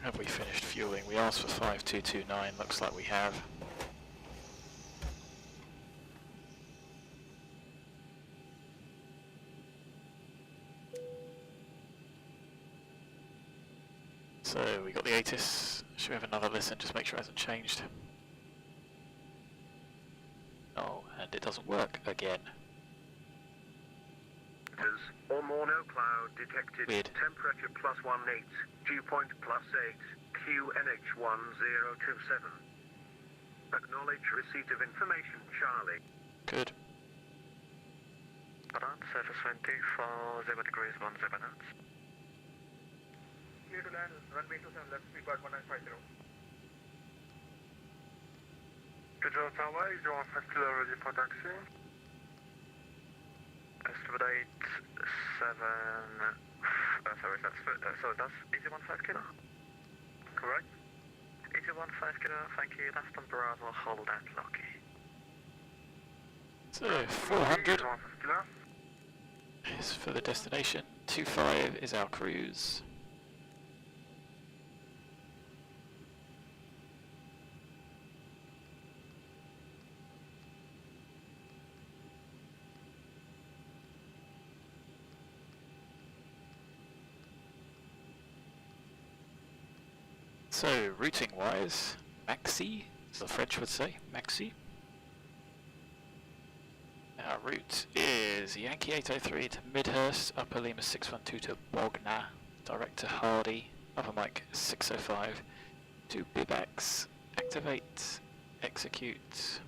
Have we finished fueling? We asked for 5229, looks like we have. So we got the ATIS. Should we have another listen? Just make sure it hasn't changed. Oh, and it doesn't work again. Or more no cloud detected. Weird. Temperature +18, dew point +8, QNH1027. Acknowledge receipt of information, Charlie. Good. Surface 20 for 0 degrees 10 knots. Clear to land, runway 27 left, speedbird 1950. Control Tower, is your 5 kilo ready for taxi? Estimate 7... sorry, that's... so that's easy 15 kilo? Correct. Easy 15 kilo, thank you. Left on Bravo, hold at Lucky. So 400 1 kilo. is for the destination. 25 is our cruise. So, routing wise, MAXIT, as the French would say, MAXIT. Our route is Yankee 803 to Midhurst, Upper Lima 612 to BOGNA, direct to Hardy, Upper Mike 605 to BIBAX, activate, execute.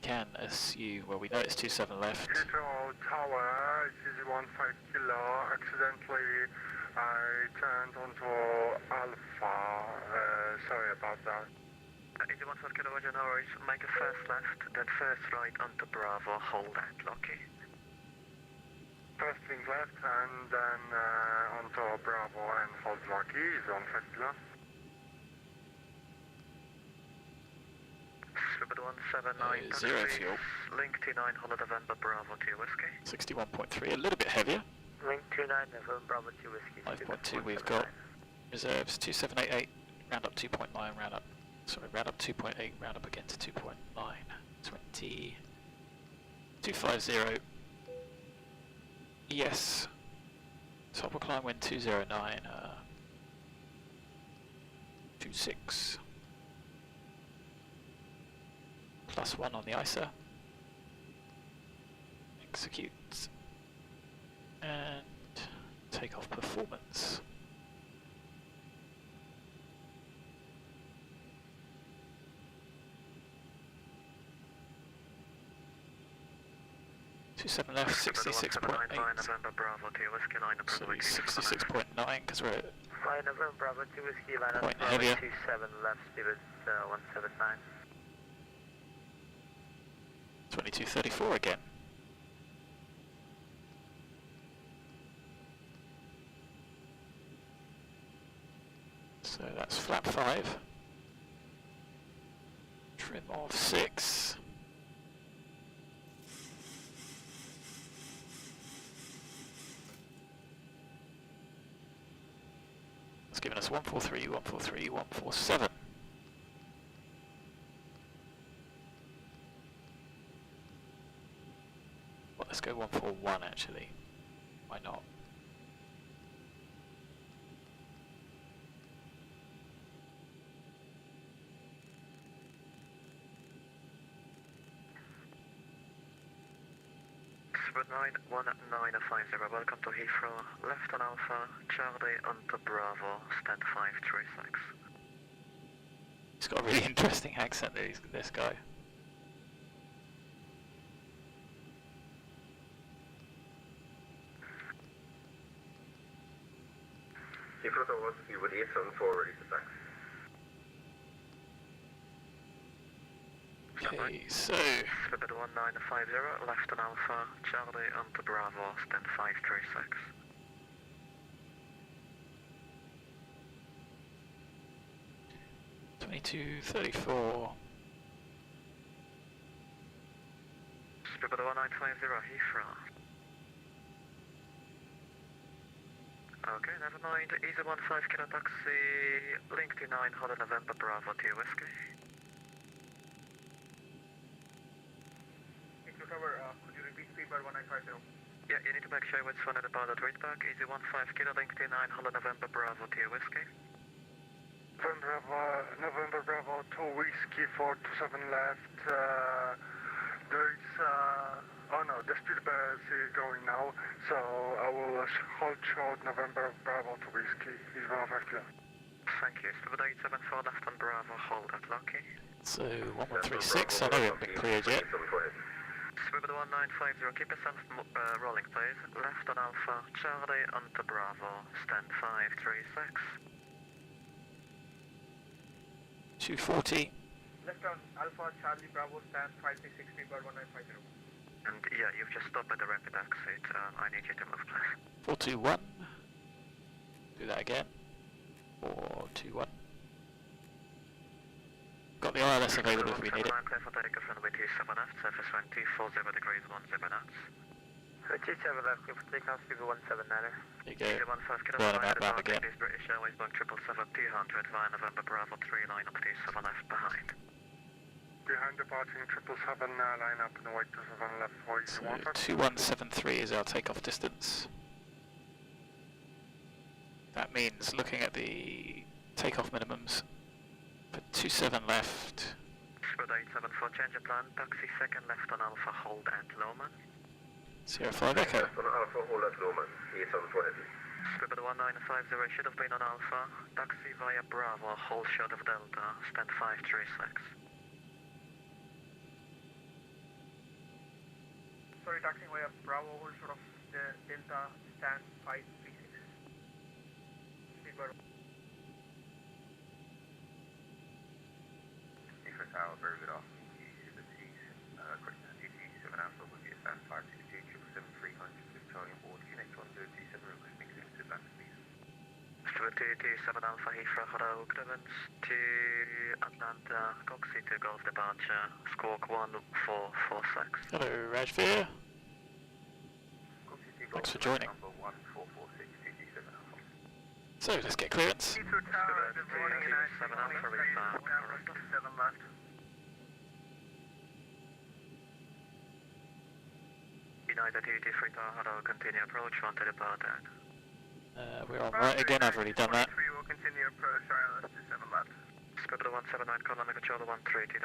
Can assume, well we know it's 27 left. Control Tower, this is 15 kilo, accidentally I turned onto Alpha, sorry about that. Easy 15 kilo, Roger, no worries. Make a first left, then first right onto Bravo, hold at Lucky. First thing left and then onto Bravo and hold Lucky, is 15 kilo. Swivel 179, Zero fuel. Link 29, Hollow November, Bravo 2 Whiskey. 61.3, a little bit heavier. Link 29, November, Bravo 2 Whiskey. 5.2 we've got. Reserves 2788, round up 2.9, round up, sorry, round up 2.8, round up again to 2.9, 20, 250, yes, top of climb wind 209, 26, +1 on the ISA, execute, and take off performance. Seven left, 66.8. November, Bravo 2 Whiskey, line up. So 66.9 because we're at 5 November, Bravo 2 Whiskey, line up. point Bravo heavier. 27 left, speed is 179. 2234 again. So that's flap 5. Trim of 6. It's given us 143, 143, 147. Well, let's go 141 actually. Why not? Spread 91950, welcome to Heathrow. Left on Alpha, Charlie onto Bravo, stand 536. He's got a really interesting accent, this guy. Heathrow Tower, Speedwood 874, ready to tax. Okay, so... Spread 1950, left on Alpha, Charlie onto Bravo, stand 536. $22.34. Spread 1950, Heathrow. Okay, never mind. Easy 15 kilo taxi, link to 9 Holland November Bravo to Whiskey. Could you repeat speedbird 1950? Yeah, you need to make sure it's funded about the read back. Easy 15 kilo, link to 9 Holland November Bravo to Whiskey. November Bravo 2 Whiskey 427 left. There is, oh no, the speedbird is going now, so I will hold short November Bravo 2 Whiskey. Is 15 kilo. Thank you. Speedbird 874 left on Bravo, hold at Lucky. So 1136, I know we haven't been cleared yet. Speedbird 1950, keep yourself rolling please. Left on Alpha, Charlie onto Bravo, stand 536. 240. Left on Alpha, Charlie Bravo, stand 536, speedbird 1950. And yeah, you've just stopped at the rapid exit. I need you to move please. 421. Do that again. 421. Got the ILS available if we need it. Clear for takeoff runway 27 left, surface wind 240 degrees 10 knots. 27 left, clear for takeoff, speed 179er. There you go. 15 Burning that round again. British Airways Boeing 777-200 via November Bravo 3 line up 27 left behind. Behind departing 777, line up and wait 27 left for So 2173 is our takeoff distance. That means looking at the takeoff minimums for 27 left. Spread 874, change of plan, taxi second left on Alpha, hold at Lowman. Sierra 5 Echo. Left on Alpha, hold at Lowman, 874 heavy. Spread 1950, should have been on Alpha, taxi via Bravo, hold short of Delta, stand 536. Sorry, taxiing via Bravo, hold short of the Delta, stand 536. Speedbird. Tower, very good afternoon. You the T, correct, DT 7 Alpha will be a stand 562, 777 300, with Charlie on board, connect 137, requesting clearance to back, please. Spread 7 Alpha, Heathrow, hello, clearance to Atlanta, Coxie to Golf departure, squawk 1446. Hello, Rajveer. Thanks for joining. Number 1446, DT 7 Alpha. So let's get clearance. Heathrow Tower, good morning, 7 Alpha, restart. 7 left. United TT3 Tower, hello, continue approach, 1 to depart at. We're on right again, I've already done that. 3 will continue approach, ILS 27 left. Spread 179, call on control 132.6,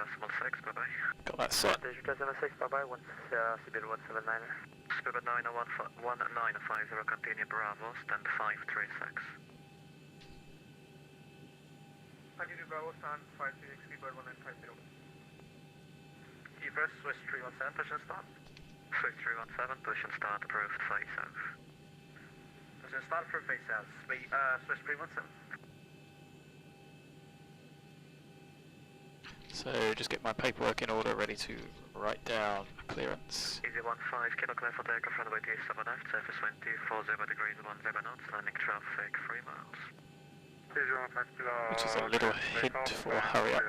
bye bye. Got that set. Digital 76, bye bye, CBL 179er. Spread 1950, continue Bravo, stand 536. Continue Bravo, stand 536, speedbird 1950. Reverse Swiss 317, push and start. Swiss 317, push and start, approved, face south. Push and start for face south, Swiss 317. So just get my paperwork in order, ready to write down clearance. Easy 15, kilo clear for takeoff, runway 27 left, surface wind 240 degrees 10 knots, landing traffic 3 miles. Which is a little hint for hurry up.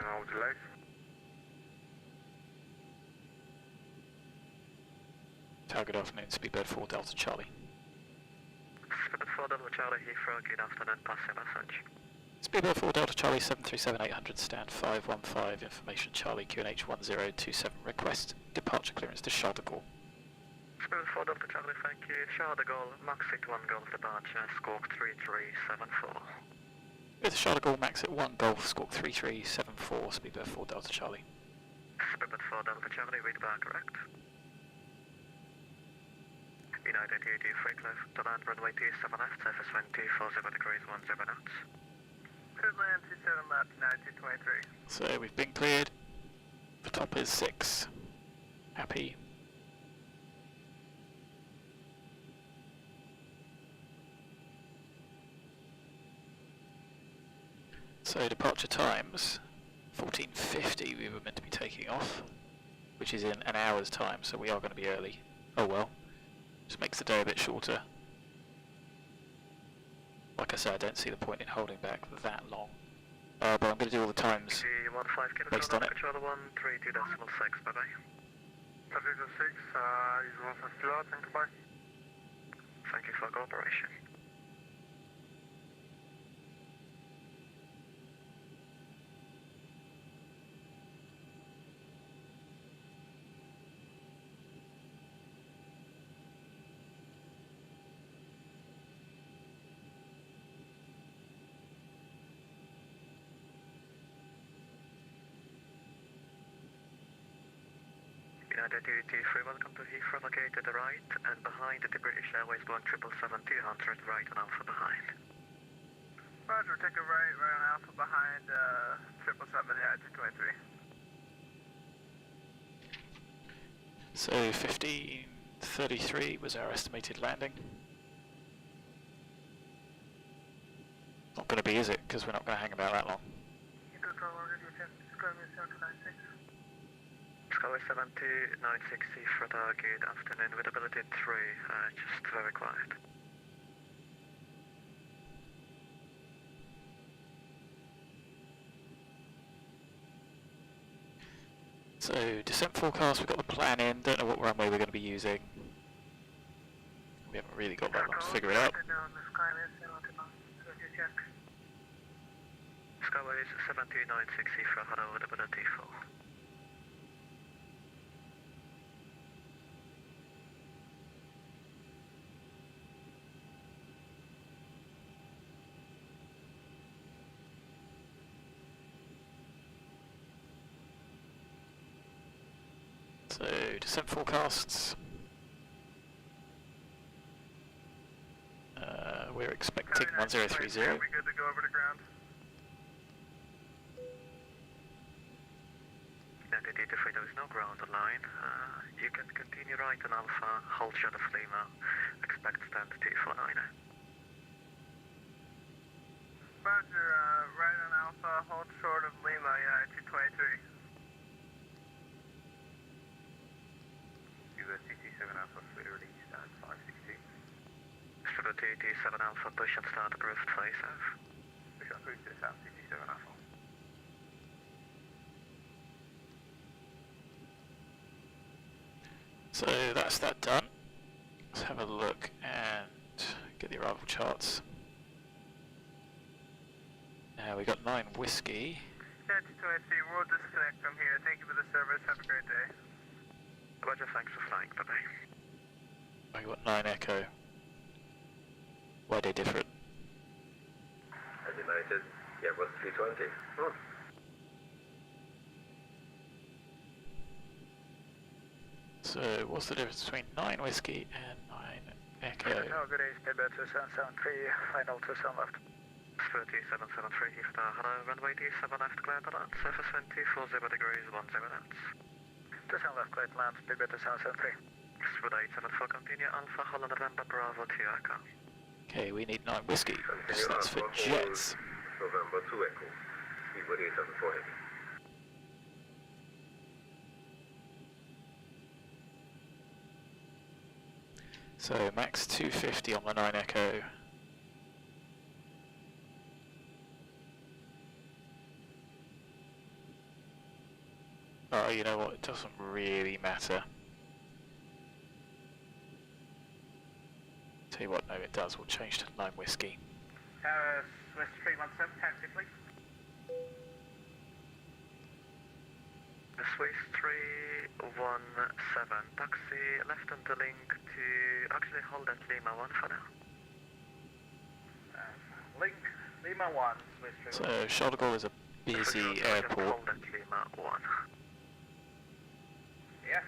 Tower, good afternoon, Speedbird 4 Delta Charlie. Speedbird 4 Delta Charlie Heathrow, good afternoon, pass your message. Speedbird 4 Delta Charlie 737-800, stand 515, information Charlie QNH 1027, request departure clearance to Charles de Gaulle. Speedbird 4 Delta Charlie, thank you. Charles de Gaulle, MAXIT 1 Golf departure, squawk 3374. With Charles de Gaulle, MAXIT 1 Golf, squawk 3374, Speedbird 4 Delta Charlie. Speedbird 4 Delta Charlie, read back correct. United UD Freight left to land runway 27 left, surface wind 240 degrees 10 knots. Cleared land 27 left, 9223. So we've been cleared. The top is 6. Happy. So departure times, 14:50 we were meant to be taking off, which is in an hour's time, so we are going to be early. Oh well, just makes the day a bit shorter. Like I said, I don't see the point in holding back that long. But I'm going to do all the times based on it. Control 132.6, bye bye. 32.6, use 150 kilo, thank you, bye. Thank you for cooperation. United UT3, welcome to Heathrow, located to the right, and behind the British Airways Boeing 777-200, right on Alpha behind. Roger, take a right on Alpha behind 777, yeah, 223. So 15:33 was our estimated landing. Not going to be, is it? Because we're not going to hang about that long. Skyway 72960 for the good afternoon, with ability 3, just very quiet. So descent forecast, we've got the plan in, don't know what runway we're going to be using. We haven't really got that long to figure it out. Skyway 72960 for hello, with ability 4. So descent forecasts. We're expecting 1030. Are we good to go over to ground? United UT3, there is no ground line. You can continue right on Alpha, hold short of Lima, expect stand 249. Roger, right on Alpha, hold short of Lima, United 223. USCT7 Alpha, clearly stand 560. Stability T7 Alpha, push and start approved, fly south. Push on through to South CT7 Alpha. So that's that done. Let's have a look and get the arrival charts. Now we got 9 whiskey. United 223, we'll disconnect from here. Thank you for the service. Have a great day. Roger, thanks for flying, bye bye. I got 9 echo. Why they different? As United, yeah, what's 320? So what's the difference between 9 whiskey and 9 echo? No, good day, Speedbird 2773, final 27 left. 3773 Heathrow, hello, runway D7 left, clear to land, surface wind 240 degrees 10 knots. 27 left, clear to land, Speedbird 2773. Speedbird 874, continue Alpha, Holland November, Bravo 2 Echo. Okay, we need 9 whiskey, so that's for jets. November 2 Echo, Speedbird 874 heavy. So max 250 on the 9 echo. Oh, you know what, it doesn't really matter. Tell you what, no it does, we'll change to 9 Whiskey. Swiss 317, taxi please. Swiss 317, taxi left on the link to actually hold at Lima 1 for now. Link, Lima 1, Swiss 317. So Charles de Gaulle is a busy airport. Hold at Lima 1. Yes,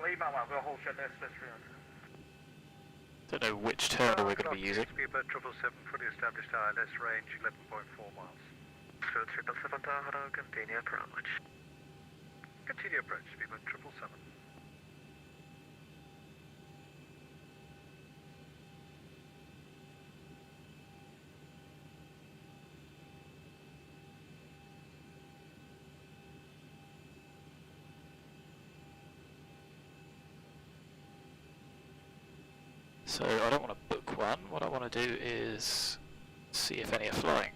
Lima 1, we'll hold shut there, Swiss 317. Don't know which terminal we're going to be using. Speedbird 777 for the established ILS range 11.4 miles. So 777 Tahara, continue approach. Continue approach, Speedbird 777. So I don't want to book one, what I want to do is see if any are flying.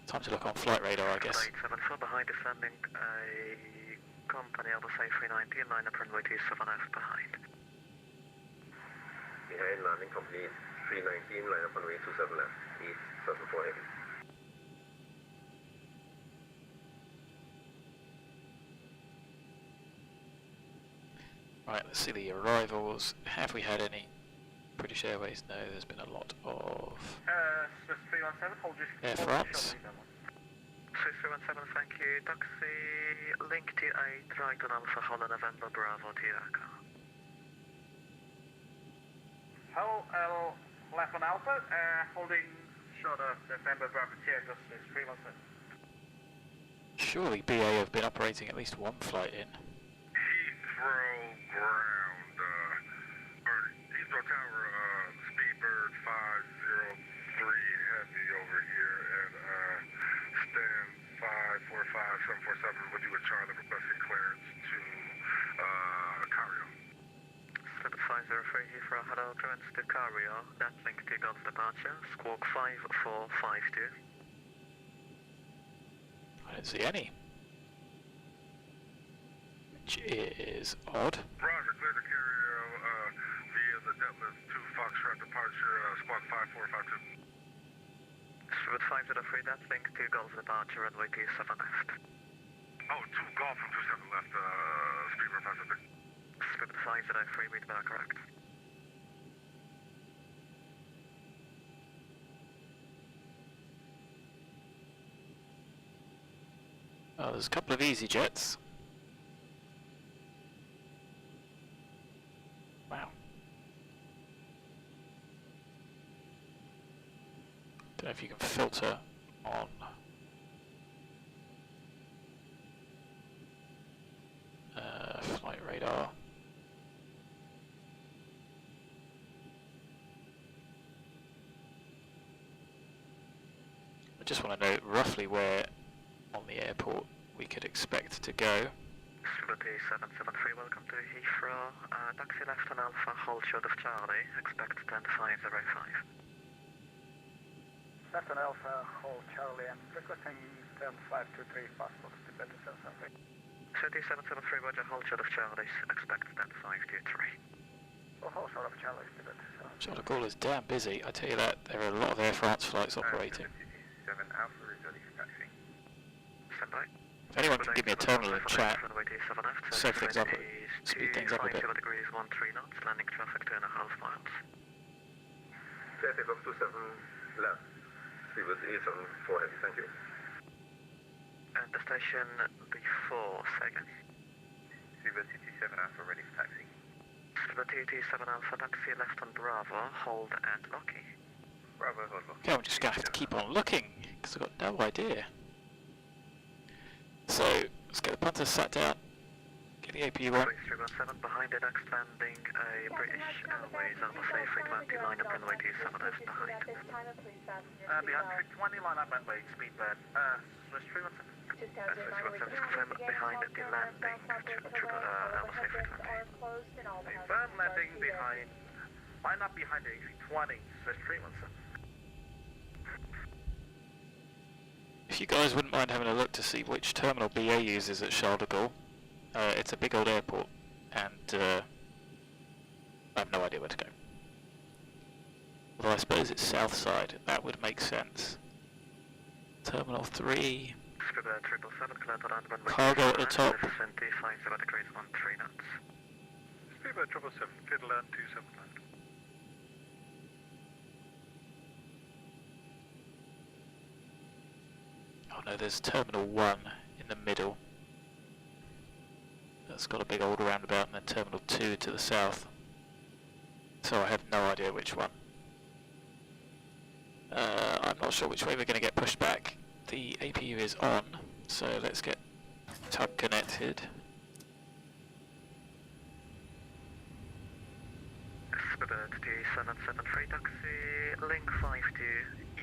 Time to look on flight radar, I guess. 874 behind descending a company of A319, line up runway 27F behind. Behind landing company 319, line up runway 27 left, east 74 heavy. Right, let's see the arrivals. Have we had any? British Airways? No, there's been a lot of Swiss 317, hold just Air France. Swiss 317, thank you. Taxi, link to 8, Triton Alpha, Holland November, Bravo, Tiago. Hull L 11 Alpha, holding short of November, Bravo, Tiago, Swiss 317. Surely BA have been operating at least one flight in. Heathrow ground, Heathrow Tower, Speedbird 503 Heavy over here, and stand 545747 with you at Charlotte, requesting clearance to Cario. 7503 Heathrow, hello, clearance to Cario, that link to Gulf departure, squawk 5452. I don't see any. Which is odd. Roger, clear to Cario via the Detlef 2 Foxtrot departure, squawk 5452. With 503, that link to Gulf departure, runway 27 left. Oh, 2 Golf from 27 left, Speedbird 506. With 503, read back correct. Oh, there's a couple of easy jets. Wow. Don't know if you can filter on flight radar. I just want to know roughly where on the airport we could expect to go. Liberty 773, welcome to Heathrow. Taxi left on Alpha, hold short of Charlie, expect 10505. Left on Alpha, hold Charlie, and requesting 10523, passport to better 773. 773, Roger, hold short of Charlie, expect 10523. Well, hold short of Charlie to better 773. Charles de Gaulle is damn busy, I tell you that. There are a lot of Air France flights operating. 7 Alpha is ready for taxi. Stand by. If anyone can give me a terminal in chat, save things up, speed things up a bit. 50 degrees 13 knots, landing traffic 2.5 miles. Traffic of 27 left, Speedbird 874 heavy, thank you. And the station before seconds. Speedbird TT7 Alpha ready for taxi. Speedbird TT7 Alpha, taxi left on Bravo, hold at Locky. Bravo, hold on. Okay, I'm just going to have to keep on looking, because I've got no idea. So, let's get the punters sat down, get the APU on. 317 behind it, next landing a British Airways Alpha Safe 320 line up runway 27 F behind. Behind 320, line up runway, Speedbird. Swiss 317. Swiss 317 is confirmed behind the landing to Alpha Safe 320. Confirm landing behind, line up behind the A320, Swiss 317. If you guys wouldn't mind having a look to see which terminal BA uses at Charles de Gaulle, it's a big old airport, and I have no idea where to go. Although I suppose it's south side, that would make sense. Terminal 3. Cargo at the top. Speedbird 777, clear to land 27 land. Oh no, there's Terminal 1 in the middle. That's got a big old roundabout, and then Terminal 2 to the south. So I have no idea which one. I'm not sure which way we're going to get pushed back. The APU is on, so let's get tug connected. Speedbird 773 taxi, link 52,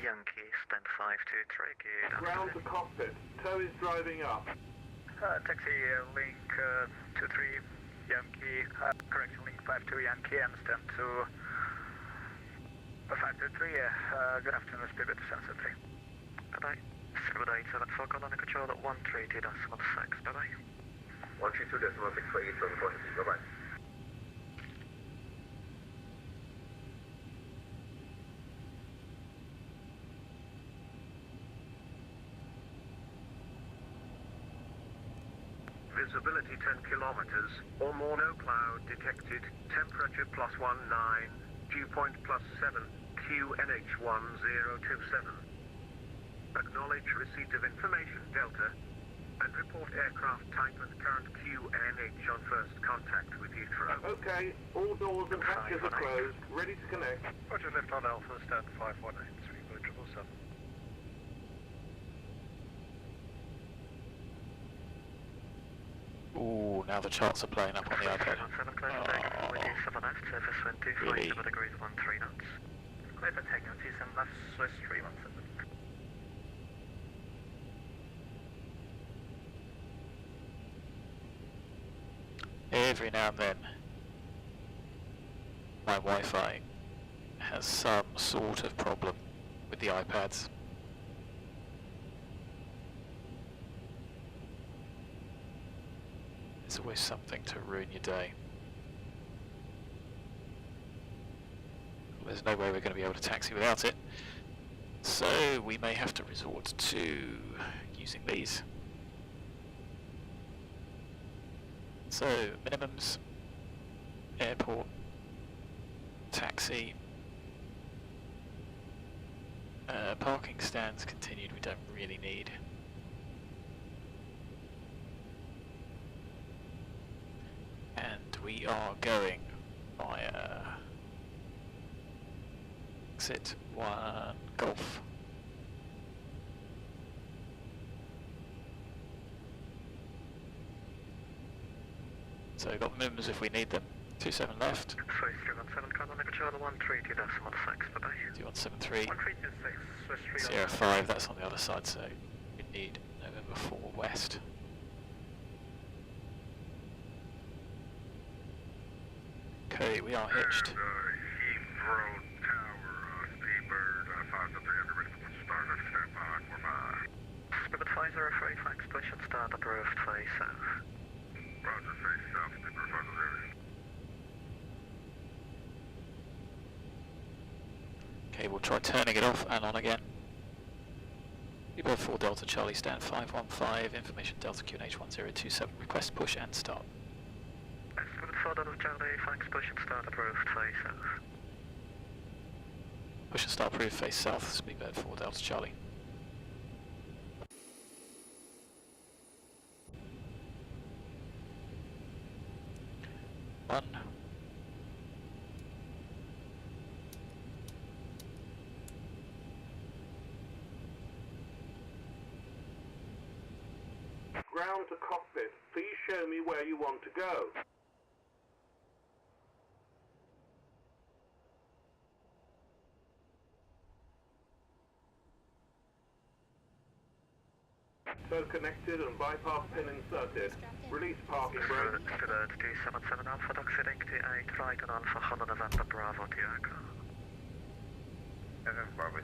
Yankee, stand 523, good. Ground to cockpit. Tow is driving up. Taxi, link 23, Yankee, correction, link 52, Yankee, and stand to 523, good afternoon, Speedbird 773. Bye-bye. Speedbird 874, colony control at 132.6, bye-bye. 132.6 for Eastern 40, bye-bye. Visibility 10 kilometers or more, no cloud detected. Temperature +19, dew point +7, QNH1027. Acknowledge receipt of information, Delta, and report aircraft type and current QNH on first contact with Heathrow. Okay, all doors and hatches are closed, ready to connect. Roger, left on Alpha, stand 518, Speedbird 777. Ooh, now the charts are playing up on the iPad. Oh, really? Every now and then, my Wi-Fi has some sort of problem with the iPads. There's always something to ruin your day. There's no way we're going to be able to taxi without it, so we may have to resort to using these. So, minimums, airport, taxi, parking stands continued, we don't really need. And we are going via exit 1 Golf. So we've got minimums if we need them. 27 left. 317, colony control 132.6, bye-bye. 2173. 132.6, Sierra 5, that's on the other side, so we need November 4 West. Okay, we are hitched. Heathrow Tower, Speedbird 573, ready for start, stand by, we're by. Speedbird 503, flank station start, approved, face south. Roger, face south, Speedbird 503. Okay, we'll try turning it off and on again. Speedbird 4 Delta Charlie, stand 515, information Delta QNH1027, request push and start. Speedbird 4 Delta Charlie, flank station start, approved, face south. Push and start approved, face south, Speedbird 4 Delta Charlie. One. Ground to cockpit. Please show me where you want to go. So connected and bypass pin inserted. Release parking brake. Speedbird 277 Alpha, Doxit 88, right on Alpha, Honda November Bravo, Tiago. November Bravo,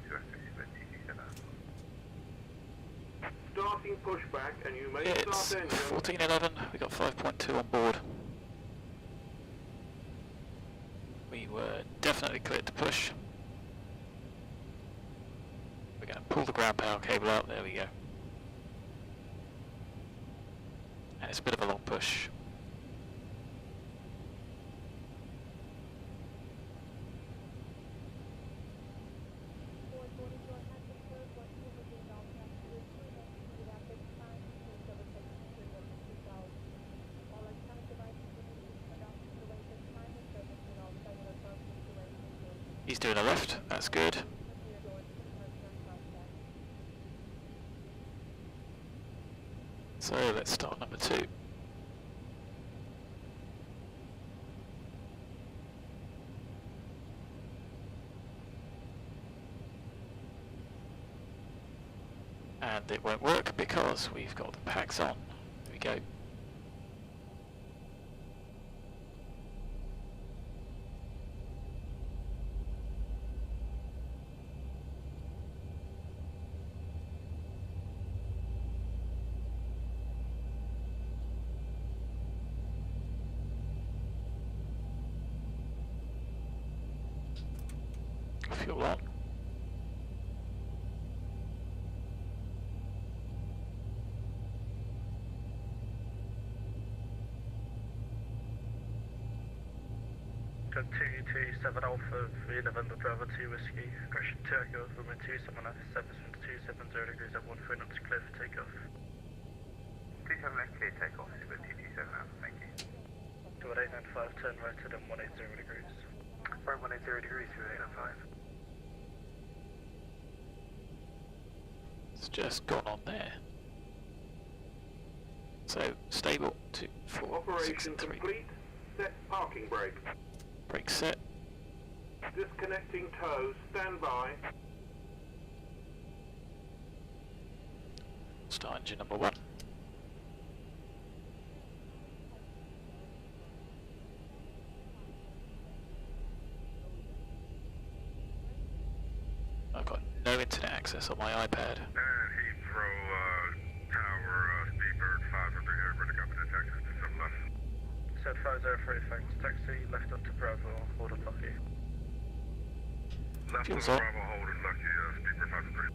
Starting pushback, and you may It's start engine. 1411, we got 5.2 on board. we're definitely cleared to push. We're going to pull the ground power cable out, there we go. And it's a bit of a long push. He's doing a left, that's good. So let's start number 2. And it won't work because we've got the packs on. There we go. Fuel on. Continue to 7 Alpha, 3 November Bravo 2 Whiskey, correction takeoff, runway 27 left, 270 degrees at 13 knots, clear for takeoff. 27 left, clear takeoff, Super 227 Alpha, thank you. 2895, turn right at 180 degrees. Right 180 degrees, 2895. It's just gone on there. So stable 2, 4, 6, 3. Complete. Set parking brake. Brake set. Disconnecting tow. Stand by. Start engine number 1. I've got no internet access on my iPad. Heathrow Tower, Speedbird 500 here, ready company Texas to some left. Set 503, thanks. Taxi left onto Bravo, hold on Lucky. Left Fuel's onto on. Bravo, hold on Lucky, Speedbird 503.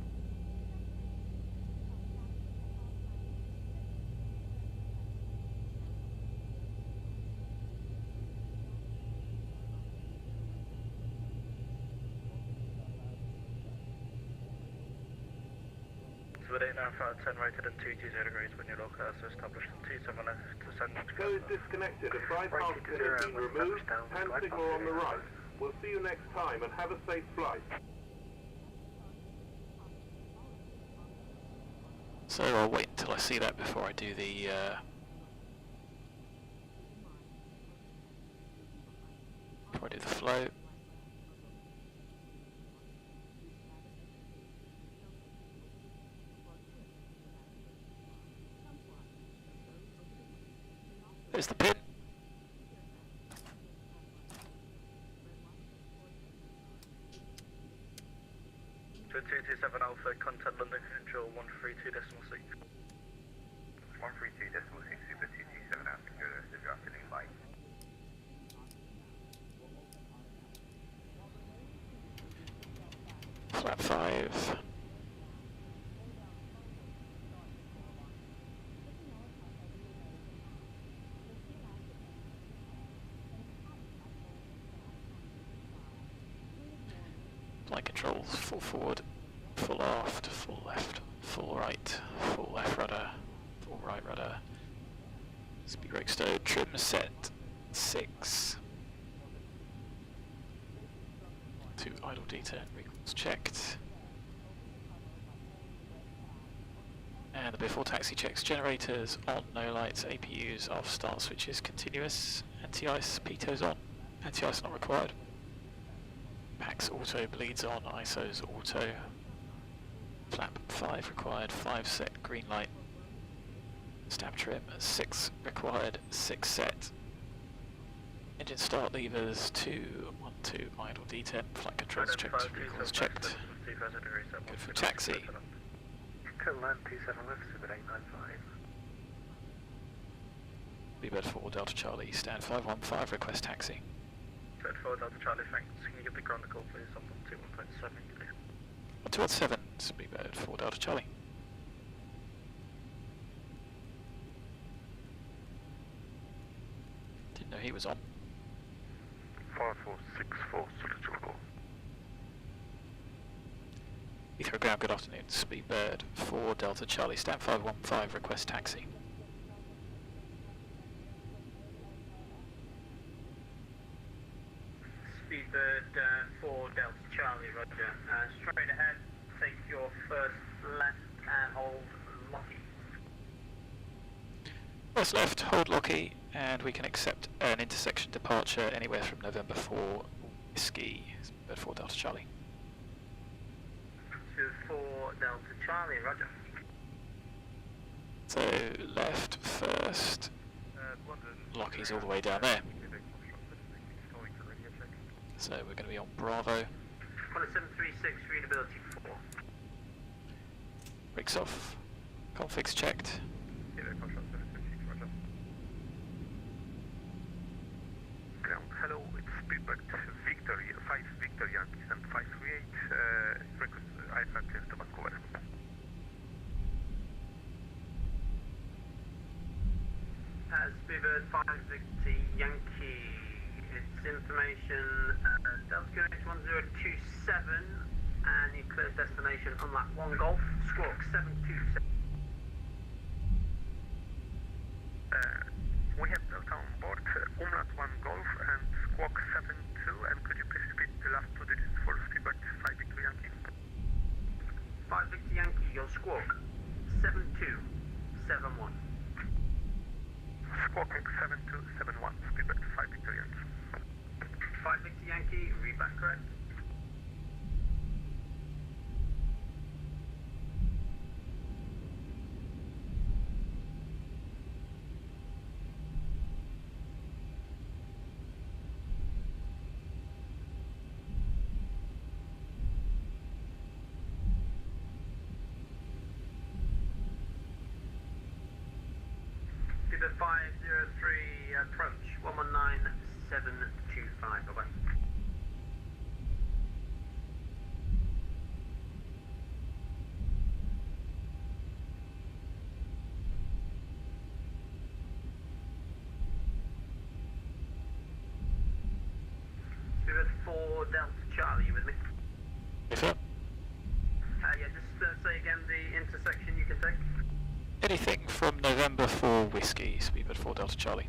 With 895, 10 rated and 220 degrees when your local has established and 27 left to send. Tow is disconnected. Advise half pin has been removed. Hand signal on the right. We'll see you next time and have a safe flight. So I'll wait until I see that before I do the flow. There's the pin. So 227 Alpha, contact London Control 132.6. 132.6, Super 227 Alpha, good rest of your afternoon, bye. Flap 5. Flight controls, full forward, full aft, full left, full right, full left rudder, full right rudder. Speed brake stowed, trim set 6. 2 idle deturn, recalls checked. And the before taxi checks, generators on, no lights, APUs off, start switches continuous, anti-ice, pitos on, anti-ice not required. Pax auto, bleeds on, ISOs auto. Flap 5 required, 5 set, green light. Stab trim 6 required, 6 set. Engine start levers 2, 1, 2, idle D10, flight controls checked, recalls checked. Good for taxi. Land 27 left, Super 895. BBird 4 Delta Charlie, stand 515, request taxi. Set 4 Delta Charlie, thanks. Can you give the ground a call, please? I'm on 21.7, clear. 217, speedbird 4 Delta Charlie. Didn't know he was on. 5464, solid go. Heathrow Ground, good afternoon. Speedbird 4 Delta Charlie, stand 515, request taxi. Speedbird 4 Delta Charlie, roger. Straight ahead, take your first left and hold Locky. First left, hold Locky, and we can accept an intersection departure anywhere from November 4 Whiskey, Speedbird 4 Delta Charlie. To 4 Delta Charlie, roger. So left first, Locky's all the way down there. So we're going to be on Bravo. 1736, readability 4. Brakes off, configs checked. Ground, hello, it's Speedbird Victor, 5 Victor Yankees and 538, request IFAC clearance to Vancouver. Speedbird 5 Victor Yankee. It's information Delta QNH 1027 and you clear destination on lap 1 Golf, squawk 727. We have Delta on board, umlaut 1 Golf and squawk 72, and could you please repeat the last 2 digits for Speedbird 5 Victor Yankee? 5 Victor Yankee, your squawk 7271. Squawking 7271, Speedbird 5 Victor Yankee. 5 Victor Yankee, read back correct. Speedbird 503, approach 119725, bye-bye. Speedbird 4 Delta Charlie, you with me? Yes, sir. Yeah, just say again the intersection you can take. Anything from November 4 Whiskey, Speedbird 4 Delta Charlie.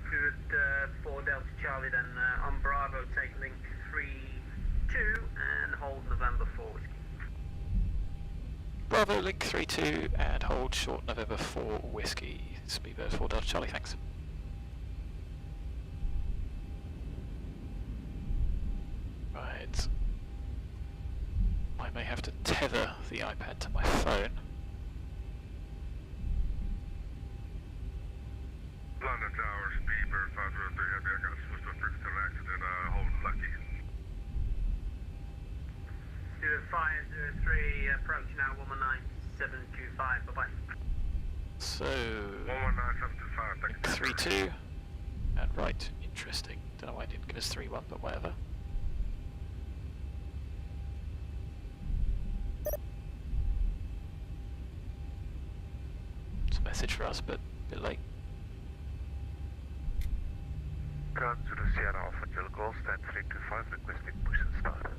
Speedbird 4 Delta Charlie then, on Bravo take link 32 and hold November 4 Whiskey. Bravo, link 32 and hold short November 4 Whiskey, Speedbird 4 Delta Charlie, thanks. Right. I may have to tether the iPad to my phone. London Tower, Speedbird 503, heavy, I got a switch on bridge to an accident, hold Lucky. Speedbird 503, approach now 119725, bye-bye. So, 119725, thank you. 3-2, and right, interesting. Don't know why it didn't give us 3-1, but whatever. It's a message for us, but a bit late. Ground to the Sierra Alpha Jill Golf, stand 325, requesting push and start.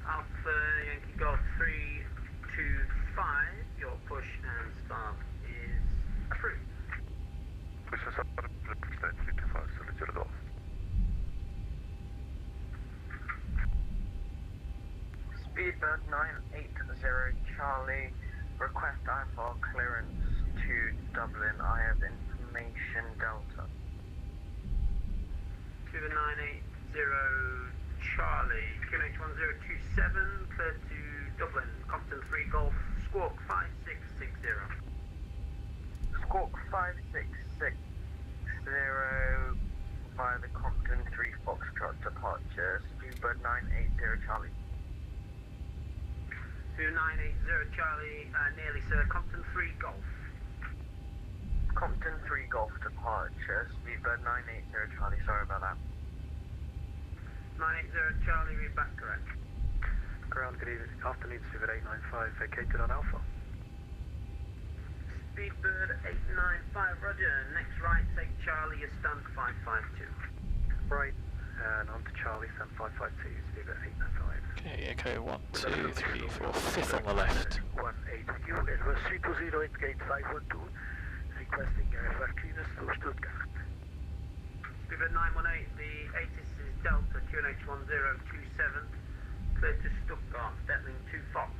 Alpha Yankee Golf 325, your push and start is approved. Push and start, stand 325, solid Jill Golf. Speedbird 980 Charlie, request IFR clearance to Dublin. I have information Delta. Speedbird 980 Charlie, QNH 1027, clear to Dublin, Compton 3 Golf, squawk 5660. Squawk 5660 via the Compton 3 Foxtrot departure. Speedbird 980 980 Charlie, nearly sir, Compton 3 Golf. Compton 3 Golf departure, speedbird 980 Charlie, sorry about that. 980 Charlie, read back correct. Ground, good evening. Afternoon, speedbird 895, vacated on Alpha. Speedbird 895, roger. Next right, take Charlie, you stand 552. Right, and on to Charlie, stand 552, speedbird 895. Okay, echo 1, 2, 3, 4, fifth on the left. 18Q, Edward 320 gate 512, requesting airfare clearance to Stuttgart. Speedbird 918, the ATIS is Delta, QNH 1027, clear to Stuttgart, Detling 2 Fox,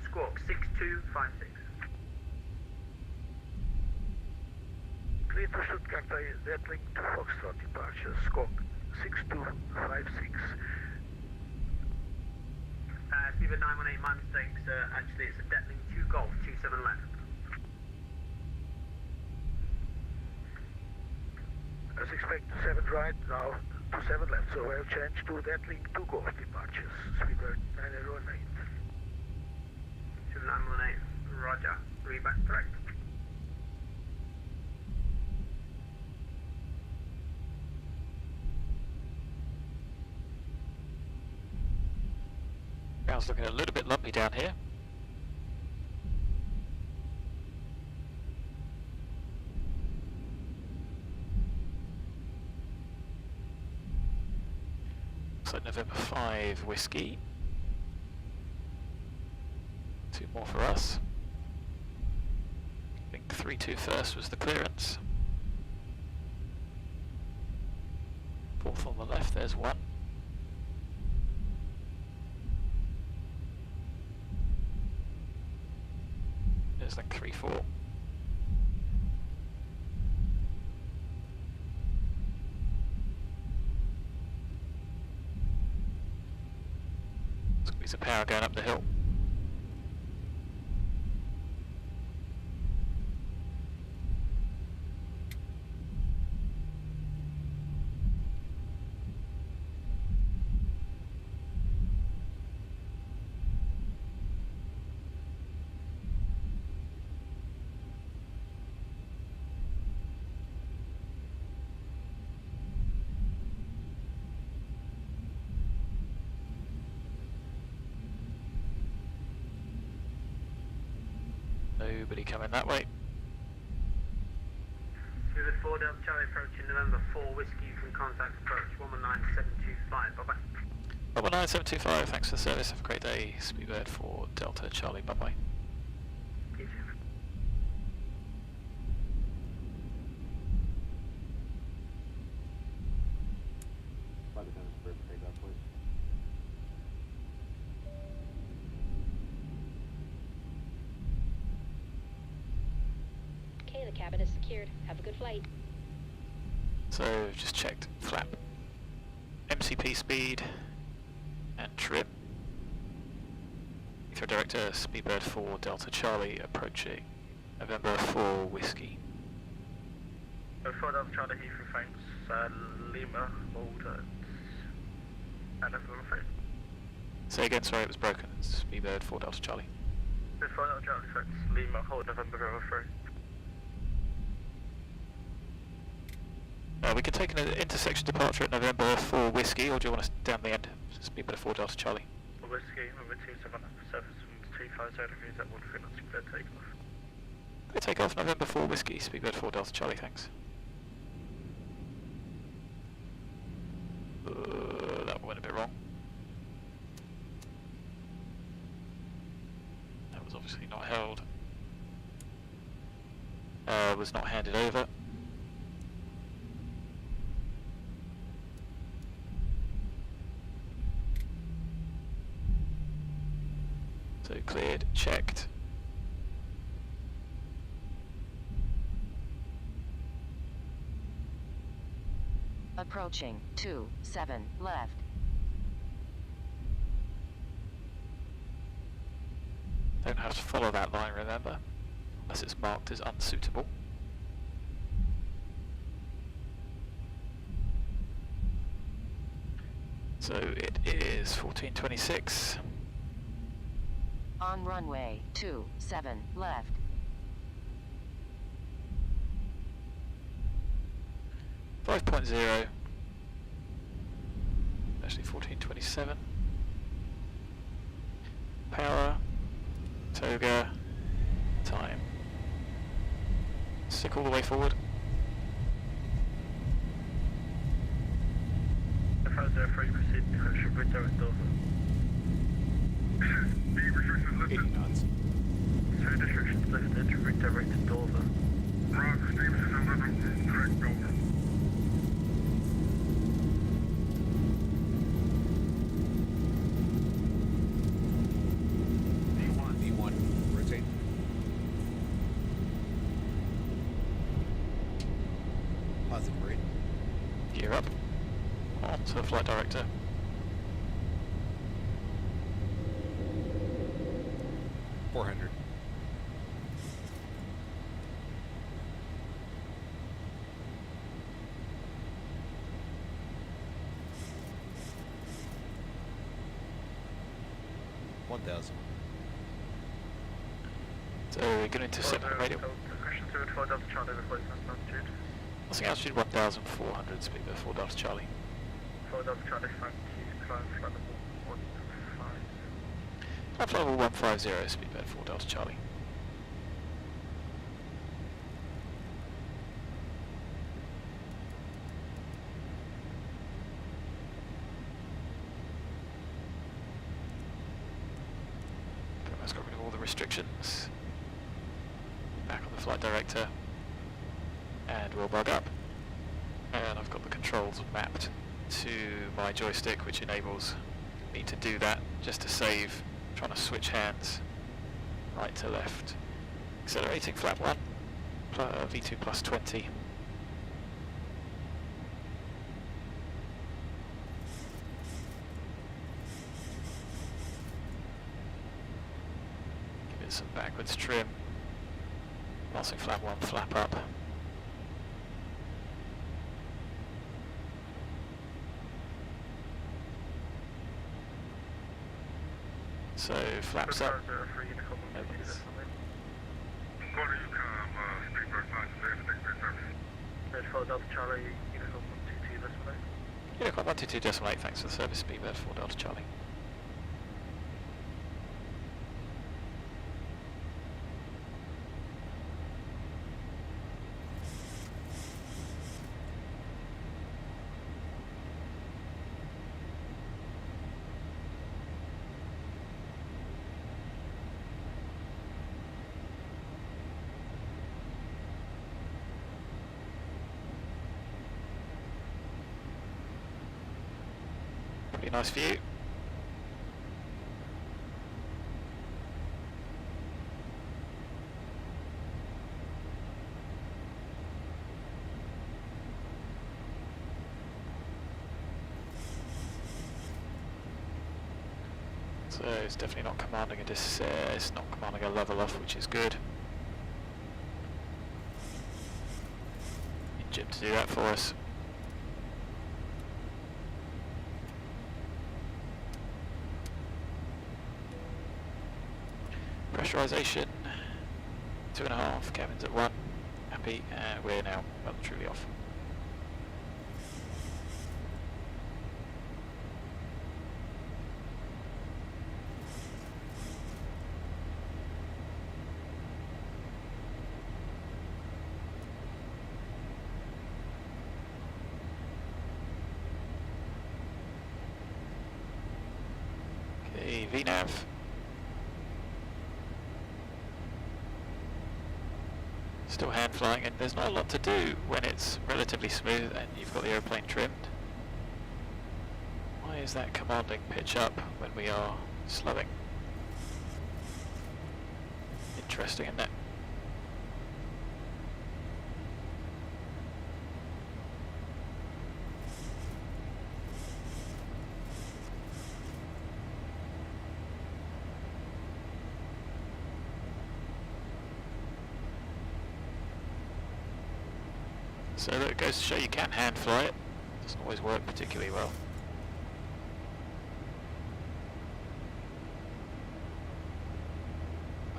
squawk 6256. Clear to Stuttgart, Detling 2 Foxtrot departure, squawk 6256. Speedbird 918, my mistake, sir. Actually, it's a Detling 2 Golf, 27 left. As expected, 7 right, now to 7 left, so I'll change to Detling 2 Golf departures, speedbird 908. 918, roger. Read back correct. Ground's looking a little bit lumpy down here. So November 5 whiskey. 2 more for us. I think 3-2 first was the clearance. 4th on the left, there's 1. There's like 3-4. Squeeze of power going up the hill. Nobody coming that way. Speedbird 4 Delta Charlie approaching November 4 whiskey, you can contact approach 119725, bye bye. 119725, thanks for the service, have a great day. Speedbird 4 Delta Charlie, bye bye. You too. Okay, the cabin is secured. Have a good flight. So just checked flap, MCP speed and trim. Ether Director, Speedbird 4 Delta Charlie approaching November 4 whiskey. 4 Delta Charlie Heathrow Frames, Lima, hold and November 3. Say again, sorry it was broken. Speedbird 4 Delta Charlie. 4 Delta Charlie Frames, Lima, hold November 3. We can take an intersection departure at November 4 whiskey, or do you want us down the end? Speedbird 4 Delta Charlie. Whiskey, number 27 surface from 250 degrees at 1 knots, speedbird takeoff. Okay, take off November 4 whiskey, Speedbird 4 Delta Charlie, thanks. That went a bit wrong. That was obviously not held. Was not handed over. So cleared, checked. Approaching 2-7 left. Don't have to follow that line, remember, unless it's marked as unsuitable. So it is 1426. On runway 27 left. .0. Actually 1427. Power. TOBGA. Time. Stick all the way forward. 503, proceed to redirect over. Speed restrictions lifted. 80 knots. Speed restrictions lifted, redirected Dover. Roger, speed restrictions lifted, direct Dover. V1, rotate. Positive rate. Gear up. On to the flight director. .400. So we're going to intercept the radio. Question 4 Delta Charlie, replacement altitude. Passing altitude 1,400, speed by 4 Delta Charlie. 4 Delta Charlie, thank you. Climb flight level 150. Flight level 150, speed by 4 Delta Charlie. That's got rid of all the restrictions. Back on the flight director. And we'll bug up. And I've got the controls mapped to my joystick, which enables me to do that just to save trying to switch hands right to left. Accelerating flap 1, V2 plus 20. Give it some backwards trim. Passing flap 1, flap up. So flaps up. Delta Charlie, Uniform 122 decimal 8. Unicorn 122.8, thanks for the service, Speedbird 4 Delta Charlie. Pretty nice view. So it's definitely not commanding a it's not commanding a level off, which is good. Need Jim to do that for us. Pressurization 2.5, cabin's at 1, happy, and we're now well and truly off. Okay, VNAV. Still hand flying, and there's not a lot to do when it's relatively smooth and you've got the airplane trimmed. Why is that commanding pitch up when we are slowing? Interesting, isn't it? So that goes to show you can hand fly it. Doesn't always work particularly well.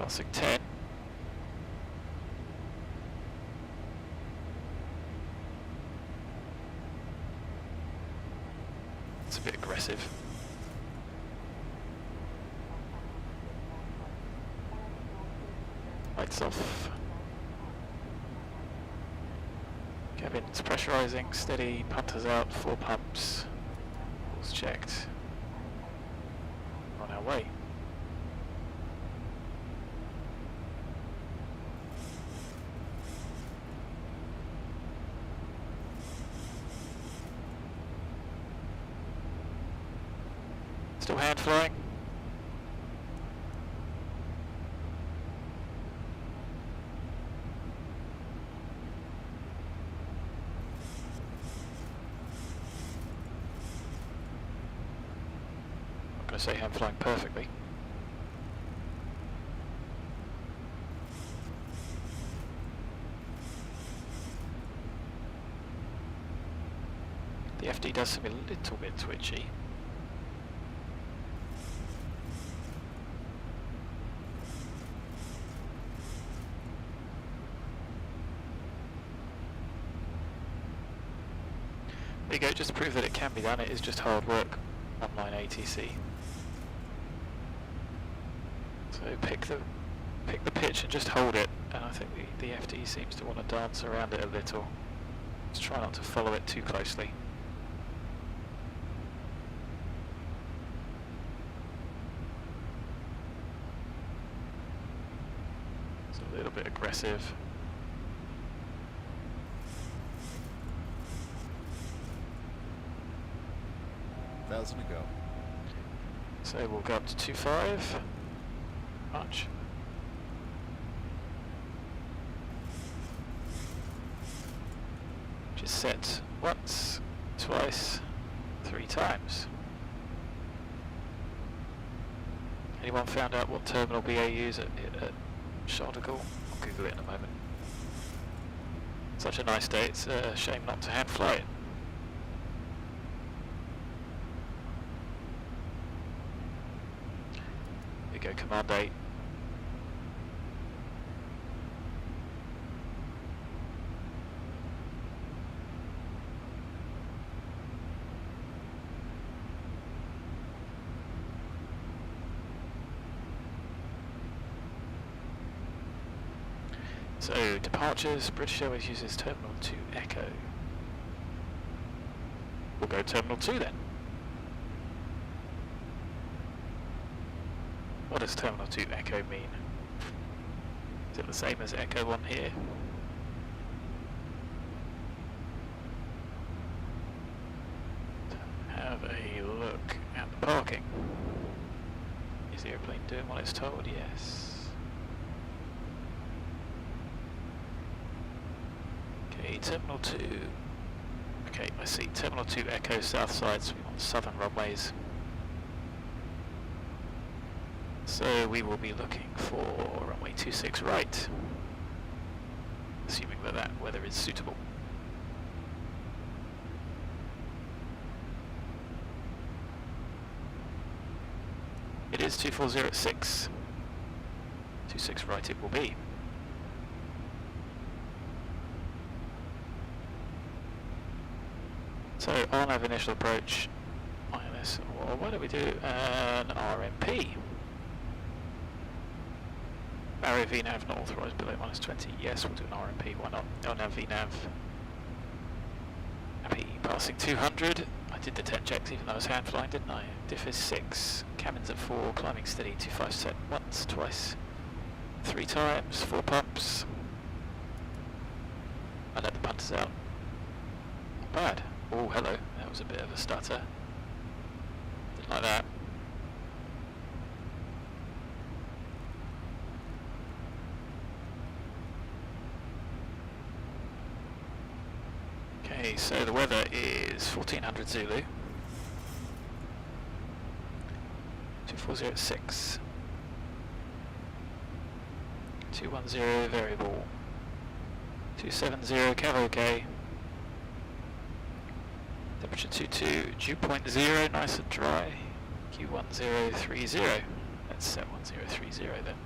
Passing 10. It's a bit aggressive. Lights off. Cabin's pressurising, steady, punters out, 4 pumps. All's checked. On our way. Still hand flying. I'm going to say hand flying perfectly. The FD does seem a little bit twitchy. There you go, just to prove that it can be done, it is just hard work, online ATC. So pick the pitch and just hold it, and I think the FD seems to want to dance around it a little. Just try not to follow it too closely. It's a little bit aggressive. To go. So we'll go up to 2.5. Much. Just set once, twice, 3 times. Anyone found out what terminal BA use at Charles de Gaulle? I'll Google it in a moment. Such a nice day, it's a shame not to hand fly it. Go command 8. So departures, British Airways uses Terminal 2 Echo. We'll go Terminal 2 then. What does Terminal 2 Echo mean? Is it the same as Echo 1 here? Have a look at the parking. Is the airplane doing what it's told? Yes. Okay, Terminal 2. Okay, I see. Terminal 2 Echo south side, so we want southern runways. So we will be looking for runway 26 right, assuming that weather is suitable. It is 240 at 6. 26 right it will be. So on our initial approach, ILS, or why don't we do an RMP? Barrier VNAV not authorised below -20. Yes, we'll do an RMP, why not? Oh, now VNAV. Happy passing 200. I did the 10 checks even though I was hand flying, didn't I? Diff is 6. Cabin's at 4. Climbing steady. 25 set. Once, twice, 3 times. 4 pumps. I let the punters out. Not bad. Oh, hello. That was a bit of a stutter. Didn't like that. Okay, so the weather is 1400 Zulu. 240 at 6. 210 variable. 270 cav OK. Temperature 22, dew point 0, nice and dry. Q1030. Let's set 1030 then.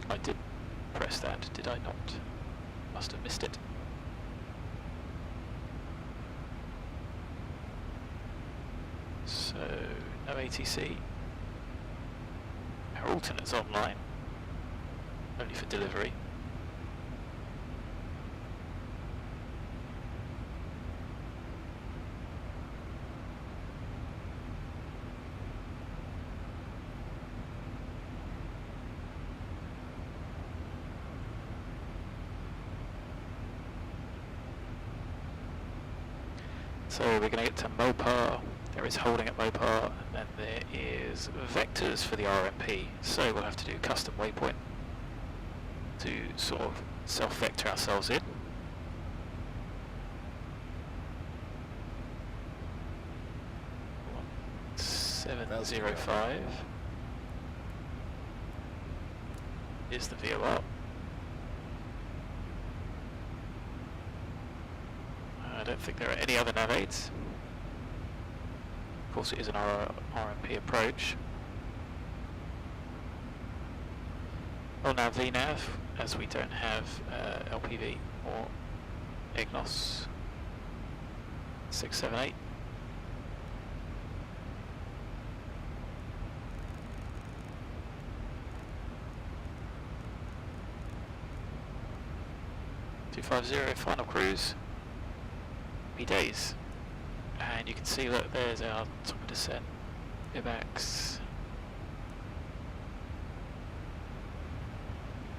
I did press that, did I not? Must have missed it. So, no ATC. Our alternate's online, only for delivery. So we're going to get to MILPA, there is holding at MILPA, and there is vectors for the RMP, so we'll have to do custom waypoint to sort of self-vector ourselves in. One, 705 is the VOR. I don't think there are any other nav aids. Of course it is an RMP approach. Well, nav VNav, as we don't have LPV or EGNOS 678. final cruise. Days, and you can see that there's our top of descent, BIBAX.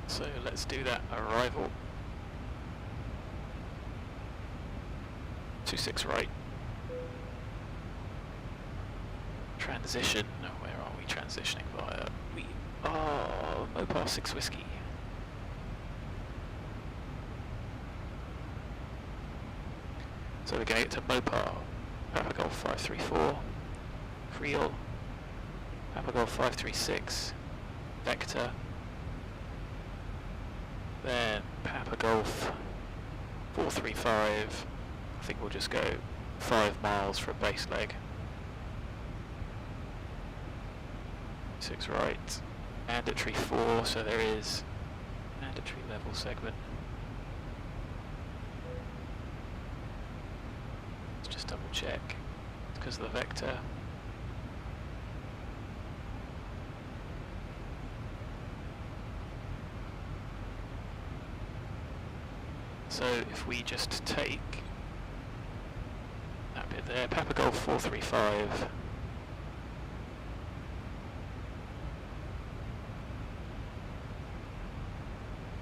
So let's do that arrival. 26 right. Transition, where are we transitioning via? We are Mopar 6 Whiskey. So we're going to get to Mopar, Papa Golf 534, Creel, Papa Golf 536, Vector, then Papa Golf 435, I think we'll just go 5 miles for a base leg, 6 right, mandatory 4, so there is mandatory level segment. Just double check, it's because of the vector. So if we just take that bit there, Papa Golf 435,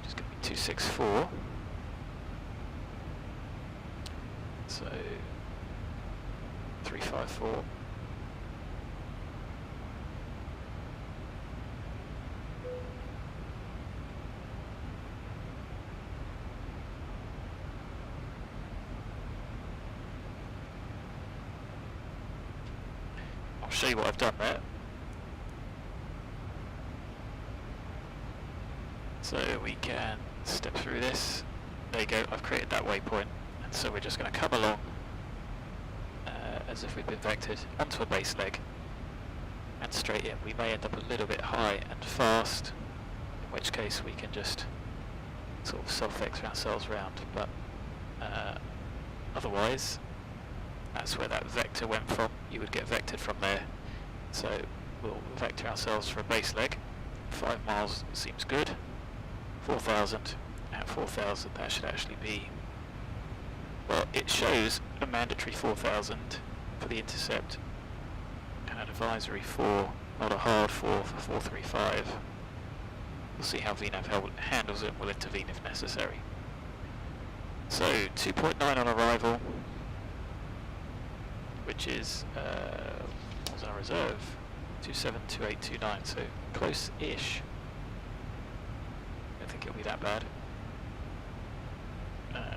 just going to be 264, so 354. I'll show you what I've done there. So we can step through this. There you go, I've created that waypoint, and so we're just going to come along as if we've been vectored onto a base leg and straight in. We may end up a little bit high and fast, in which case we can just sort of self-vector ourselves round, but otherwise that's where that vector went from. You would get vectored from there, so we'll vector ourselves for a base leg. 5 miles seems good. 4,000, at 4,000 that should actually be, well, it shows a mandatory 4,000 for the intercept and an advisory 4, not a hard 4 for 435. We'll see how VNav handles it, we'll intervene if necessary. So 2.9 on arrival, which is, what was our reserve? 272829, so close-ish. I don't think it'll be that bad.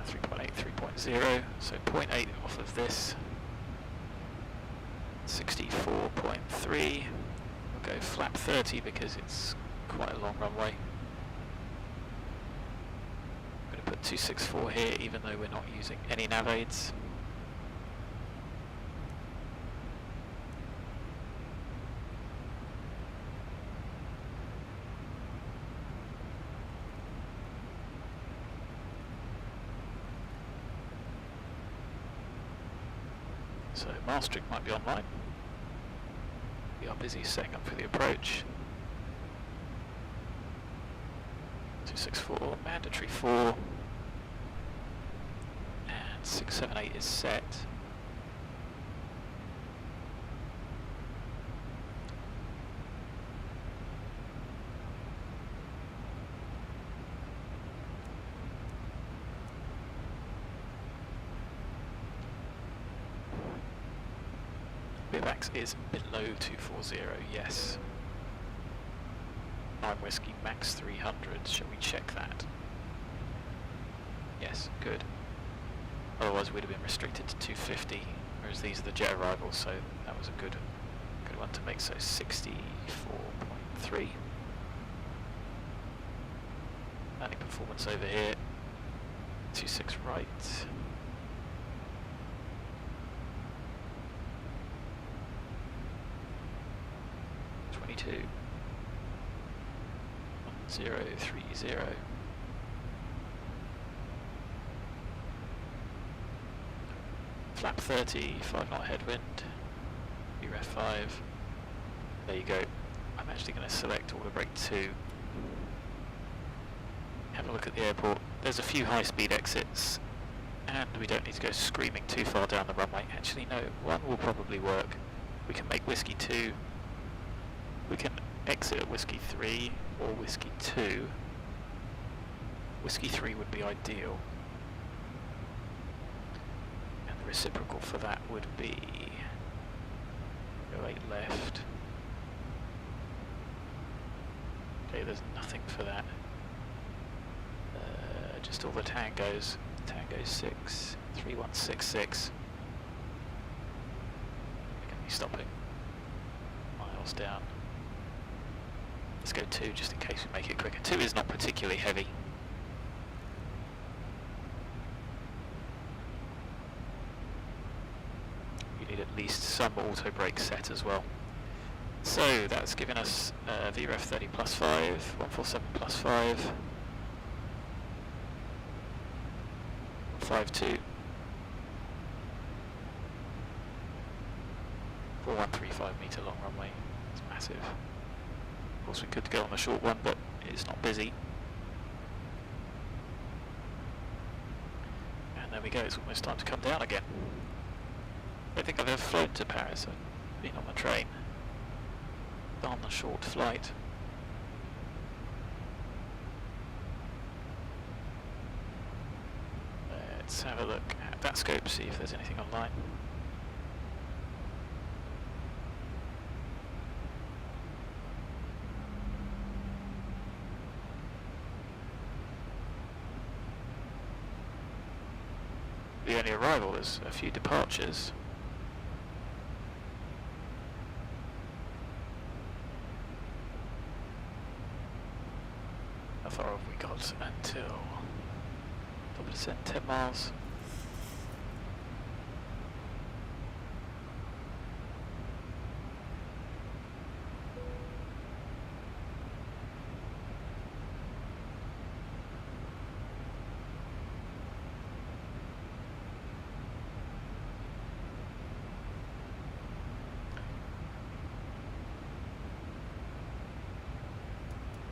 3.8, 3.0, so 0.8 off of this. 64.3. We'll go flap 30 because it's quite a long runway. I'm going to put 264 here even though we're not using any nav aids. So Maastricht might be online. We are busy setting up for the approach. 264, mandatory 4. And 678 is set. BIBAX is below 240, yes. 9 whiskey, max 300, shall we check that? Yes, good. Otherwise we'd have been restricted to 250, whereas these are the jet arrivals, so that was a good one to make, so 64.3. Landing performance over here, 26 right. 1030. Flap 30, 5 knot headwind. UREF 5. There you go. I'm actually going to select order brake 2. Have a look at the airport. There's a few high speed exits and we don't need to go screaming too far down the runway. Actually no, one will probably work. We can make whiskey 2. We can exit at whiskey 3 or whiskey 2. Whiskey 3 would be ideal. And the reciprocal for that would be 08 left. Okay, there's nothing for that. Just all the tangos. Tango 6, 3166. We're going to be stopping miles down. Let's go 2 just in case we make it quicker. 2 is not particularly heavy. You need at least some auto brake set as well. So that's given us VREF 30 plus 5, 147 plus 5, 52, 4135 metre long runway. It's massive. Of course we could go on the short one, but it's not busy. And there we go, it's almost time to come down again. I don't think I've ever flown to Paris. I've been on the train. On the short flight. Let's have a look at that scope, see if there's anything online. The only arrival is a few departures. How far have we got until top of descent, 10 miles.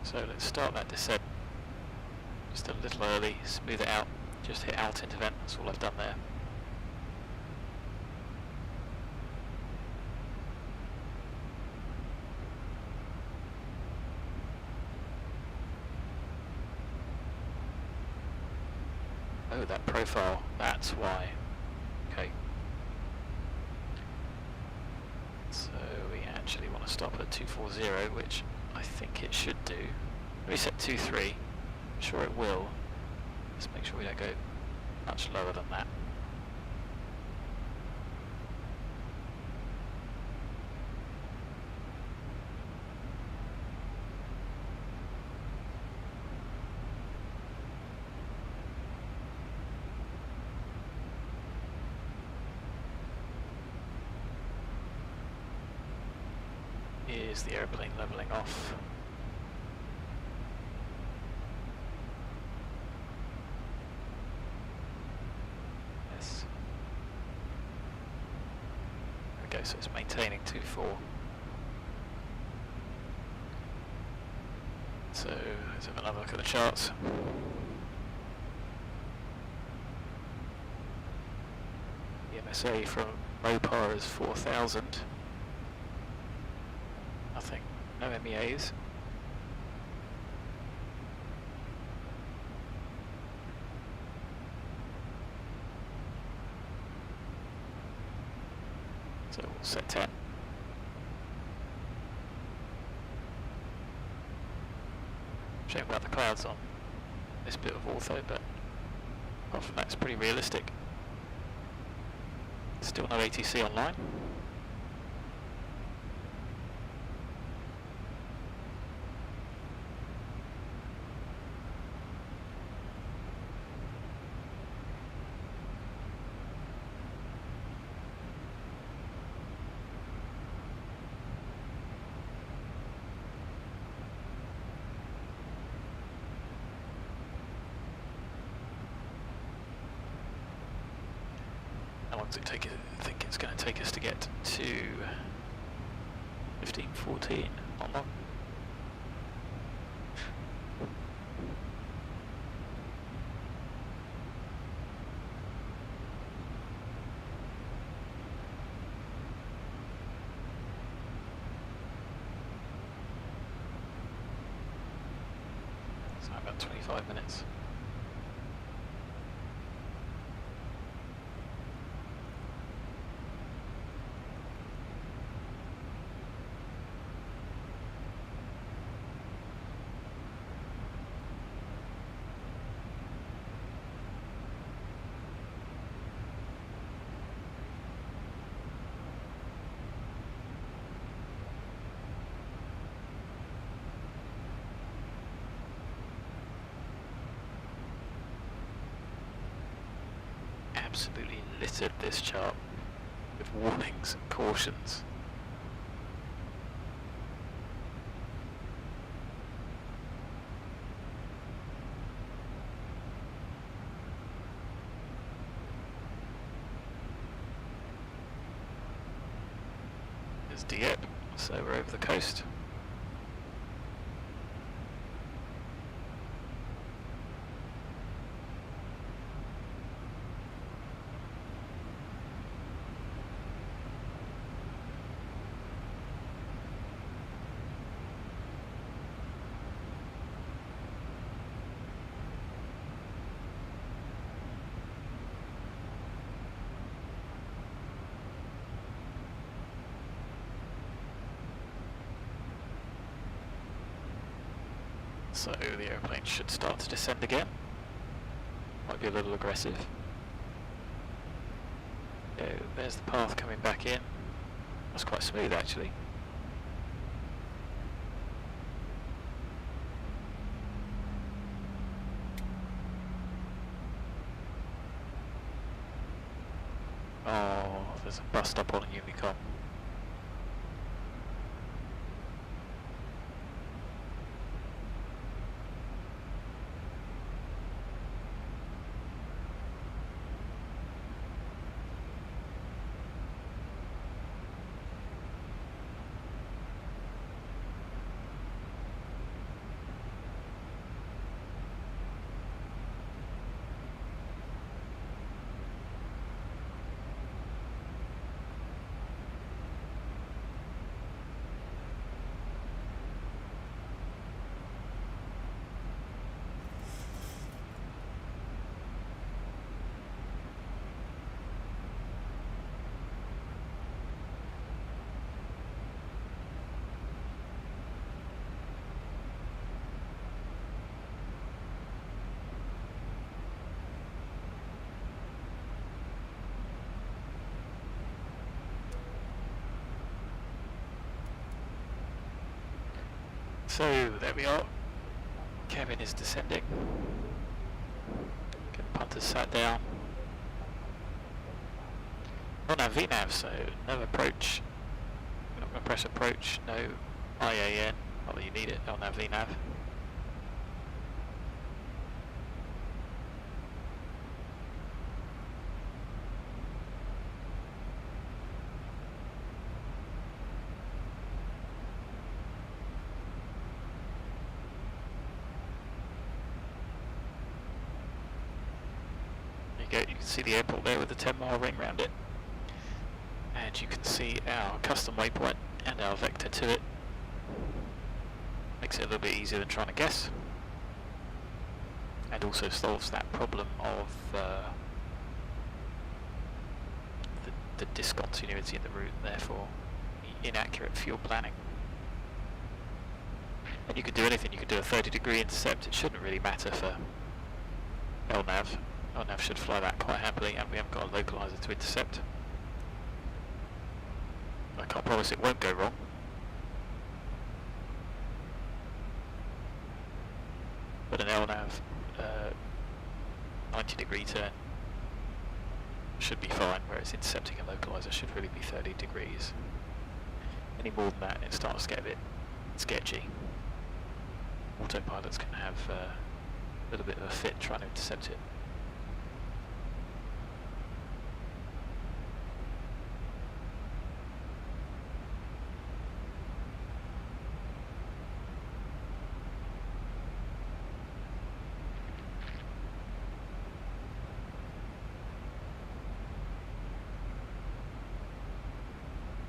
So let's start that descent just a little early, smooth it out, just hit alt into vent, that's all I've done there. Oh, that profile, that's why. Okay. So we actually want to stop at 240, which I think it should do. We set 23, I'm sure it will. Let's make sure we don't go much lower than that. Is the airplane levelling off? Yes. we go, so it's maintaining 2-4. So let's have another look at the charts. The MSA from MOPA is 4,000. Nothing, no MEAs. So we'll set 10. Shame about the clouds on this bit of ortho, but apart from that it's pretty realistic. Still no ATC online. How long does it take? I think it's going to take us to get to 15-14. Not long. So about 25 minutes. Absolutely littered this chart with warnings and cautions. There's Dieppe, so we're over the coast. So the airplane should start to descend again. Might be a little aggressive. Yeah, there's the path coming back in. That's quite smooth actually. Oh, there's a bus stop on Unicom. So there we are. Kevin is descending. Get the punters sat down. On our VNAV, so no approach. We're not going to press approach. No IAN. Although you need it on our VNAV. you go, you can see the airport there with the 10-mile ring around it. And you can see our custom waypoint and our vector to it. Makes it a little bit easier than trying to guess. And also solves that problem of the discontinuity in the route, and therefore inaccurate fuel planning. And you could do anything, you could do a 30-degree intercept, it shouldn't really matter for LNAV. LNAV should fly that quite happily, and we haven't got a localizer to intercept. I can't promise it won't go wrong. But an LNAV 90-degree turn should be fine, whereas intercepting a localizer should really be 30 degrees. Any more than that and it starts to get a bit sketchy. Autopilots can have a little bit of a fit trying to intercept it.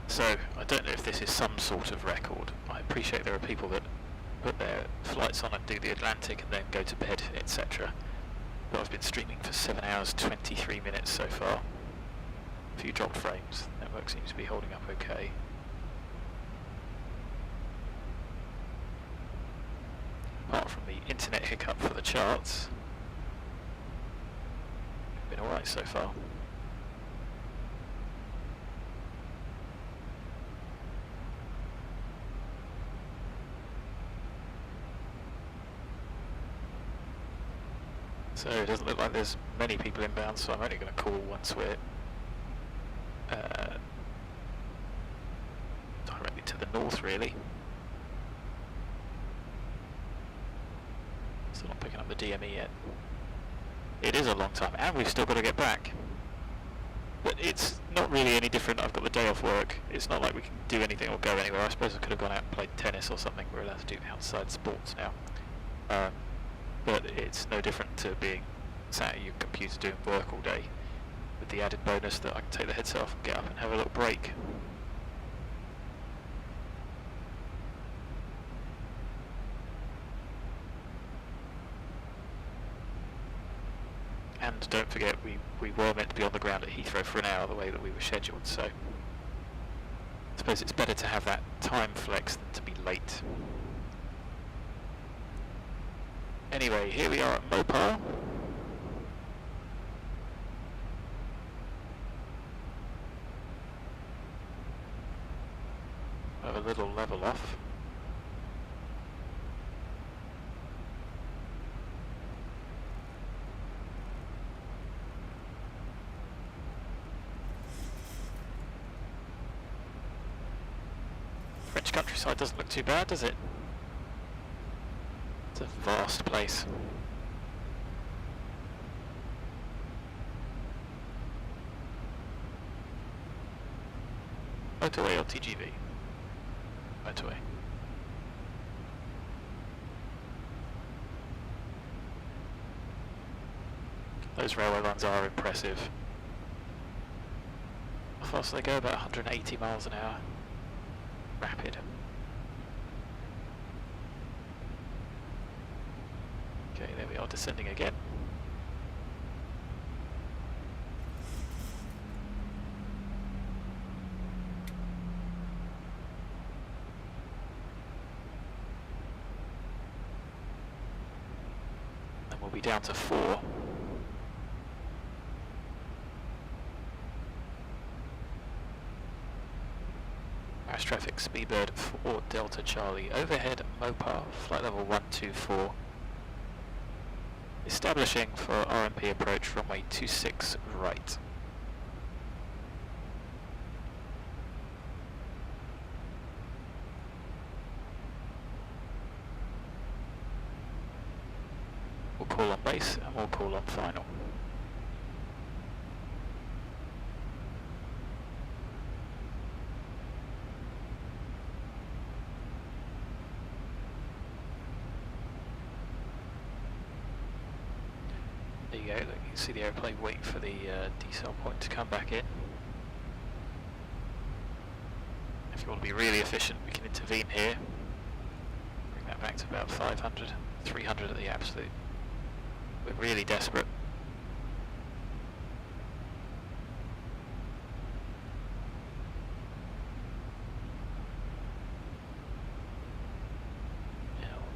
So, I don't know if this is some sort of record. I appreciate there are people that put their flights on and do the Atlantic and then go to bed, etc. But I've been streaming for 7 hours 23 minutes so far. A few dropped frames. The network seems to be holding up okay. Apart from the internet hiccup for the charts, it's been alright so far. So it doesn't look like there's many people inbound, so I'm only going to call once we're directly to the north, really. Still not picking up the DME yet. It is a long time, and we've still got to get back. But it's not really any different. I've got the day off work. It's not like we can do anything or go anywhere. I suppose I could have gone out and played tennis or something. We're allowed to do outside sports now. But it's no different to being sat at your computer doing work all day, with the added bonus that I can take the headset off and get up and have a little break. And don't forget, we were meant to be on the ground at Heathrow for an hour the way that we were scheduled, so I suppose it's better to have that time flex than to be late. Anyway, here we are at MOPA. Have a little level off. French countryside doesn't look too bad, does it? It's a vast place. Motorway or TGV? Motorway. Those railway lines are impressive. How fast do they go? About 180 miles an hour. Rapid. Okay, there we are, descending again. Then we'll be down to 4. Paris traffic, Speedbird 4 Delta Charlie, overhead MOPA, flight level 124. Establishing for RMP approach, runway 26 right. We'll call on base and we'll call on final. There you go, look, can see the aeroplane waiting for the decel point to come back in. If you want to be really efficient, we can intervene here. Bring that back to about 500, 300 at the absolute. We're really desperate.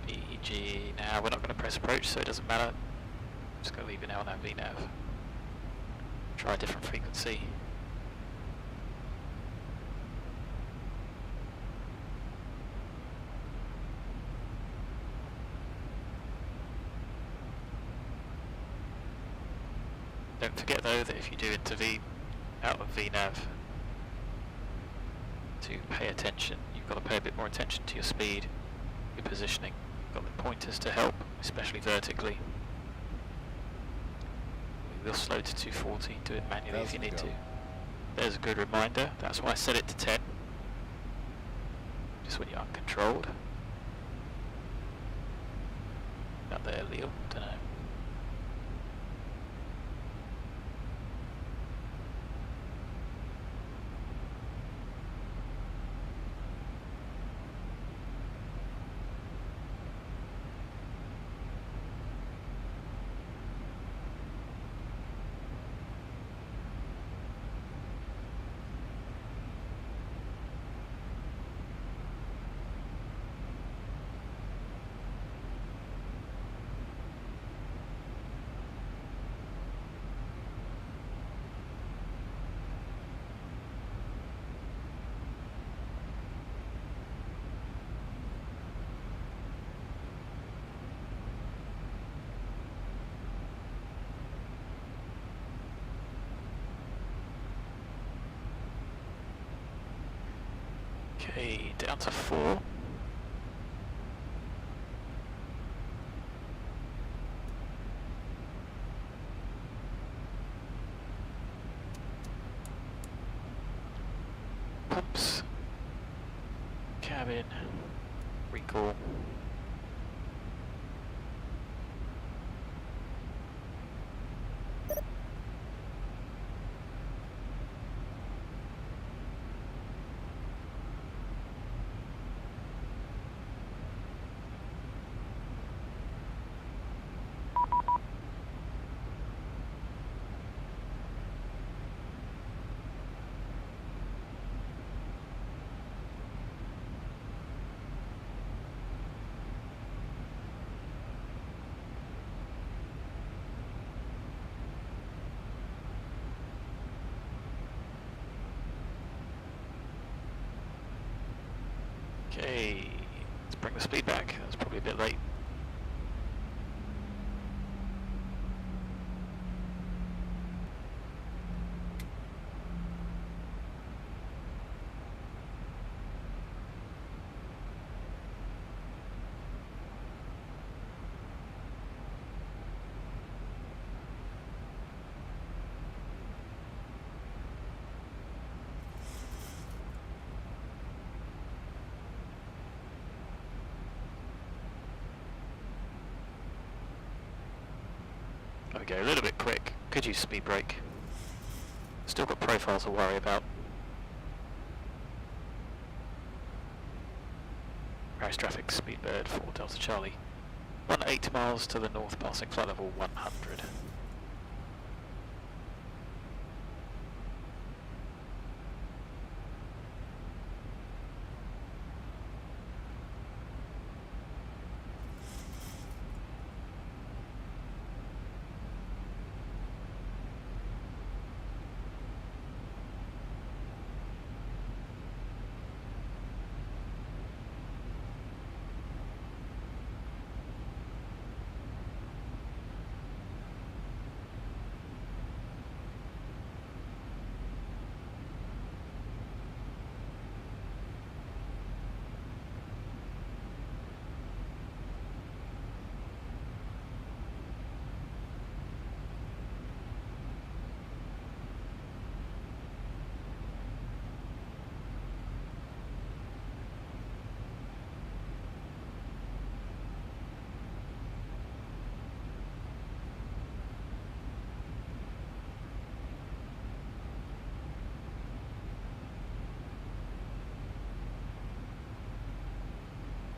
LBG, now we're not going to press approach, so it doesn't matter. I'm just going to leave it now on that VNAV. Try a different frequency. Don't forget though that if you do intervene out of VNAV, to pay attention. You've got to pay a bit more attention to your speed, your positioning. You've got the pointers to help, especially vertically. We will slow to 240, do it manually if you need to. There's a good reminder, that's why I set it to 10. Just when you're uncontrolled. Out there, Leo, don't know. Okay, down to 4. Pumps, cabin, recall. Okay, let's bring the speed back. That's probably a bit late. There we go, a little bit quick. Could use speed brake. Still got profile to worry about. Paris traffic, Speedbird 4 Delta Charlie. 18 miles to the north, passing flight level 100.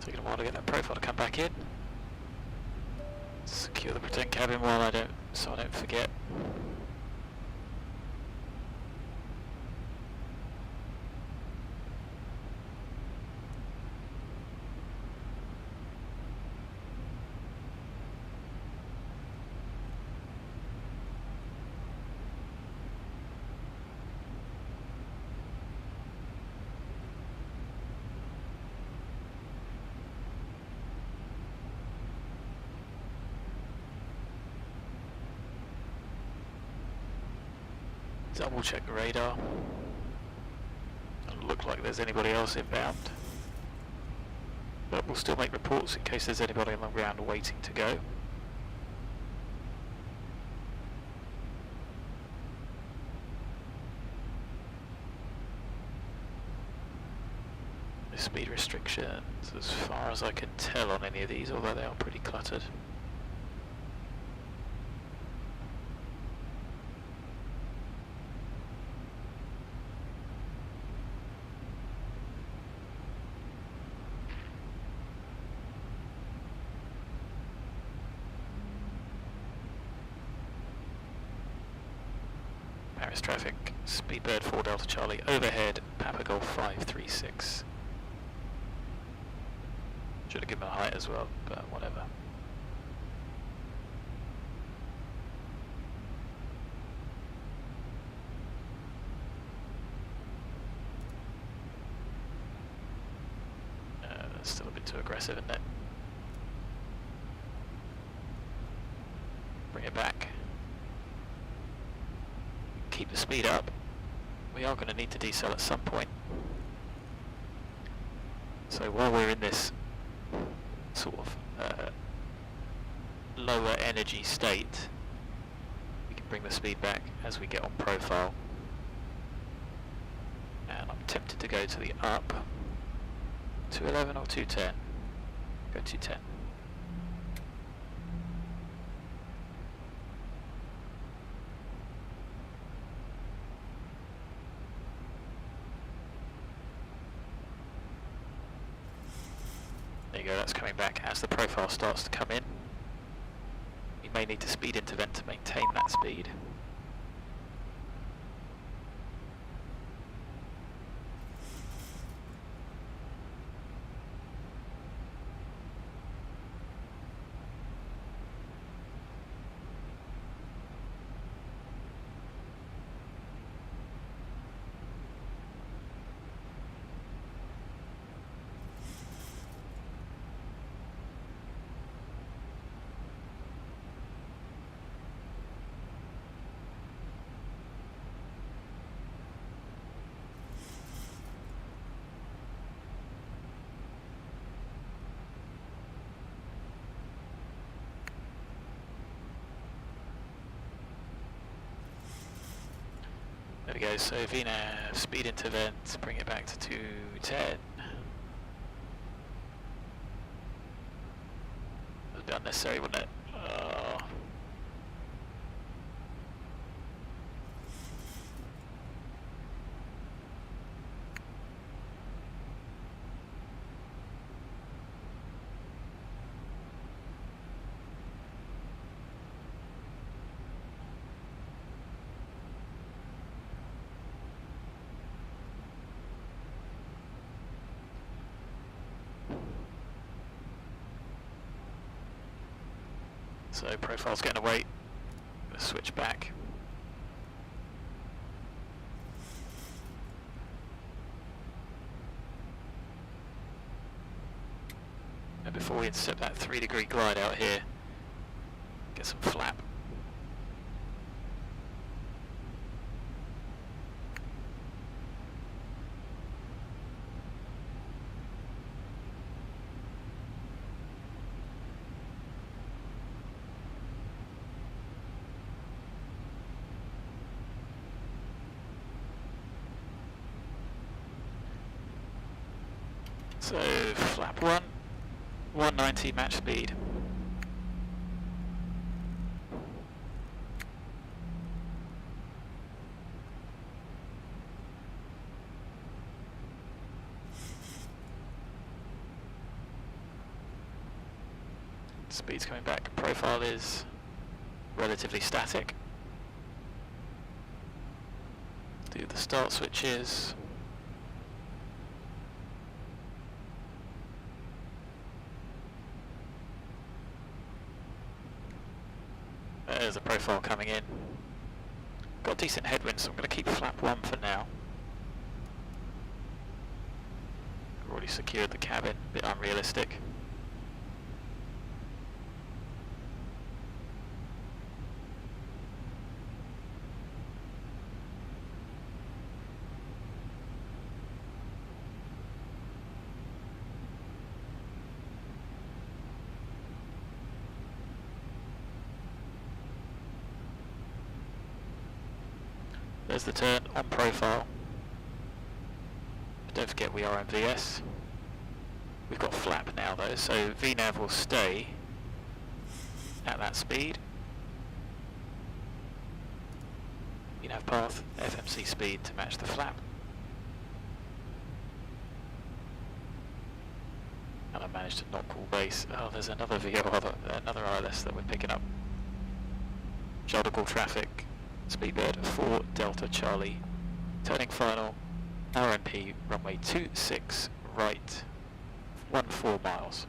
Taking a while to get that profile to come back in. Secure the pretend cabin while I don't forget. Double check the radar. Doesn't look like there's anybody else inbound. But we'll still make reports in case there's anybody on the ground waiting to go. The speed restrictions, as far as I can tell on any of these, although they are pretty cluttered. Paris traffic, Speedbird 4 Delta Charlie, overhead, Papa Golf 536. Should have given a height as well, but whatever. That's still a bit too aggressive, isn't it? Bring it back. Keep the speed up. We are going to need to decel at some point. So while we're in this sort of lower energy state, we can bring the speed back as we get on profile. And I'm tempted to go to the up. 211 or 210? Go 210. There you go, that's coming back as the profile starts to come in. You may need to speed intervent to maintain that speed. There we go, so VNAV, speed intervent, bring it back to 210. That would be unnecessary, wouldn't it? So profile's getting away. Let's switch back. And before we intercept that 3-degree glide out here, get some flap. So flap 1, 190 match speed. Speed's coming back. Profile is relatively static. Do the start switches. There's a profile coming in. Got decent headwind, so I'm going to keep flap 1 for now. I've already secured the cabin, a bit unrealistic. There's the turn on profile. But don't forget we are on VS. We've got flap now though, so VNAV will stay at that speed. VNAV path, FMC speed to match the flap. And I managed to not call base. Oh, there's another VO, another ILS that we're picking up. Shoulder call traffic. Speedbird 4 Delta Charlie, turning final, RNP runway 26 right, 14 miles.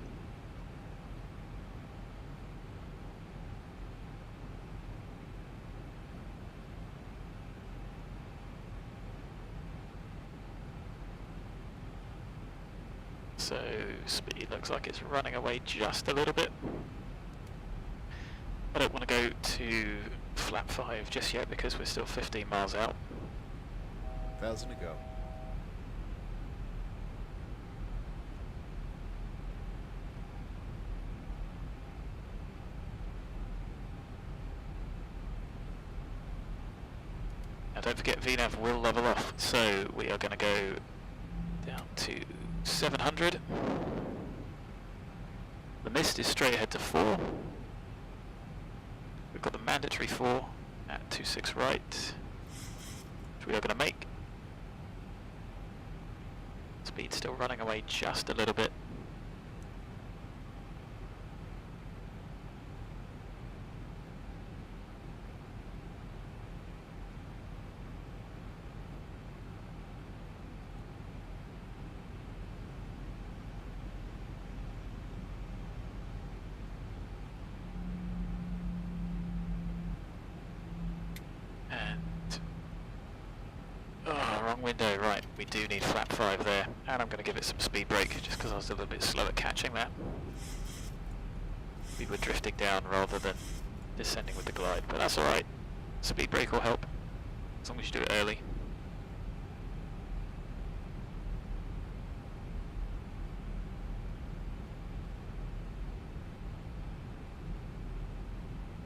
So speed looks like it's running away just a little bit. I don't want to go to flap 5 just yet because we're still 15 miles out. 1,000 to go. Now don't forget VNAV will level off, so we are going to go down to 700. The mist is straight ahead to 4. We've got the mandatory 4 at 26 right, which we are going to make. Speed still running away just a little bit. Window, right, we do need flap 5 there, and I'm going to give it some speed brake just because I was a little bit slow at catching that. We were drifting down rather than descending with the glide, but that's alright. Speed brake will help, as long as you do it early.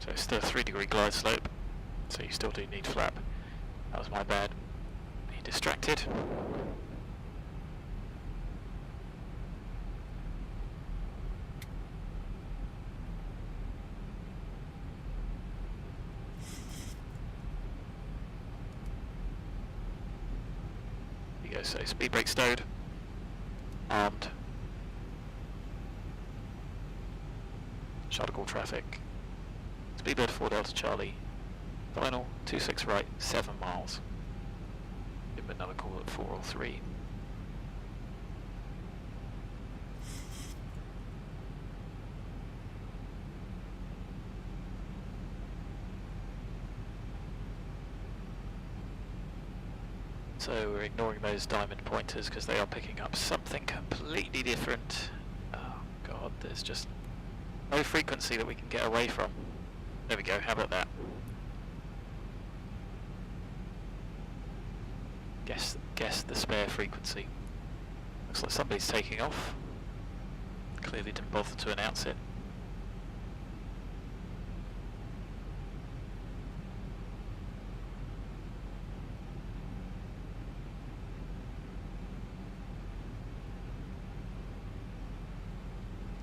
So it's still a 3-degree glide slope, so you still do need flap. That was my bad. Distracted. There you go, so speed brake stowed, armed, shoulder call traffic, Speedbird 4 Delta Charlie, final 26 right, 7 miles. Give him another call at 403. So we're ignoring those diamond pointers because they are picking up something completely different. Oh god, there's just no frequency that we can get away from. There we go, how about that? Guess the spare frequency. Looks like somebody's taking off. Clearly didn't bother to announce it.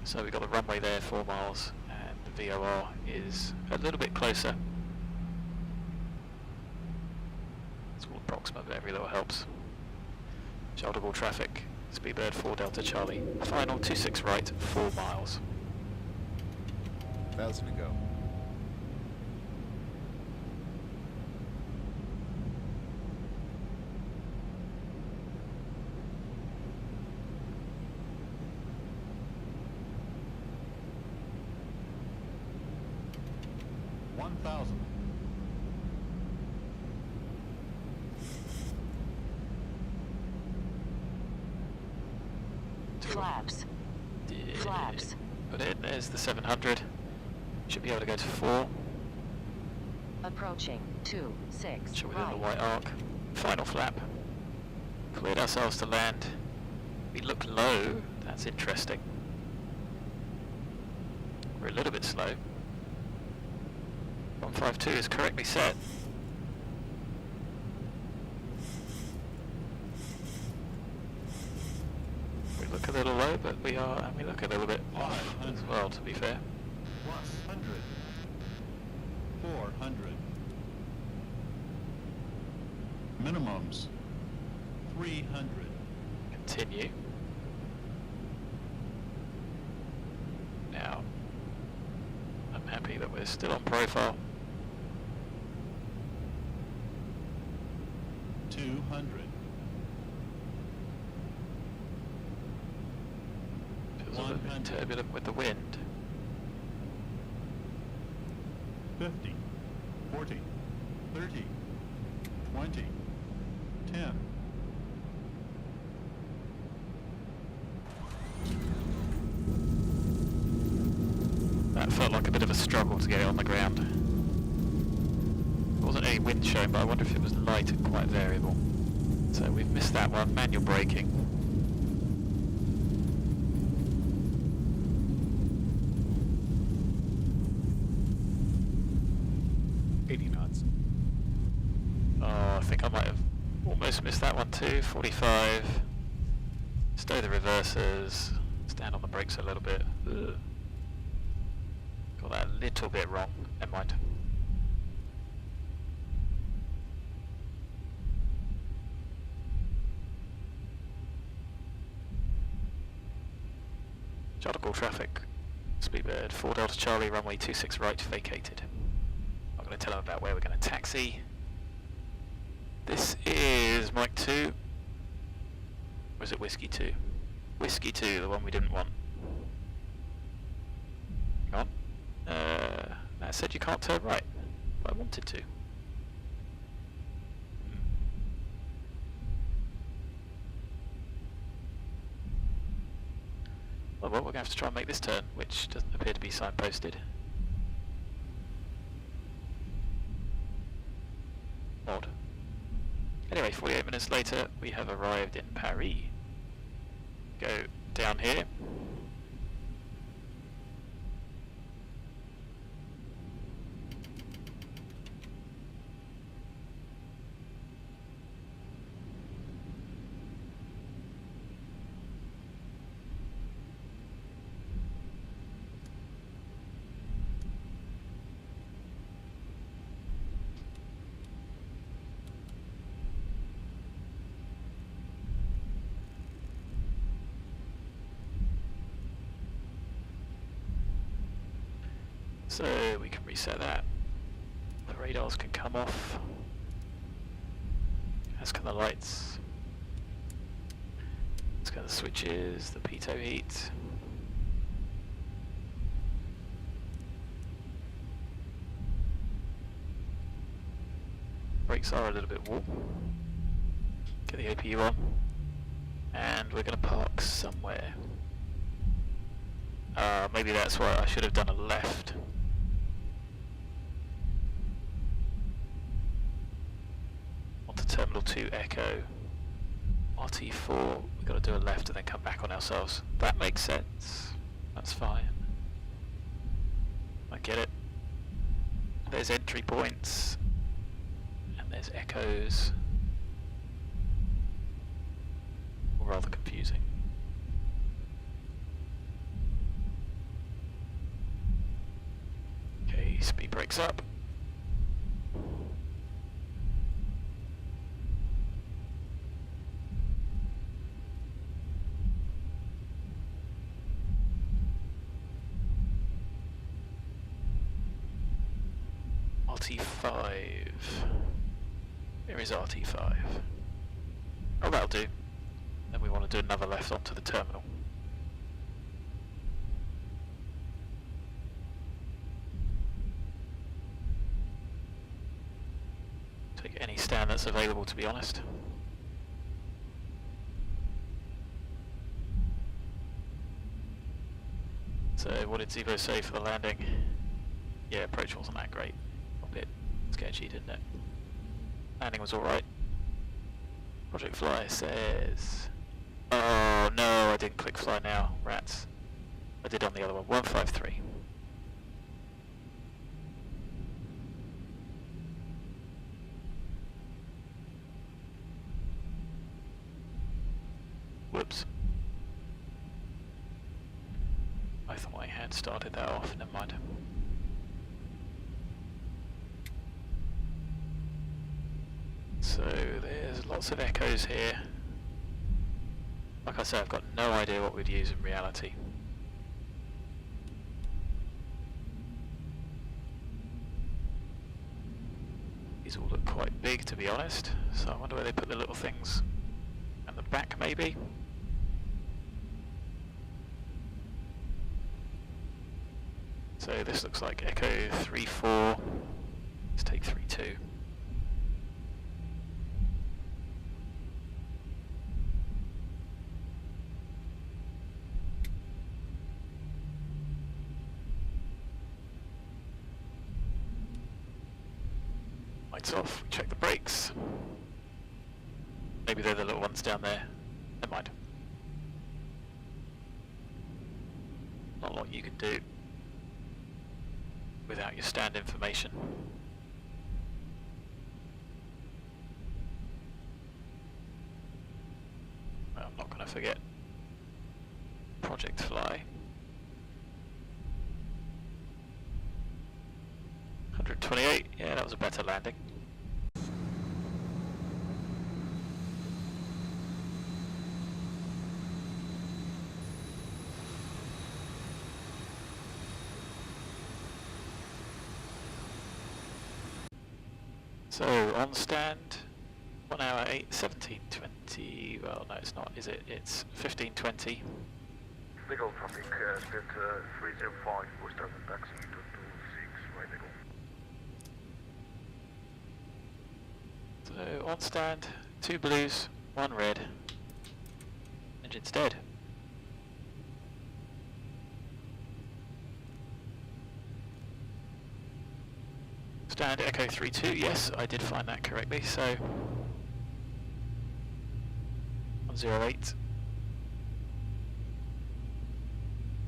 So we've got the runway there, 4 miles, and the VOR is a little bit closer. It's all approximate, but every little helps. Shoulder ball traffic, Speedbird 4 Delta Charlie. Final 26 right, 4 miles. 1,000 to go. Flaps. Flaps. Put in, there's the 700. Should be able to go to 4. Approaching 26 Should within right. the white arc. Final flap. Cleared ourselves to land. We look low. That's interesting. We're a little bit slow. 152 is correctly set. We look a little low, but we are, and we look a little bit off as well, to be fair. 100. 400. Minimums. 300. Continue. Now, I'm happy that we're still on profile. 200. Feels a little bit turbulent with the wind. 50. 40. 30. 20. 10. That felt like a bit of a struggle to get it on the ground. There wasn't any wind showing, but I wonder if it was light and quite variable. So we've missed that one. Manual braking. Oh, I think I might have almost missed that one too. 45. Stow the reversers. Stand on the brakes a little bit. Ugh. Got that a little bit wrong. Never mind. Charter traffic. Speedbird 4 Delta Charlie, runway 26 right, vacated. I'm going to tell them about where we're going to taxi. This is Mike 2. Or is it Whiskey 2? Whiskey 2, the one we didn't want. Hang on. That said you can't turn right, but I wanted to. Well, we're going to have to try and make this turn, which doesn't appear to be signposted. Odd. Anyway, 48 minutes later, we have arrived in Paris. Go down here. So we can reset that. The radars can come off, as can the lights, as can the switches, the pitot heat. Brakes are a little bit warm. Get the APU on, and we're going to park somewhere. Maybe that's why I should have done a left. Onto Terminal 2 Echo. RT4, we've got to do a left and then come back on ourselves. That makes sense. That's fine. I get it. There's entry points. And there's echoes. Rather confusing. Okay, speed brakes up. RT5. Here is RT5. Oh, that'll do. Then we want to do another left onto the terminal. Take any stand that's available, to be honest. So what did Zibo say for the landing? Yeah, approach wasn't that great. A bit sketchy, didn't it? Landing was alright. projectFLY says... Oh no, I didn't click fly now, rats. I did on the other one, 153. Whoops. I thought I had started that off, never mind. So there's lots of echoes here. Like I said, I've got no idea what we'd use in reality. These all look quite big, to be honest, so I wonder where they put the little things at the back, maybe? So this looks like Echo 3-4, let's take 3-2. Lights off, check the brakes. Maybe they're the little ones down there, never mind. Not a lot you can do without your stand information. Well, I'm not going to forget projectFLY. 128, yeah, that was a better landing. So on stand, 1 hour 17:20. Well, no, it's not, is it? It's 15:20. Legal traffic, speed 305, push traffic taxi 226, right legal. So on stand, 2 blues, 1 red. Engine's dead. Stand Echo 3-2, yes, I did find that correctly, so 108.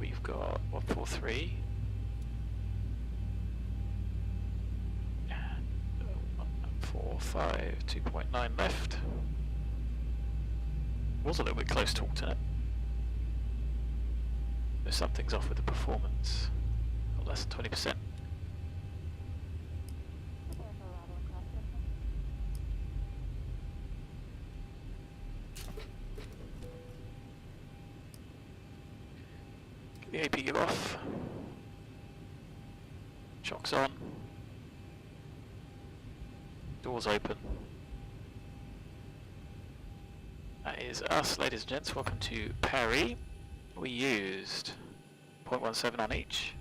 We've got 143. And 145, 2.9 left. Was a little bit close to alternate. There's something's off with the performance. Or less than 20%. The AP give off. Shocks on. Doors open. That is us, ladies and gents. Welcome to Paris. We used 0.17 on each.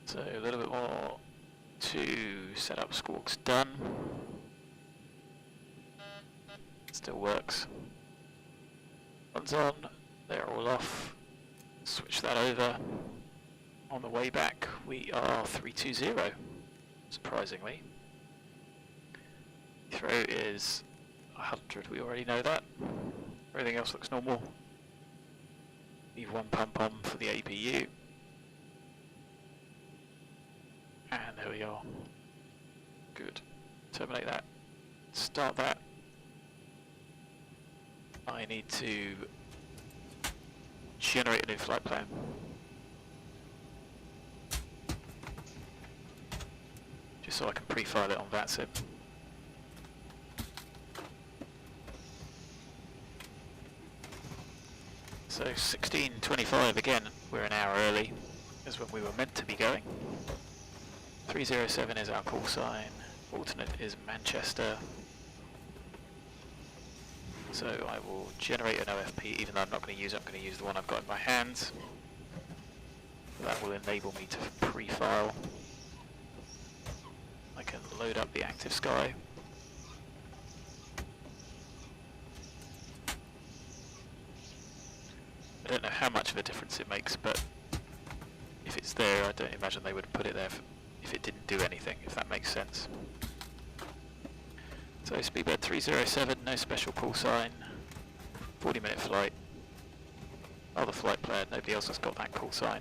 So a little bit more to set up. Squawks done. Still works. One's on, they're all off. Switch that over. On the way back we are 320, surprisingly. Throw is 100, we already know that. Everything else looks normal. Leave 1 pump on for the APU. And there we are. Good. Terminate that. Start that. I need to generate a new flight plan. Just so I can pre-file it on VATSIM. So 16:25 again, we're an hour early, as when we were meant to be going. 307 is our call sign, alternate is Manchester. So I will generate an OFP, even though I'm not going to use it, I'm going to use the one I've got in my hands. That will enable me to pre-file. I can load up the active sky. I don't know how much of a difference it makes, but if it's there, I don't imagine they would put it there if it didn't do anything, if that makes sense. So speedbird 307, no special call sign, 40-minute flight. Other flight plan, nobody else has got that call sign.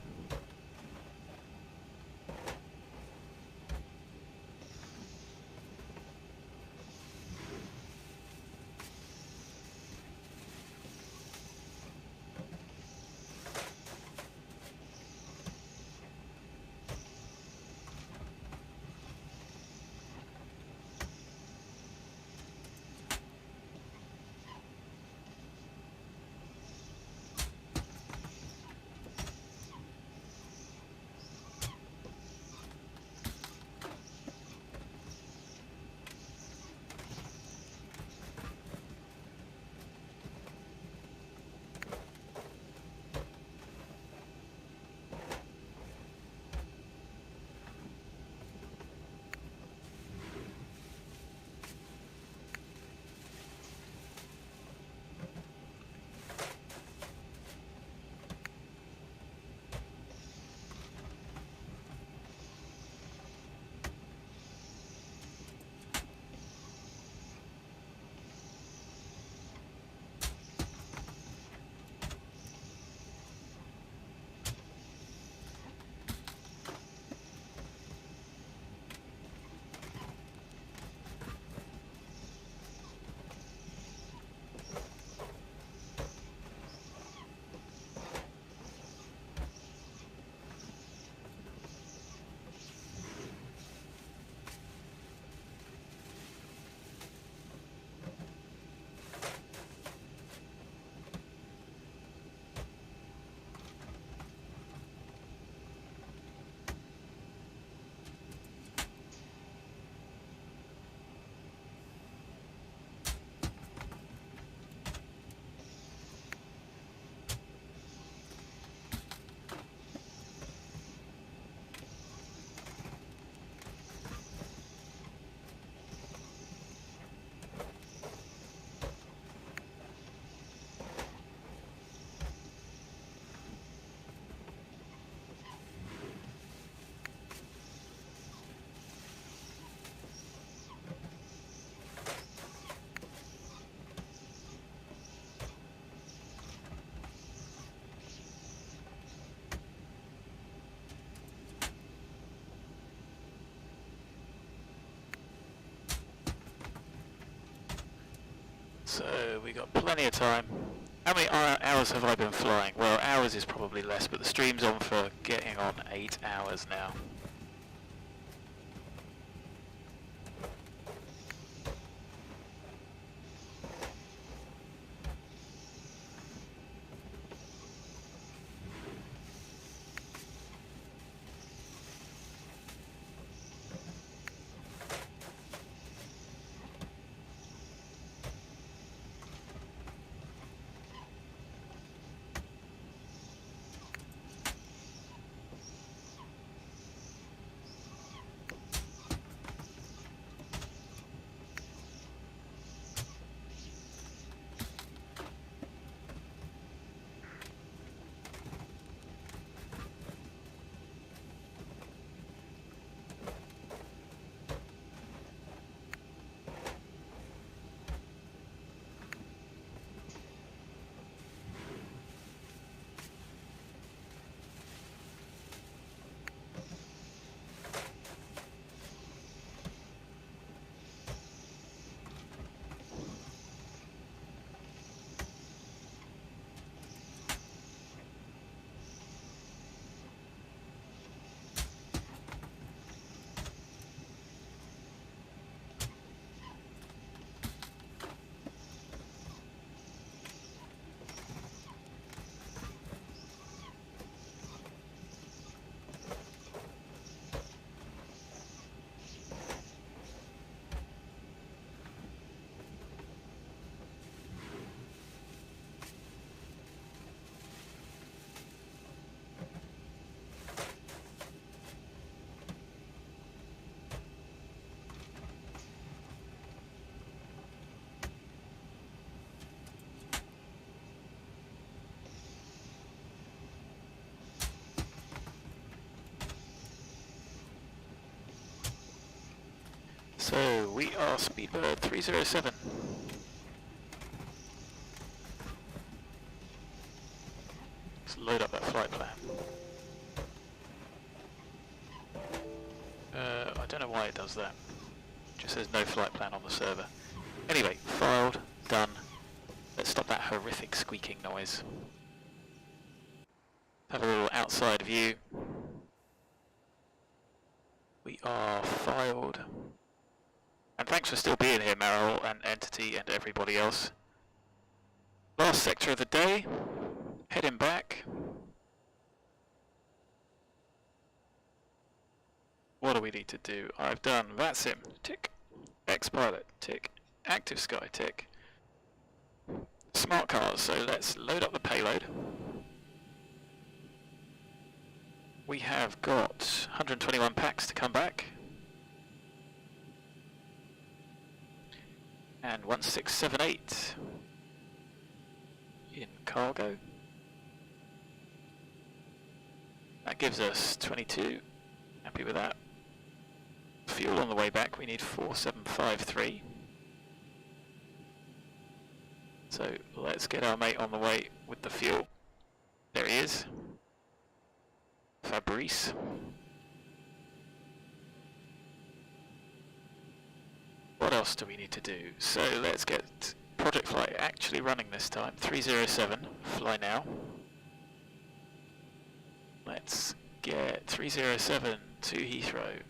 So we got plenty of time. How many hours have I been flying? Well, hours is probably less, but the stream's on for getting on 8 hours now. So we are Speedbird 307. Let's load up that flight plan. I don't know why it does that. It just says no flight plan on the server. Anyway, filed, done. Let's stop that horrific squeaking noise. Have a little outside view. We are filed. And thanks for still being here, Meryl and Entity and everybody else. Last sector of the day. Heading back. What do we need to do? I've done VATSIM, tick. X-Pilot, tick. Active Sky, tick. Smart cars, so let's load up the payload. We have got 121 packs to come back. And 1678 in cargo. That gives us 22. Happy with that. Fuel on the way back, we need 4753. So let's get our mate on the way with the fuel. There he is. Fabrice. What else do we need to do? So let's get projectFLY actually running this time. 307, fly now. Let's get 307 to Heathrow.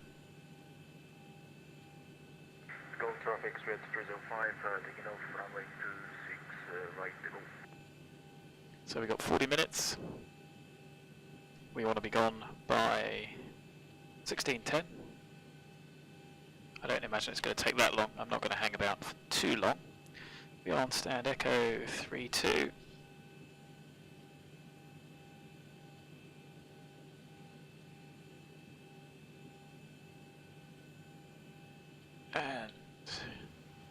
Golf traffic, straight 305, taking off runway 26, right to go. So we got 40 minutes. We want to be gone by 16:10. I don't imagine it's going to take that long. I'm not going to hang about for too long. We are on stand Echo 32. And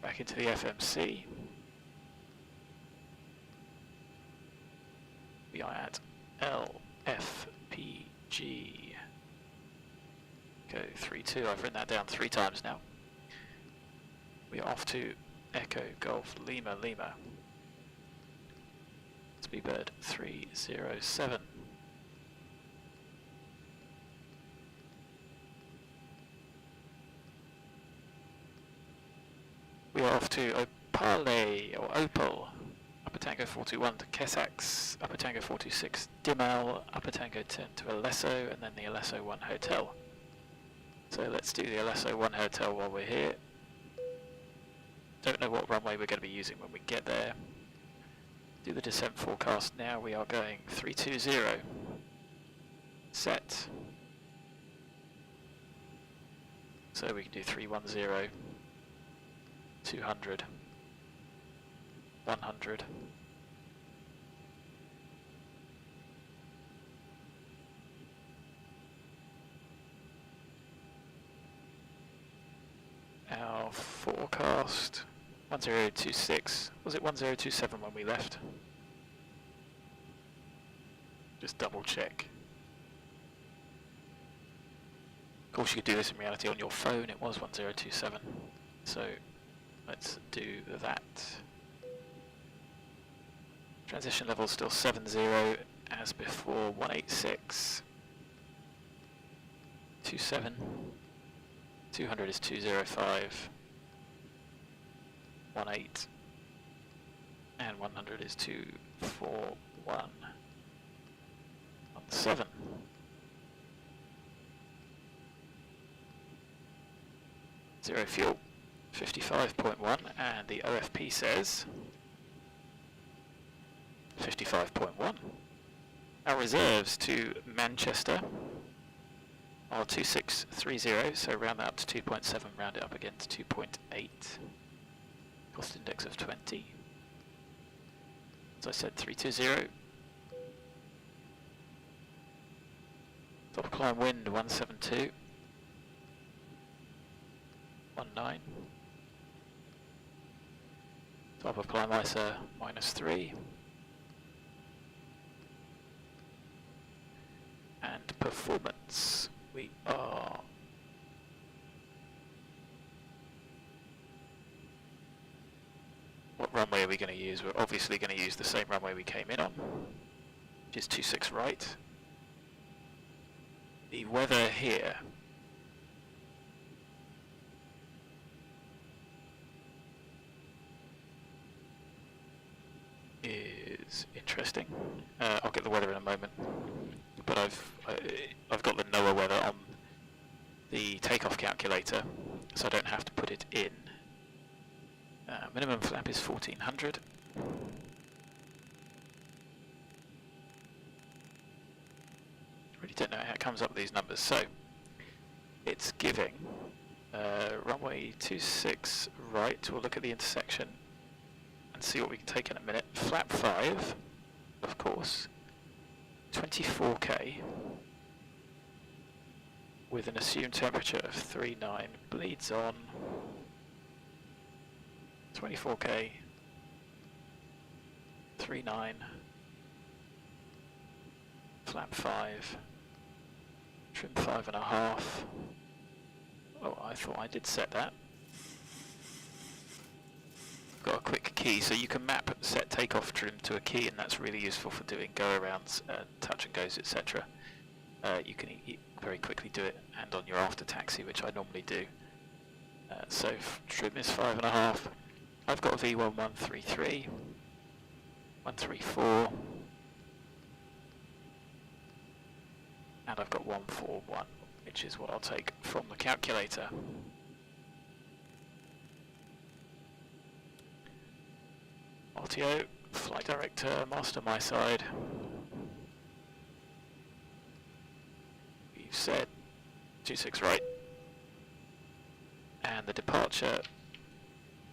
back into the FMC. We are at LFPG. Go 32. I've written that down 3 times now. We are off to Echo Golf Lima Lima. Speedbird 307. We are off to OPALE or OPALE. Upper Tango 421 to KESAX, Upper Tango 426 DIMAL, Upper Tango 10 to ALESO, and then the ALESO 1 hotel. So let's do the ALESO 1 hotel while we're here. Don't know what runway we're going to be using when we get there. Do the descent forecast now. We are going 320. Set. So we can do 310, 200, 100. Our forecast 1026. Was it 1027 when we left? Just double check. Of course you could do this in reality on your phone. It was 1027. So let's do that. Transition level still 70 as before. 186. 27. 200 is 205. 18. And 100 is 241. 17. Zero fuel. 55.1, and the OFP says 55.1. Our reserves to Manchester are 2630, so round that up to 2.7, round it up again to 2.8. Cost index of 20. As I said, 320. Top climb wind 172. 19. Top of climb ISA -3. And performance, we are What runway are we going to use? We're obviously going to use the same runway we came in on, which is 26 right. The weather here is interesting. I'll get the weather in a moment, but I've got the NOAA weather on the takeoff calculator, so I don't have to put it in. Minimum flap is 1400. Really don't know how it comes up with these numbers. So it's giving runway 26 right. We'll look at the intersection and see what we can take in a minute. Flap 5, of course, 24k with an assumed temperature of 39, bleeds on, 24k, 39, flap 5, trim 5.5. Oh, I thought I did set that. Got a quick key, so you can map set takeoff trim to a key, and that's really useful for doing go-arounds, touch and goes, etc. You can very quickly do it, and on your after taxi, which I normally do. So trim is 5.5. I've got a V1133, 134, and I've got 141, which is what I'll take from the calculator. RTO, flight director, master my side. We've said 26 right. And the departure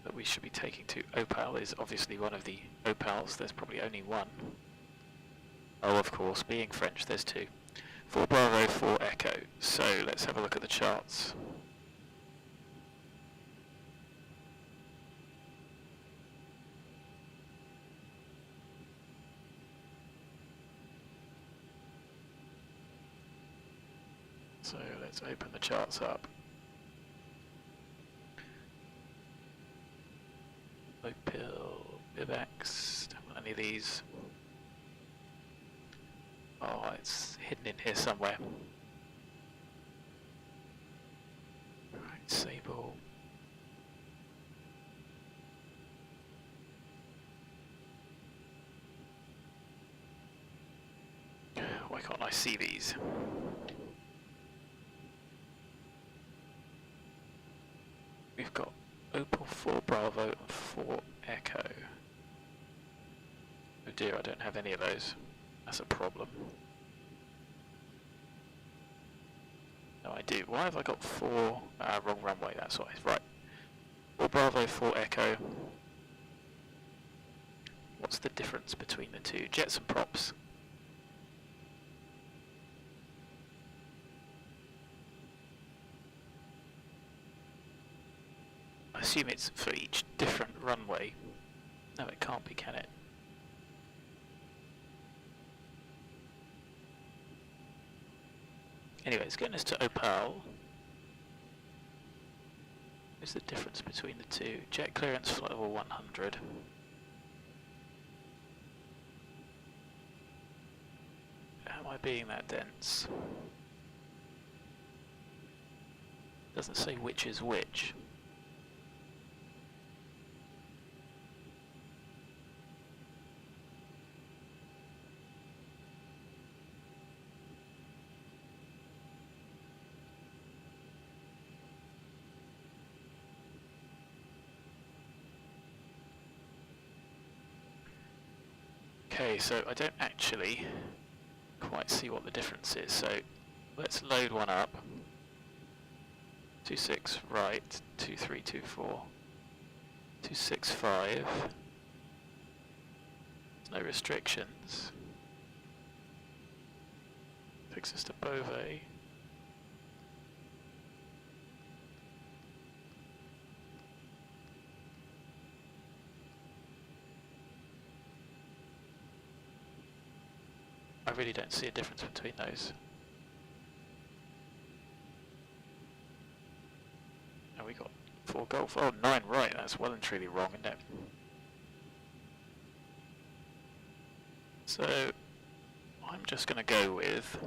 that we should be taking to OPALE is obviously one of the OPALEs. There's probably only one. Oh, of course, being French, there's two. 4 Bravo, 4 Echo. So let's have a look at the charts. So let's open the charts up. OPALE, BIBAX, don't want any of these. Oh, it's hidden in here somewhere. Right, Zibo. Why can't I see these? We've got Opal 4 Bravo and 4 Echo. Oh dear, I don't have any of those. That's a problem. No, I do. Why have I got 4? Wrong runway, that's why. Right. 4 Bravo, 4 Echo. What's the difference between the two? Jets and props. I assume it's for each different runway. No, it can't be, can it? Anyway, it's getting us to OPALE. What's the difference between the two? Jet clearance, flight level 100. Am I being that dense? Doesn't say which is which. Okay, so I don't actually quite see what the difference is, so let's load one up. 26 right, 2324, 265, there's no restrictions, takes us to Beauvais. I really don't see a difference between those. And we got 4 Golf. Oh, 9 right. That's well and truly wrong, isn't it? So I'm just going to go with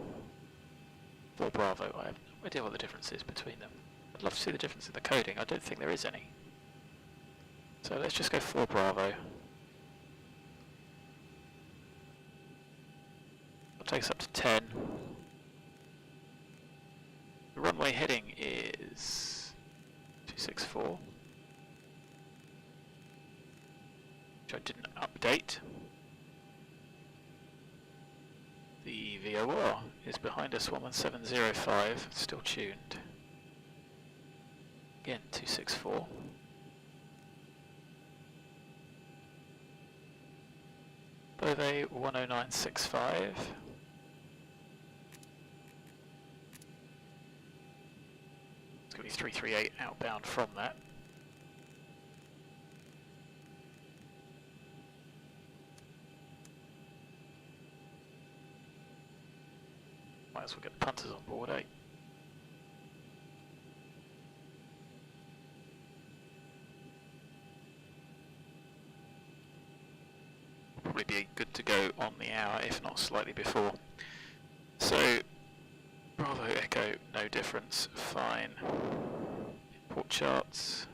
4 Bravo. I have no idea what the difference is between them. I'd love to see the difference in the coding. I don't think there is any. So let's just go 4 Bravo. It'll take us up to 10. The runway heading is 264, which I didn't update. The VOR is behind us, 11705, still tuned. Again, 264. Bove 10965. It's going to be 338 outbound from that. Might as well get the punters on board, eh? Probably be good to go on the hour, if not slightly before. So, Bravo Echo, no difference, fine. Import charts.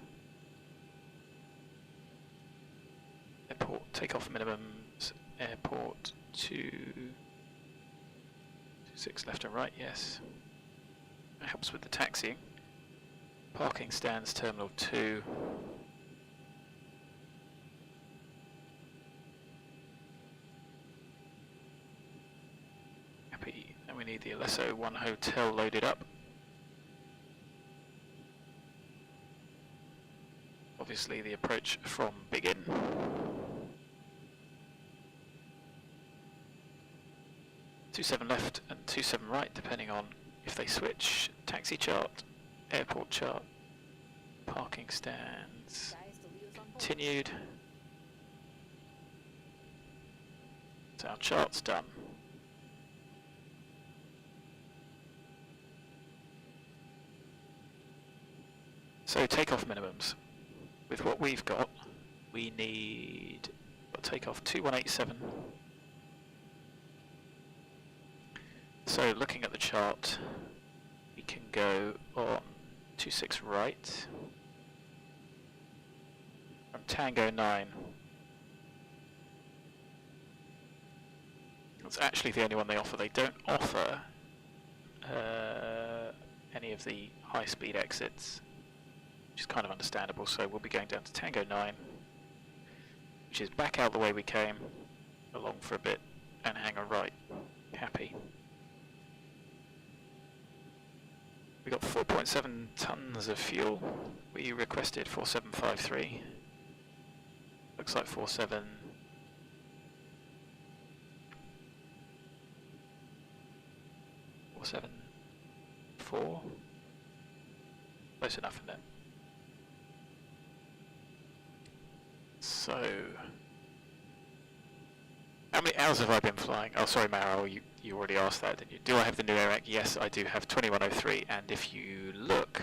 Airport takeoff minimums, airport 226 left and right, yes. That helps with the taxiing. Parking stands, terminal 2. Happy, and we need the ALESO 1 hotel loaded up. Obviously the approach from Big Inn. Two-7 left and 2-7 right, depending on if they switch. Taxi chart, airport chart, parking stands, continued. So our chart's done. So takeoff minimums. With what we've got, we need a takeoff 2187. So looking at the chart, we can go on 26 right from Tango 9. That's actually the only one they offer. They don't offer any of the high-speed exits, which is kind of understandable. So we'll be going down to Tango 9, which is back out the way we came, along for a bit, and hang a right. Happy. We got 4.7 tons of fuel. We requested 4753. Looks like 474. Close enough, isn't it? So, how many hours have I been flying? Oh, sorry, Maro, you already asked that, didn't you? Do I have the new AIRAC? Yes, I do have 2103, and if you look,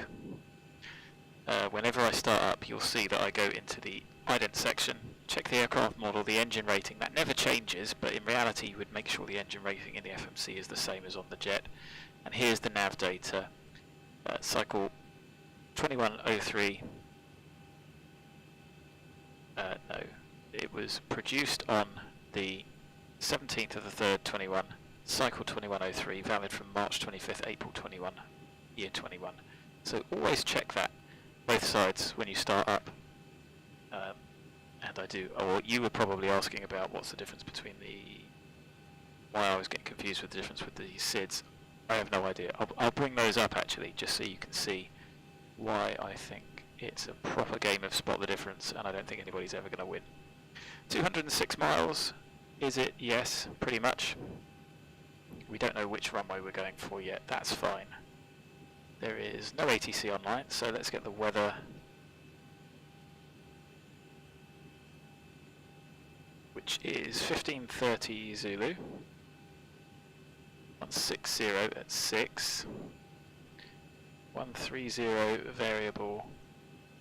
whenever I start up, you'll see that I go into the ident section, check the aircraft model, the engine rating. That never changes, but in reality you would make sure the engine rating in the FMC is the same as on the jet. And here's the nav data, cycle 2103. No, it was produced on the 17th of the 3rd, 21, cycle 2103, valid from March 25th, April 21, year 21. So always check that, both sides, when you start up. And I do. Oh, you were probably asking about what's the difference between why I was getting confused with the difference with the SIDS. I have no idea. I'll bring those up actually, just so you can see why I think it's a proper game of spot the difference, and I don't think anybody's ever going to win. 206 miles, is it? Yes, pretty much. We don't know which runway we're going for yet, that's fine. There is no ATC online, so let's get the weather. Which is 1530 Zulu, 160 at 6, 130 variable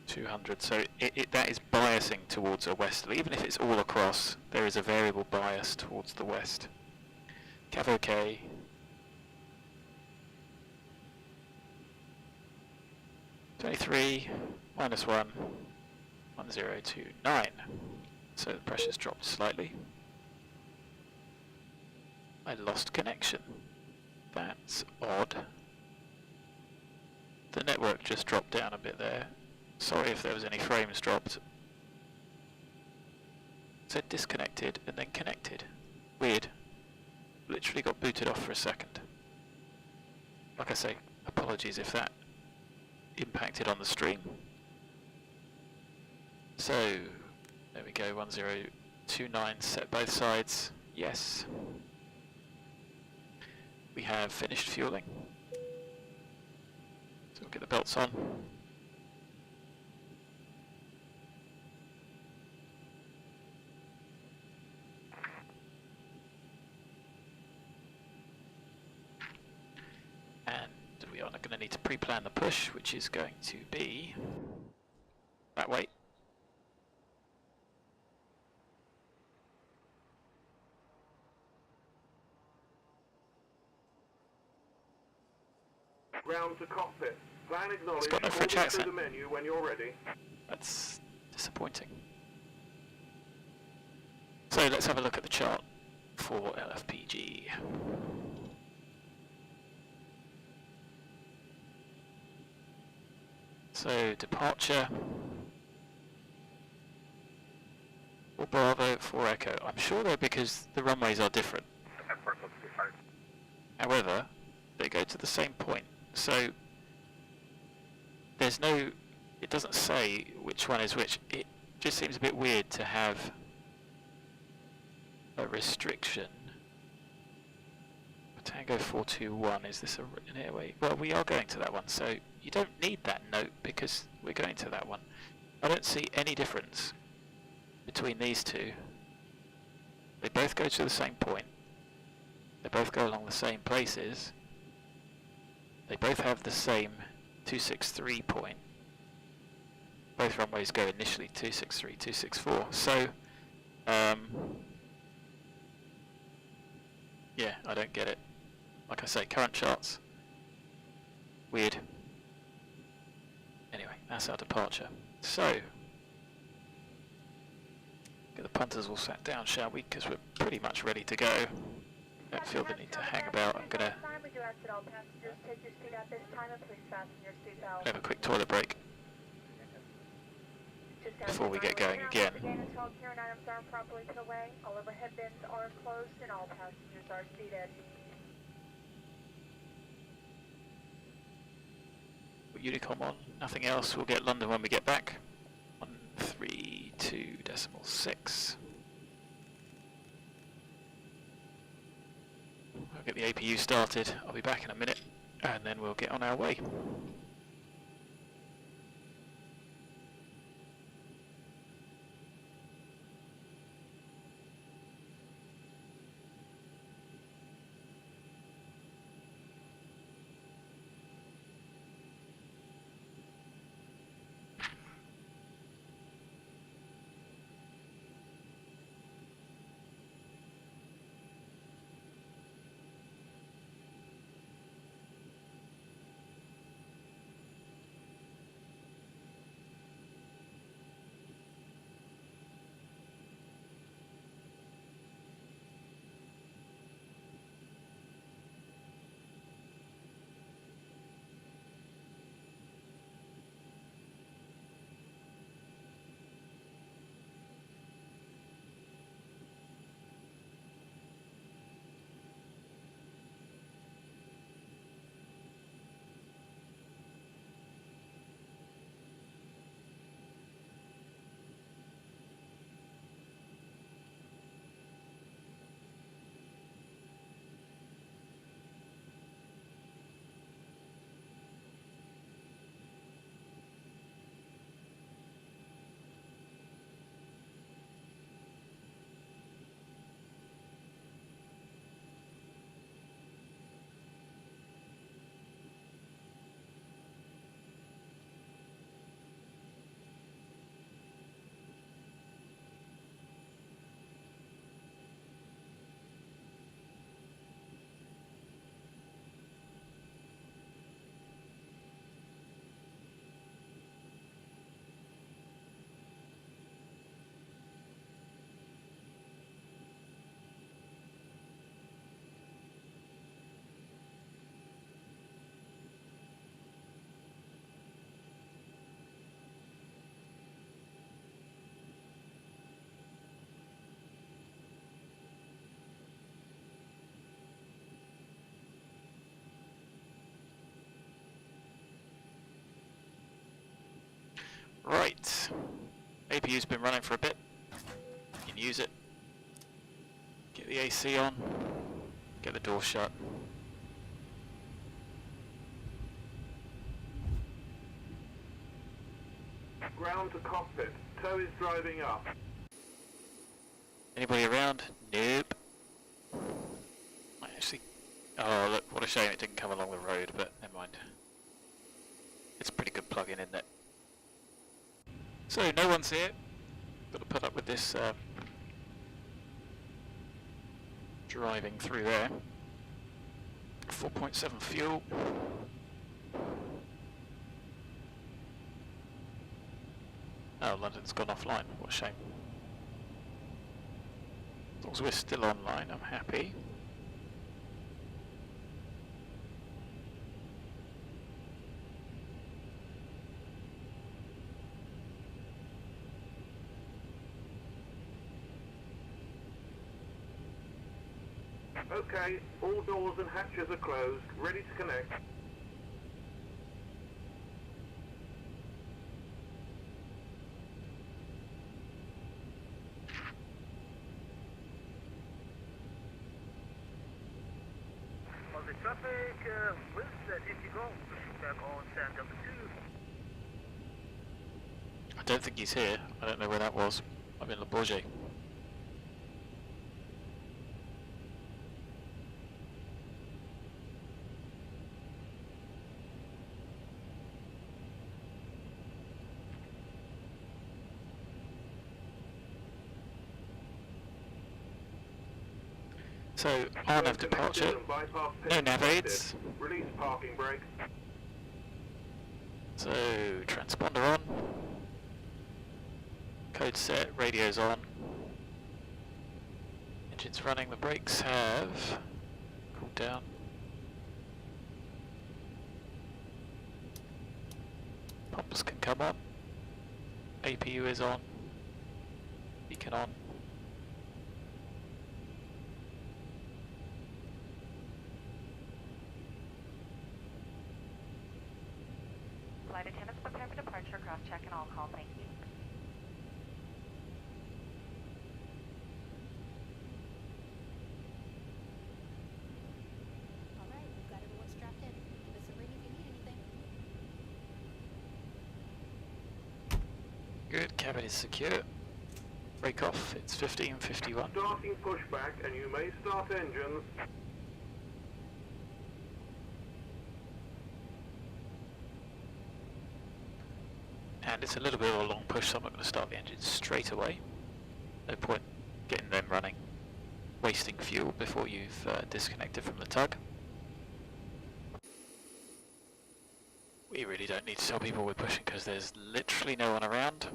200. So that is biasing towards a westerly. Even if it's all across, there is a variable bias towards the west. Cav OK. -23, -1, 1029. So the pressure's dropped slightly. I lost connection. That's odd. The network just dropped down a bit there. Sorry if there was any frames dropped. It said disconnected and then connected. Weird. Literally got booted off for a second. Like I say, apologies if that impacted on the stream. So, there we go, 1029 set both sides. Yes. We have finished fueling. So we'll get the belts on. And we are going to need to pre-plan the push, which is going to be that way. Ground to cockpit. Plan acknowledged. It's got no French accent. The menu when you're ready. That's disappointing. So let's have a look at the chart for LFPG. So departure, 4 Bravo, 4 Echo. I'm sure they're because the runways are different. However, they go to the same point. So there's no, it doesn't say which one is which. It just seems a bit weird to have a restriction. Tango 421, is this an airway? Well, we are going to that one, so you don't need that note because we're going to that one. I don't see any difference between these two. They both go to the same point. They both go along the same places. They both have the same 263 point. Both runways go initially 263, 264. So, yeah, I don't get it. Like I say, current charts. Weird. Anyway, that's our departure. So, get the punters all sat down, shall we? Because we're pretty much ready to go. Don't feel the need to hang about. I'm going to have a quick toilet break before we get going again. All overhead bins are closed and all passengers are seated. Put Unicom on, nothing else. We'll get London when we get back. 132.6. I'll get the APU started. I'll be back in a minute, and then we'll get on our way. Right. APU's been running for a bit. You can use it. Get the AC on. Get the door shut. Ground to cockpit. Tow is driving up. Anybody around? Nope. Actually, oh look, what a shame it didn't come along the road, but never mind. It's a pretty good plug-in, isn't it? So, no one's here. Got to put up with this driving through there. 4.7 fuel. Oh, London's gone offline. What a shame. As long as we're still online, I'm happy. Okay, all doors and hatches are closed, ready to connect. On the traffic, with the TINKU, pushing back on stand number 2. I don't think he's here. I don't know where that was. I'm in Le Bourget. So, on of departure, no nav aids. Release parking brake. So, transponder on. Code set, radio's on. Engine's running, the brakes have cooled down. Pumps can come on. APU is on. Beacon on. Flight attendants prepare for departure, cross-check and all call, thank you. Alright, we've got everyone strapped in. Give us a ring if you need anything. Good, cabin is secure. Brake off, it's 15:51. Starting pushback and you may start engines. And it's a little bit of a long push, so I'm not going to start the engines straight away. No point getting them running, wasting fuel before you've disconnected from the tug. We really don't need to tell people we're pushing because there's literally no one around.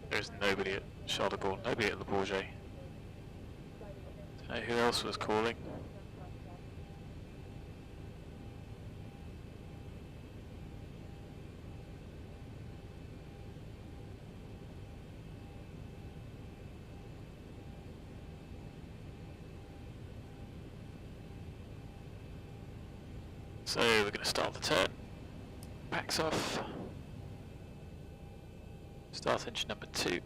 There's nobody at Charles de Gaulle, nobody at Le Bourget. Don't know who else was calling. So we're going to start the turn. Packs off. Start engine number 2.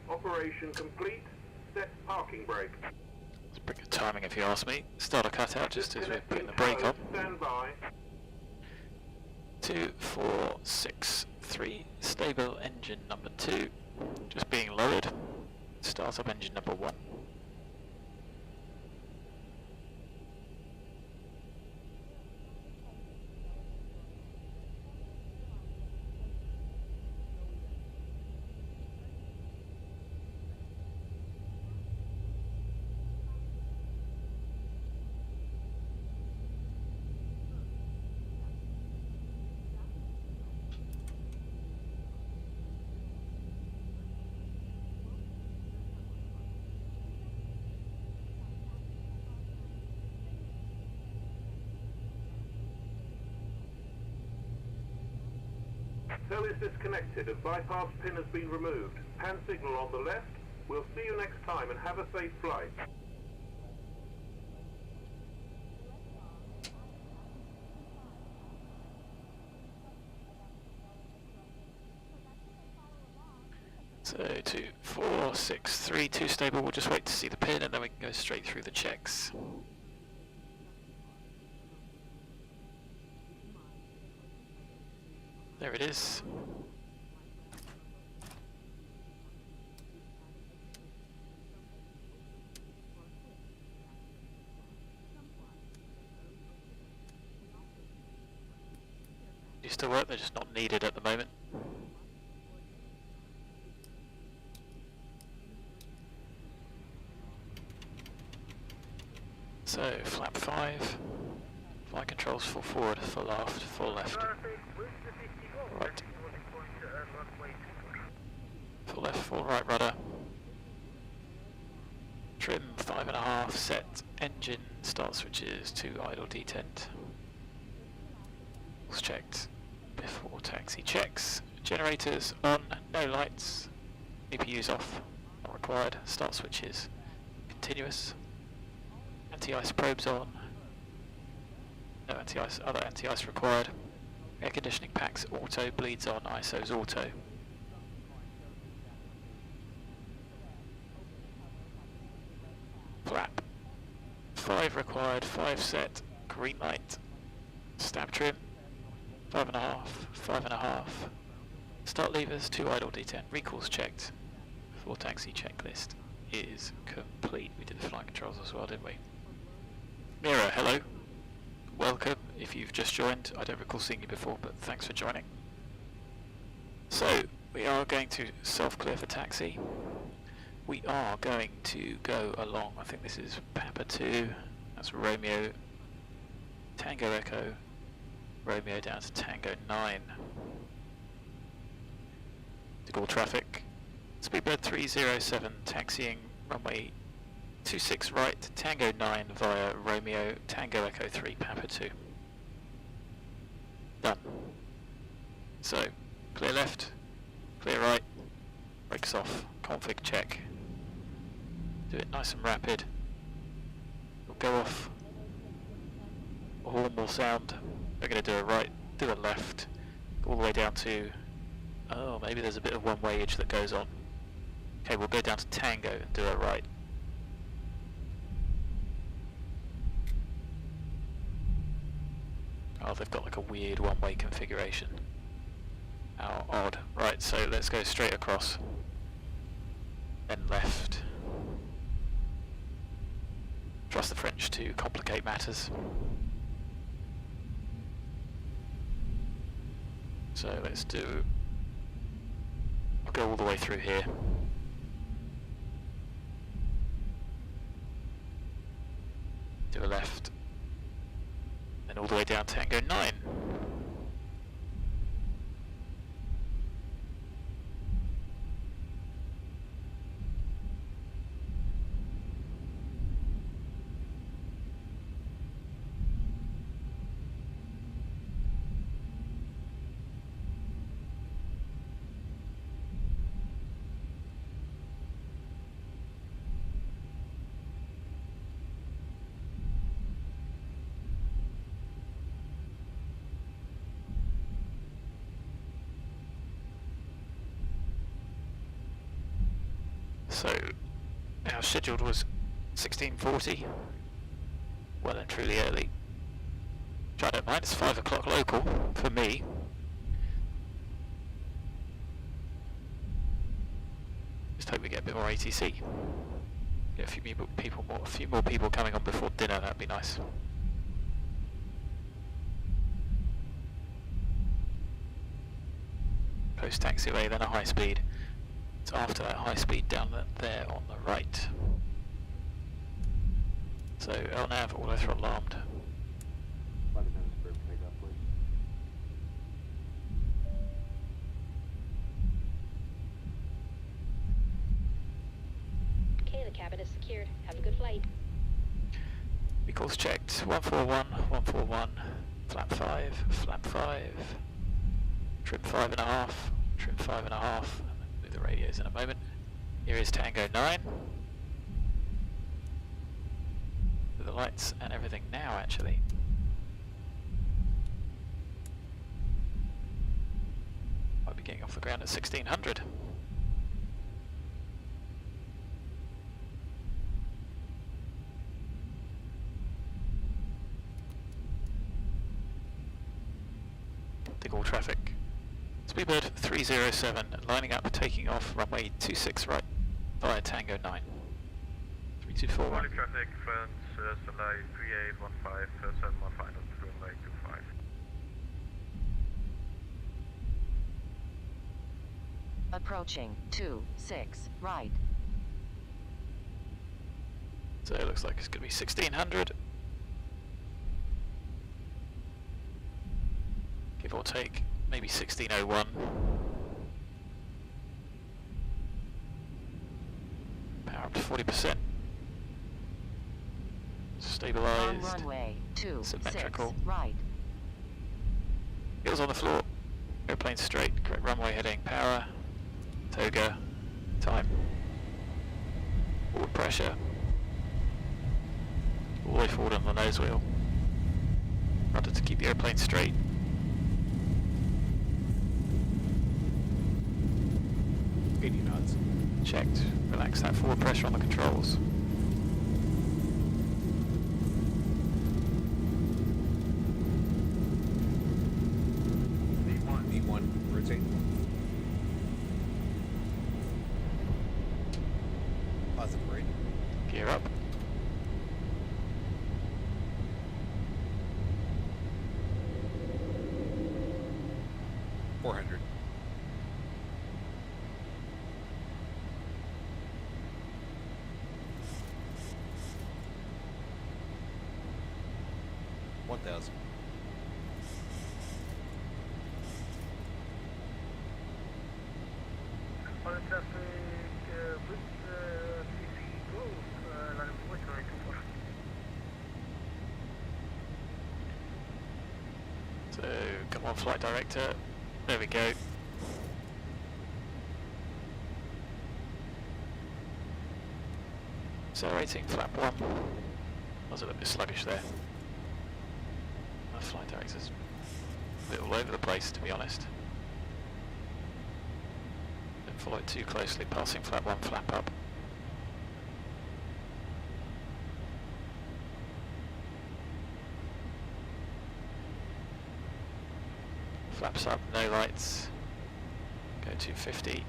Operation complete. Set parking brake. It's pretty good timing if you ask me. Start a cutout just as we're putting the brake on. Stand by. 2, 4, 6, 463, stable engine number 2, just being lowered. Start up engine number 1. Cell is disconnected. A bypass pin has been removed. Hand signal on the left. We'll see you next time and have a safe flight. So 2463, 2 stable, we'll just wait to see the pin and then we can go straight through the checks. There it is. They still work, they're just not needed at the moment. So, flap 5, flight controls full forward, full aft, full left. Right. Full left, full right rudder. Trim 5.5, set engine, start switches to idle detent. Was checked before taxi checks. Generators on, no lights. EPUs off, not required. Start switches continuous. Anti-ice probes on. No anti-ice, other anti-ice required. Air conditioning packs auto, bleeds on, ISO's auto. Flap 5 required, 5 set, green light. Stab trim 5.5, 5.5. Start levers, 2 idle detent. Recalls checked. Full taxi checklist is complete. We did the flight controls as well, didn't we? Mira, hello. Welcome. If you've just joined, I don't recall seeing you before, but thanks for joining. So, we are going to self-clear for taxi. We are going to go along, I think this is Papa 2, that's Romeo, Tango Echo, Romeo down to Tango 9. To call traffic, Speedbird 307 taxiing runway 26 right, Tango 9 via Romeo, Tango Echo 3, Papa 2. Done. So, clear left, clear right, brakes off, config check. Do it nice and rapid. We'll go off. A horn will sound. We're going to do a right, do a left, all the way down to, oh, maybe there's a bit of one-wayage that goes on. Okay, we'll go down to Tango and do a right. Oh, they've got like a weird one-way configuration. How odd. Right, so let's go straight across. Then left. Trust the French to complicate matters. So let's do... I'll go all the way through here. Do a left. Then all the way down Tango 9. So, our scheduled was 16:40, well and truly early. Which I don't mind, it's 5 o'clock local, for me. Just hope we get a bit more ATC. Get a few more people coming on before dinner. That'd be nice. Post taxiway, then a high speed. It's after that high speed down there on the right. So LNAV, auto throttle armed. Okay, the cabin is secured. Have a good flight. Vehicles checked. 141, 141, flap 5, flap 5, trim 5.5, trim 5.5. Move the radios in a moment. Here is Tango 9. With the lights and everything now, actually. Might be getting off the ground at 1600. All traffic. Speedbird 307 lining up, taking off runway 26 right via Tango 9. 3241. Morning traffic, France, July 3815, 715 on runway 25. Approaching 26 right. So it looks like it's going to be 1600. Give or take, maybe 1601. Power up to 40%. Stabilized. On runway 26 symmetrical. right. Wheels on the floor. Airplane straight. Correct runway heading. Power. TOBGA. Time. Forward pressure. All the way forward on the nose wheel. Rudder to keep the airplane straight. Knots. Checked. Relax that forward pressure on the controls. V1, rotate. Positive rate. Gear up. $400. $1,000. On the traffic with CC Go, line of voice runway 24. So, come on, flight director. There we go. Accelerating, flap 1. I was a little bit sluggish there. My flight director's a bit all over the place, to be honest. Don't follow it too closely, passing flap 1, flap up. Flaps up, no lights. Go 250.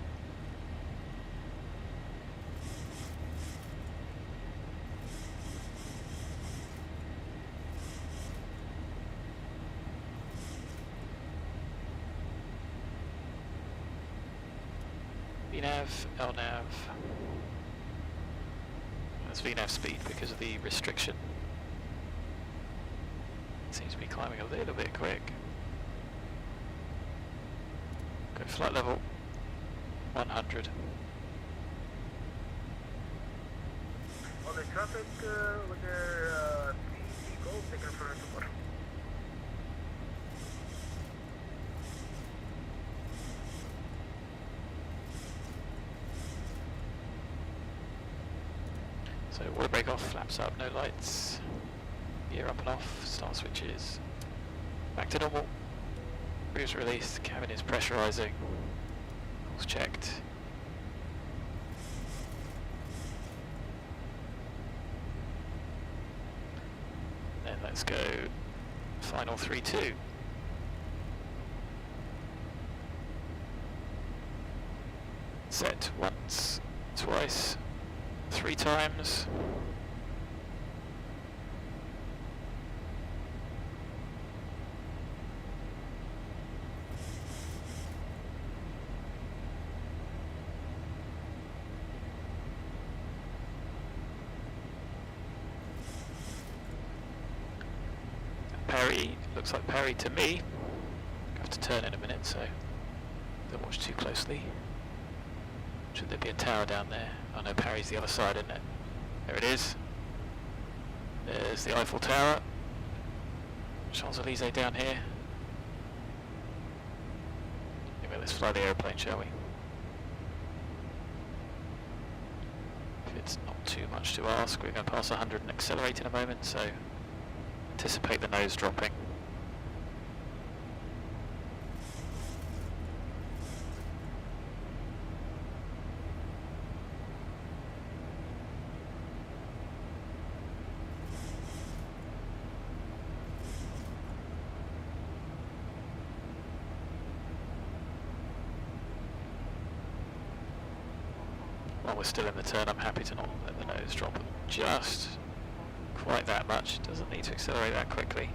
VNAV, LNAV. That's VNAV speed because of the restriction. It seems to be climbing a little bit quick. Go flight level 100. On the traffic with their CC Go, taken for a support. So water brake off, flaps up, no lights. Gear up and off, start switches. Back to normal. Rears released, cabin is pressurizing. All's checked. Then let's go final 3-2. Set once, twice, 3 times. Parry, looks like parry to me. I have to turn in a minute, so don't watch too closely. Should there be a tower down there? Oh no, parry's the other side, isn't it? There it is. There's the Eiffel Tower. Champs-Élysées down here. Anyway, let's fly the aeroplane, shall we? If it's not too much to ask, we're going to pass 100 and accelerate in a moment, so anticipate the nose dropping. While we're still in the turn, I'm happy to not let the nose drop just quite that much. It doesn't need to accelerate that quickly.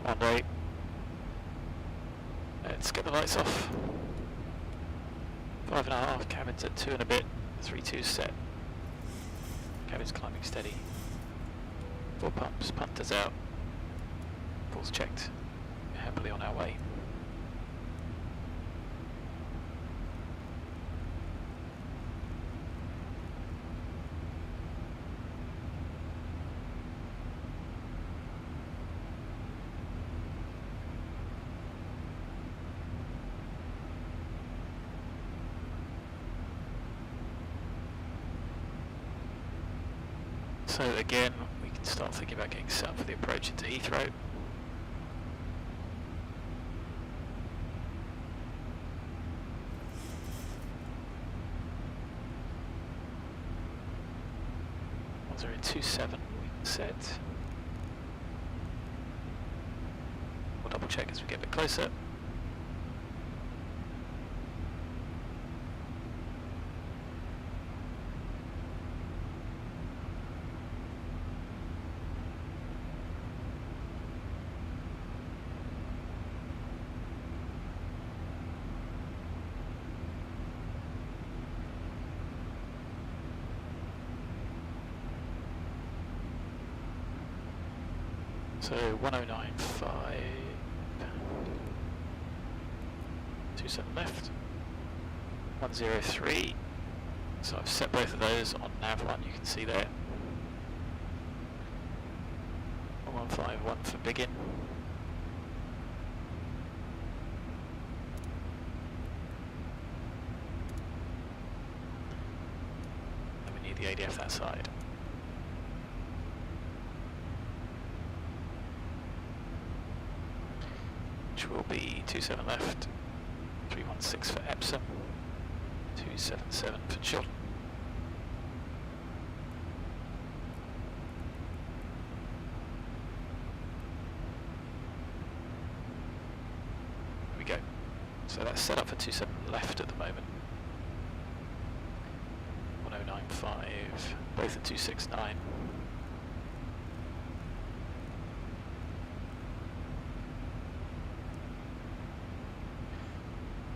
Come on, Dave. Let's get the lights off. 5.5, cabin's at 2 and a bit, 3.2 set. Cabin's climbing steady. 4 pumps, punters out. Full's checked. We're happily on our way. So again, we can start thinking about getting set up for the approach into Heathrow. Once we're in 2.7, we can set. We'll double check as we get a bit closer. So 1095, 27 left, 103. So I've set both of those on nav1, you can see there. 1151 for begin. And we need the ADF that side. Which will be 27 left, 316 for Epsom, 277 for Chiltern. There we go. So that's set up for 27 left at the moment. 1095, both at 269.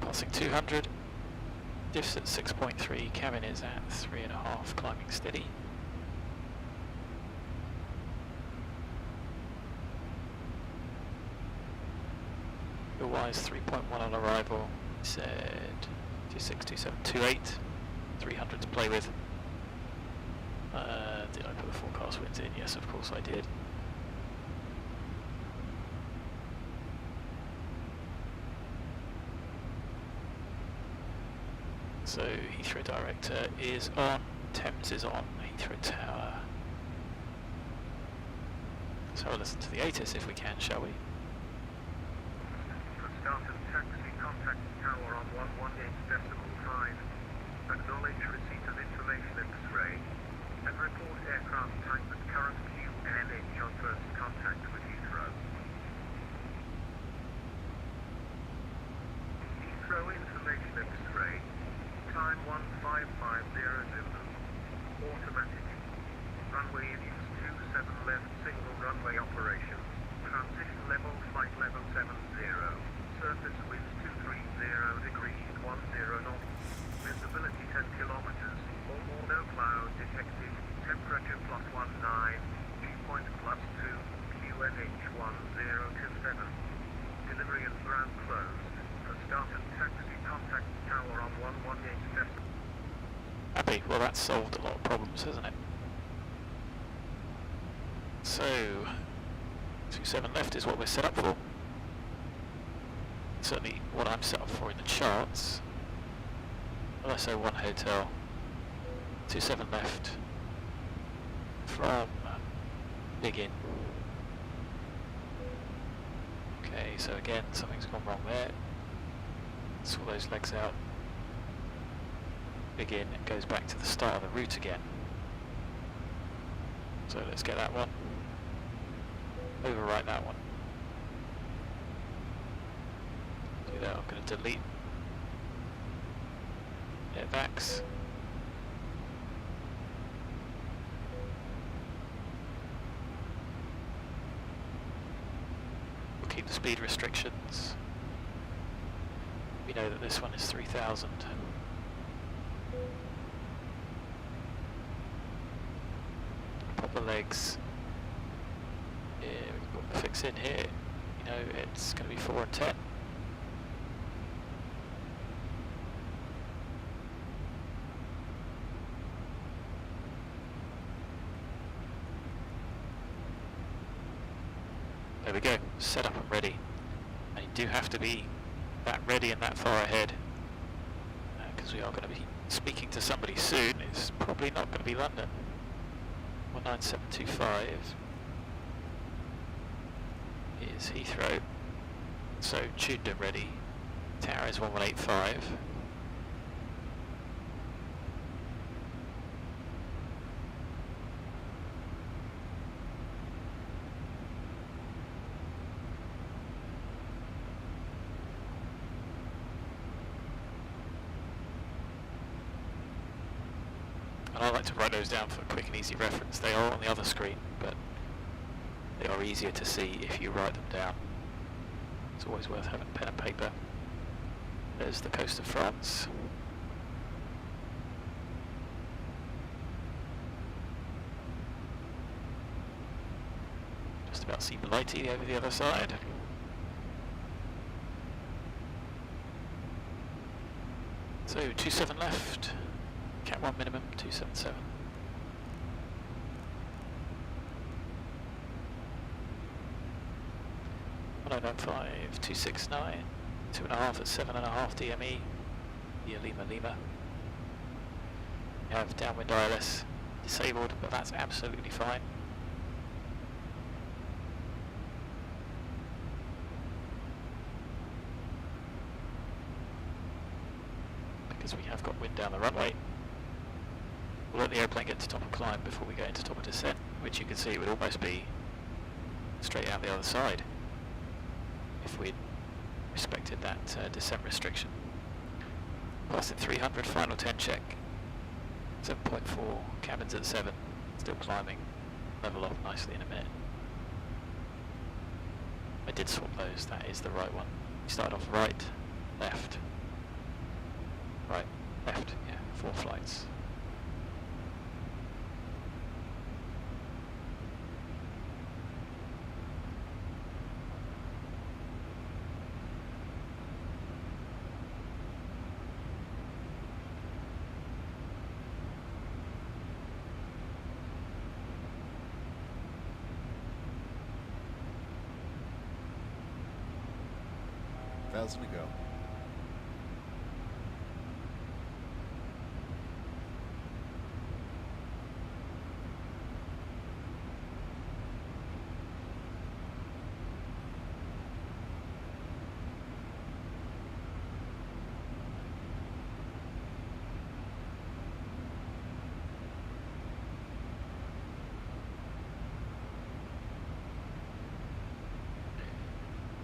Passing 200, diffs at 6.3, cabin is at 3.5, climbing steady. Fuel-wise, 3.1 on arrival. Said 262728. 300 to play with. Did I put the forecast winds in? Yes, of course I did. So Heathrow Director is on, Thames is on, Heathrow Tower. So I'll listen to the ATIS if we can, shall we? For start and taxi, contact tower on 118.5. Acknowledge receipt of information X-ray and report aircraft type and current QNH on first contact with Heathrow. Heathrow information X-ray. Time 1550 Zulu. Automatic. Runway in use 27 left single runway operations. Transition level flight level 70. Surface winds 230 degrees 10 knots. Visibility 10 kilometers. No cloud detected. Temperature +19. Dew point +2. QNH 1027. Delivery and ground closed. For start and taxi, contact tower on 118. Happy. Well, that's solved a lot of problems, hasn't it? So, 27 left is what we're set up for. Certainly what I'm set up for in the charts. ALESO 1 Hotel, 27 left from Big Inn. Okay, so again, something's gone wrong there. Saw those legs out. Big Inn, it goes back to the start of the route again. So let's get that one. Overwrite that one. Do that, I'm going to delete VATSIM. We'll keep the speed restrictions. We know that this one is 3000. Pop the legs. Yeah, we've got the fix in here. You know, it's going to be 4 and 10. There we go, set up and ready. And you do have to be that ready and that far ahead, because we are going to be speaking to somebody soon. It's probably not going to be London. 19725 is Heathrow, so tuned and ready. Tower is 1185. And I like to write those down for quick and easy reference. They are on the other screen, but they are easier to see if you write them down. It's always worth having pen and paper. There's the coast of France. Just about see Blighty over the other side. So 27 left. Cat 1 minimum, 277. Nine 5, 269, 2.5 at 7.5 DME, via Lima Lima. You have downwind ILS disabled, but that's absolutely fine. Because we have got wind down the runway. We'll let the airplane get to top of climb before we go into top of descent, which you can see would almost be straight out the other side if we'd respected that descent restriction. Passing 300, final 10 check. 7.4, cabins at 7, still climbing, level off nicely in a minute. I did swap those, that is the right one. We started off right, left, right, left, yeah, 4 flights. 1,000 to go.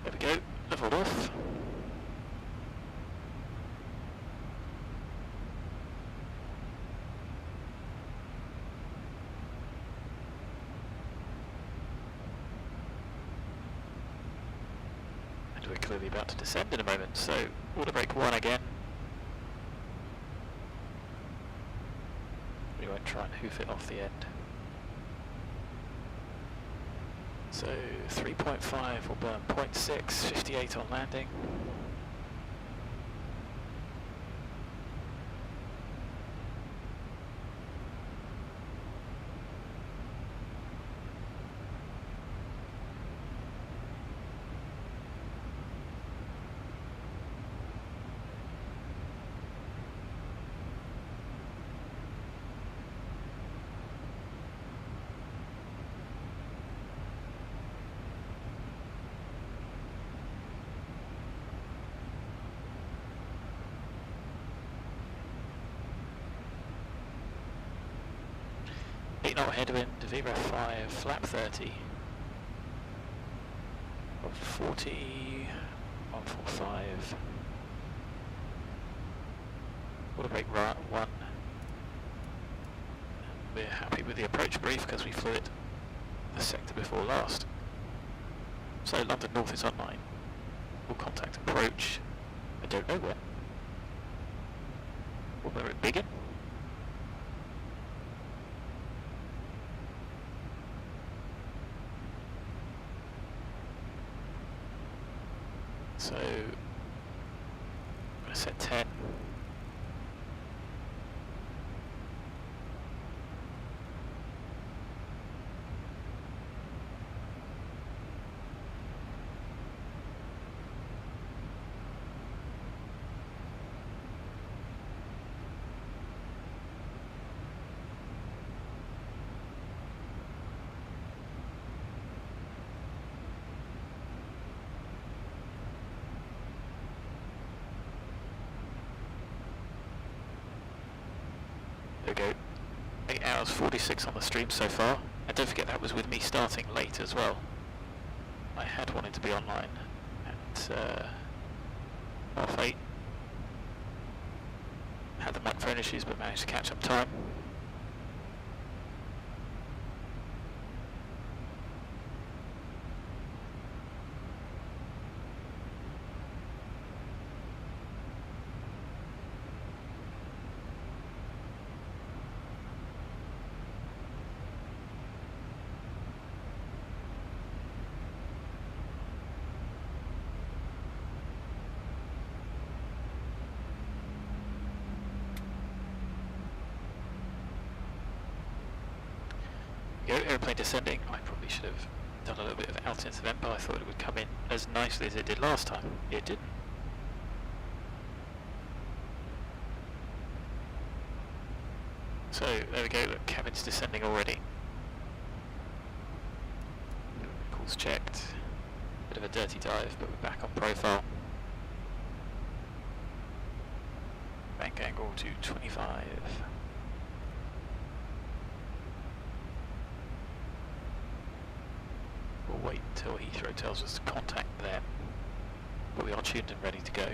There we go, leveled off. And we're clearly about to descend in a moment, so water brake 1 again. We won't try and hoof it off the end. So 3.5 will burn 0.6, 58 on landing. Knot headwind, vBAW 5, flap 30, of 40, 145, water brake 1. We're happy with the approach brief because we flew it the sector before last. So London North is online. We'll contact approach. I don't know when. Will we begin? So, I'm going to set 10. There we go. 8 hours 46 on the stream so far. And don't forget that was with me starting late as well. I had wanted to be online at 8:30. Had the microphone issues but managed to catch up time. Airplane descending. I probably should have done a little bit of out-into vent, but I thought it would come in as nicely as it did last time. It didn't. So there we go, look, cabin's descending already. Calls checked. Bit of a dirty dive, but we're back on profile. Bank angle to 25. We'll wait until Heathrow tells us to contact them, but we are tuned and ready to go.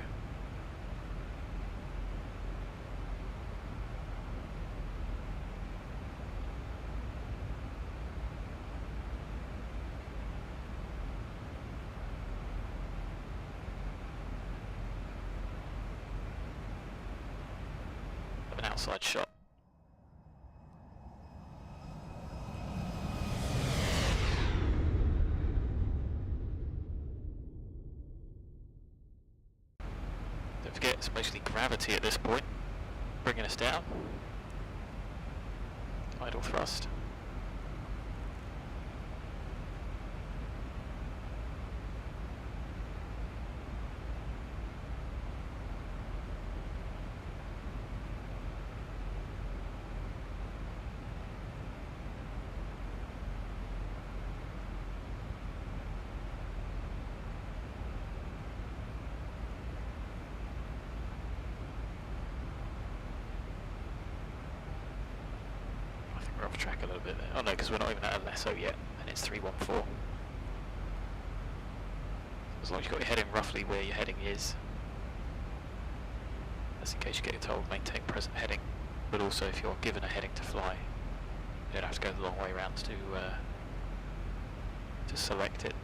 Have an outside shot. Don't forget, it's mostly gravity at this point, bringing us down. Idle thrust. we're off track a little bit there. Oh no, because we're not even at ALESO yet, and it's 314. As long as you've got your heading roughly where your heading is. That's in case you get told maintain present heading. But also if you're given a heading to fly, you don't have to go the long way around to select it.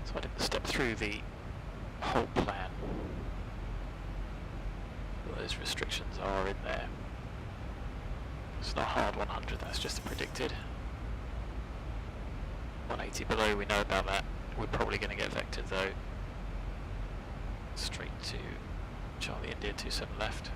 So I didn't step through the whole plan. But those restrictions are in there. It's not hard 100, that's just the predicted. 180 below, we know about that. We're probably going to get vectored though. Straight to Charlie India 27 left.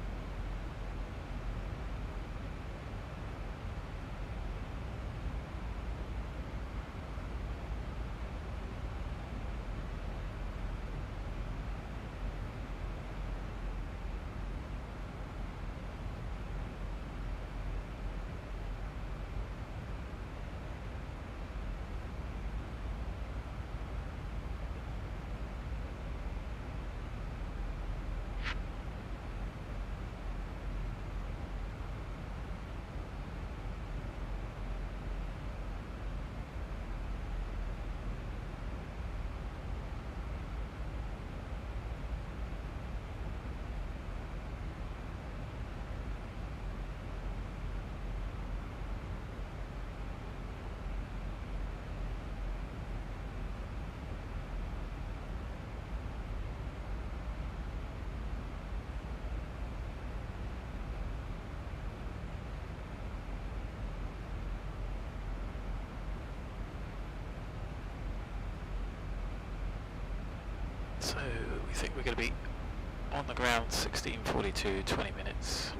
So we think we're going to be on the ground 16:42, 20 minutes.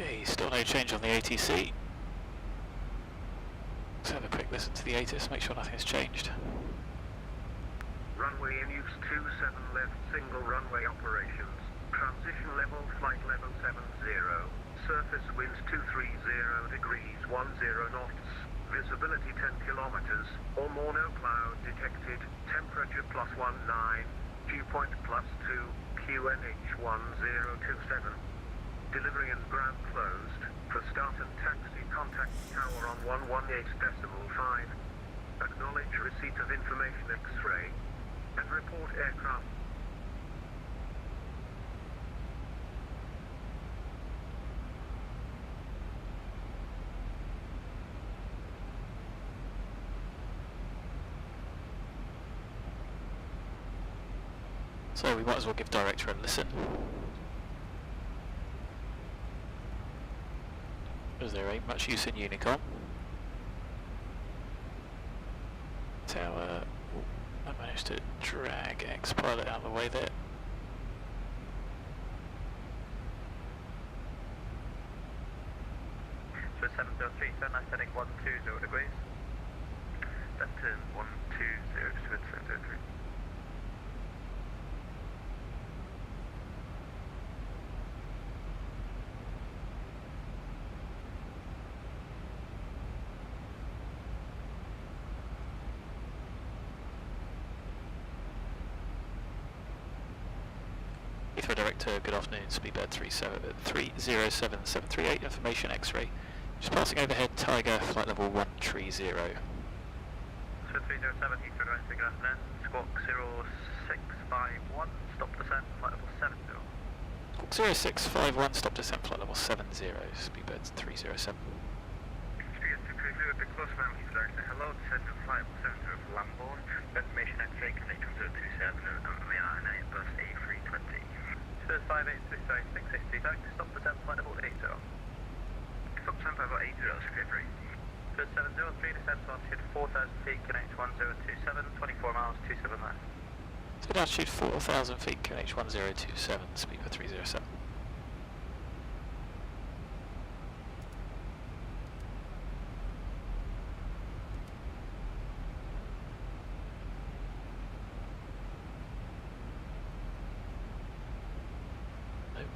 Okay, still no change on the ATC. Let's have a quick listen to the ATIS, make sure nothing has changed. Runway in use 27 left, single runway operations. Transition level, flight level 70. Surface winds 230 degrees 10 knots. Visibility 10 kilometers or more, no cloud detected. Temperature +19. Dew point +2. QNH 1027. Delivery and ground closed. For start and taxi, contact tower on 118.5. Acknowledge receipt of information X-ray and report aircraft. So we might as well give director a listen. As there ain't much use in Unicom. Tower. I managed to drag X-Pilot out of the way there. So 703, turn left heading 120 degrees. Left turn 120, just wind 703. Heathrow Director, good afternoon, Speedbird 307738, information X-ray. Just passing overhead, Tiger, flight level 130. So 307, Heathrow Director, good afternoon, squawk 0651, stop descent, flight level 70. Squawk 0651, stop descent, flight level 70, Speedbird 307. Speedbird 230, a bit closer now, Heathrow Director. Hello, descent to flight level 70 for Lambourne. Information X-ray, connect 1027 and MAI bus A320. So 5863, thanks, stop descent, flight level 80. Stop descent, flight level 80, Secretary. So 703, descent to altitude 4000 feet, connect 1027, 24 miles, 27 left. So altitude 4000 feet, QNH 1027, Speedbird 307.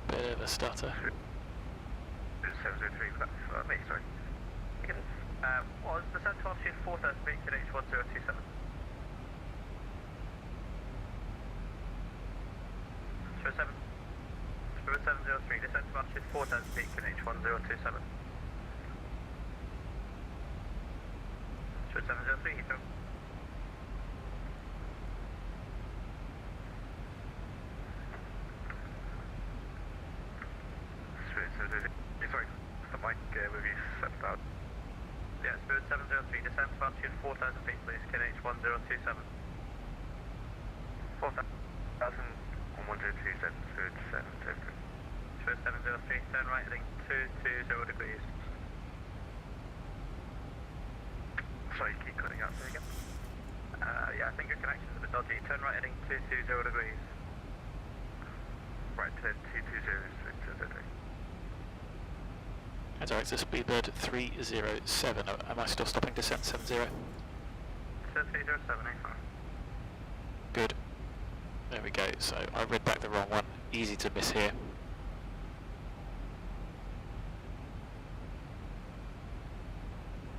Bit of a stutter. 703, mate, sorry. Was descent to altitude 4000 feet, QNH 1027. So 703, descent to altitude 4000 feet, QNH 1027. So 703, Heathrow. Sorry, the mic with you set about. Yeah, Spirit 703, descent to altitude 4000 feet, please, KNH 1027. 4000 on 1027, Spirit 703. Spirit 703, turn right heading 220 degrees. Sorry, keep cutting out there again. Yeah, I think your connection's a bit dodgy. Turn right heading 220 degrees. Right, turn 220, 603. That's alright, so Speedbird 307. Am I still stopping descent 70? 307, Good. There we go, so I read back the wrong one. Easy to miss here.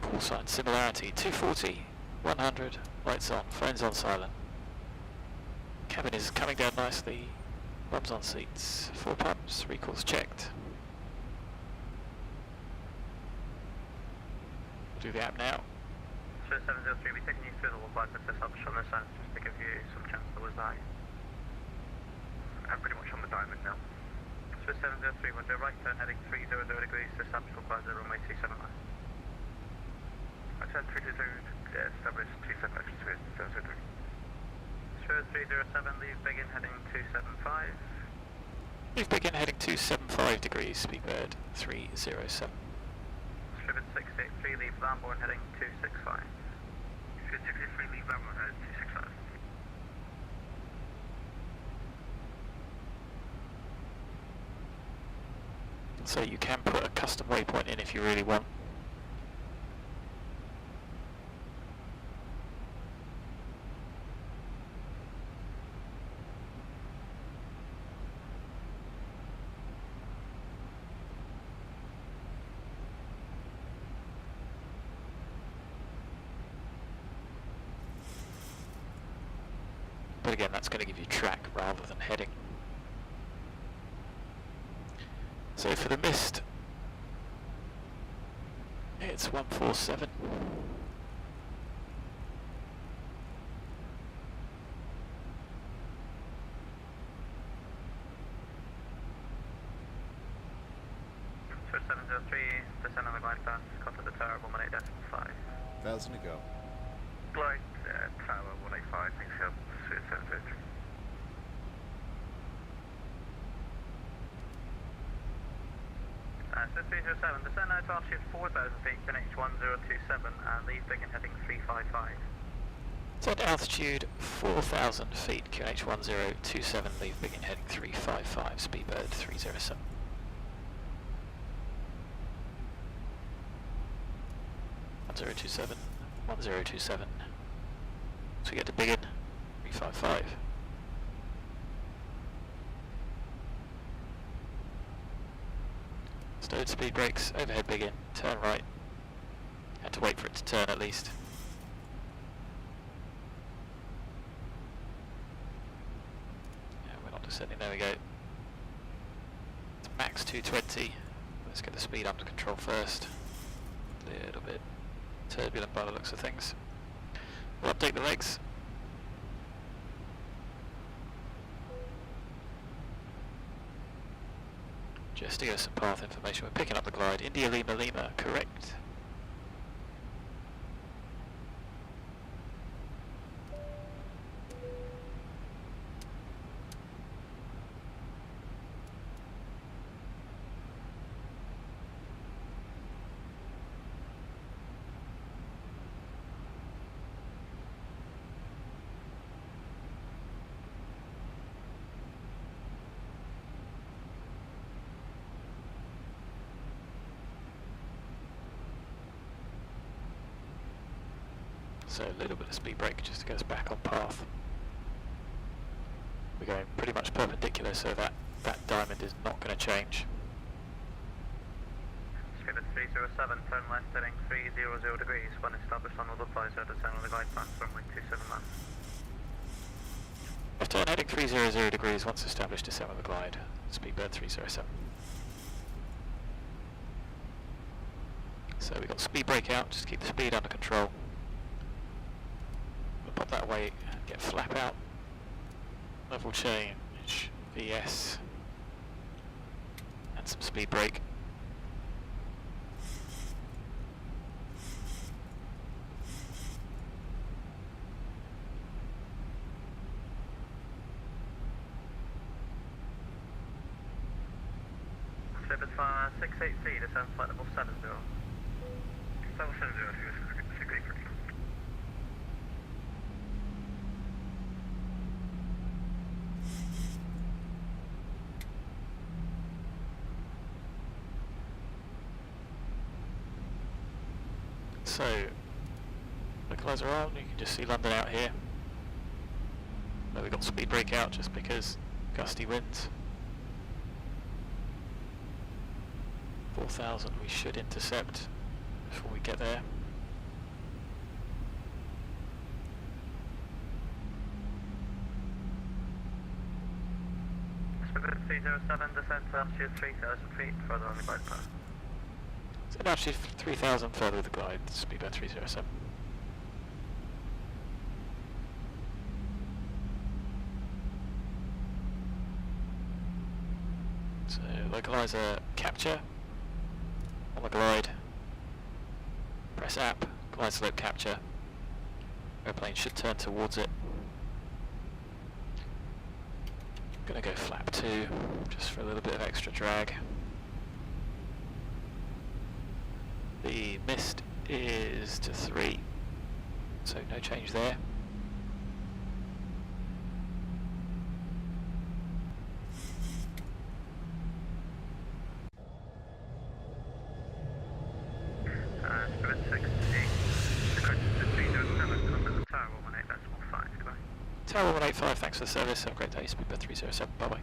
Call sign similarity 240, 100, lights on, phones on silent. Cabin is coming down nicely, bums on seats, 4 pumps, recalls checked. Do the app now. So 703, we're taking you through the wall with this option on this side, just to give you some chance to lose eye. I'm pretty much on the diamond now. So 703, we'll do a right turn heading 300 degrees to establish Quadra runway 27 left. I turn 320, establish 27 left, Spirit 703. Spirit 307, leave begin heading 275. Leave begin heading 275 degrees, Speedbird 307. Spirit 683, leave Lambourne heading 265. Spirit 683, leave Lambourne heading 265. So you can put a custom waypoint in if you really want. But again, that's going to give you track rather than heading. So for the mist, it's 147. So 703, descend on the glide path, contact the tower 118.5. 1,000 to go. Glide tower 185, thanks help, 703. So 307, descend now to altitude 4,000 feet, QNH 1027, and leave begin heading 355. Set altitude 4,000 feet, QNH 1027, leave begin heading 355, speedbird 307. Zero 27, 1027. So we get to begin 355. Stowed speed brakes, overhead begin, turn right. Had to wait for it to turn at least. Yeah, we're not descending, there we go. It's max 220. Let's get the speed under control first. A little bit turbulent by the looks of things. We'll update the legs. Just to give us some path information, we're picking up the glide. India Lima Lima, correct. So a little bit of speed brake just to get us back on path. We're going pretty much perpendicular, so that diamond is not going to change. Skipper 307, turn left heading 300 degrees, when established on the localizer, descend on the glide path, runway 27 left. Left turn heading 300 degrees, once established, descend on the glide, speedbird 307. So we've got speed brake out, just keep the speed under control. Pop that away and get flap out. Level change, VS, and some speed brake. Skipper 683, descend flight level 70. Level 70, this is 683. So, localizer on, you can just see London out here. But we've got speed brake out just because gusty winds. 4,000 we should intercept before we get there. Skipper 307, descend to altitude 3,000 feet, further on the glide path. So altitude 3,000 further with the glide, speedbird 307. So localizer capture on the glide. Press app, glide slope capture. Airplane should turn towards it. Gonna go flap 2 just for a little bit of extra drag. The mist is to 3, so no change there. Tower 185, thanks for the service. Have a great day. Speedbird 307. Bye bye.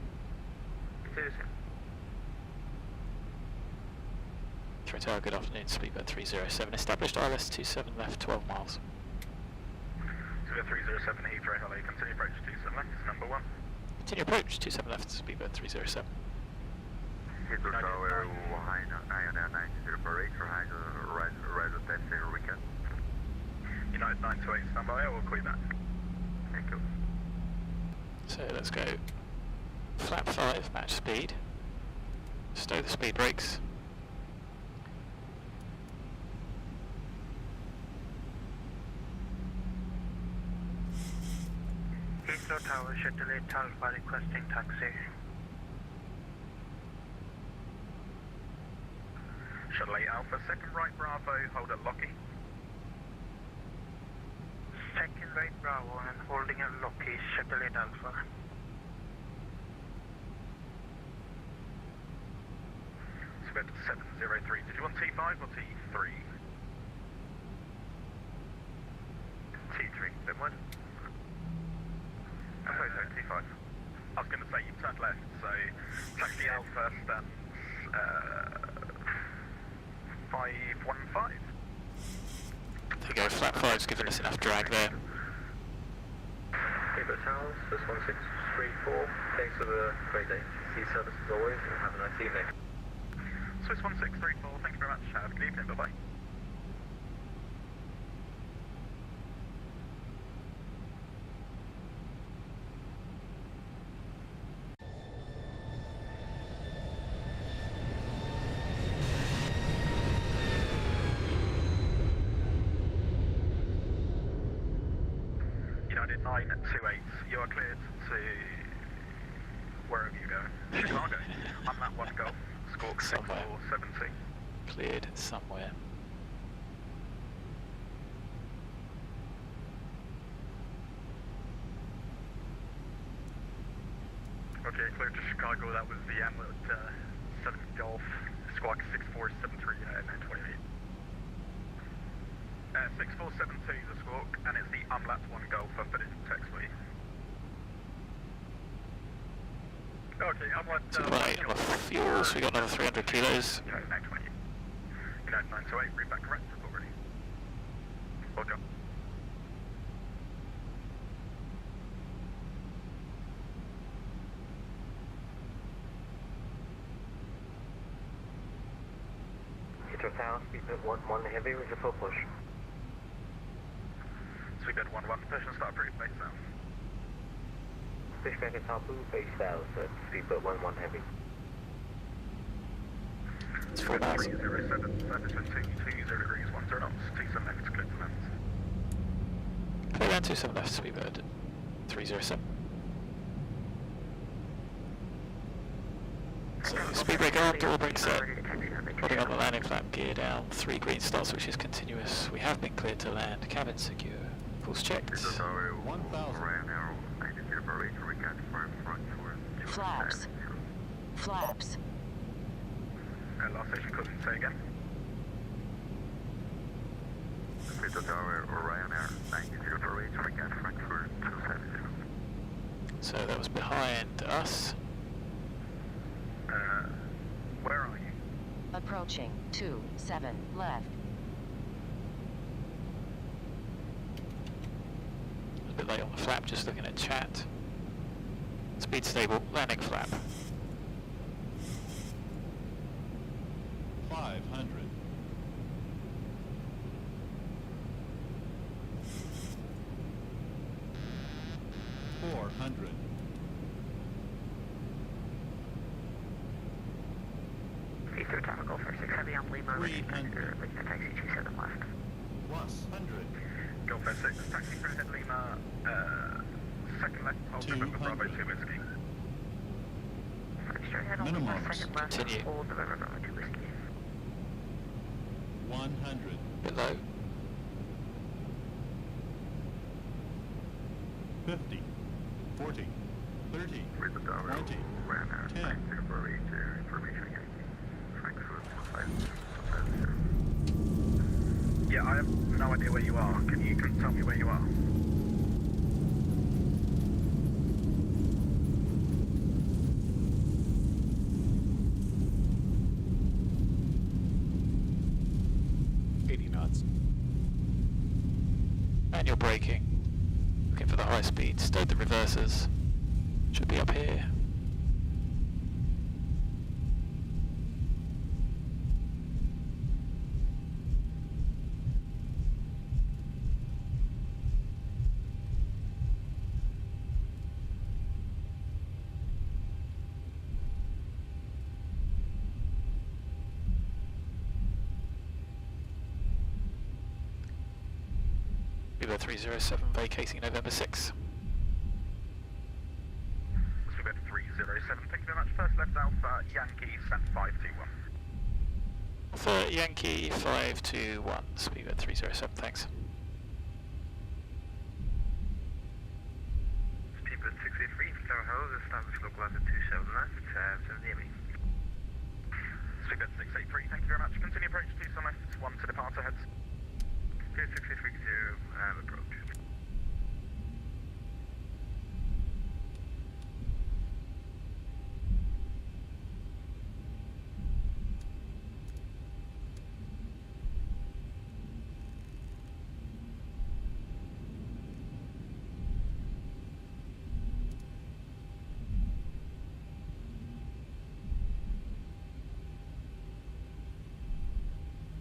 Tower, good afternoon. Speedbird 307. Established ILS 27 left, 12 miles. Speedbird 307 Heathrow, hello. Continue approach 27 left. Number 1. Continue approach 27 left. Speedbird 307. Heathrow Tower 90 for right taxi weekend. United 928 standby, I will call you back. Thank you. So let's go flap 5, match speed. Stow the speed brakes. Heathrow Tower, Shuttle 8 Alpha requesting taxi. Shuttle 8 Alpha, second right Bravo, hold at Lockheed. Second right Bravo and holding at Lockheed, Shuttle 8 Alpha. Squid 703, did you want T5 or T3? T3, then one. I'm sorry, T5. I was going to say you turned left, so taxi Alpha stands 515. There you go, flap 5's giving us enough drag there. Heathrow Towers, this 1634. Thanks for the great day. Sea service as always, and have a nice evening. Swiss 1634, thank you very much. Have a good evening, bye bye. United 928, you are cleared to wherever you go. Chicago. I'm that one golf. Squawk 6470. Cleared somewhere. Okay, cleared to Chicago. That was the AMLET 7 Golf. Squawk 6473 United 928. 6472 is a squawk, and it's the AMLET 1 Golf. I've put it in text for you. Okay, AMLET 1 on the fuels, we got another 300 kilos. United 928. United 928, read back correct, report ready. Welcome. Heathrow Tower, speedbird 11 heavy, with your full push. Speedbird 11, push and start approved, base south. Push back at top blue, base south, speedbird 11 heavy. It's 4 miles. 307, surface wind 220 degrees, 10 knots, 27 left, clear to land. Clear down 27 left, speedbird 307. So speed brake on, door brake set. Putting on the landing flap, gear down, 3 green start switches continuous. We have been cleared to land, cabin secure. Course checked. 1,000. Flaps. Flaps. Last station, couldn't say again. So that was behind us. Where are you? Approaching 27 left. A bit late on the flap, just looking at chat. Speed stable, landing flap. 500. 400. 300 Golf 6 heavy on Lima, 300. with the taxi 27 left. Plus 100. Golf 6, taxi through head Lima, second left, hold November Bravo 2 Whiskey. Straight head on Lima, Minimums. second left, Continue. hold November Bravo 2 Whiskey. 100. Below. 50. 40. 30. 20. 10. Yeah, I have no idea where you are. Can you tell me where you are? speed, stowed the reversers. Should be up here. Zibo 307 vacating November 6. Zibo 307, thank you very much. First left Alpha, Yankee, stand 521. For Yankee 521, Speedbird 307, thanks. Speedbird 683, Flower Hills, established localizer 27 left, 7 near me. Speedbird 683, thank you very much. Continue approach 27 left, 1 to depart ahead. 683, approach.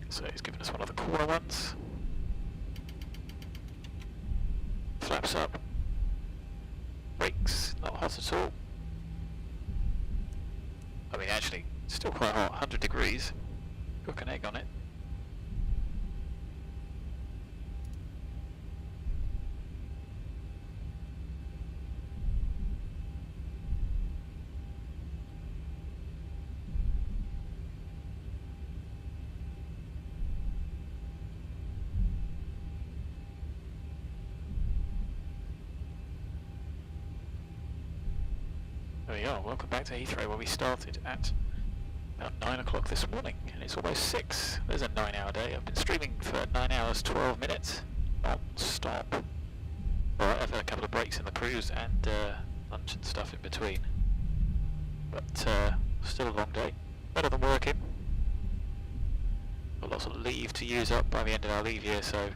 So he's given us one of the corner ones. Flaps up. Brakes, not hot at all. I mean, actually, still quite hot, 100 degrees. Cook an egg on it. There we are, welcome back to Heathrow, where we started at about 9 o'clock this morning, and it's almost 6. There's a 9-hour day. I've been streaming for 9 hours, 12 minutes, non-stop. Alright, I've had a couple of breaks in the cruise and lunch and stuff in between. But still a long day. Better than working. Got lots of leave to use up by the end of our leave year, so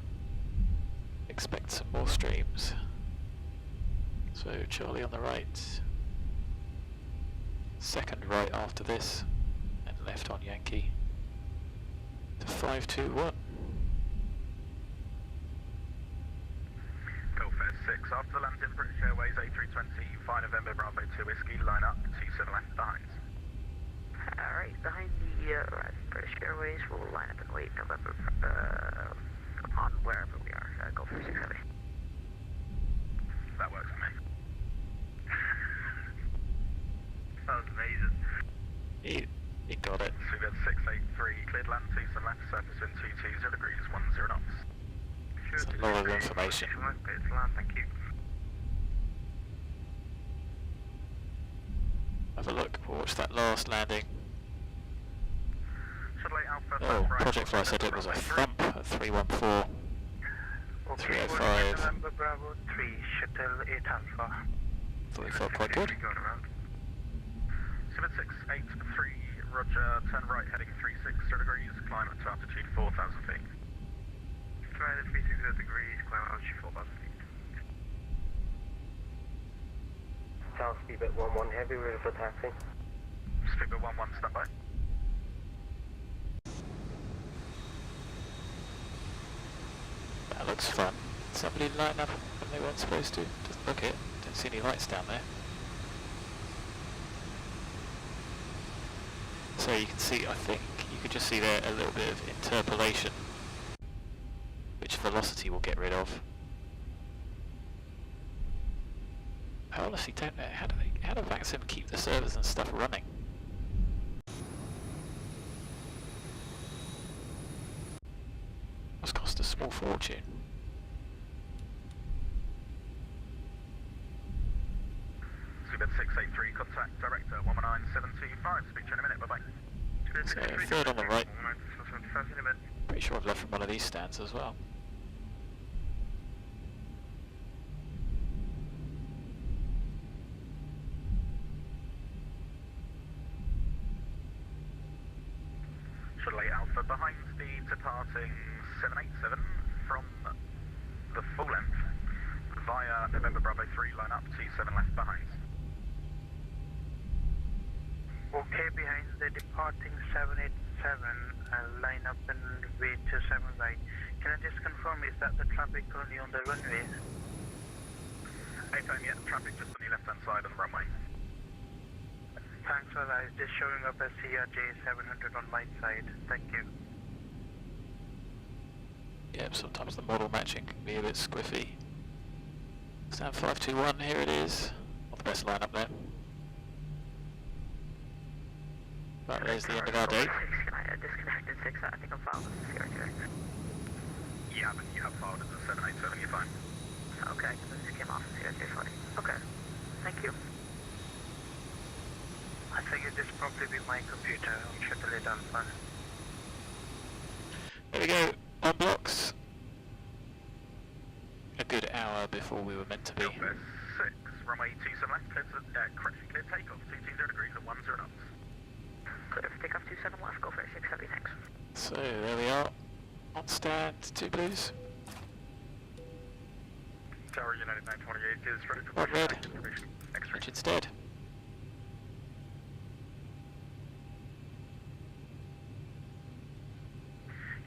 expect some more streams. So Charlie on the right. Second right after this, and left on Yankee to 521. Go first 6 after the landing, British Airways A320, 5 November Bravo 2 Whiskey, line up, 27 left behind. Alright, behind the British Airways, we'll line up and wait November on wherever we are. Go for 6 heavy. That works for me. That was amazing. He got it. Suvet 683, cleared land 27 left, surface wind 220 degrees, 10 knots. It's a lot of information. Thank you. Have a look, we'll watch that last landing. Oh, projectFLY said it was a thump at 314. 305. November Bravo 3, shuttle 8 Alpha. Thought he felt quite good. 7683, roger, turn right heading 360 degrees, climb to altitude 4,000 feet. Try the 360 degrees, climb altitude 4,000 feet. South Speedbird 11 heavy, ready for taxi. Speedbird 11, stand by. That looks fun. Somebody line up when they weren't supposed to. Doesn't look it. Don't see any lights down there. So you can see, I think, you could just see there a little bit of interpolation, which velocity will get rid of. I honestly don't know, how do VATSIM keep the servers and stuff running? Must cost a small fortune. Speedbird 683, contact director 119725, speak to you in a minute, bye bye. So third on the right. Pretty sure I've left from one of these stands as well. Shuttle 8 Alpha behind speed departing 787 from the full length. via November Bravo 3, line up, 27 left behind. Okay, behind the departing 787, line up and V27 right. Can I just confirm, is that the traffic currently on the runways? ATM, yeah, traffic just on the left-hand side on the runway. Thanks for that. It's just showing up as CRJ 700 on my side. Thank you. Yep, sometimes the model matching can be a bit squiffy. Stand 521, here it is. Not the best lineup there. Right, there's the end of our day. Disconnected 6, I think I'm following the CRJ. Yeah, but you have filed as a 787, you're fine. Okay, this just came off the CRJ 40. Okay, thank you. I figured this would probably be my computer. I'll triple it on fun. There we go, on blocks. A good hour before we were meant to be. Delta 6, runway 27 left, correction, clear takeoff, 220 degrees at 10 knots. Clear for takeoff 27 left, go for 6 heavy, thanks. So, there we are. On stand, 2 blues. Tower United 928 is ready for One red. X-ray. Engine's dead.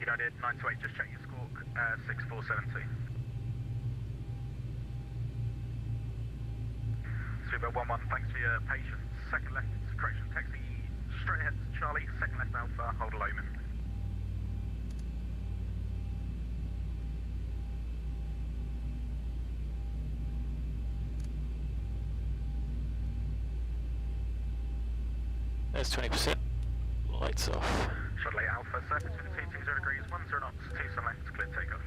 United 928, just check your squawk, 6472. Zibo 11, thanks for your patience. Second left, correction, taxi straight ahead to Charlie, second left Alpha, hold a Lowman. There's 20%. Lights off. Shuttle Alpha, surface 220 degrees, 10 knots, 27 left, clear takeoff.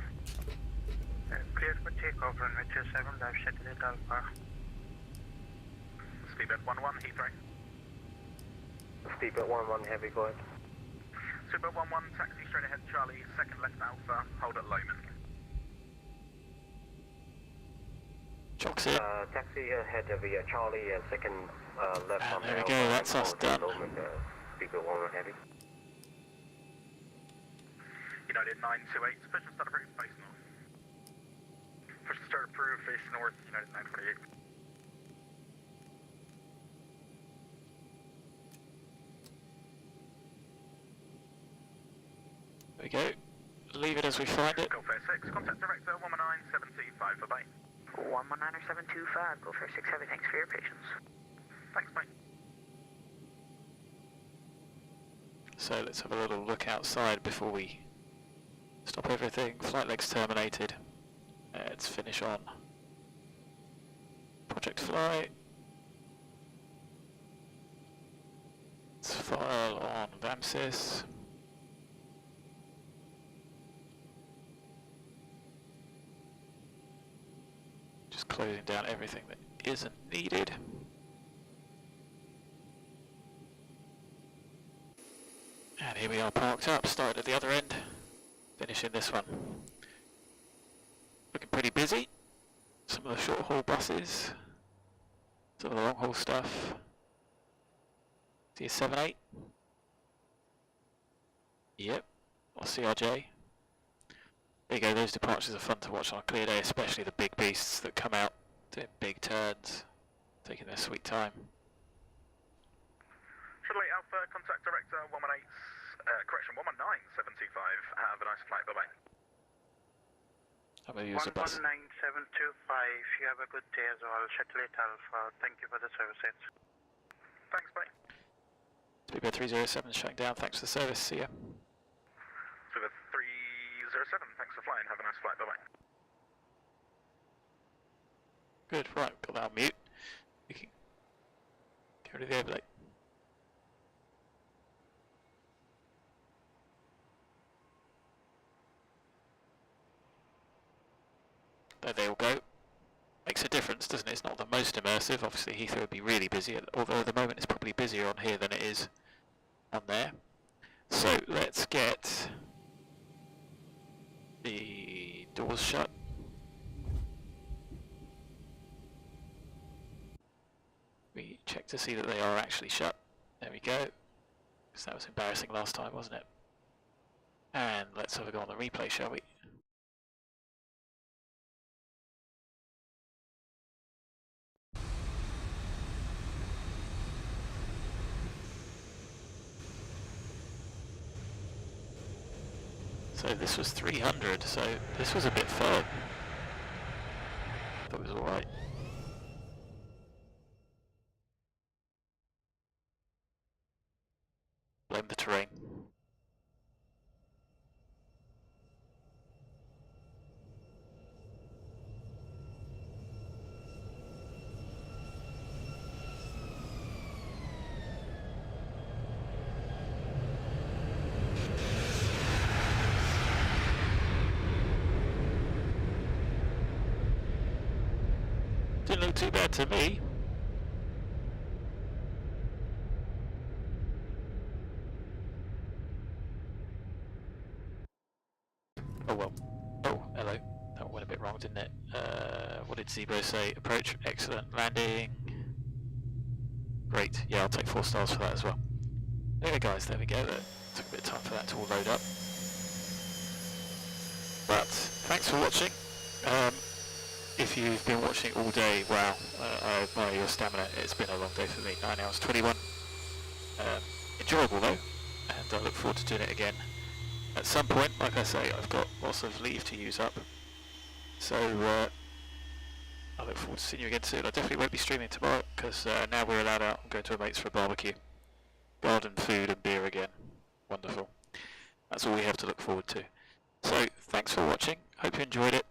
Cleared for takeoff, runway 27 left, shuttle at Alpha. Speedbird 11, Heathrow. Speedbird 11, heavy, go ahead. Speedbird 11, taxi straight ahead Charlie, second left Alpha, hold at Lowman. Chocks in. Taxi ahead via Charlie, second left And on there we Alpha, go, that's us done. Lowman, Speedbird 11 heavy. United 928, push and start approved, face north. Push and start approved, face north, United 928. There we go. Leave it as we find it. Go for 6, contact director 119-725 for Bay. 119-725, go for 6 heavy, thanks for your patience. Thanks, mate. So let's have a little look outside before we stop everything. Flight legs terminated. Let's finish on projectFLY. Let's file on VAMSIS. Just closing down everything that isn't needed. And here we are parked up, started at the other end, finishing this one. Looking pretty busy. Some of the short haul buses, some of the long haul stuff. See a 7-8. Yep, or CRJ. There you go, those departures are fun to watch on a clear day, especially the big beasts that come out doing big turns, taking their sweet time. Shuttle Alpha, contact director 118, correction 119-725, have a nice flight, bye-bye. I'm going to use a bus. 119-725, you have a good day as well. Shuttle Alpha, thank you for the services. Thanks, mate. Speedbird 307 shutting down, thanks for the service, see ya. Speedbird 307, thanks for flying, have a nice flight, bye-bye. Good, right, got that on mute. We can get rid of the overlay. There they all go. Makes a difference, doesn't it? It's not the most immersive. Obviously Heathrow would be really busy, although at the moment it's probably busier on here than it is on there. So let's get the doors shut. We check to see that they are actually shut. There we go. Because that was embarrassing last time, wasn't it? And let's have a go on the replay, shall we? So this was 300, so this was a bit fun. Thought it was alright. Blame the terrain. Didn't look too bad to me. Oh well. Oh, hello. That went a bit wrong, didn't it? What did Zibo say? Approach, excellent. Landing. Great. Yeah, I'll take 4 stars for that as well. There we go, guys. There we go. That took a bit of time for that to all load up. But thanks for watching. If you've been watching all day, wow, I admire your stamina. It's been a long day for me. 9 hours 21. Enjoyable though, and I look forward to doing it again at some point. Like I say, I've got lots of leave to use up, so I look forward to seeing you again soon. I definitely won't be streaming tomorrow because now we're allowed out. I'm going to a mate's for a barbecue. Garden food and beer again. Wonderful. That's all we have to look forward to. So thanks for watching. Hope you enjoyed it.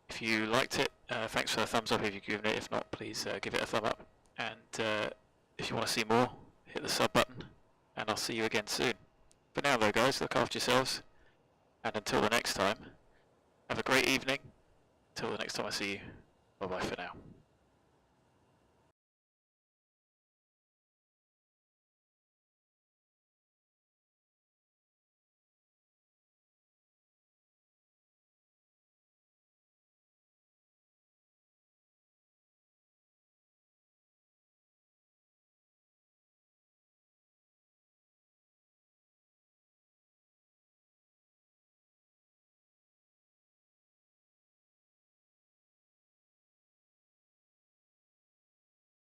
If you liked it, thanks for the thumbs up if you've given it. If not, please give it a thumb up. And if you want to see more, hit the sub button. And I'll see you again soon. For now though guys, look after yourselves. And until the next time, have a great evening. Until the next time I see you, bye bye for now.